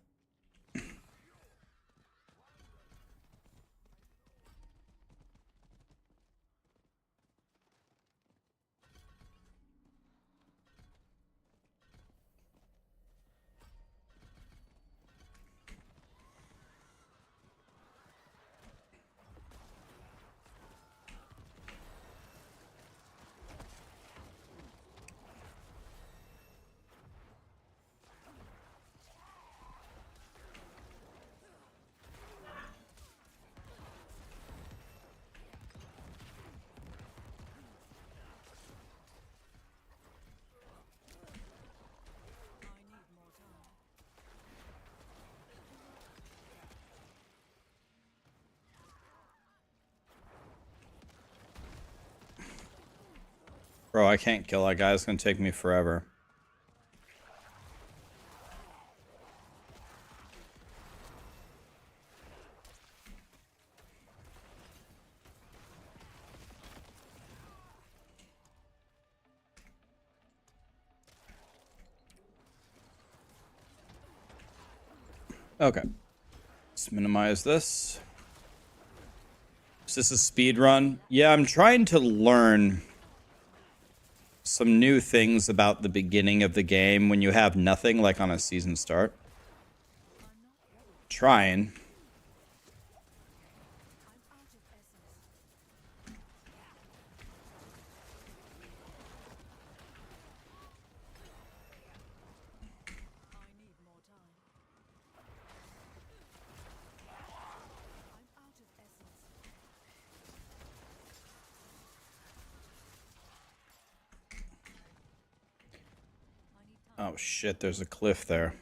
Bro, I can't kill that guy. It's gonna take me forever. Okay. Let's minimize this. Is this a speed run? Yeah, I'm trying to learn some new things about the beginning of the game when you have nothing, like on a season start. Trying. Oh shit, there's a cliff there.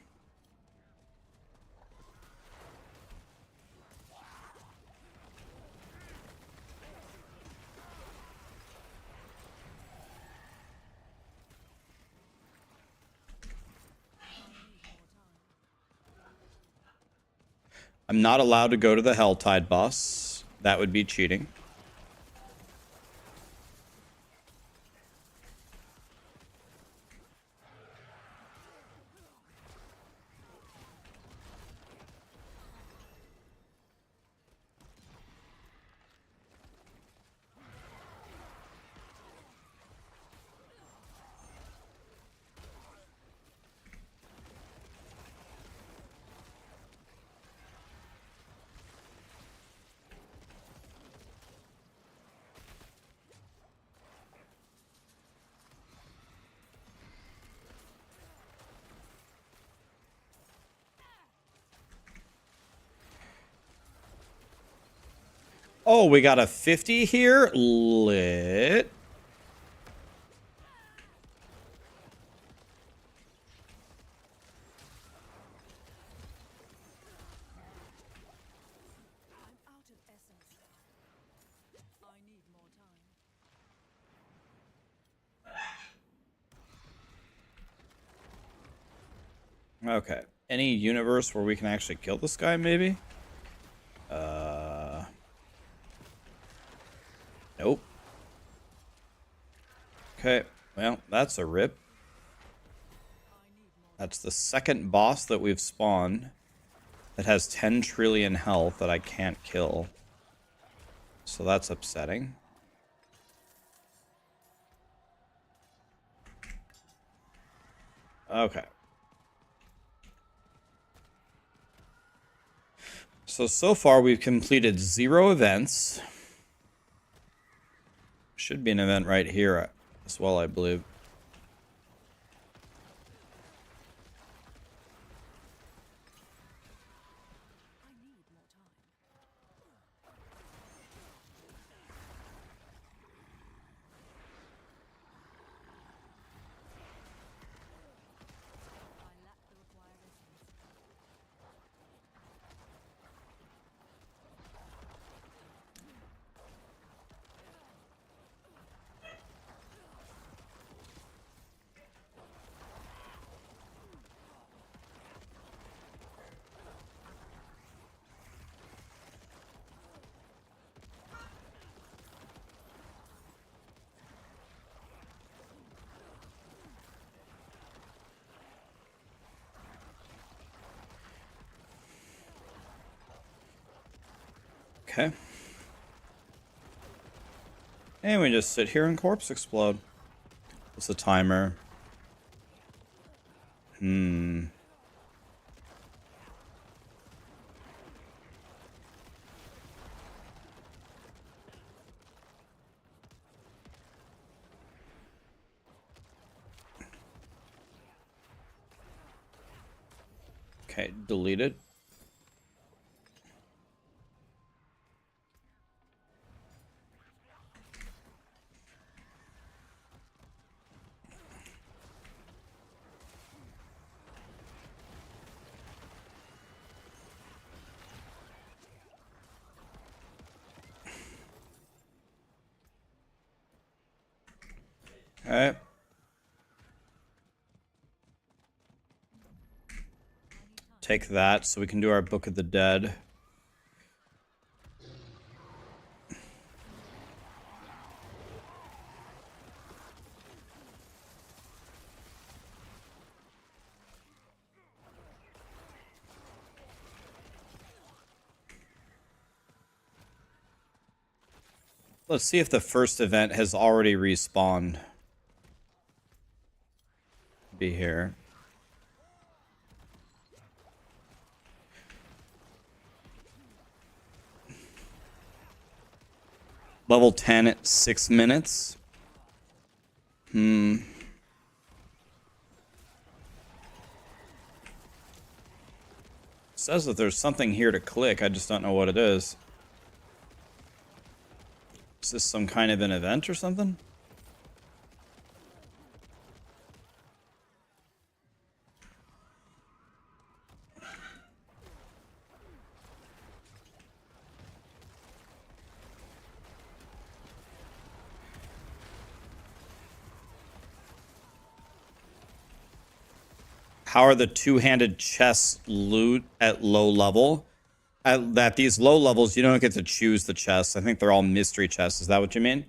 I'm not allowed to go to the Helltide boss. That would be cheating. Oh, we got a 50 here. Lit. Okay. Any universe where we can actually kill this guy, maybe? Nope. Okay. Well, that's a rip. That's the second boss that we've spawned that has 10 trillion health that I can't kill. So that's upsetting. Okay. So far we've completed 0 events. Should be an event right here as well, I believe. Okay. And we just sit here and corpse explode. What's the timer? Okay, delete it. Alright. Take that so we can do our Book of the Dead. Let's see if the first event has already respawned. Be here. Level 10 at 6 minutes. Says that there's something here to click. I just don't know what it is. Is this some kind of an event or something? How are the two-handed chests loot at low level? At these low levels, you don't get to choose the chests. I think they're all mystery chests. Is that what you mean?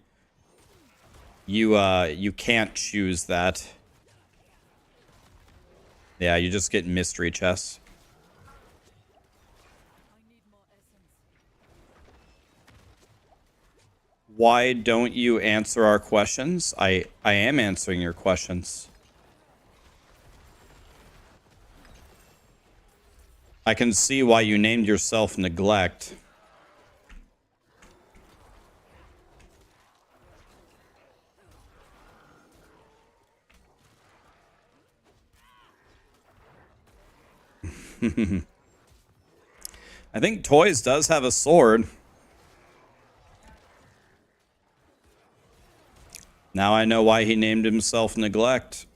You can't choose that. Yeah, you just get mystery chests. Why don't you answer our questions? I am answering your questions. I can see why you named yourself Neglect. I think Toys does have a sword. Now I know why he named himself Neglect.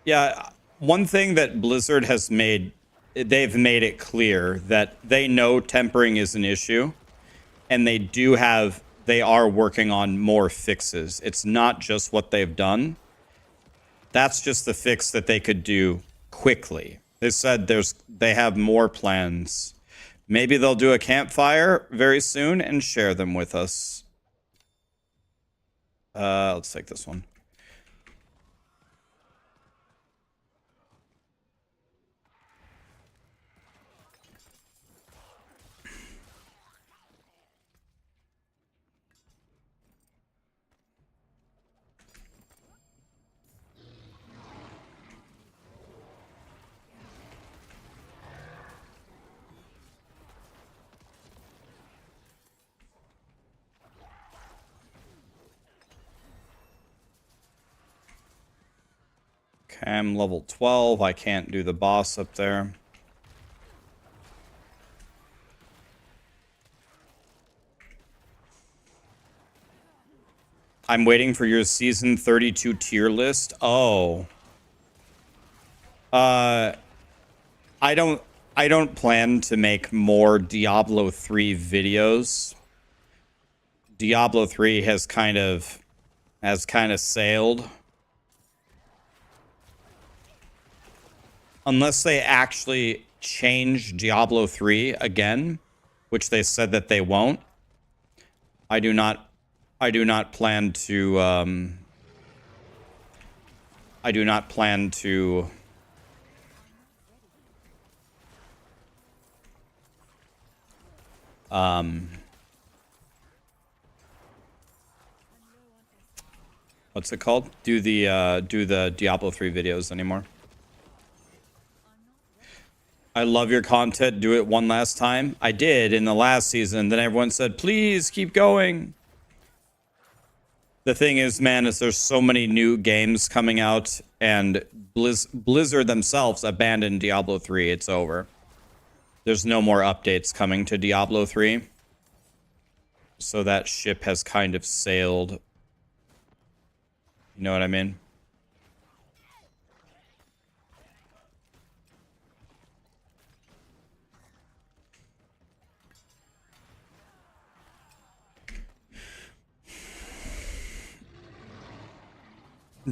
Yeah, one thing that Blizzard has made, they've made it clear that they know tempering is an issue, and they are working on more fixes. It's not just what they've done. That's just the fix that they could do quickly. They said they have more plans. Maybe they'll do a campfire very soon and share them with us. Let's take this one. Okay, I'm level 12. I can't do the boss up there. I'm waiting for your season 32 tier list. Oh. I don't plan to make more Diablo 3 videos. Diablo 3 has kind of sailed. Unless they actually change Diablo 3 again, which they said that they won't. I do not plan to what's it called? Do the Diablo 3 videos anymore. I love your content. Do it one last time. I did in the last season. Then everyone said, please keep going. The thing is, man, is there's so many new games coming out, and Blizzard themselves abandoned Diablo 3. It's over. There's no more updates coming to Diablo 3. So that ship has kind of sailed. You know what I mean?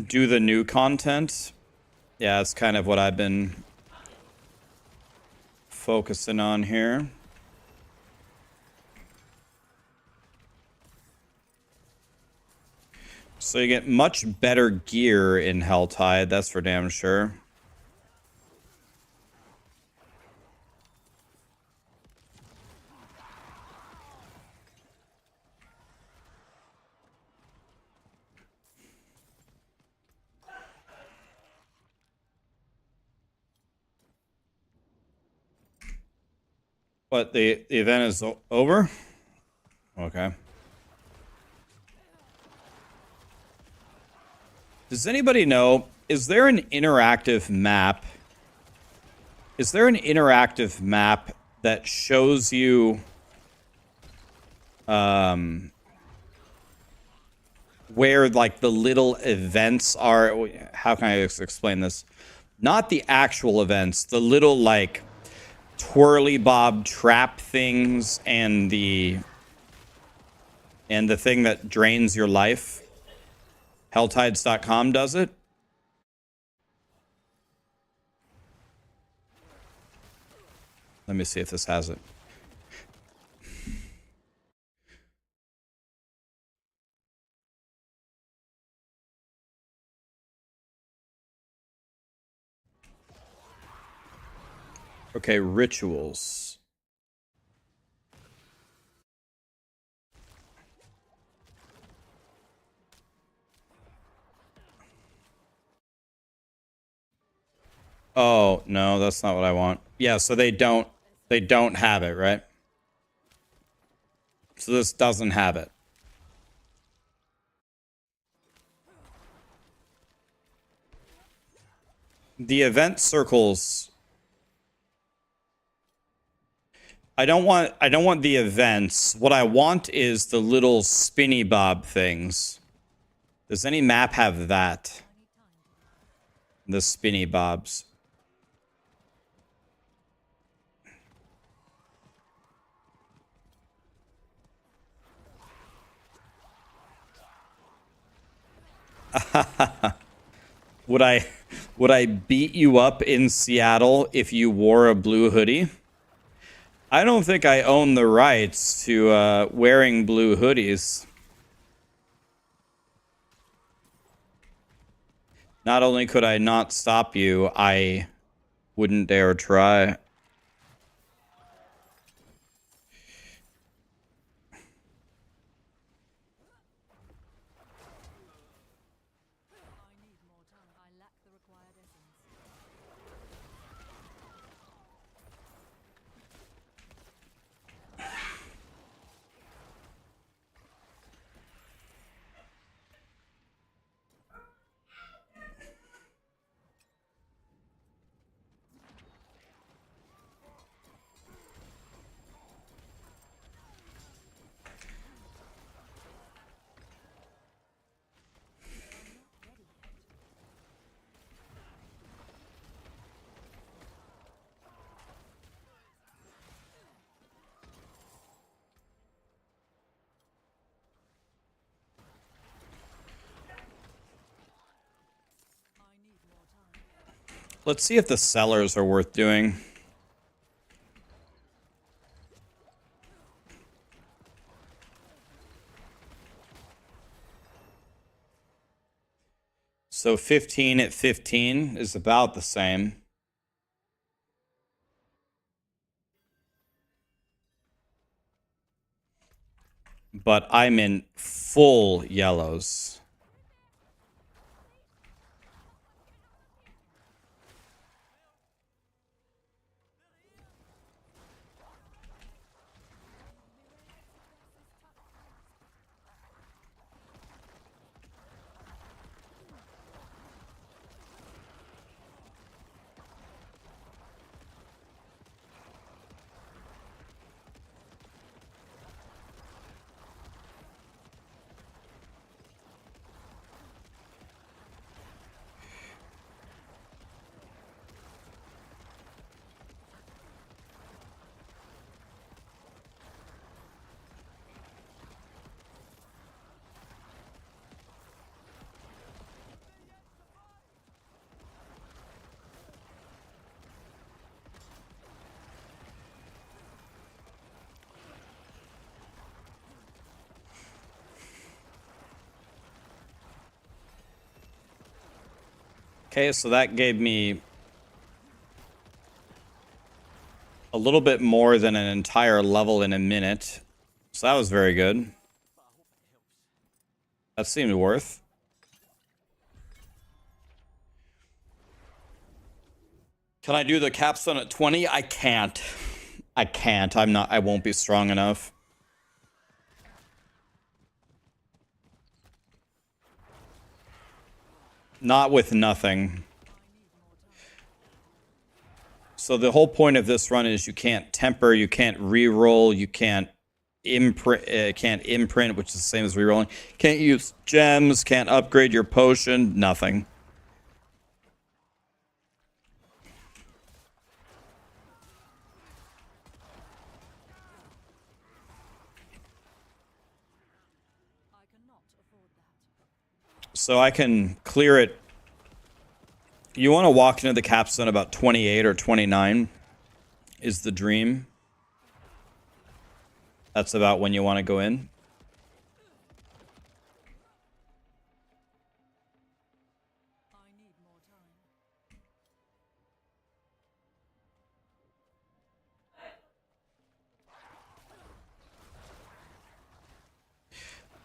Do the new content. Yeah, it's kind of what I've been focusing on here. So you get much better gear in Helltide, that's for damn sure. But the event is over? Okay. Does anybody know, is there an interactive map? Is there an interactive map that shows you where like the little events are? How can I explain this? Not the actual events, the little like twirly bob trap things and the thing that drains your life. Helltides.com does it. Let me see if this has it. Okay, rituals. Oh, no, that's not what I want. Yeah, so they don't have it, right? So this doesn't have it. The event circles. I don't want the events. What I want is the little spinny bob things. Does any map have that? The spinny bobs. Would I beat you up in Seattle if you wore a blue hoodie? I don't think I own the rights to wearing blue hoodies. Not only could I not stop you, I wouldn't dare try. Let's see if the sellers are worth doing. So 15 at 15 is about the same. But I'm in full yellows. Okay, so that gave me a little bit more than an entire level in a minute. So that was very good. That seemed worth. Can I do the capstone at 20? I can't. I can't. I won't be strong enough. Not with nothing. So the whole point of this run is you can't temper, you can't re-roll, you can't imprint, which is the same as re-rolling. Can't use gems, can't upgrade your potion, nothing. So I can clear it. You want to walk into the capstone about 28 or 29 is the dream. That's about when you want to go in.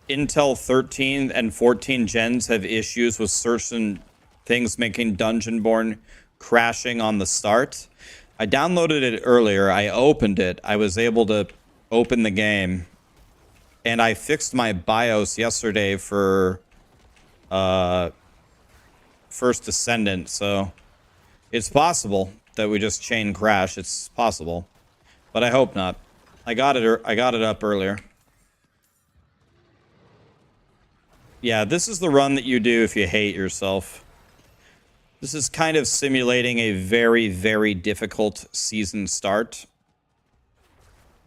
Intel 13 and 14 gens have issues with certain things making DungeonBorne crashing on the start. I downloaded it earlier. I opened it. I was able to open the game. And I fixed my BIOS yesterday for First Descendant. So it's possible that we just chain crash. It's possible. But I hope not. I got it up earlier. Yeah, this is the run that you do if you hate yourself. This is kind of simulating a very, very difficult season start,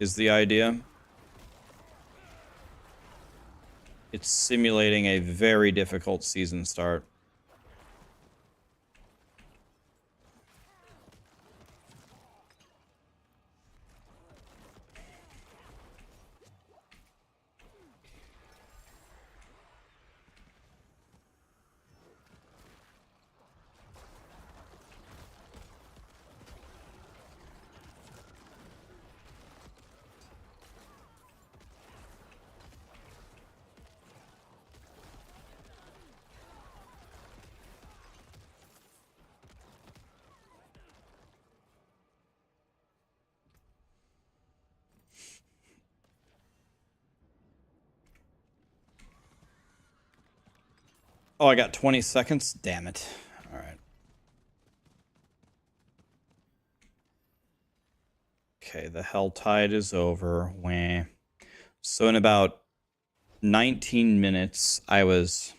is the idea. It's simulating a very difficult season start. Oh, I got 20 seconds? Damn it. All right. Okay, the hell tide is over. Wah. So in about 19 minutes, I was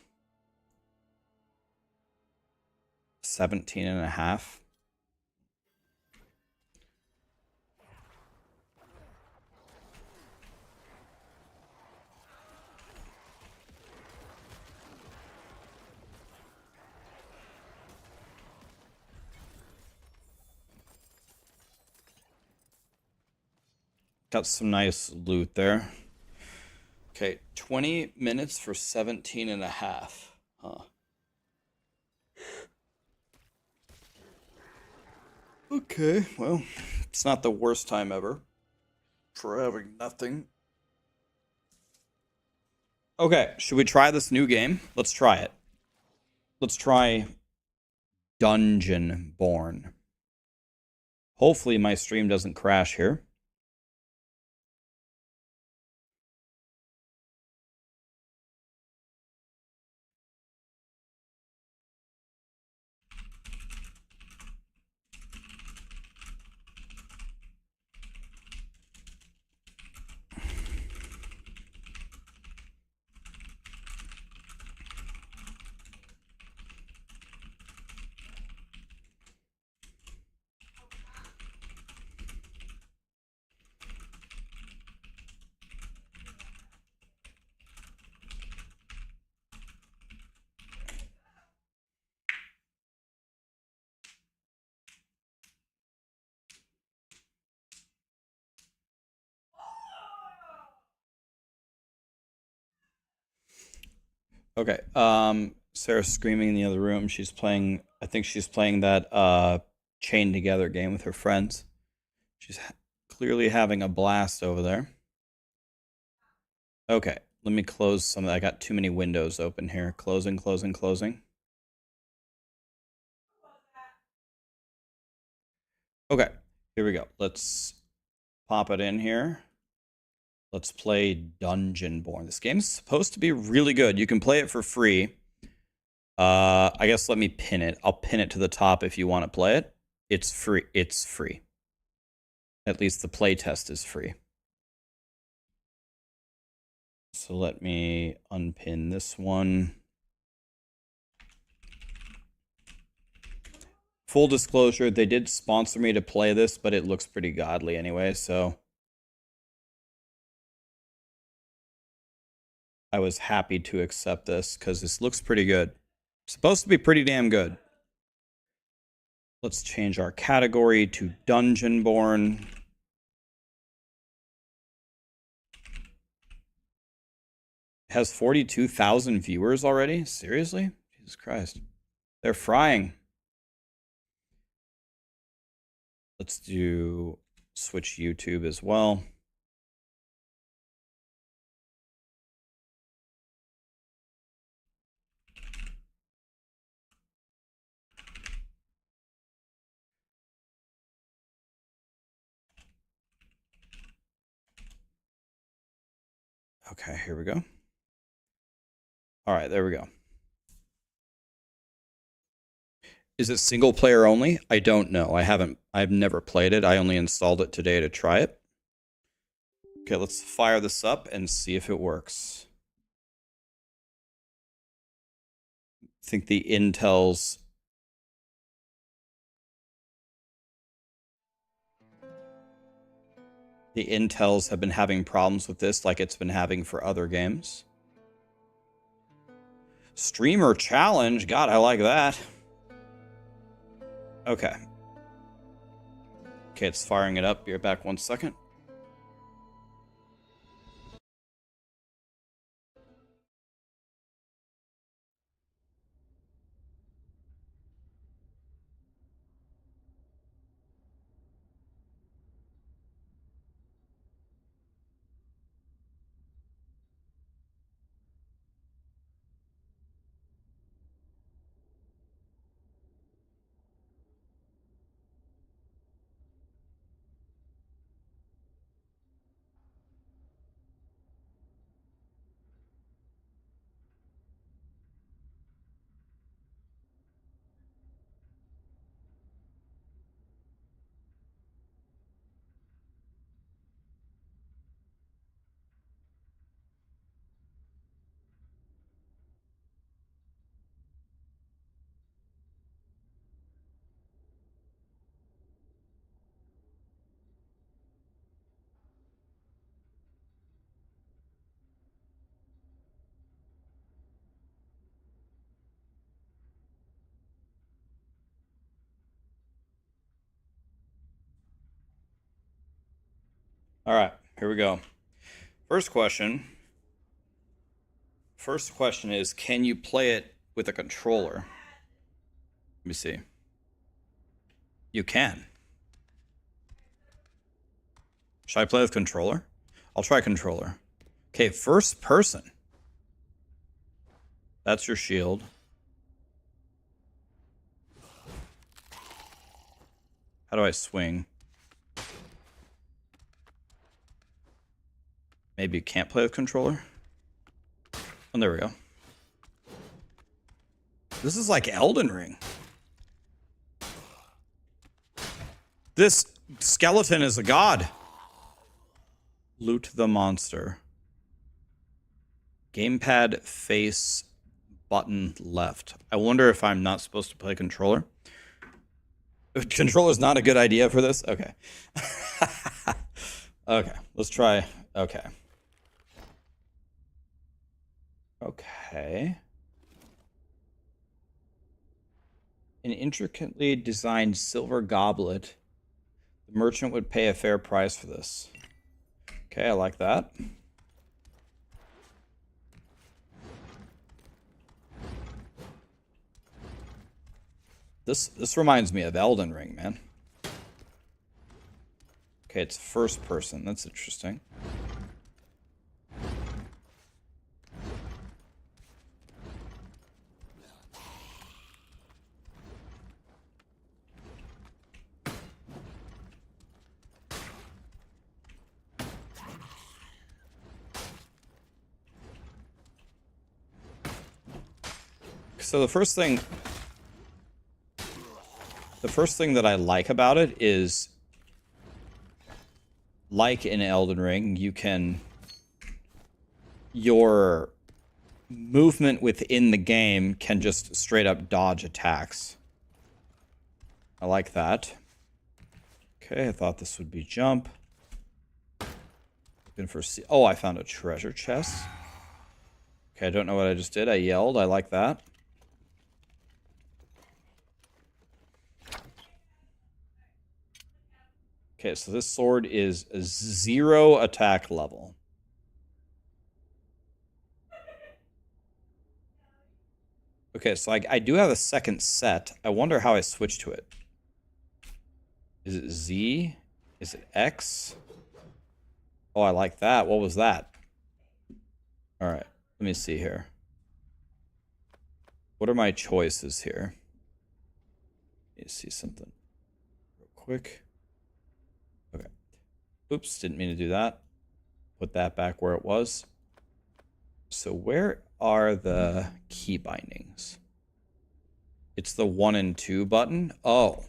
17 and a half. Got some nice loot there. Okay, 20 minutes for 17 and a half. Huh. Okay, well, it's not the worst time ever for having nothing. Okay, should we try this new game? Let's try it. Let's try DungeonBorne. Hopefully my stream doesn't crash here. Okay. Sarah's screaming in the other room. She's playing, I think she's playing that Chained Together game with her friends. She's clearly having a blast over there. Okay, let me close some. I got too many windows open here. Closing, closing, closing. Okay, here we go. Let's pop it in here. Let's play DungeonBorne. This game's supposed to be really good. You can play it for free. I guess let me pin it. I'll pin it to the top if you want to play it. It's free. It's free. At least the playtest is free. So let me unpin this one. Full disclosure, they did sponsor me to play this, but it looks pretty godly anyway, so I was happy to accept this because this looks pretty good. It's supposed to be pretty damn good. Let's change our category to DungeonBorne. It has 42,000 viewers already? Seriously? Jesus Christ. They're frying. Let's do switch YouTube as well. Okay, here we go. All right, there we go. Is it single player only? I don't know. I've never played it. I only installed it today to try it. Okay, let's fire this up and see if it works. I think the intels have been having problems with this like it's been having for other games. Streamer challenge. God, I like that. Okay. Okay, it's firing it up. Be right back 1 second. All right. here we go. First question. First question is, can you play it with a controller? Let me see. You can. Should I play with controller? I'll try controller. Okay, first person. That's your shield. How do I swing? Maybe you can't play with controller? Oh, there we go. This is like Elden Ring. This skeleton is a god. Loot the monster. Gamepad face button left. I wonder if I'm not supposed to play controller. Controller's not a good idea for this? Okay. Okay, let's try. Okay. Okay. An intricately designed silver goblet. The merchant would pay a fair price for this. Okay, I like that. This reminds me of Elden Ring, man. Okay, it's first person. That's interesting. So the first thing that I like about it is, like in Elden Ring, your movement within the game can just straight up dodge attacks. I like that. Okay, I thought this would be jump. Looking for oh, I found a treasure chest. Okay, I don't know what I just did. I yelled. I like that. Okay, so this sword is a 0 attack level. Okay, so I do have a second set. I wonder how I switch to it. Is it Z? Is it X? Oh, I like that. What was that? All right, let me see here. What are my choices here? Let me see something real quick. Okay. Oops, didn't mean to do that. Put that back where it was. So where are the key bindings? It's the 1 and 2 button. Oh.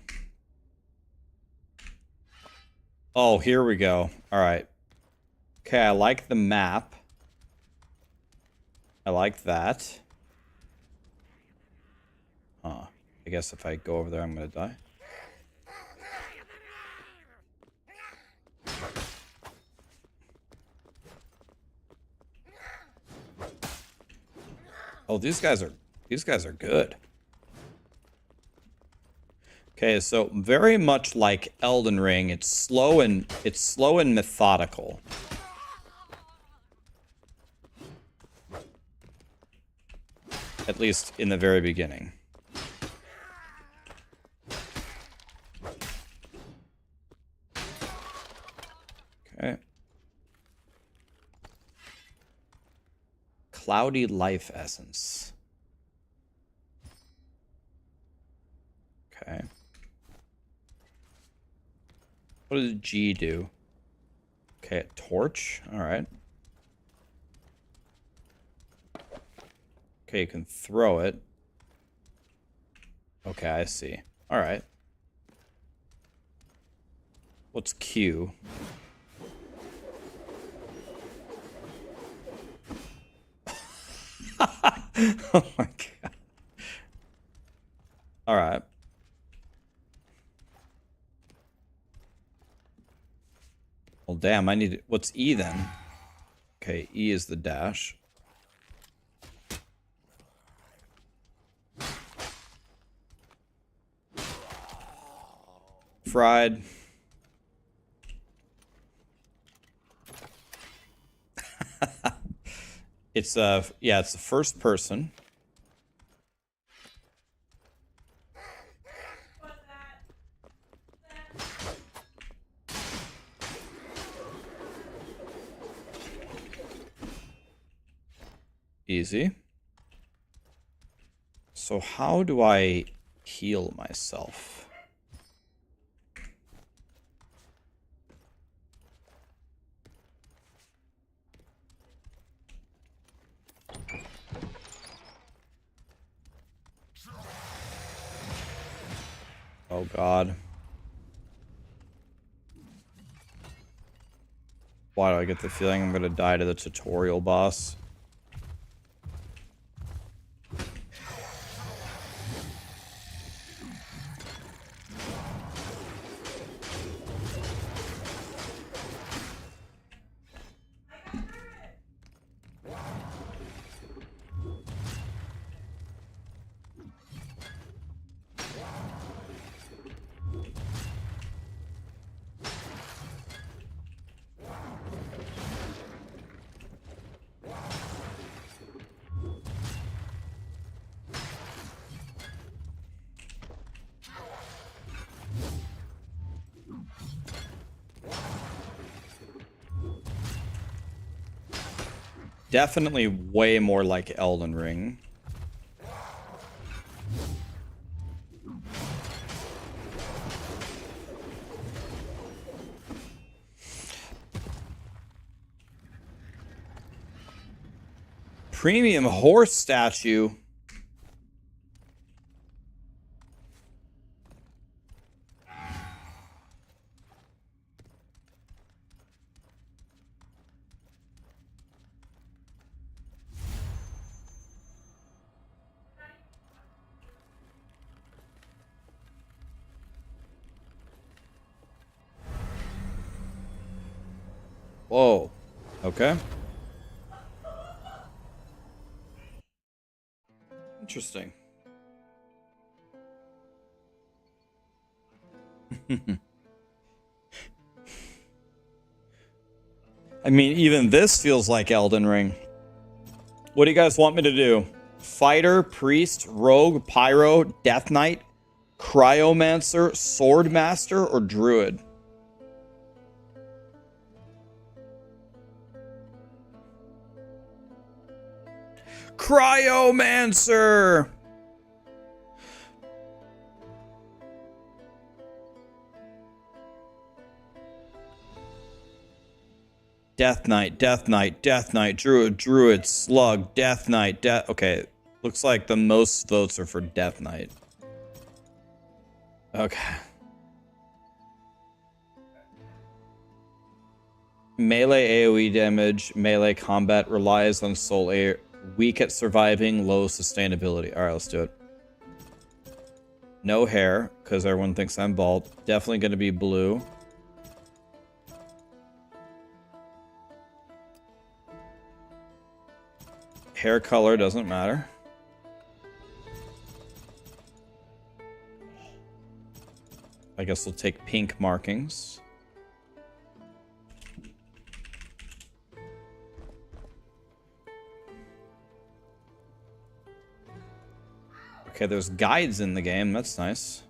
Oh, here we go. All right. Okay, I like the map. I like that. Huh. I guess if I go over there, I'm gonna die. Oh, these guys are good. Okay, so very much like Elden Ring, it's slow and methodical. At least in the very beginning. Okay. Cloudy life essence. Okay. What does G do? Okay, a torch. All right. Okay, you can throw it. Okay, I see. All right. What's Q? Oh my god. All right. Well, damn, I need... What's E then? Okay, E is the dash. Fried. It's yeah, it's the first person. Easy. So how do I heal myself? Oh God. Why do I get the feeling I'm gonna die to the tutorial boss? Definitely way more like Elden Ring. Premium horse statue. Whoa. Okay. Interesting. I mean, even this feels like Elden Ring. What do you guys want me to do? Fighter, priest, rogue, pyro, death knight, cryomancer, sword master, or druid? Cryomancer! Death Knight, Death Knight, Death Knight, Druid, Druid, Slug, Death Knight, Okay, looks like the most votes are for Death Knight. Okay. Melee AoE damage, melee combat relies on soul air, weak at surviving, low sustainability. Alright, let's do it. No hair, because everyone thinks I'm bald. Definitely going to be blue. Hair color doesn't matter. I guess we'll take pink markings. Okay, there's guides in the game. That's nice.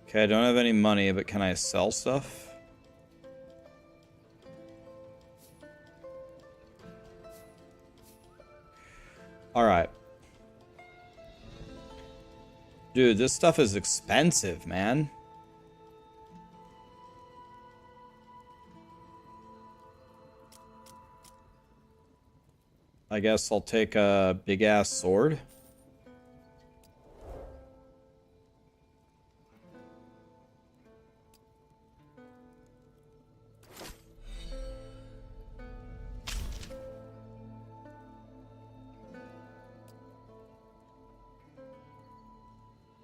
Okay, I don't have any money, but can I sell stuff? Alright. Dude, this stuff is expensive, man. I guess I'll take a big-ass sword.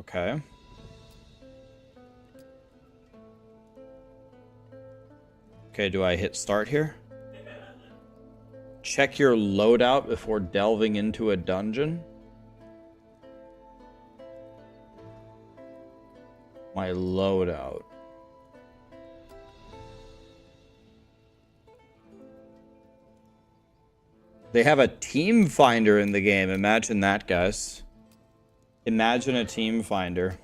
Okay. Okay, do I hit start here? Check your loadout before delving into a dungeon. my loadout. They have a team finder in the game. Imagine that, guys. Imagine a team finder.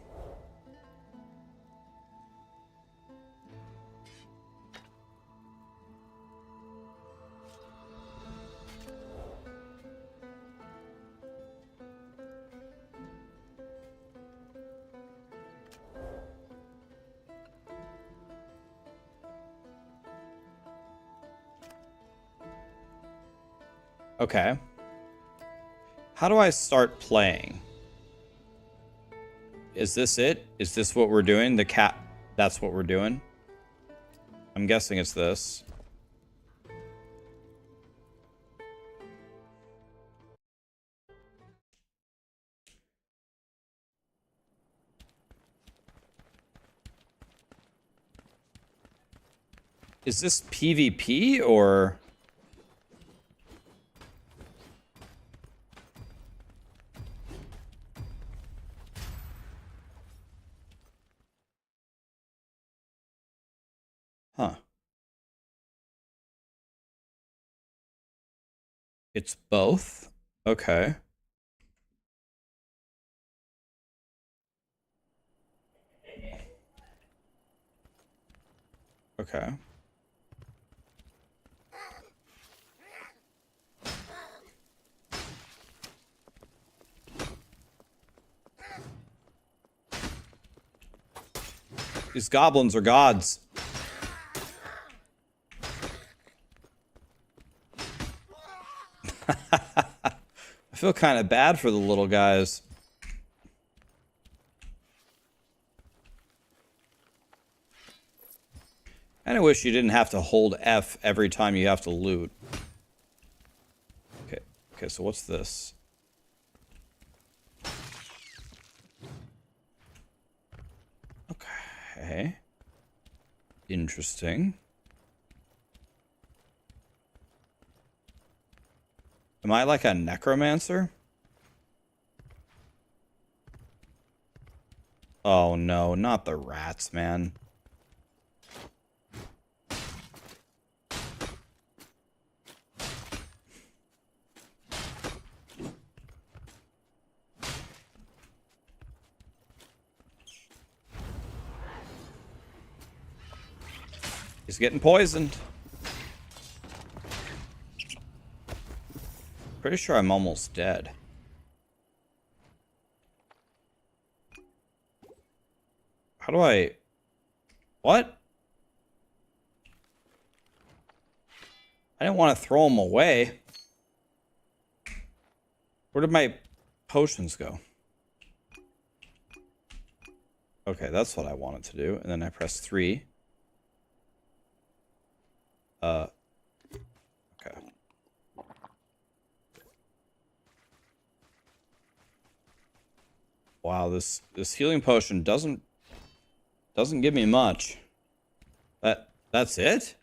Okay. How do I start playing? Is this it? Is this what we're doing? The cat... That's what we're doing? I'm guessing it's this. Is this PvP or... Huh. It's both? Okay. Okay. These goblins are gods. I feel kind of bad for the little guys. And I wish you didn't have to hold F every time you have to loot. Okay, okay, so what's this? Okay. Interesting. Am I like a necromancer? Oh no, not the rats, man. He's getting poisoned. Pretty sure I'm almost dead. How do I... What? I didn't want to throw them away. Where did my potions go? Okay, that's what I wanted to do. And then I press 3. Okay. Wow, this healing potion doesn't give me much. That's it?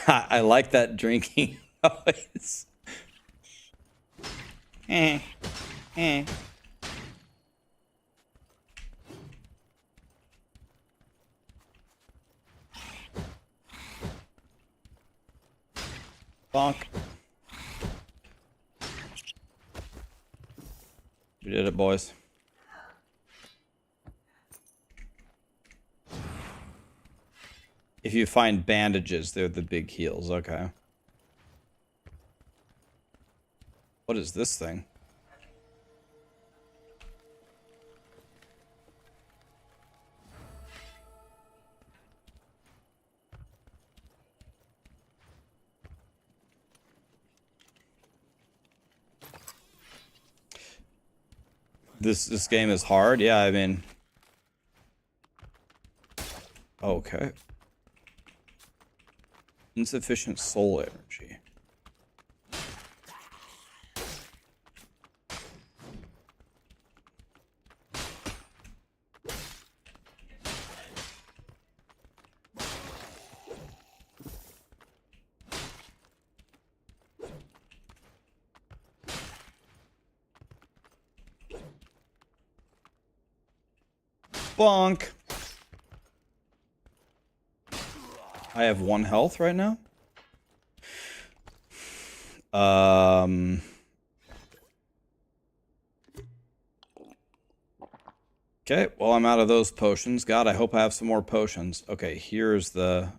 I like that drinking noise. Bonk. We did it, boys. If you find bandages, they're the big heals. Okay. What is this thing? This game is hard. Yeah, I mean. Okay. Insufficient soul energy. Bonk. I have 1 health right now. Okay, well, I'm out of those potions. God, I hope I have some more potions. Okay, here's the...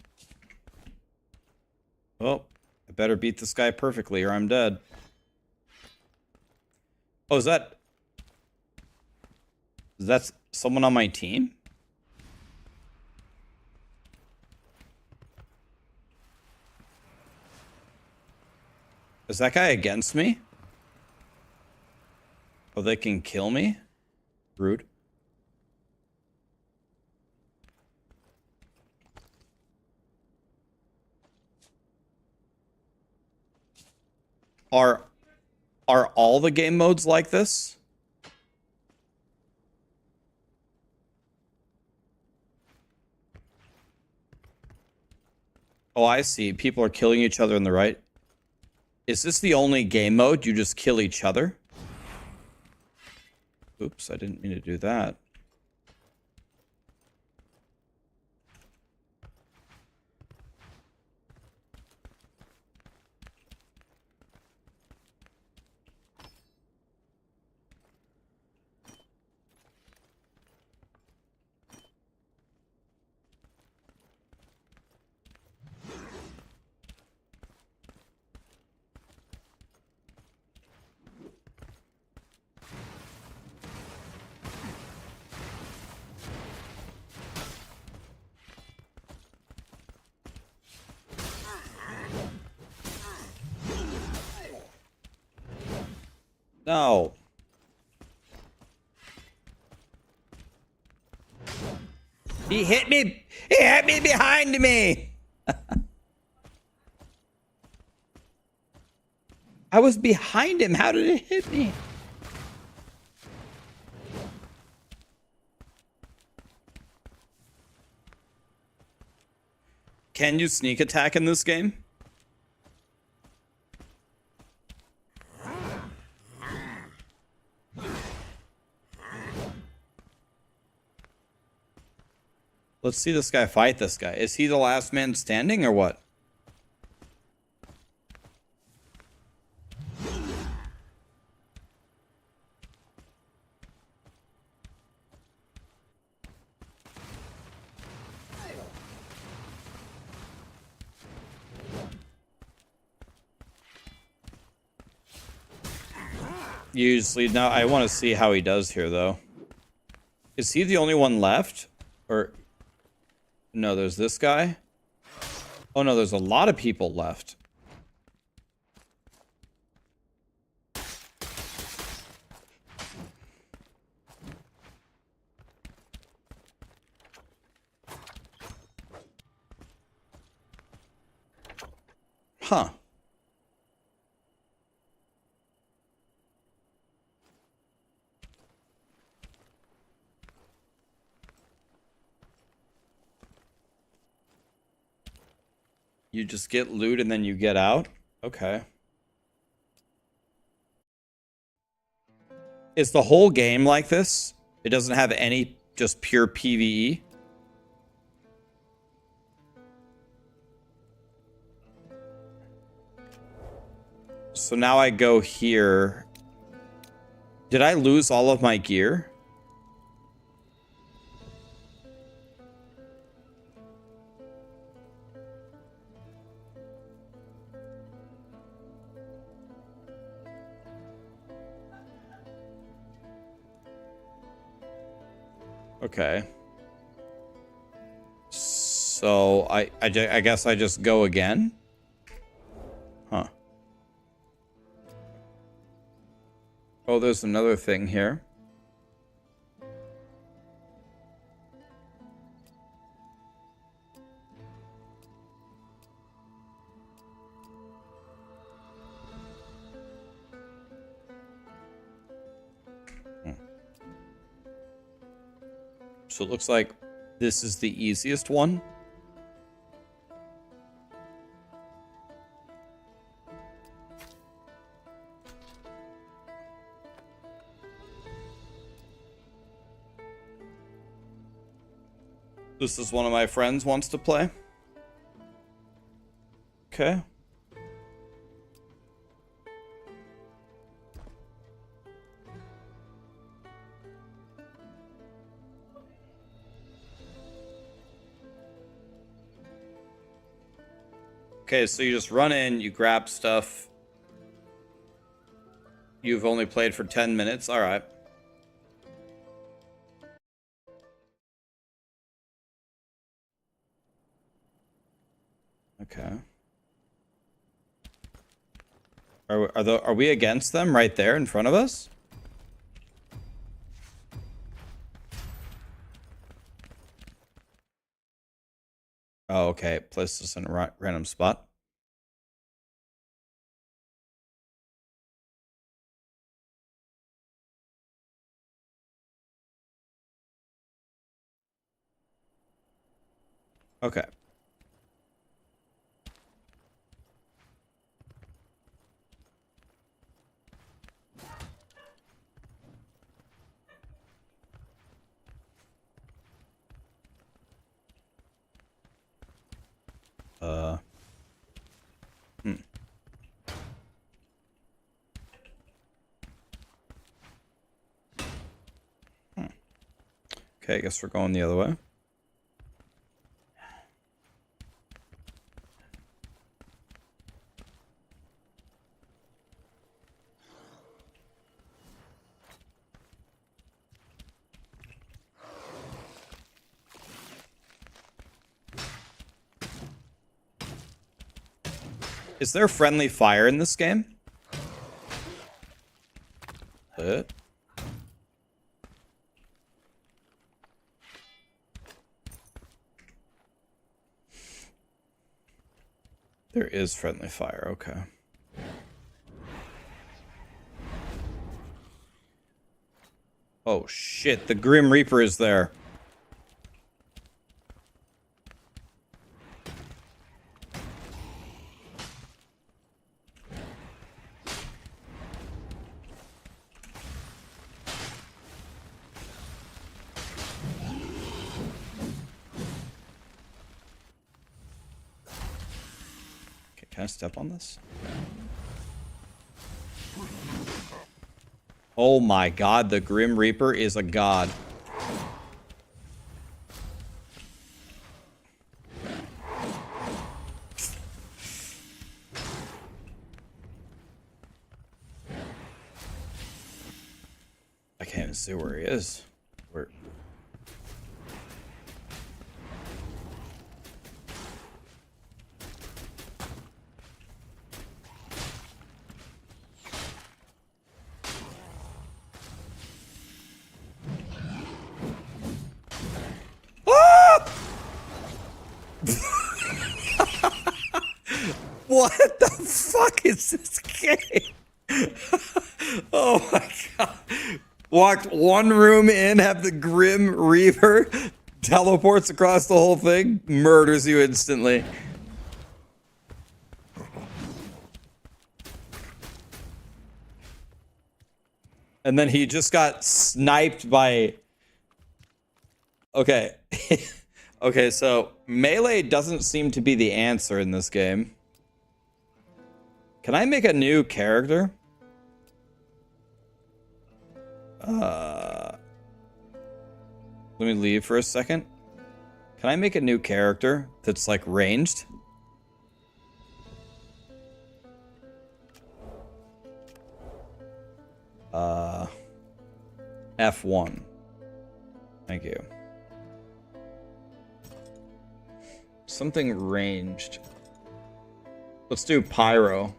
Oh, I better beat this guy perfectly or I'm dead. Oh, is that someone on my team? Is that guy against me? Oh, they can kill me? Rude. Are all the game modes like this? Oh, I see. People are killing each other in the right. Is this the only game mode? You just kill each other? Oops, I didn't mean to do that. No. He hit me. He hit me behind me. I was behind him. How did it hit me? Can you sneak attack in this game? Let's see this guy fight this guy. Is he the last man standing or what? Usually, now I want to see how he does here, though. Is he the only one left? Or... No, there's this guy. Oh no, there's a lot of people left. Huh. You just get loot and then you get out? Okay. Is the whole game like this? It doesn't have any just pure PvE? So now I go here. Did I lose all of my gear? Okay. So I guess I just go again? Huh. Oh, there's another thing here. So it looks like this is the easiest one. This is one of my friends wants to play. Okay. Okay, so you just run in, you grab stuff. You've only played for 10 minutes. All right. Okay. Are we against them right there in front of us? Oh, okay. Place this in a random spot. Okay. Okay, I guess we're going the other way. Is there friendly fire in this game? There is friendly fire, okay. Oh shit, the Grim Reaper is there. Can I step on this? Oh my god, the Grim Reaper is a god. I can't even see where he is. Where? What the fuck is this game? Oh my god. Walked one room in, have the Grim Reaper, teleports across the whole thing, murders you instantly. And then he just got sniped by... Okay. Okay, so melee doesn't seem to be the answer in this game. Can I make a new character? Let me leave for a second. Can I make a new character that's like ranged? F1. Thank you. Something ranged. Let's do pyro.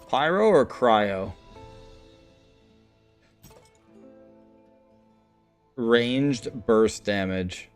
Pyro or cryo? Ranged burst damage.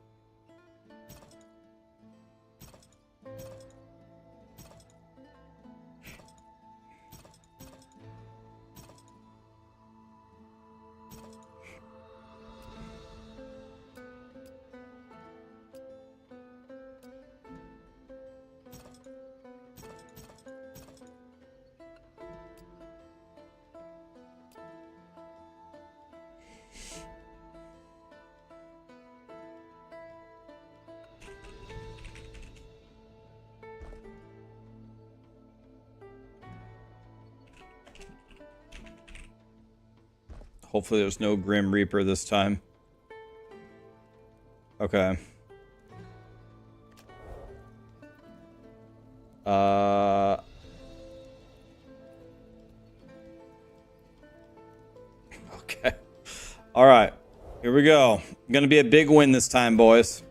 Hopefully there's no Grim Reaper this time. Okay. Okay. All right. Here we go. Gonna be a big win this time, boys.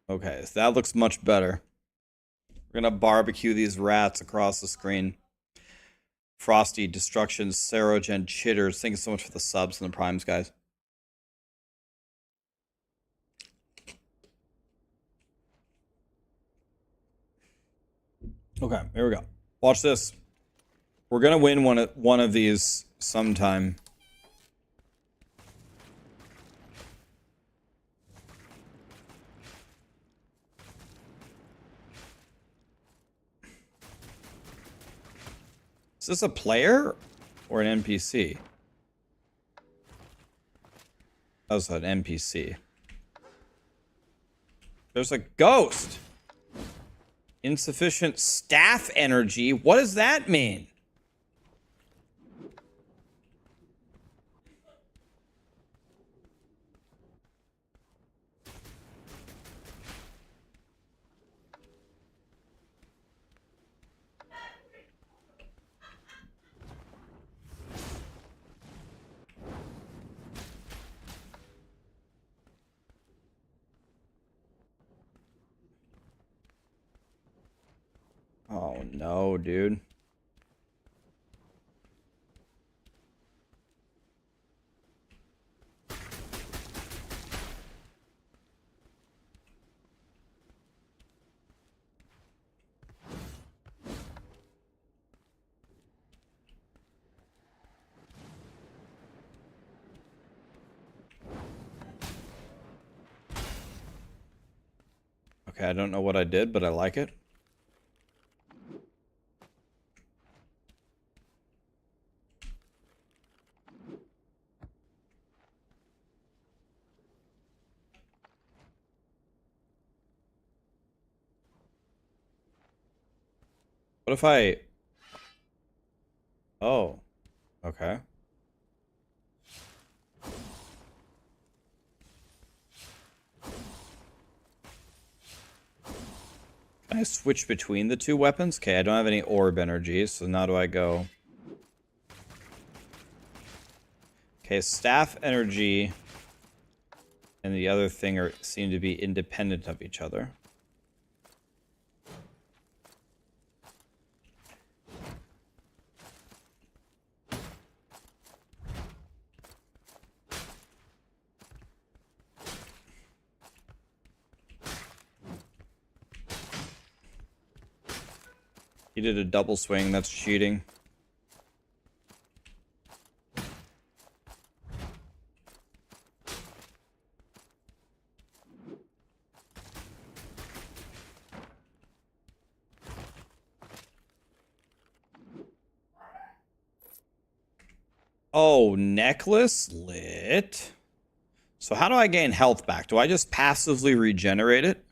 Okay, so that looks much better. We're gonna barbecue these rats across the screen. Frosty, Destruction, Sarogen, Chitters. Thank you so much for the subs and the primes, guys. Okay, here we go. Watch this. We're gonna win one of these sometime. Is this a player or an NPC? That was an NPC. There's a ghost. Insufficient staff energy. What does that mean? Oh no, dude. Okay, I don't know what I did, but I like it. What if I... Oh, okay. Can I switch between the two weapons? Okay, I don't have any orb energy, so now do I go... Okay, staff energy and the other thing seem to be independent of each other. He did a double swing, that's cheating. Oh, necklace lit. So how do I gain health back? Do I just passively regenerate it?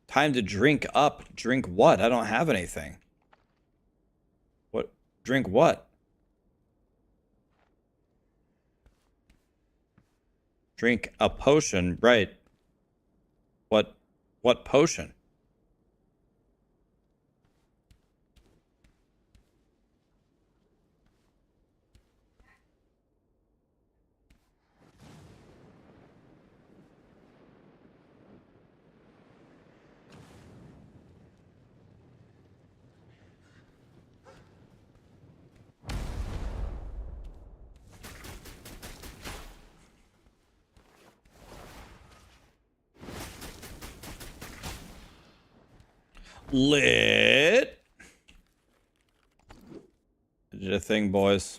Time to drink up. Drink what? I don't have anything. What? Drink what? Drink a potion, right? What potion? Lit. I did a thing, boys.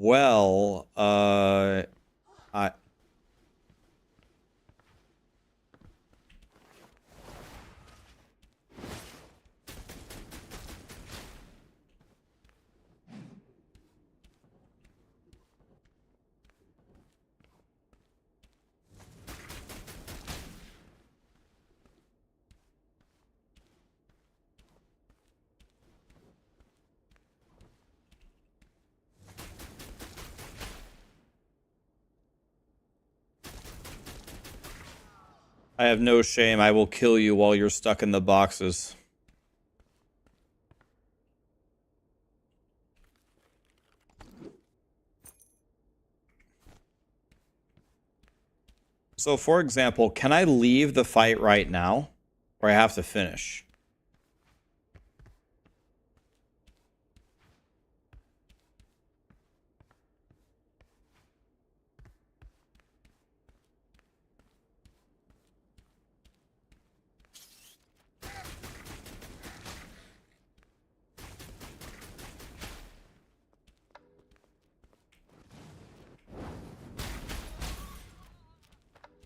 Well, I have no shame. I will kill you while you're stuck in the boxes. So, for example, can I leave the fight right now? Or I have to finish?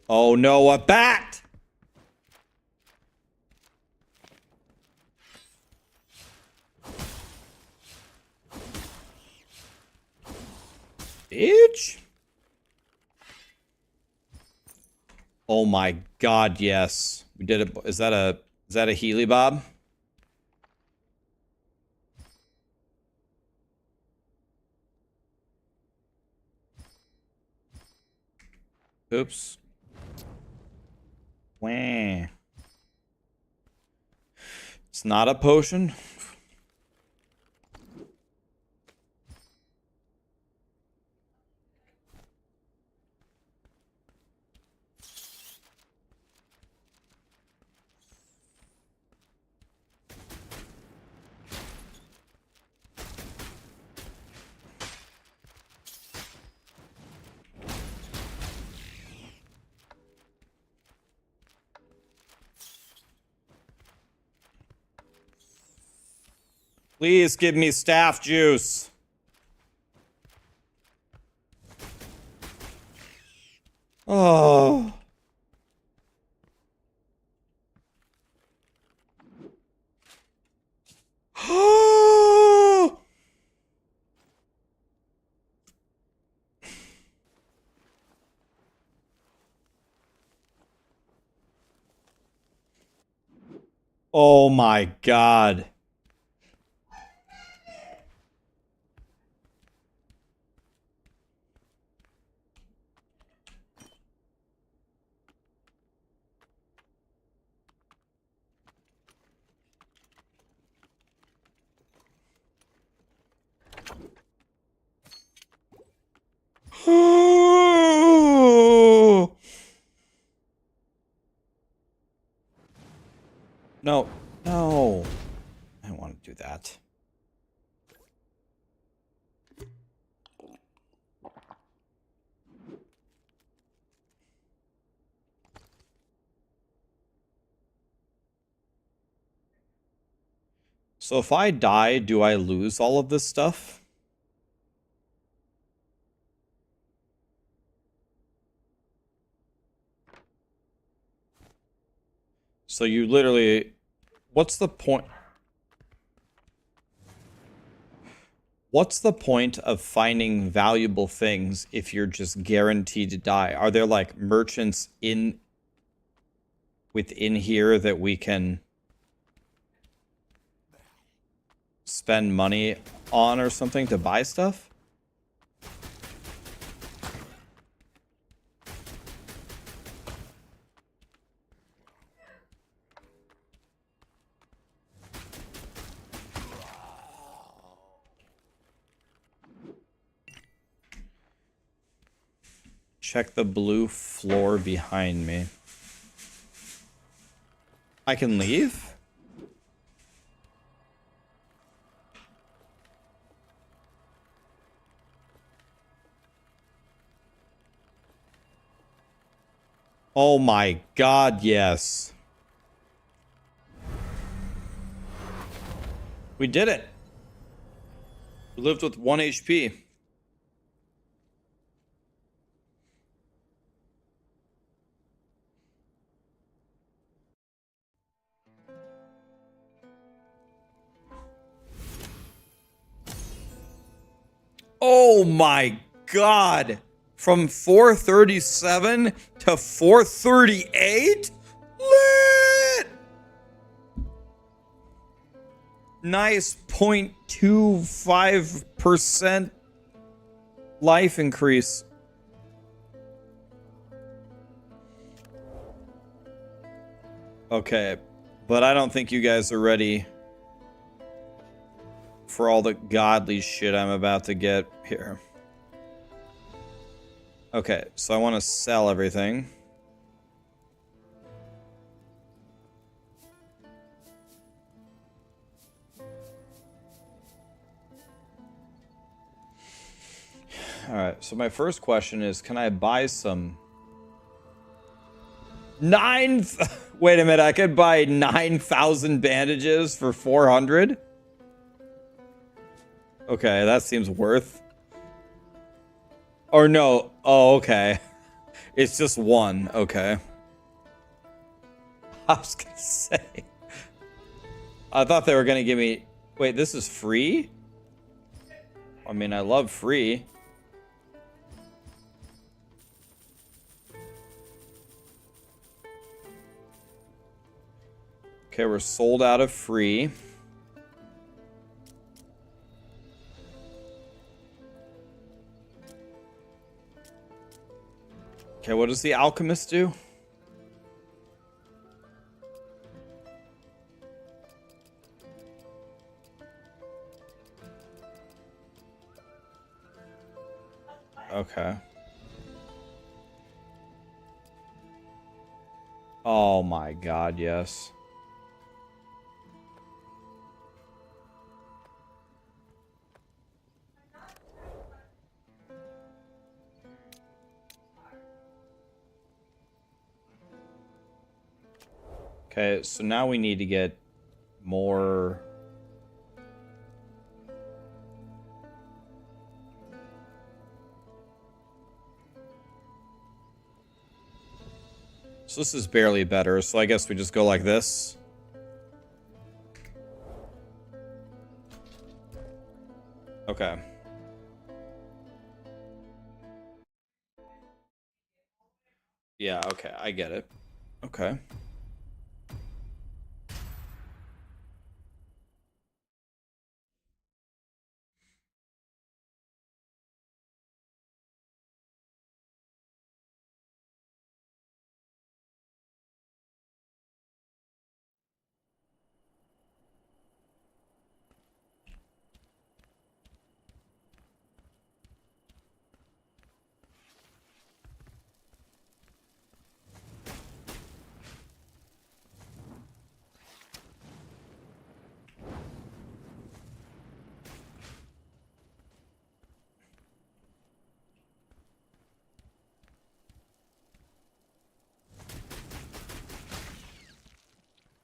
Oh no, a bat! Bitch! Oh my god, yes. We did it. Is that a Healy Bob? Oops. Wah. It's not a potion. Please give me staff juice. Oh. Oh my god. No, no. I don't want to do that. So if I die, do I lose all of this stuff? So you literally... What's the point? What's the point of finding valuable things if you're just guaranteed to die? Are there like merchants within here that we can spend money on or something to buy stuff? Check the blue floor behind me. I can leave? Oh my god, yes. We did it. We lived with 1 HP. Oh my god. From 437 to 438? Lit! Nice 0.25% life increase. Okay, but I don't think you guys are ready for all the godly shit I'm about to get here. Okay, so I want to sell everything. Alright, so my first question is, can I buy some... Wait a minute, I could buy 9,000 bandages for 400? Okay, that seems worth... Or no, oh, okay. It's just one, okay. I was gonna say... I thought they were gonna give me... Wait, this is free? I mean, I love free. Okay, we're sold out of free. Okay, what does the alchemist do? Okay. Oh my god, yes. Okay, so now we need to get more... So this is barely better, so I guess we just go like this. Okay. Yeah, okay, I get it. Okay.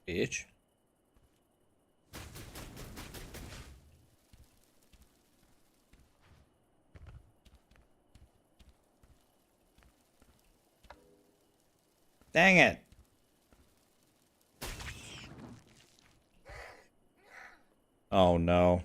Bitch. Dang it. Oh no.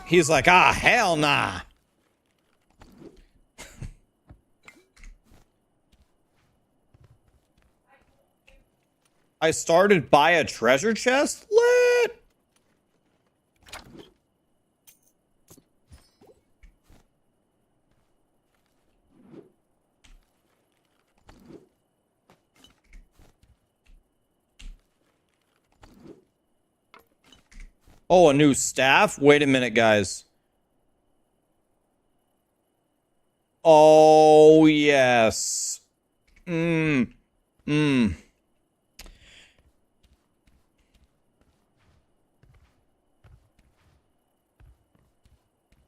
He's like, ah, hell nah. I started by a treasure chest? Lit! Oh, a new staff? Wait a minute, guys. Oh, yes. Mmm. Mmm.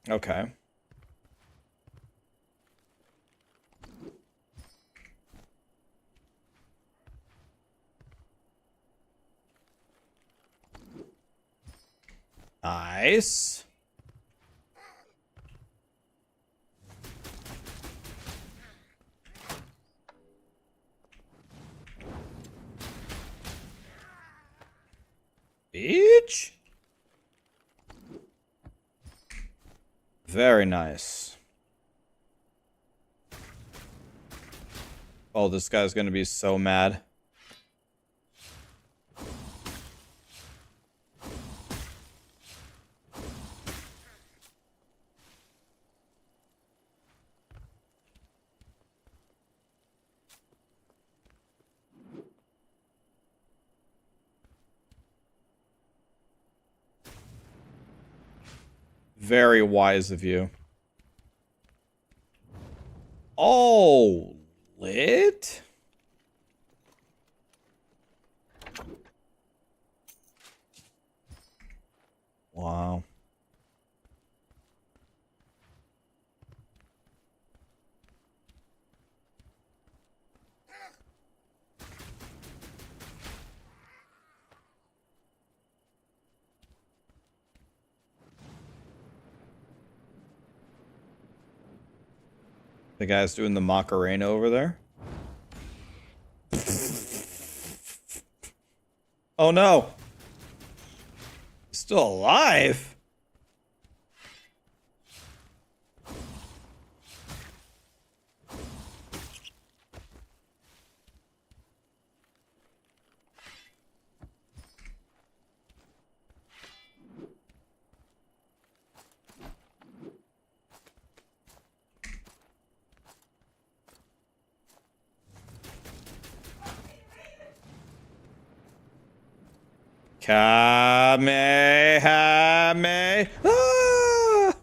Okay. Nice. Bitch. Very nice. Oh, this guy's gonna be so mad. Very wise of you. Oh, lit? Wow. The guy's doing the Macarena over there. Oh no. He's still alive. Kamehame. Ah!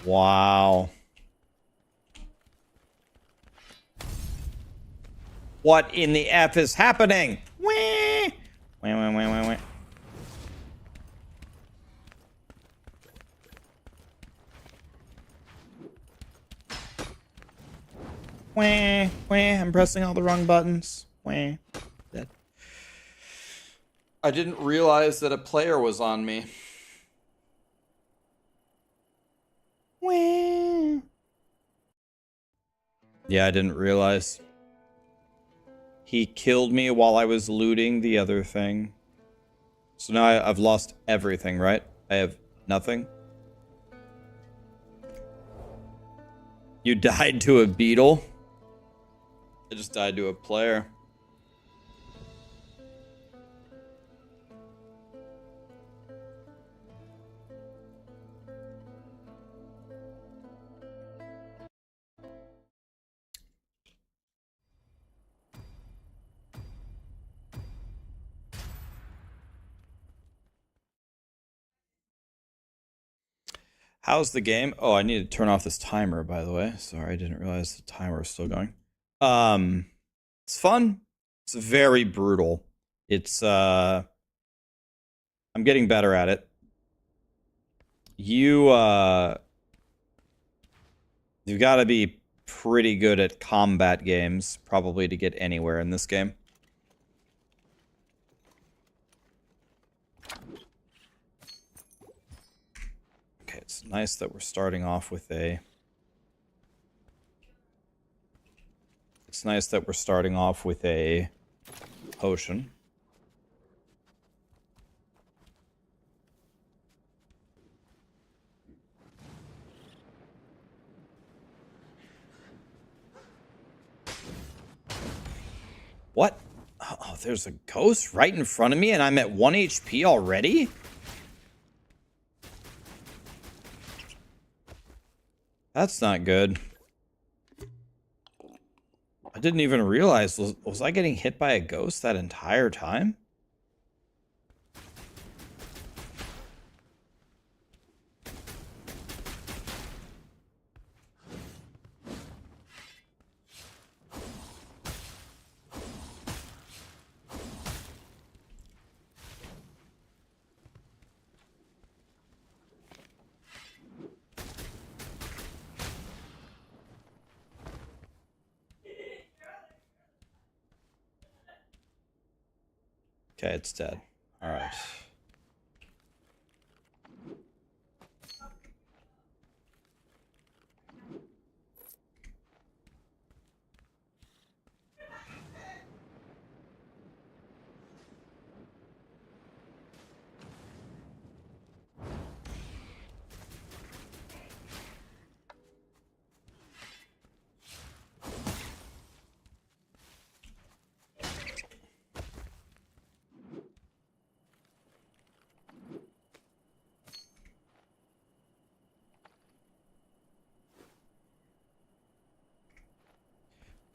Wow. What in the F is happening? Wah! Wah, wah, wah, wah, wah. Wah, wah. I'm pressing all the wrong buttons. Wah. Dead. I didn't realize that a player was on me. Wah. Yeah, I didn't realize. He killed me while I was looting the other thing. So now I've lost everything, right? I have nothing. You died to a beetle? I just died to a player. How's the game? Oh, I need to turn off this timer, by the way. Sorry, I didn't realize the timer was still going. It's fun. It's very brutal. It's I'm getting better at it. You've got to be pretty good at combat games, probably, to get anywhere in this game. Okay, it's nice that we're starting off with a... It's nice that we're starting off with a potion. What? Oh, there's a ghost right in front of me and I'm at 1 HP already? That's not good. I didn't even realize. Was I getting hit by a ghost that entire time? Okay, it's dead. All right.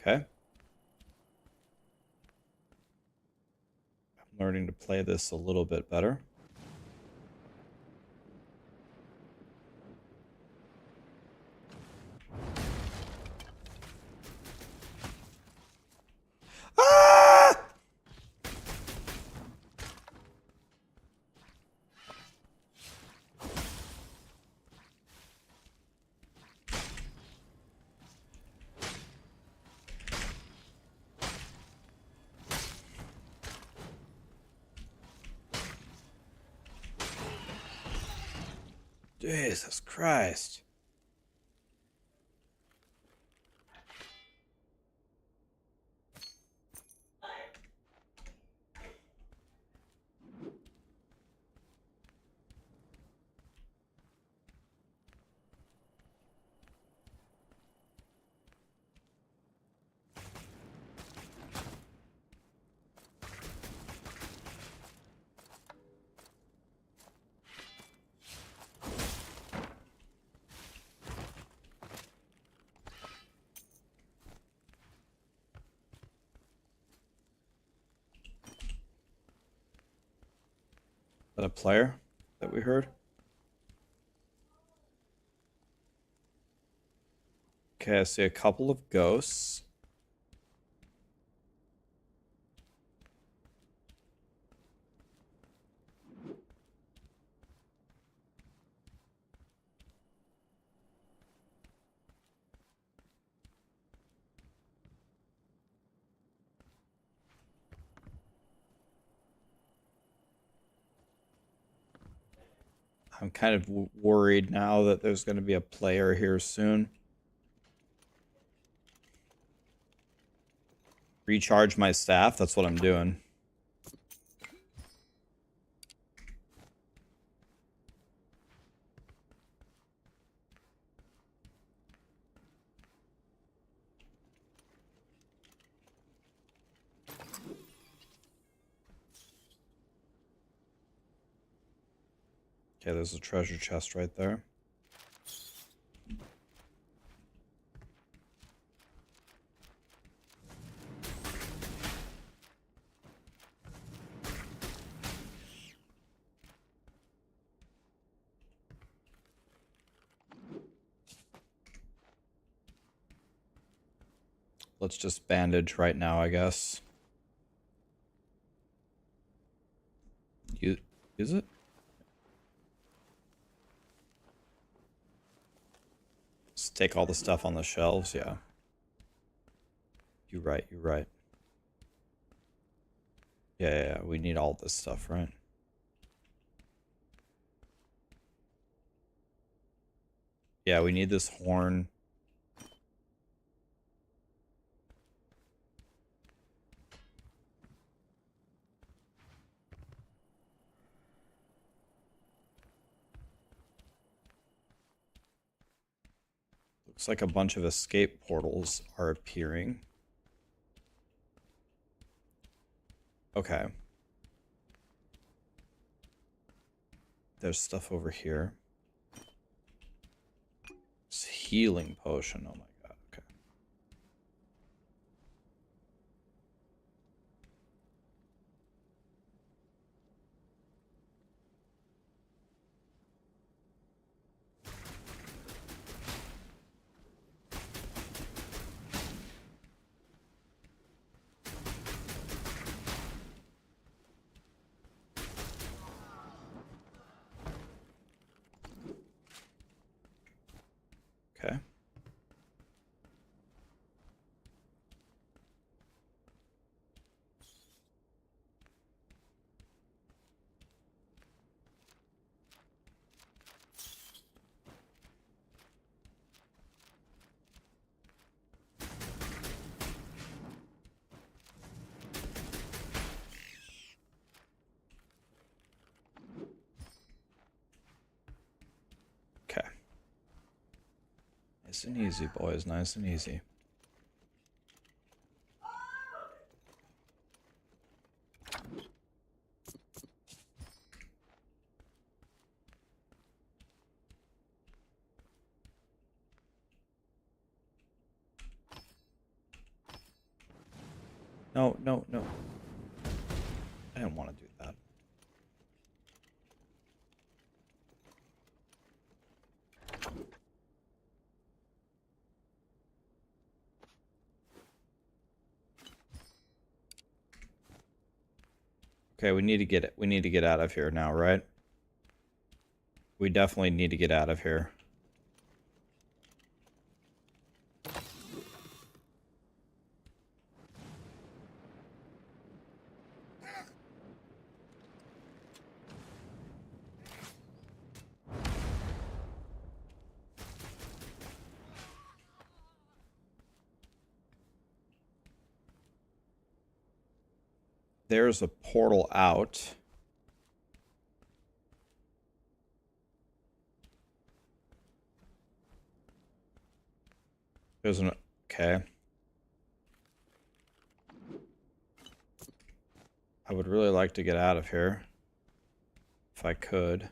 Okay. I'm learning to play this a little bit better. Ah! Jesus Christ. Is that a player that we heard? Okay, I see a couple of ghosts. I'm kind of worried now that there's going to be a player here soon. Recharge my staff, that's what I'm doing. Okay, there's a treasure chest right there. Let's just bandage right now, I guess. Is it? Just take all the stuff on the shelves, yeah. You're right, you're right. Yeah, we need all this stuff, right? Yeah, we need this horn. Looks like a bunch of escape portals are appearing. Okay. There's stuff over here. It's healing potion. Oh my god. Okay. Okay. Okay. Nice and easy, boys. Nice and easy. No, no, no. I didn't want to do that. Okay, we need to get out of here now, right? We definitely need to get out of here. There's a portal out. There's an... Okay. I would really like to get out of here. If I could.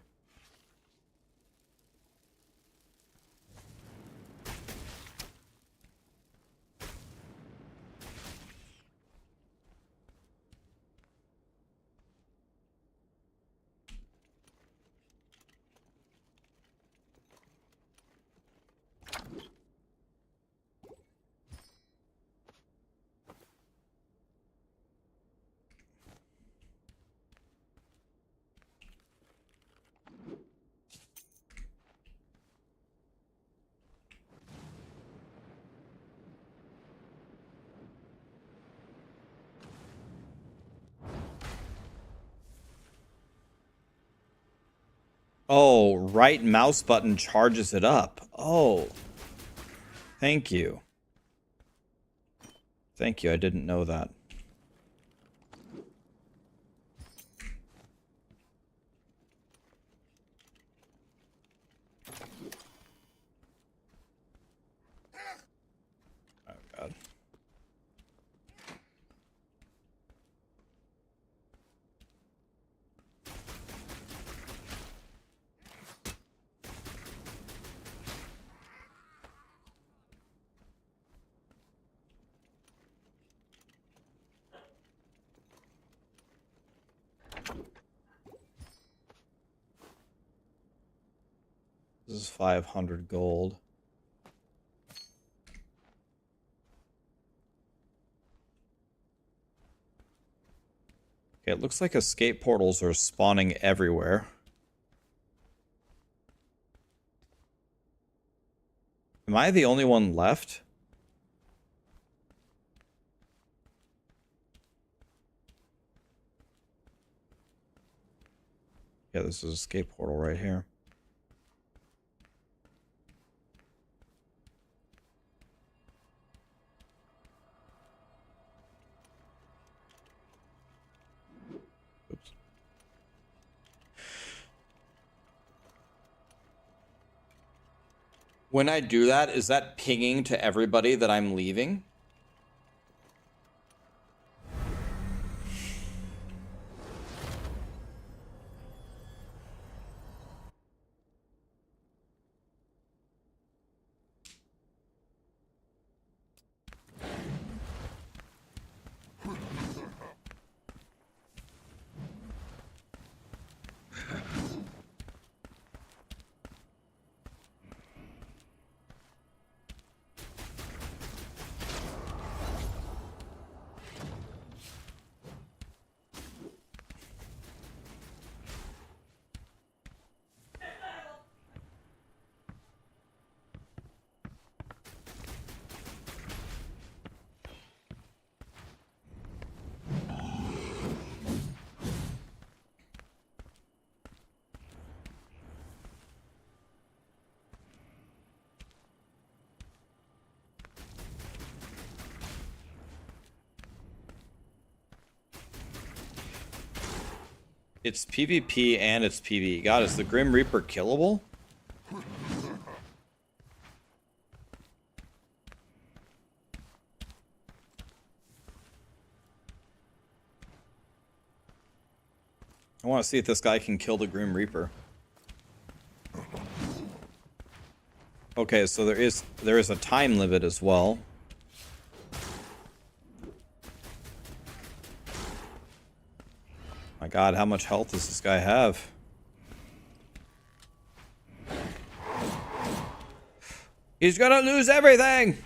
Oh, right mouse button charges it up. Oh. Thank you. Thank you, I didn't know that. Oh, God. This is 500 gold. Okay, it looks like escape portals are spawning everywhere. Am I the only one left? Yeah, this is an escape portal right here. Oops. When I do that, is that pinging to everybody that I'm leaving? It's PvP and it's PvE. God, is the Grim Reaper killable? I want to see if this guy can kill the Grim Reaper. Okay, so there is a time limit as well. My God, how much health does this guy have? He's gonna lose everything!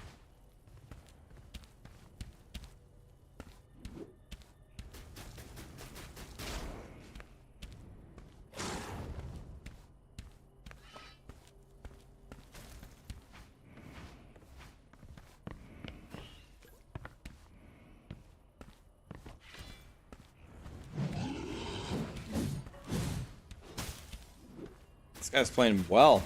This guy's playing well.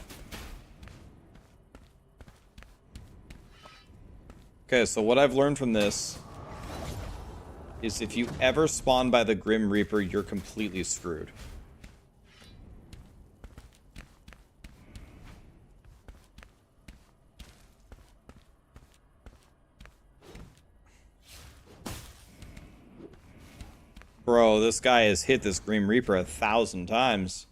Okay, so what I've learned from this is if you ever spawn by the Grim Reaper, you're completely screwed. Bro, this guy has hit this Grim Reaper 1,000 times.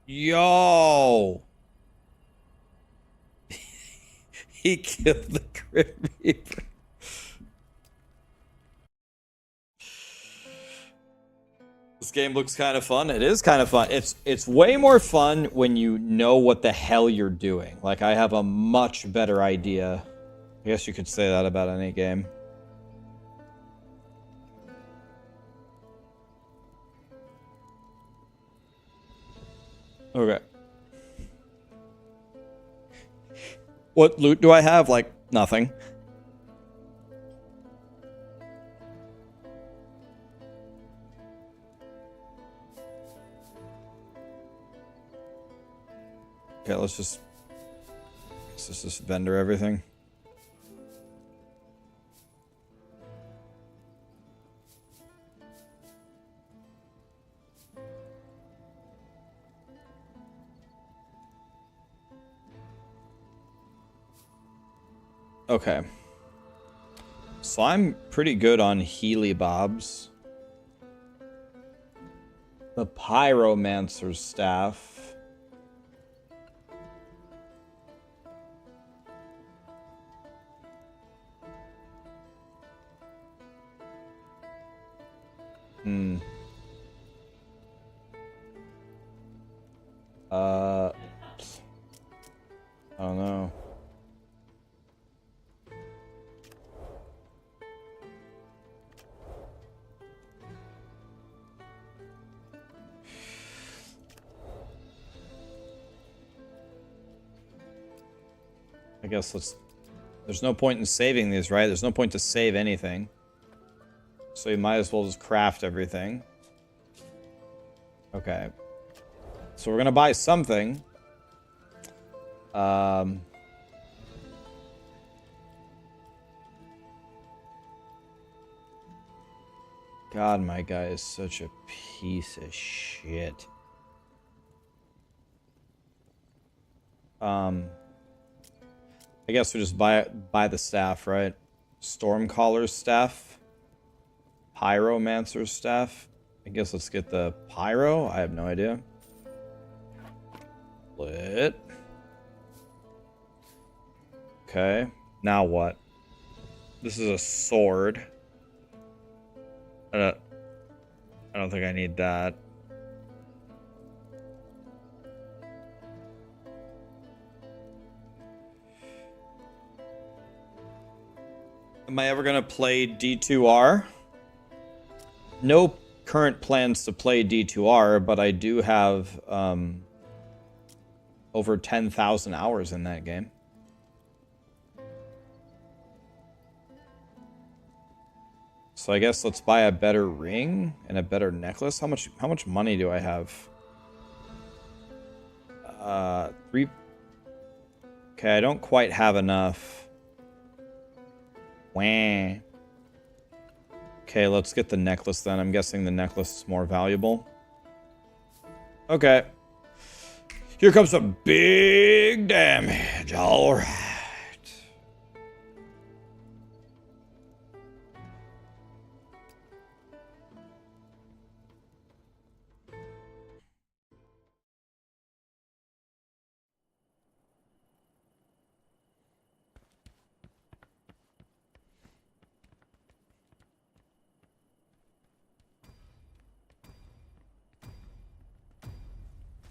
Yo! He killed the Grim Reaper. This game looks kind of fun. It is kind of fun. It's way more fun when you know what the hell you're doing. Like, I have a much better idea. I guess you could say that about any game. Okay. What loot do I have? Like, nothing. Okay, let's just vendor everything. Okay. So I'm pretty good on Healy Bobs. The Pyromancer's Staff. I don't know. I guess there's no point in saving these, right? There's no point to save anything. So you might as well just craft everything. Okay. So we're gonna buy something. God, my guy is such a piece of shit. I guess we just buy the staff, right? Stormcaller's staff. Pyromancer's staff. I guess let's get the pyro. I have no idea. Lit. Okay. Now what? This is a sword. I don't think I need that. Am I ever gonna play D2R? No current plans to play D2R, but I do have over 10,000 hours in that game. So I guess let's buy a better ring and a better necklace. How much money do I have? 3. Okay, I don't quite have enough. Wah. Okay, let's get the necklace then. I'm guessing the necklace is more valuable. Okay. Here comes some big damage. All right.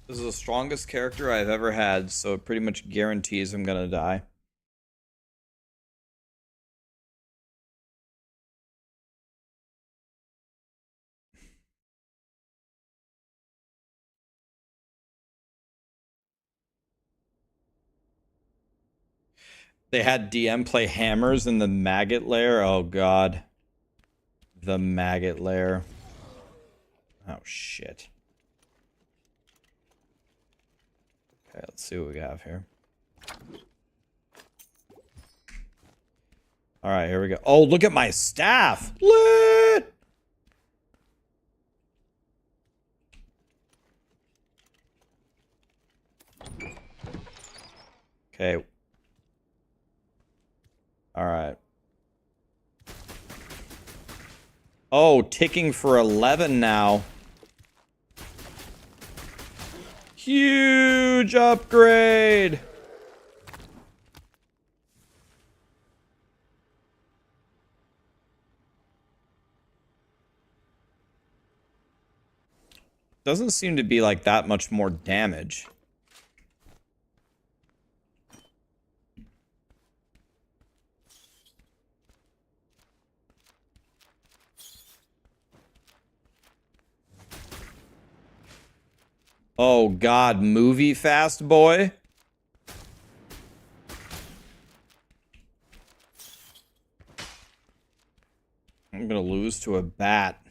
This is the strongest character I've ever had, so it pretty much guarantees I'm gonna die. They had DM play hammers in the maggot lair. Oh god. The maggot lair. Oh shit. Okay, let's see what we have here. Alright, here we go. Oh, look at my staff! Lit! Okay. Alright. Oh, ticking for 11 now. Huge upgrade! Doesn't seem to be like that much more damage. Oh god, movie fast boy. I'm gonna lose to a bat.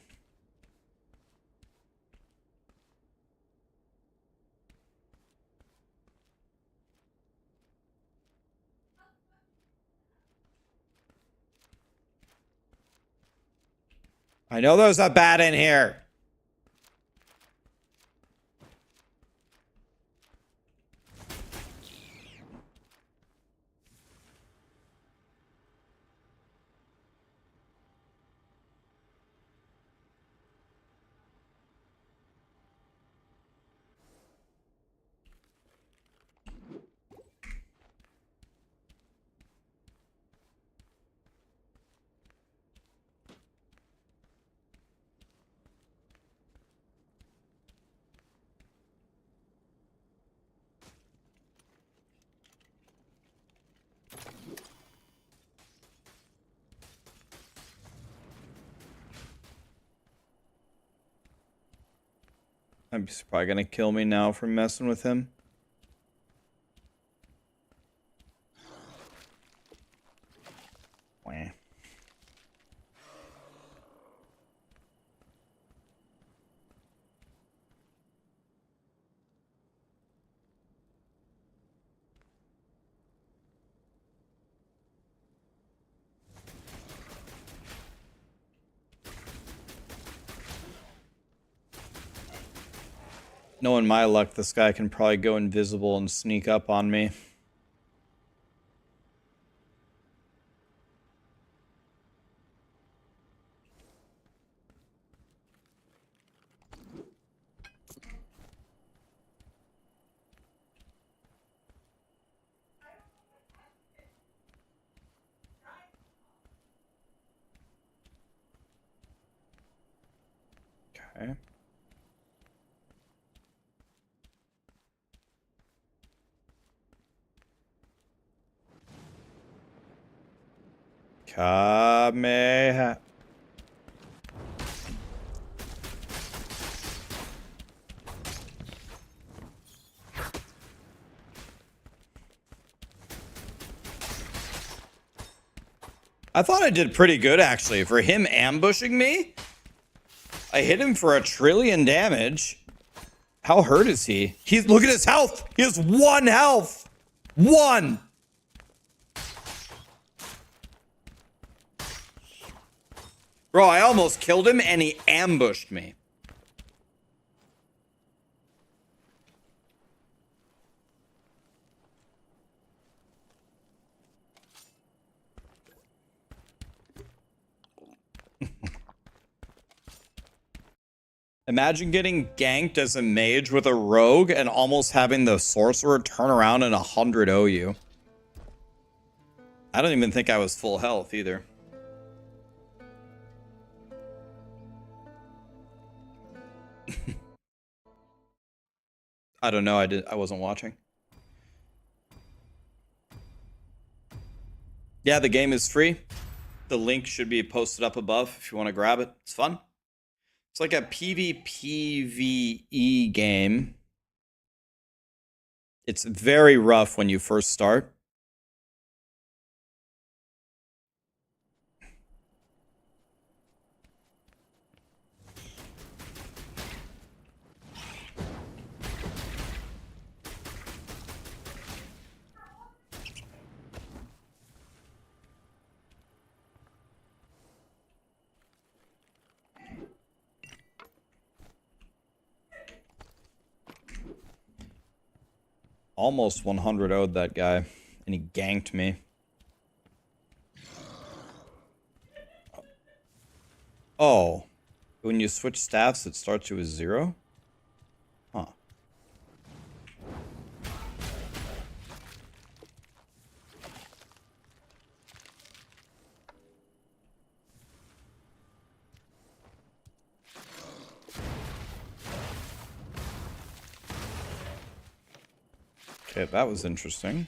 I know there's a bat in here. He's probably gonna kill me now for messing with him. Wah. Knowing my luck, this guy can probably go invisible and sneak up on me. Okay. Kameha. I thought I did pretty good, actually. For him ambushing me, I hit him for 1 trillion damage. How hurt is he? Look at his health. He has 1 health. 1. Bro, I almost killed him and he ambushed me. Imagine getting ganked as a mage with a rogue and almost having the sorcerer turn around and 100 you. I don't even think I was full health either. I don't know. I wasn't watching. Yeah, the game is free. The link should be posted up above if you want to grab it. It's fun. It's like a PvPvE game. It's very rough when you first start. Almost 100 0'd that guy, and he ganked me. Oh, when you switch staffs, it starts you with 0? Huh. Okay, that was interesting.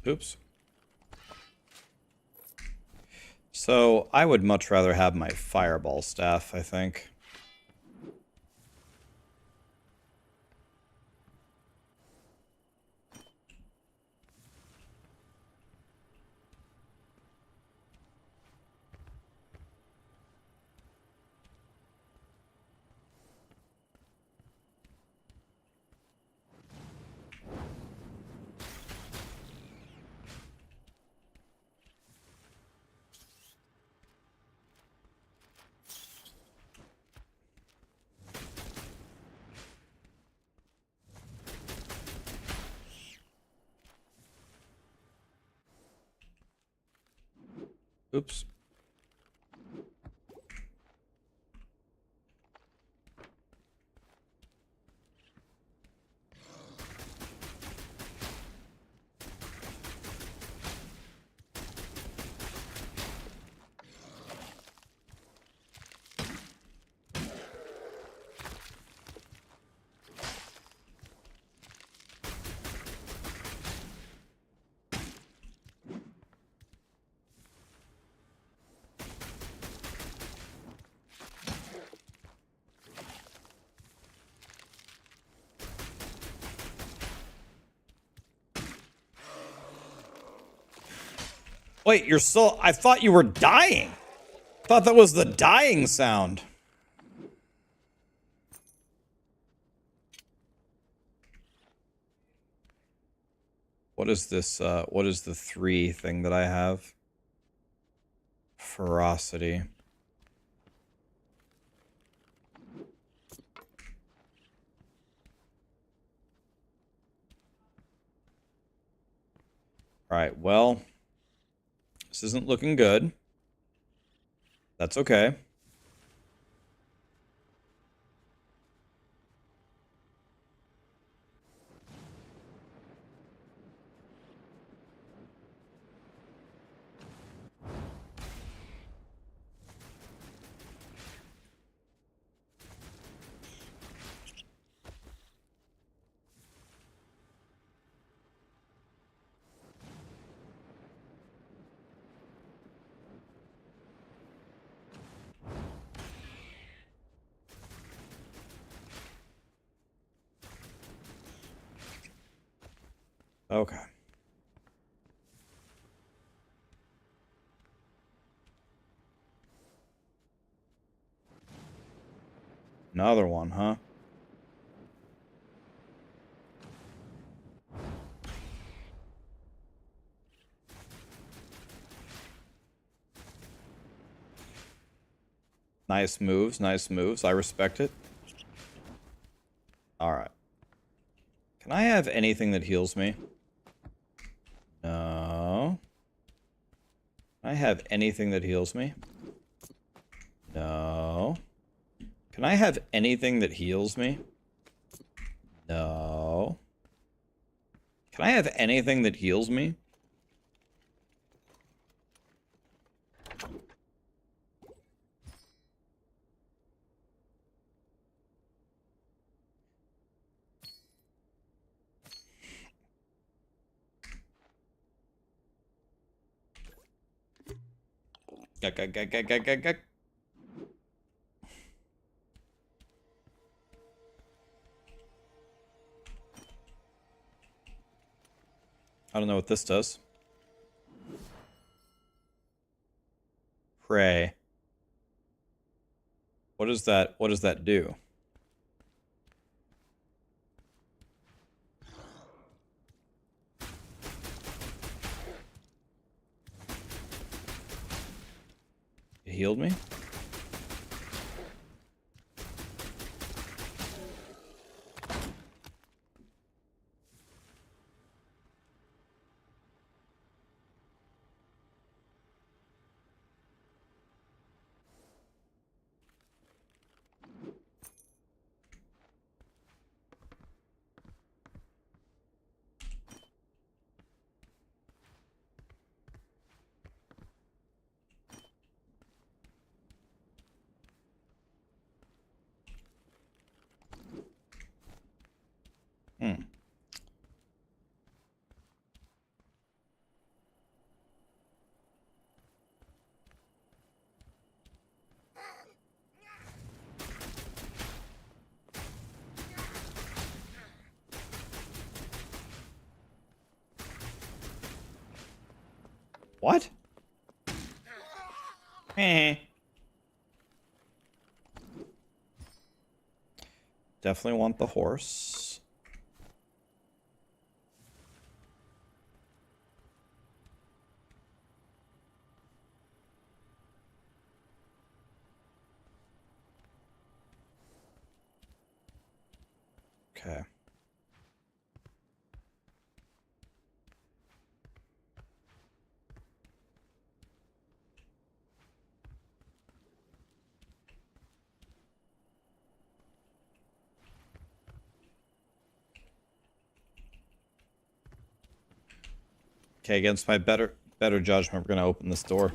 Oops. So I would much rather have my fireball staff, I think. Oops. Wait, you're still... I thought you were dying. I thought that was the dying sound. What is this? What is the 3 thing that I have? Ferocity. All right, well... This isn't looking good. That's okay. Okay. Another one, huh? Nice moves, nice moves. I respect it. Alright. Can I have anything that heals me? No. Can I have anything that heals me? No. Can I have anything that heals me? No. Can I have anything that heals me? Gak. I don't know what this does. Pray. What does that do? It healed me? Hmm. What? Definitely want the horse. Okay. Okay, against my better judgment, we're gonna open this door.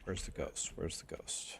Where's the ghost? Where's the ghost?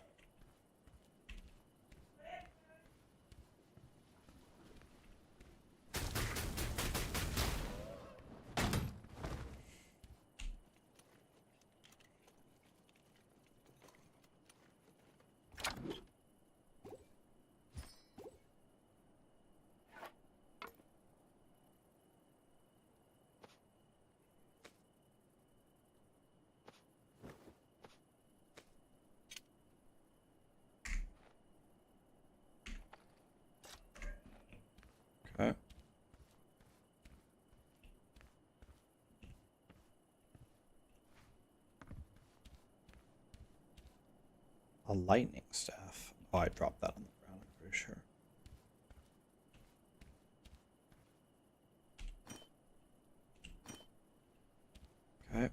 Okay. A lightning staff. Oh, I dropped that on the ground, I'm pretty sure. Okay.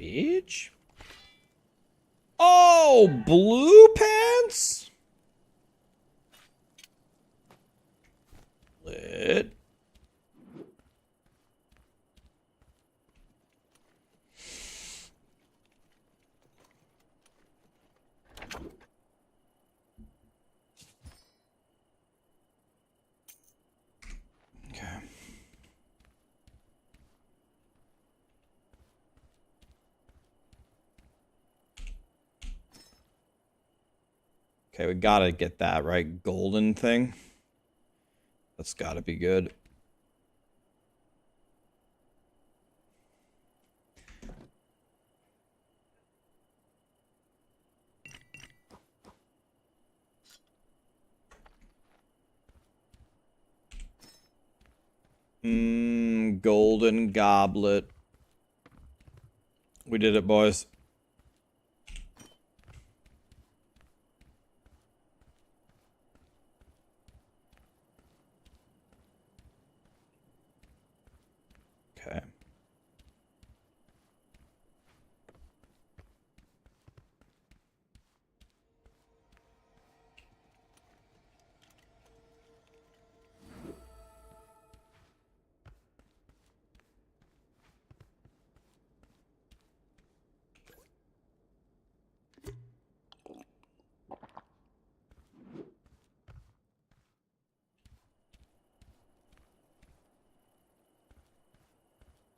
bitch. Oh, blue pants? Lit. Okay. Okay, we gotta get that, right? Golden thing. That's gotta be good. Golden goblet. We did it, boys. Okay.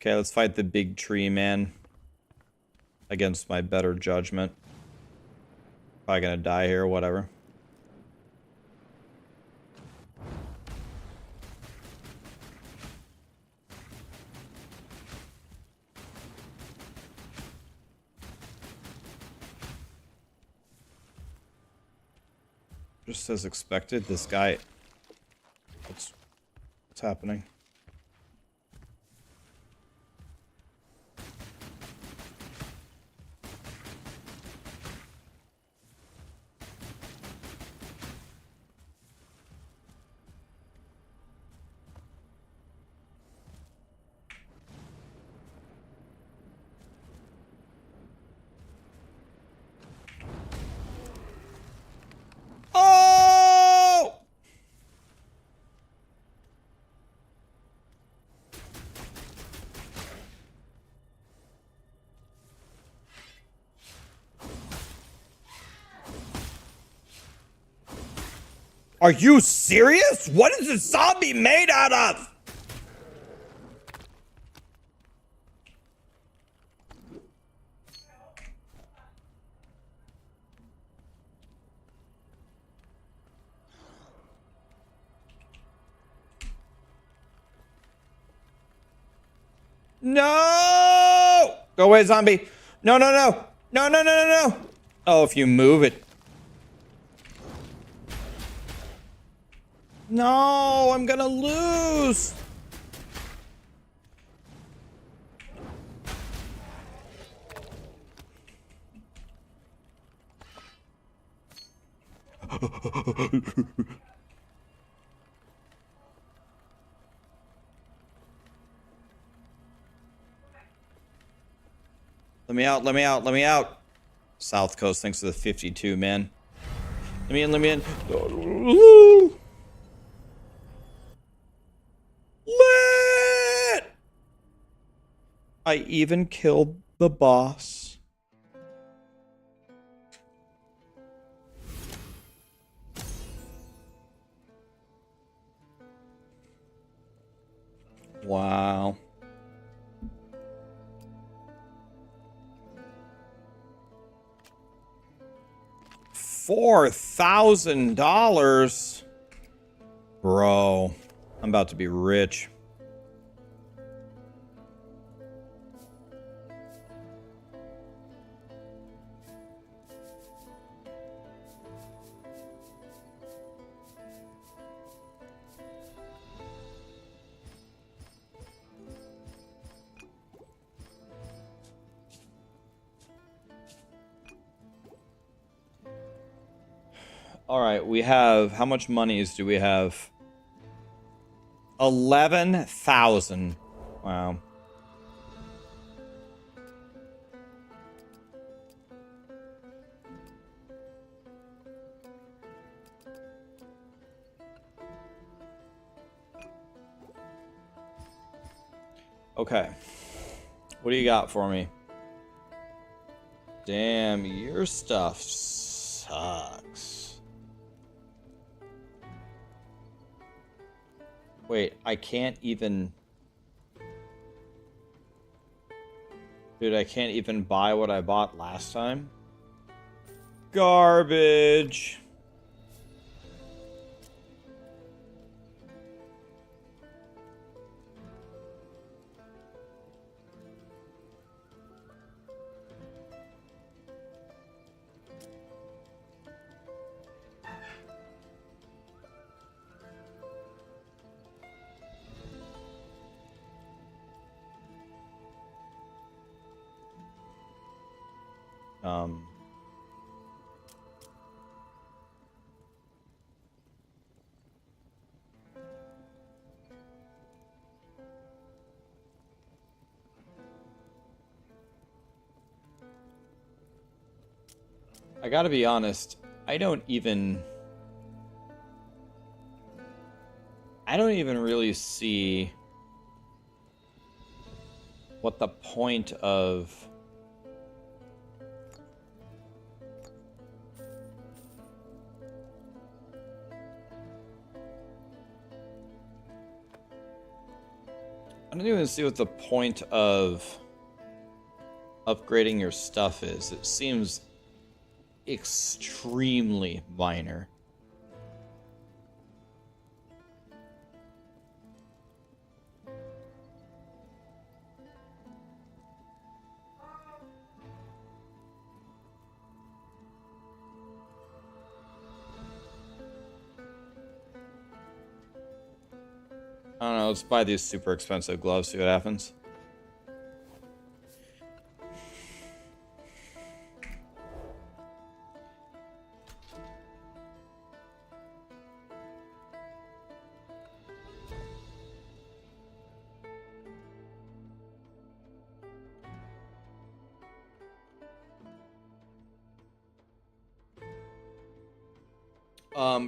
Okay, let's fight the big tree man. Against my better judgment. Probably gonna die here, whatever. Just as expected, this guy... What's happening? Oh! Are you serious? What is this zombie made out of? No! Go away, zombie. No, no, no. No, no, no, no, no. Oh, if you move it. No, I'm gonna lose. Let me out, let me out, let me out. South Coast, thanks for the 52, man. Let me in, let me in. Lit! I even killed the boss. Wow. $4,000? Bro, I'm about to be rich. All right, we have, how much monies do we have? 11,000. Wow. Okay. What do you got for me? Damn, your stuff sucks. Wait, I can't even... Dude, I can't even buy what I bought last time? Garbage! I gotta be honest, I don't even really see what the point of upgrading your stuff is. It seems extremely minor. I don't know, let's buy these super expensive gloves, see what happens.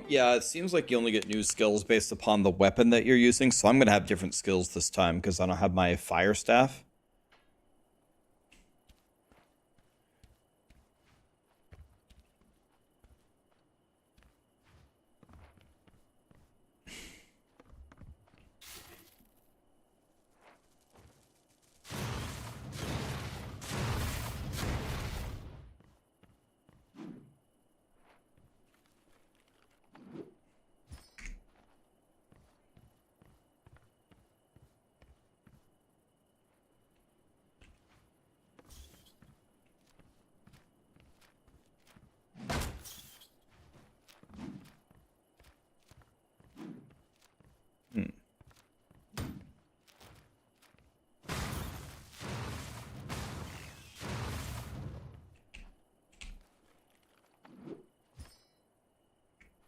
Yeah, it seems like you only get new skills based upon the weapon that you're using, so I'm gonna have different skills this time because I don't have my fire staff.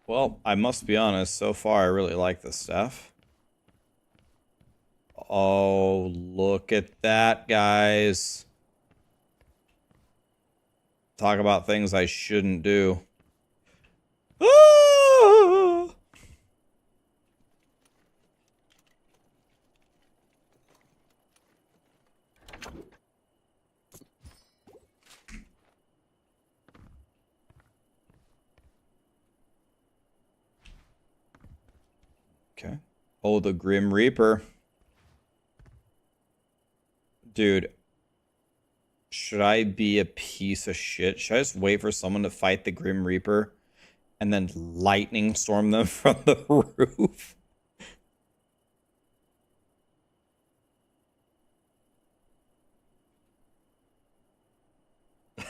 Well, I must be honest, so far I really like this stuff. Oh, look at that, guys. Talk about things I shouldn't do. Ah! Okay. Oh, the Grim Reaper. Dude. Should I be a piece of shit? Should I just wait for someone to fight the Grim Reaper and then lightning storm them from the roof?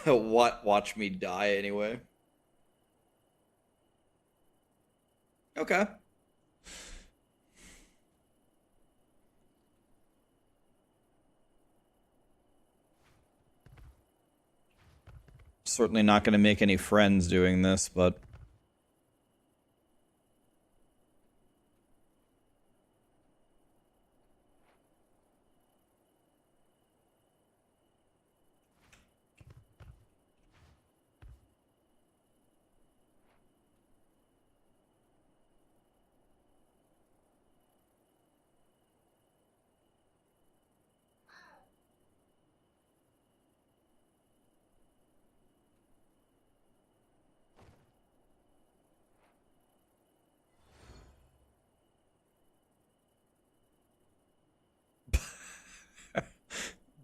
What? Watch me die anyway? Okay. Certainly not going to make any friends doing this, but...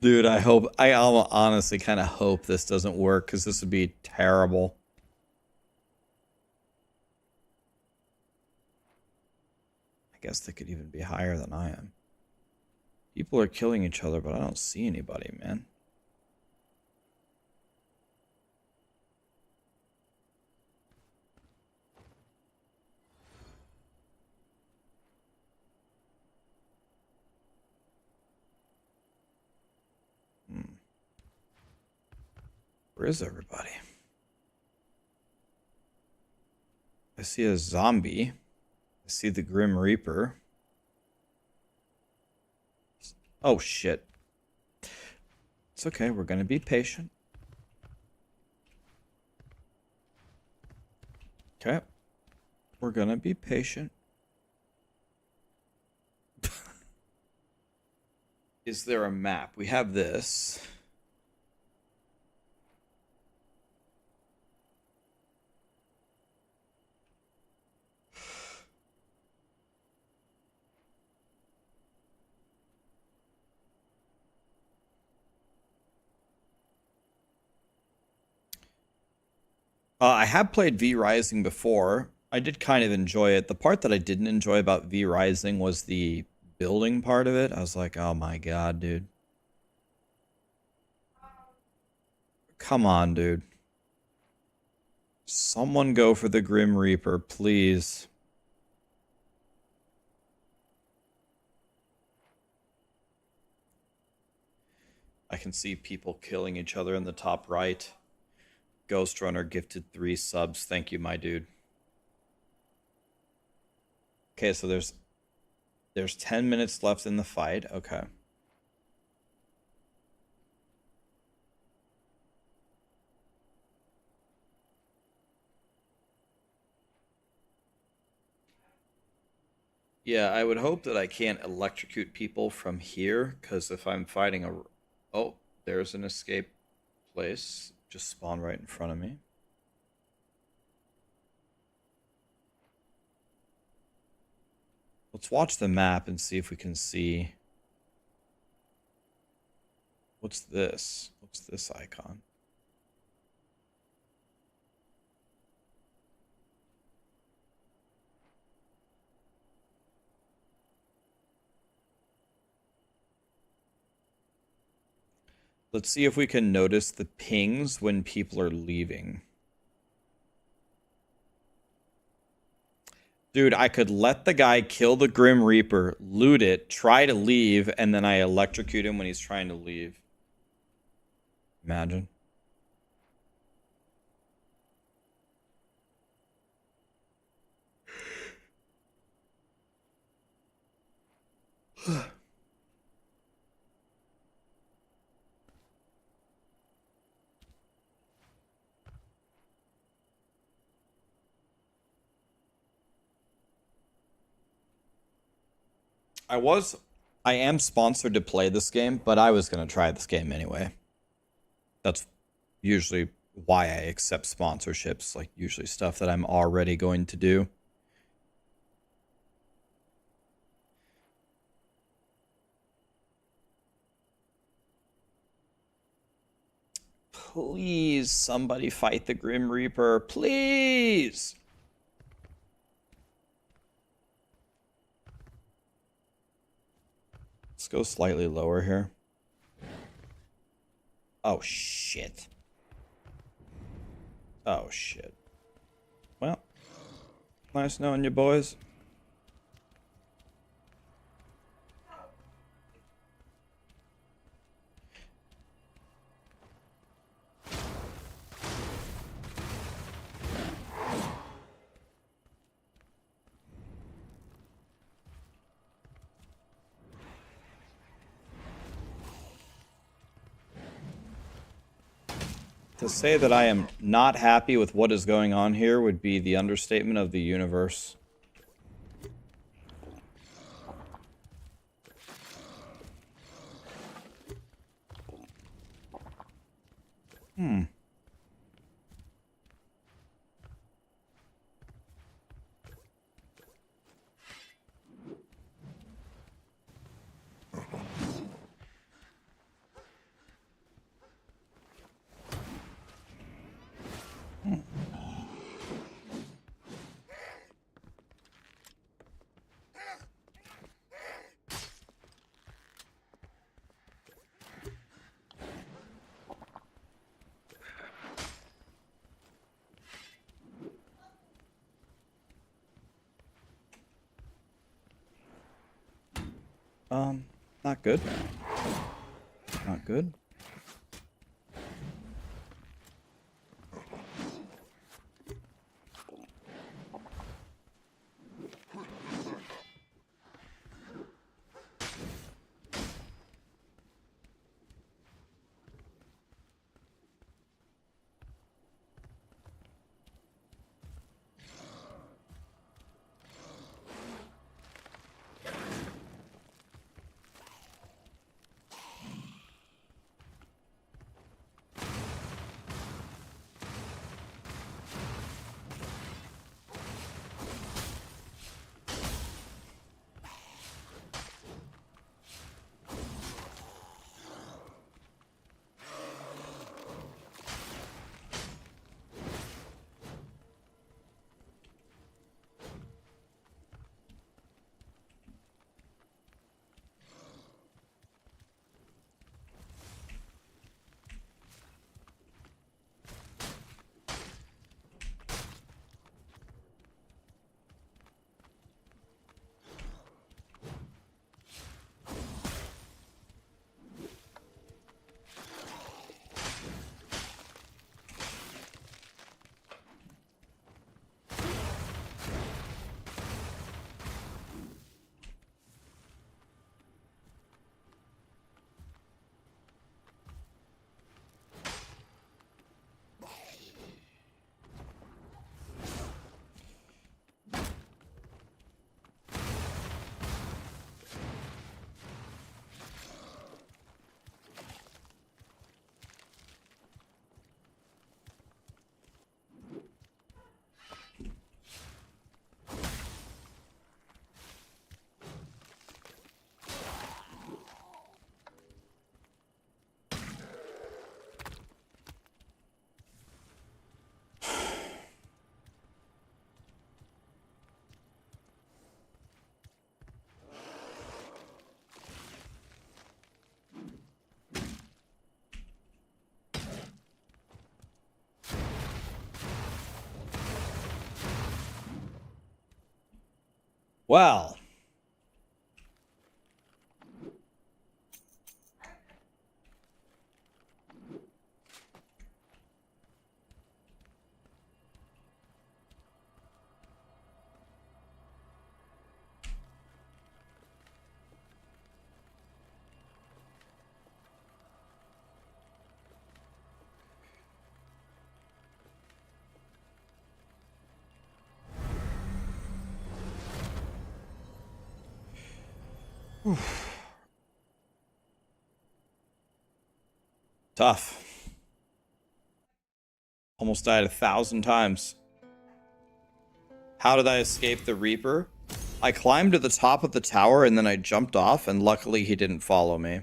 Dude, I honestly kind of hope this doesn't work because this would be terrible. I guess they could even be higher than I am. People are killing each other, but I don't see anybody, man. Where is everybody? I see a zombie. I see the Grim Reaper. Oh, shit. It's okay. We're going to be patient. Okay. We're going to be patient. Is there a map? We have this. I have played V Rising before. I did kind of enjoy it. The part that I didn't enjoy about V Rising was the building part of it. I was like, oh my god, dude. Come on, dude. Someone go for the Grim Reaper, please. I can see people killing each other in the top right. Ghost Runner gifted 3 subs. Thank you, my dude. Okay, so there's 10 minutes left in the fight. Okay. Yeah, I would hope that I can't electrocute people from here, because if I'm fighting a... Oh, there's an escape place. Just spawned right in front of me. Let's watch the map and see if we can see... What's this? What's this icon? Let's see if we can notice the pings when people are leaving. Dude, I could let the guy kill the Grim Reaper, loot it, try to leave, and then I electrocute him when he's trying to leave. Imagine. I am sponsored to play this game, but I was going to try this game anyway. That's usually why I accept sponsorships, like usually stuff that I'm already going to do. Please, somebody fight the Grim Reaper, please! Let's go slightly lower here. Oh, shit. Oh, shit. Well, nice knowing you, boys. To say that I am not happy with what is going on here would be the understatement of the universe. Not good. Not good. Well. Tough. Almost died 1,000 times. How did I escape the Reaper? I climbed to the top of the tower and then I jumped off, and luckily he didn't follow me.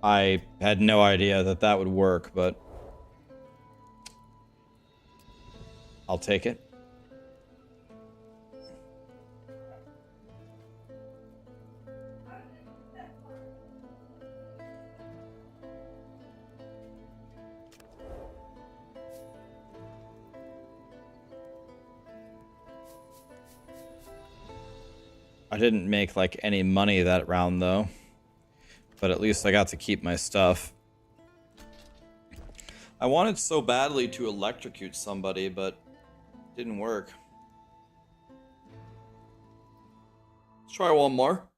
I had no idea that that would work, but I'll take it. I didn't make like any money that round though, but at least I got to keep my stuff. I wanted so badly to electrocute somebody, but it didn't work. Let's try one more.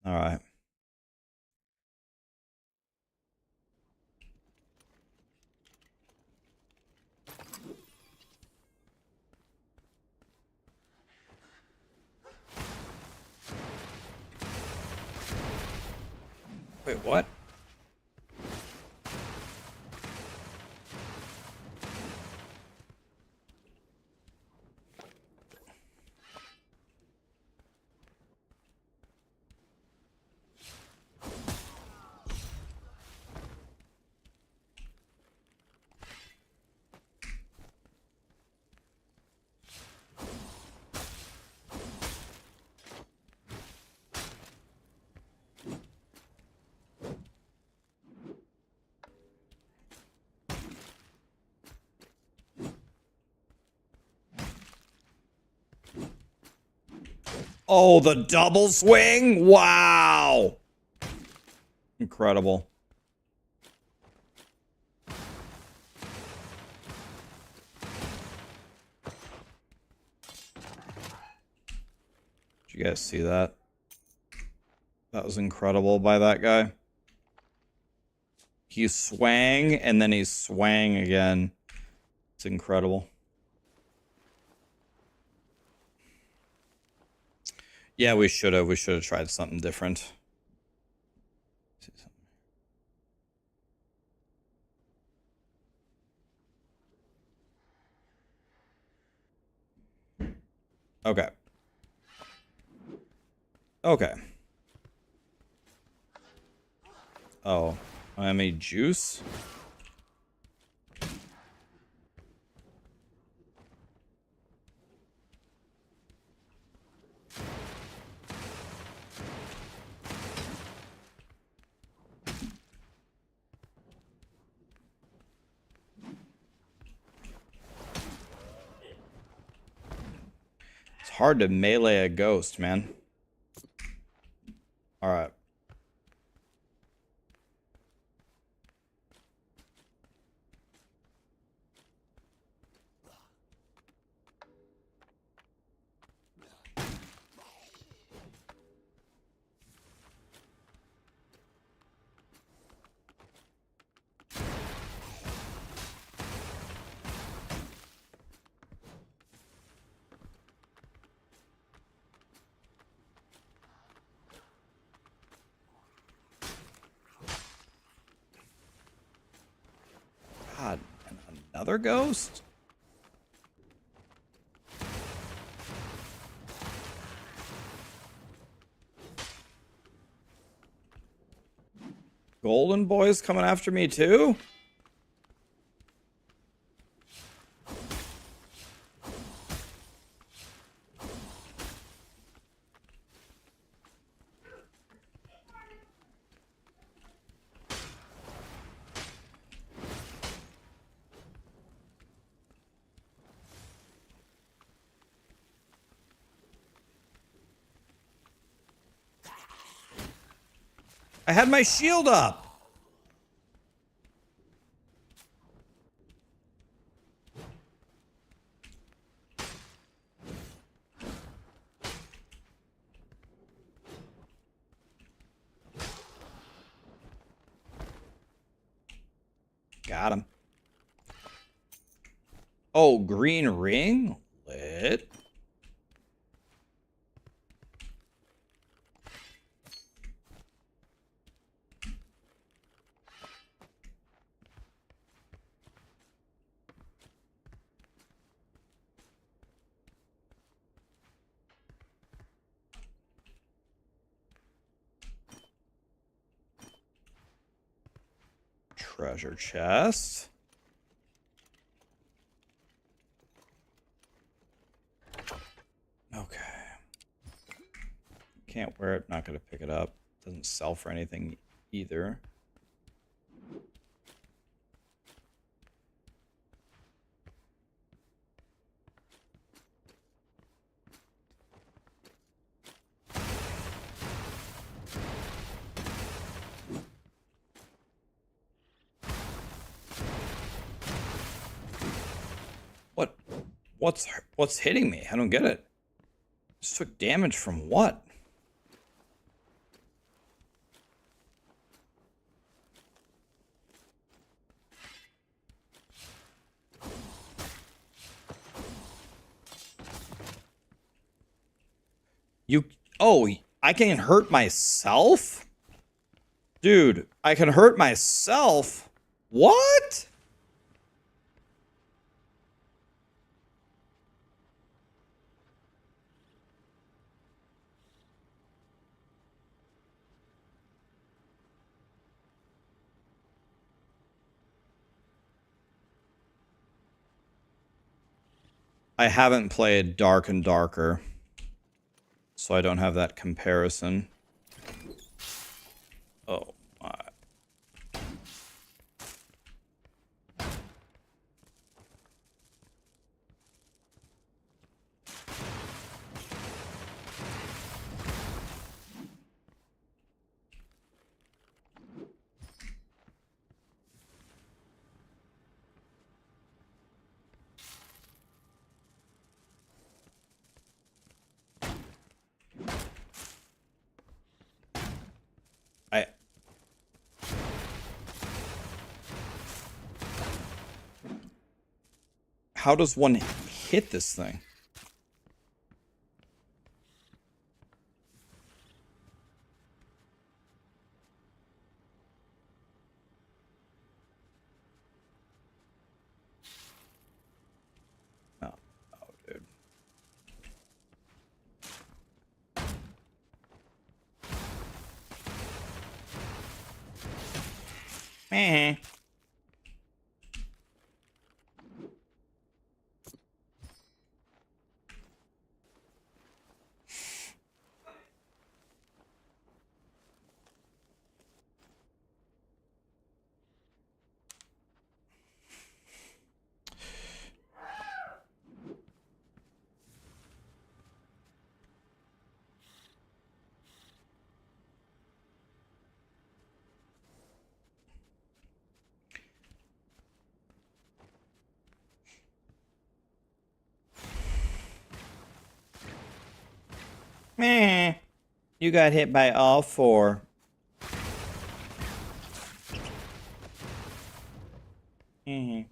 All right. Wait, what? Oh, the double swing? Wow. Incredible. Did you guys see that? That was incredible by that guy. He swang and then he swang again. It's incredible. Yeah, we should have. We should have tried something different. Okay. Okay. Oh, I made juice. It's hard to melee a ghost, man. All right. God, another ghost? Golden Boy's coming after me too? I had my shield up. Got him. Oh, green ring? Lit. Treasure chest. Okay. Can't wear it, not gonna pick it up. Doesn't sell for anything either. What's hitting me? I don't get it. Just took damage from what? Oh, I can hurt myself? Dude, I can hurt myself? What? I haven't played Dark and Darker, so I don't have that comparison. Oh my. How does one hit this thing? Oh, dude. Meh. Meh. You got hit by all four. Mm-hmm.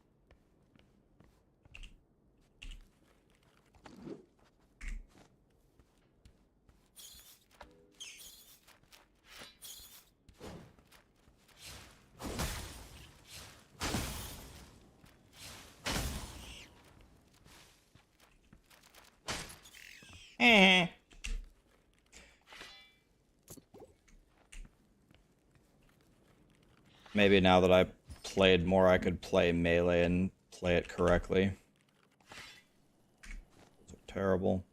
Eh. Maybe now that I played more, I could play melee and play it correctly. Those are terrible.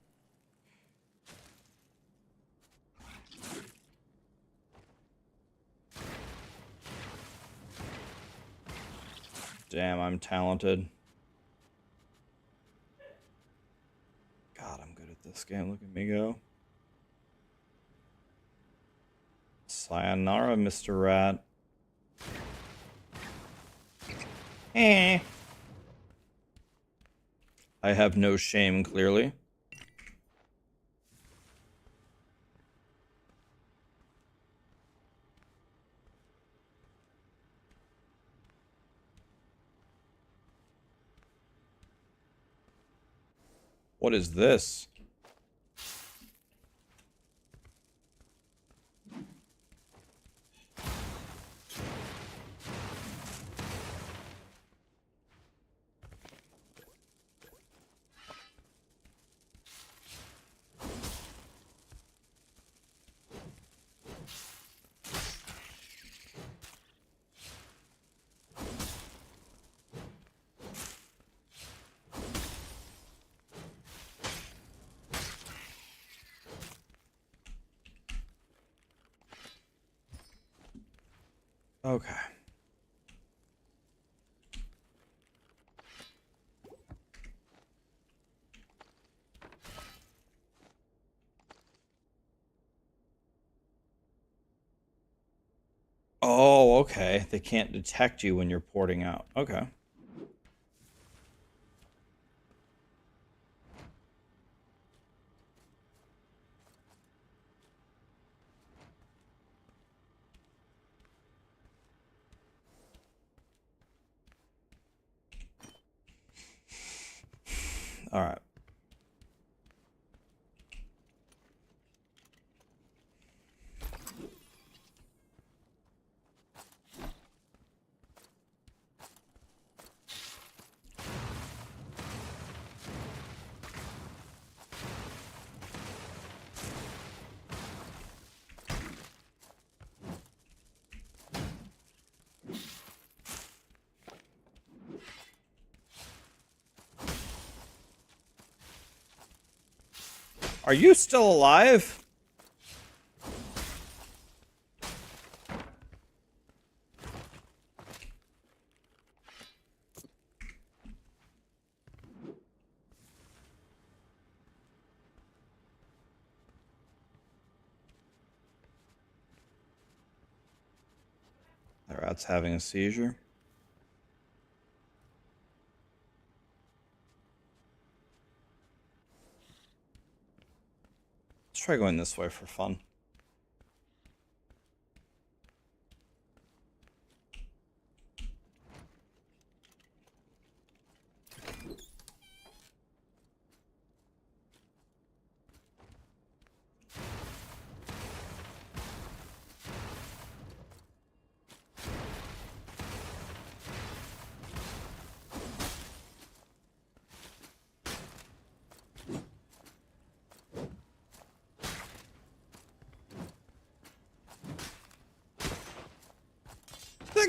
Damn, I'm talented. God, I'm good at this game. Look at me go. Sayonara, Mr. Rat. Eh. I have no shame, clearly. What is this? Okay. Oh, okay. They can't detect you when you're porting out. Okay. All right. Are you still alive? The rat's having a seizure. Let's try going this way for fun.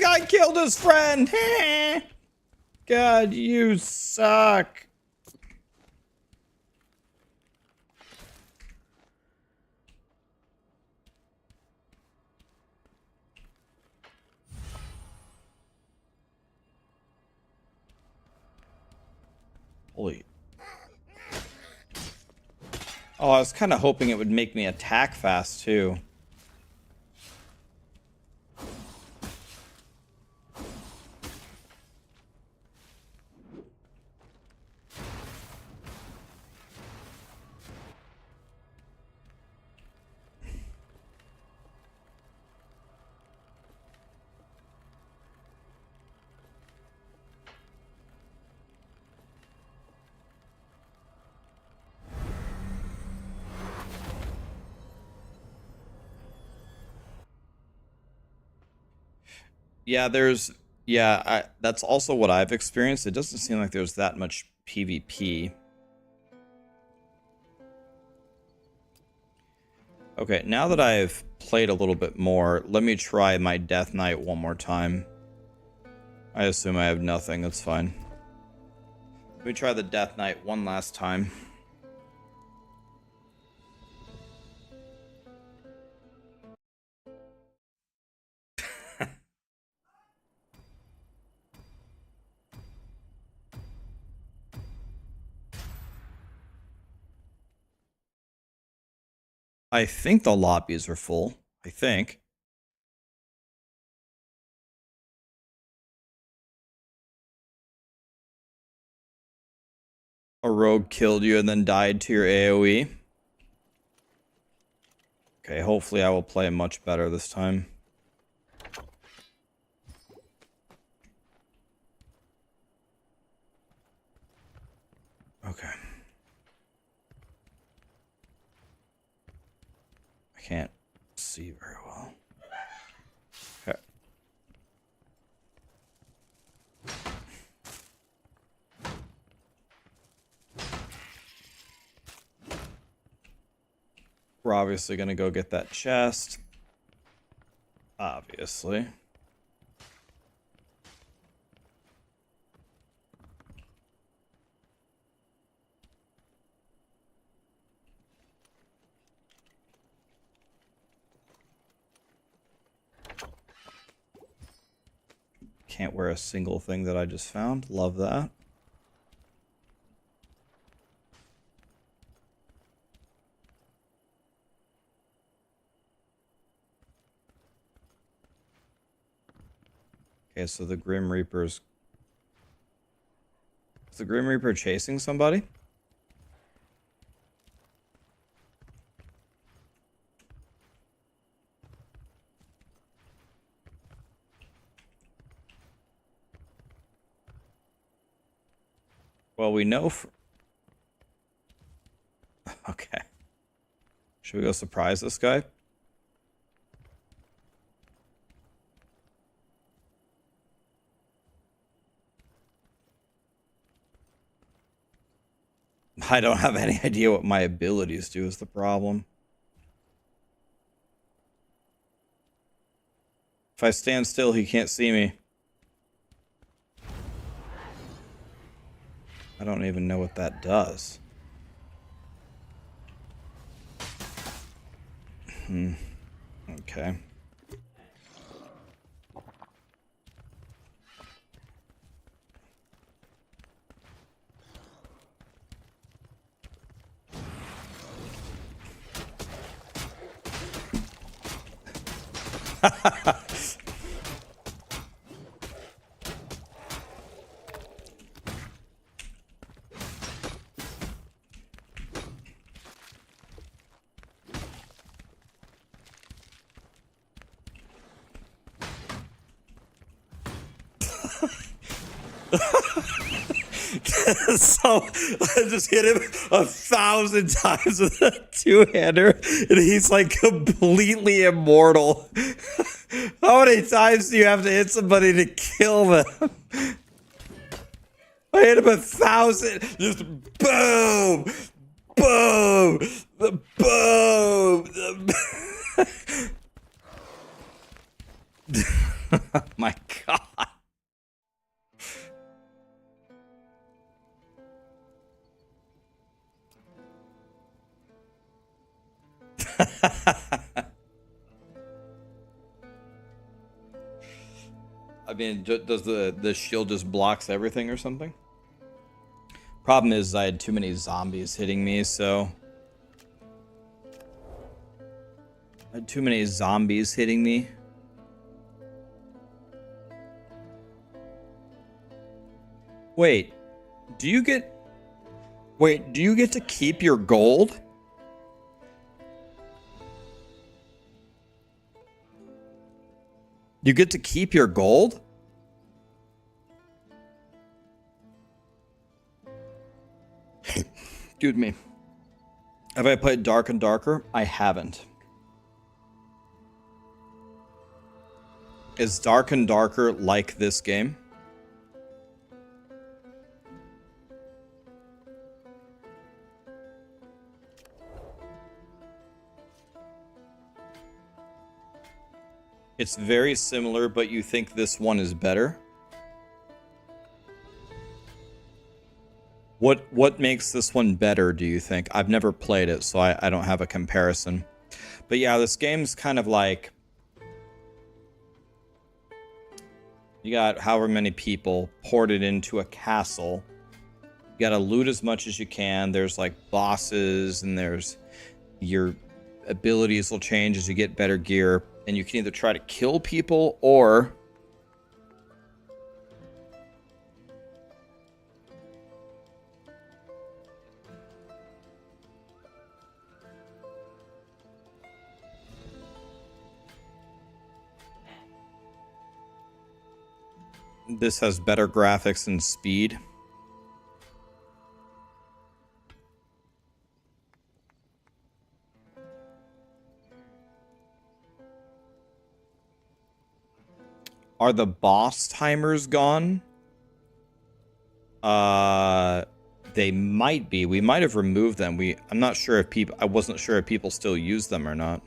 guy killed his friend. God, you suck. Holy. Oh, I was kind of hoping it would make me attack fast, too. Yeah, that's also what I've experienced. It doesn't seem like there's that much PvP. Okay, now that I've played a little bit more, let me try my Death Knight one more time. I assume I have nothing, that's fine. Let me try the Death Knight one last time. I think the lobbies are full. I think. A rogue killed you and then died to your AoE. Okay, hopefully I will play much better this time. Okay. I can't see very well. Okay. We're obviously gonna go get that chest. Obviously. Can't wear a single thing that I just found. Love that. Okay, so the Grim Reaper's... Is the Grim Reaper chasing somebody? Well, we know for... Okay. Should we go surprise this guy? I don't have any idea what my abilities do is the problem. If I stand still, he can't see me. I don't even know what that does. Okay. So I just hit him 1,000 times with a two-hander, and he's like completely immortal. How many times do you have to hit somebody to kill them? I hit him 1,000. Just boom, boom, boom. My I mean, does the shield just blocks everything or something? Problem is I had too many zombies hitting me, so I had too many zombies hitting me. Wait, do you get to keep your gold? You get to keep your gold? Excuse me. Have I played Dark and Darker? I haven't. Is Dark and Darker like this game? It's very similar, but you think this one is better? What makes this one better, do you think? I've never played it, so I don't have a comparison. But yeah, this game's kind of like... You got however many people ported into a castle. You gotta loot as much as you can. There's like bosses, and there's... Your abilities will change as you get better gear. And you can either try to kill people or... This has better graphics and speed. Are the boss timers gone? They might be. We might have removed them. I'm not sure if people... I wasn't sure if people still use them or not.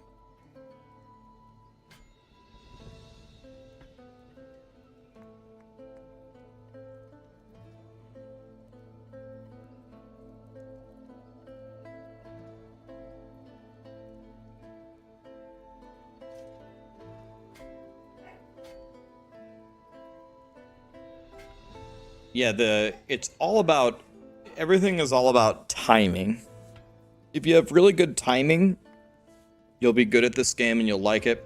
Yeah, it's all about... Everything is all about timing. If you have really good timing, you'll be good at this game and you'll like it.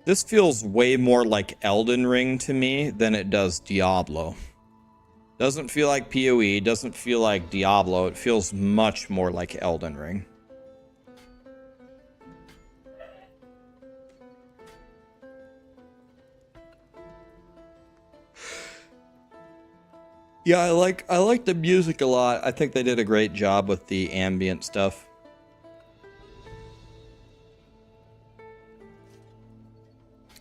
This feels way more like Elden Ring to me than it does Diablo. Doesn't feel like PoE, doesn't feel like Diablo. It feels much more like Elden Ring. Yeah, I like the music a lot. I think they did a great job with the ambient stuff.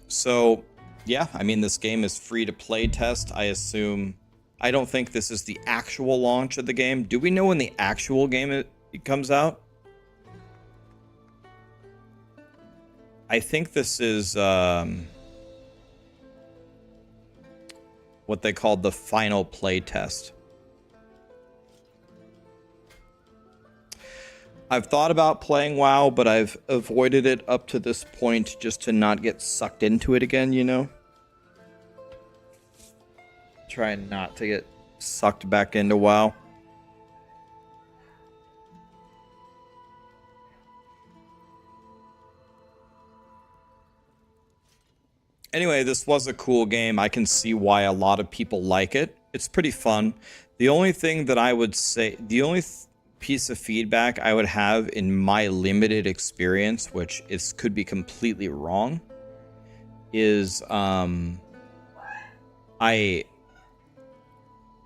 So, yeah, I mean, this game is free to play test, I assume. I don't think this is the actual launch of the game. Do we know when the actual game it comes out? I think this is what they called the final play test. I've thought about playing WoW, but I've avoided it up to this point just to not get sucked into it again, you know? Trying not to get sucked back into WoW. Anyway, this was a cool game. I can see why a lot of people like it. It's pretty fun. The only thing that I would say, the only piece of feedback I would have in my limited experience, which could be completely wrong, is I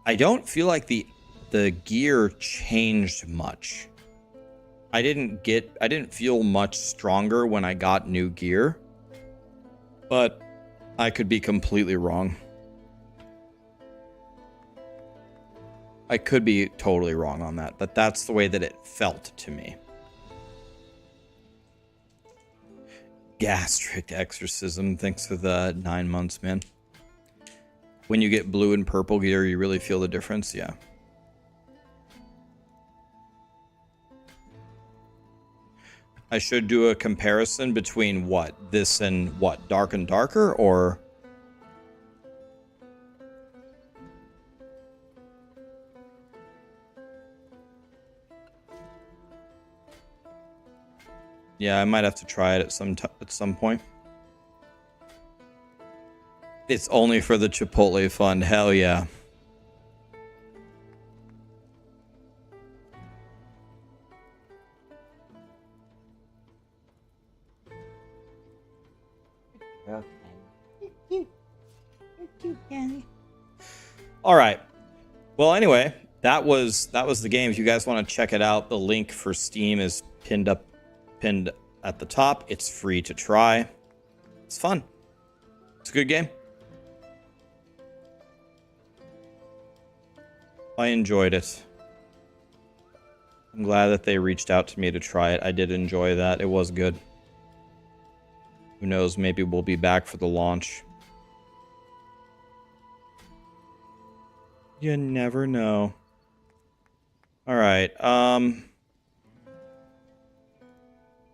don't feel like the gear changed much. I didn't feel much stronger when I got new gear, but I could be completely wrong. I could be totally wrong on that, but that's the way that it felt to me. Gastric exorcism, thanks for the 9 months, man. When you get blue and purple gear, you really feel the difference, yeah. I should do a comparison between what? This and what? Dark and Darker, or... Yeah, I might have to try it at some point. It's only for the Chipotle fund. Hell yeah. All right. Well, anyway, that was the game. If you guys want to check it out, the link for Steam is pinned at the top. It's free to try. It's fun. It's a good game. I enjoyed it. I'm glad that they reached out to me to try it. I did enjoy that. It was good. Who knows? Maybe we'll be back for the launch. You never know. All right.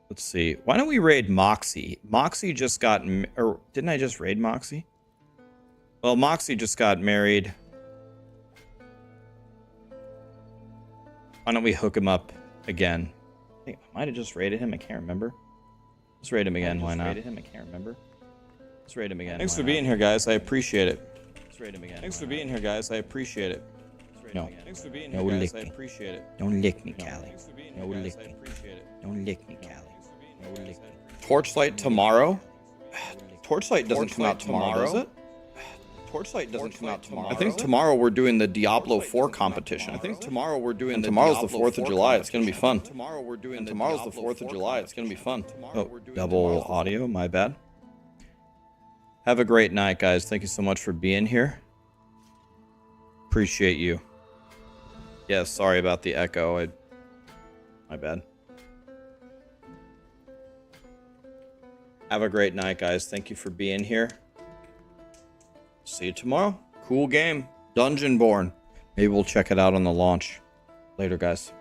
Let's see. Why don't we raid Moxie? Moxie just got... Or didn't I just raid Moxie? Well, Moxie just got married. Why don't we hook him up again? I think I might have just raided him. I can't remember. Let's raid him again. Why not? Raided him. I can't remember. Let's raid him again. Thanks for being here, guys. I appreciate it. Let's raid him again. Thanks for being here, guys. I appreciate it. No. Thanks for being here, guys. I appreciate it. Don't lick me, Callie. No lick me. Don't lick me, Callie. No lick me. Torchlight tomorrow? Torchlight doesn't come out tomorrow, does it? Torchlight doesn't come out tomorrow. I think tomorrow we're doing the Diablo 4 competition. I think tomorrow we're doing tomorrow's the 4th of July. It's going to be fun. Tomorrow we're doing tomorrow's the 4th of July. It's going to be fun. Oh, double audio. My bad. Have a great night, guys. Thank you so much for being here. Appreciate you. Yeah, sorry about the echo. My bad. Have a great night, guys. Thank you for being here. See you tomorrow. Cool game. DungeonBorne. Maybe we'll check it out on the launch. Later, guys.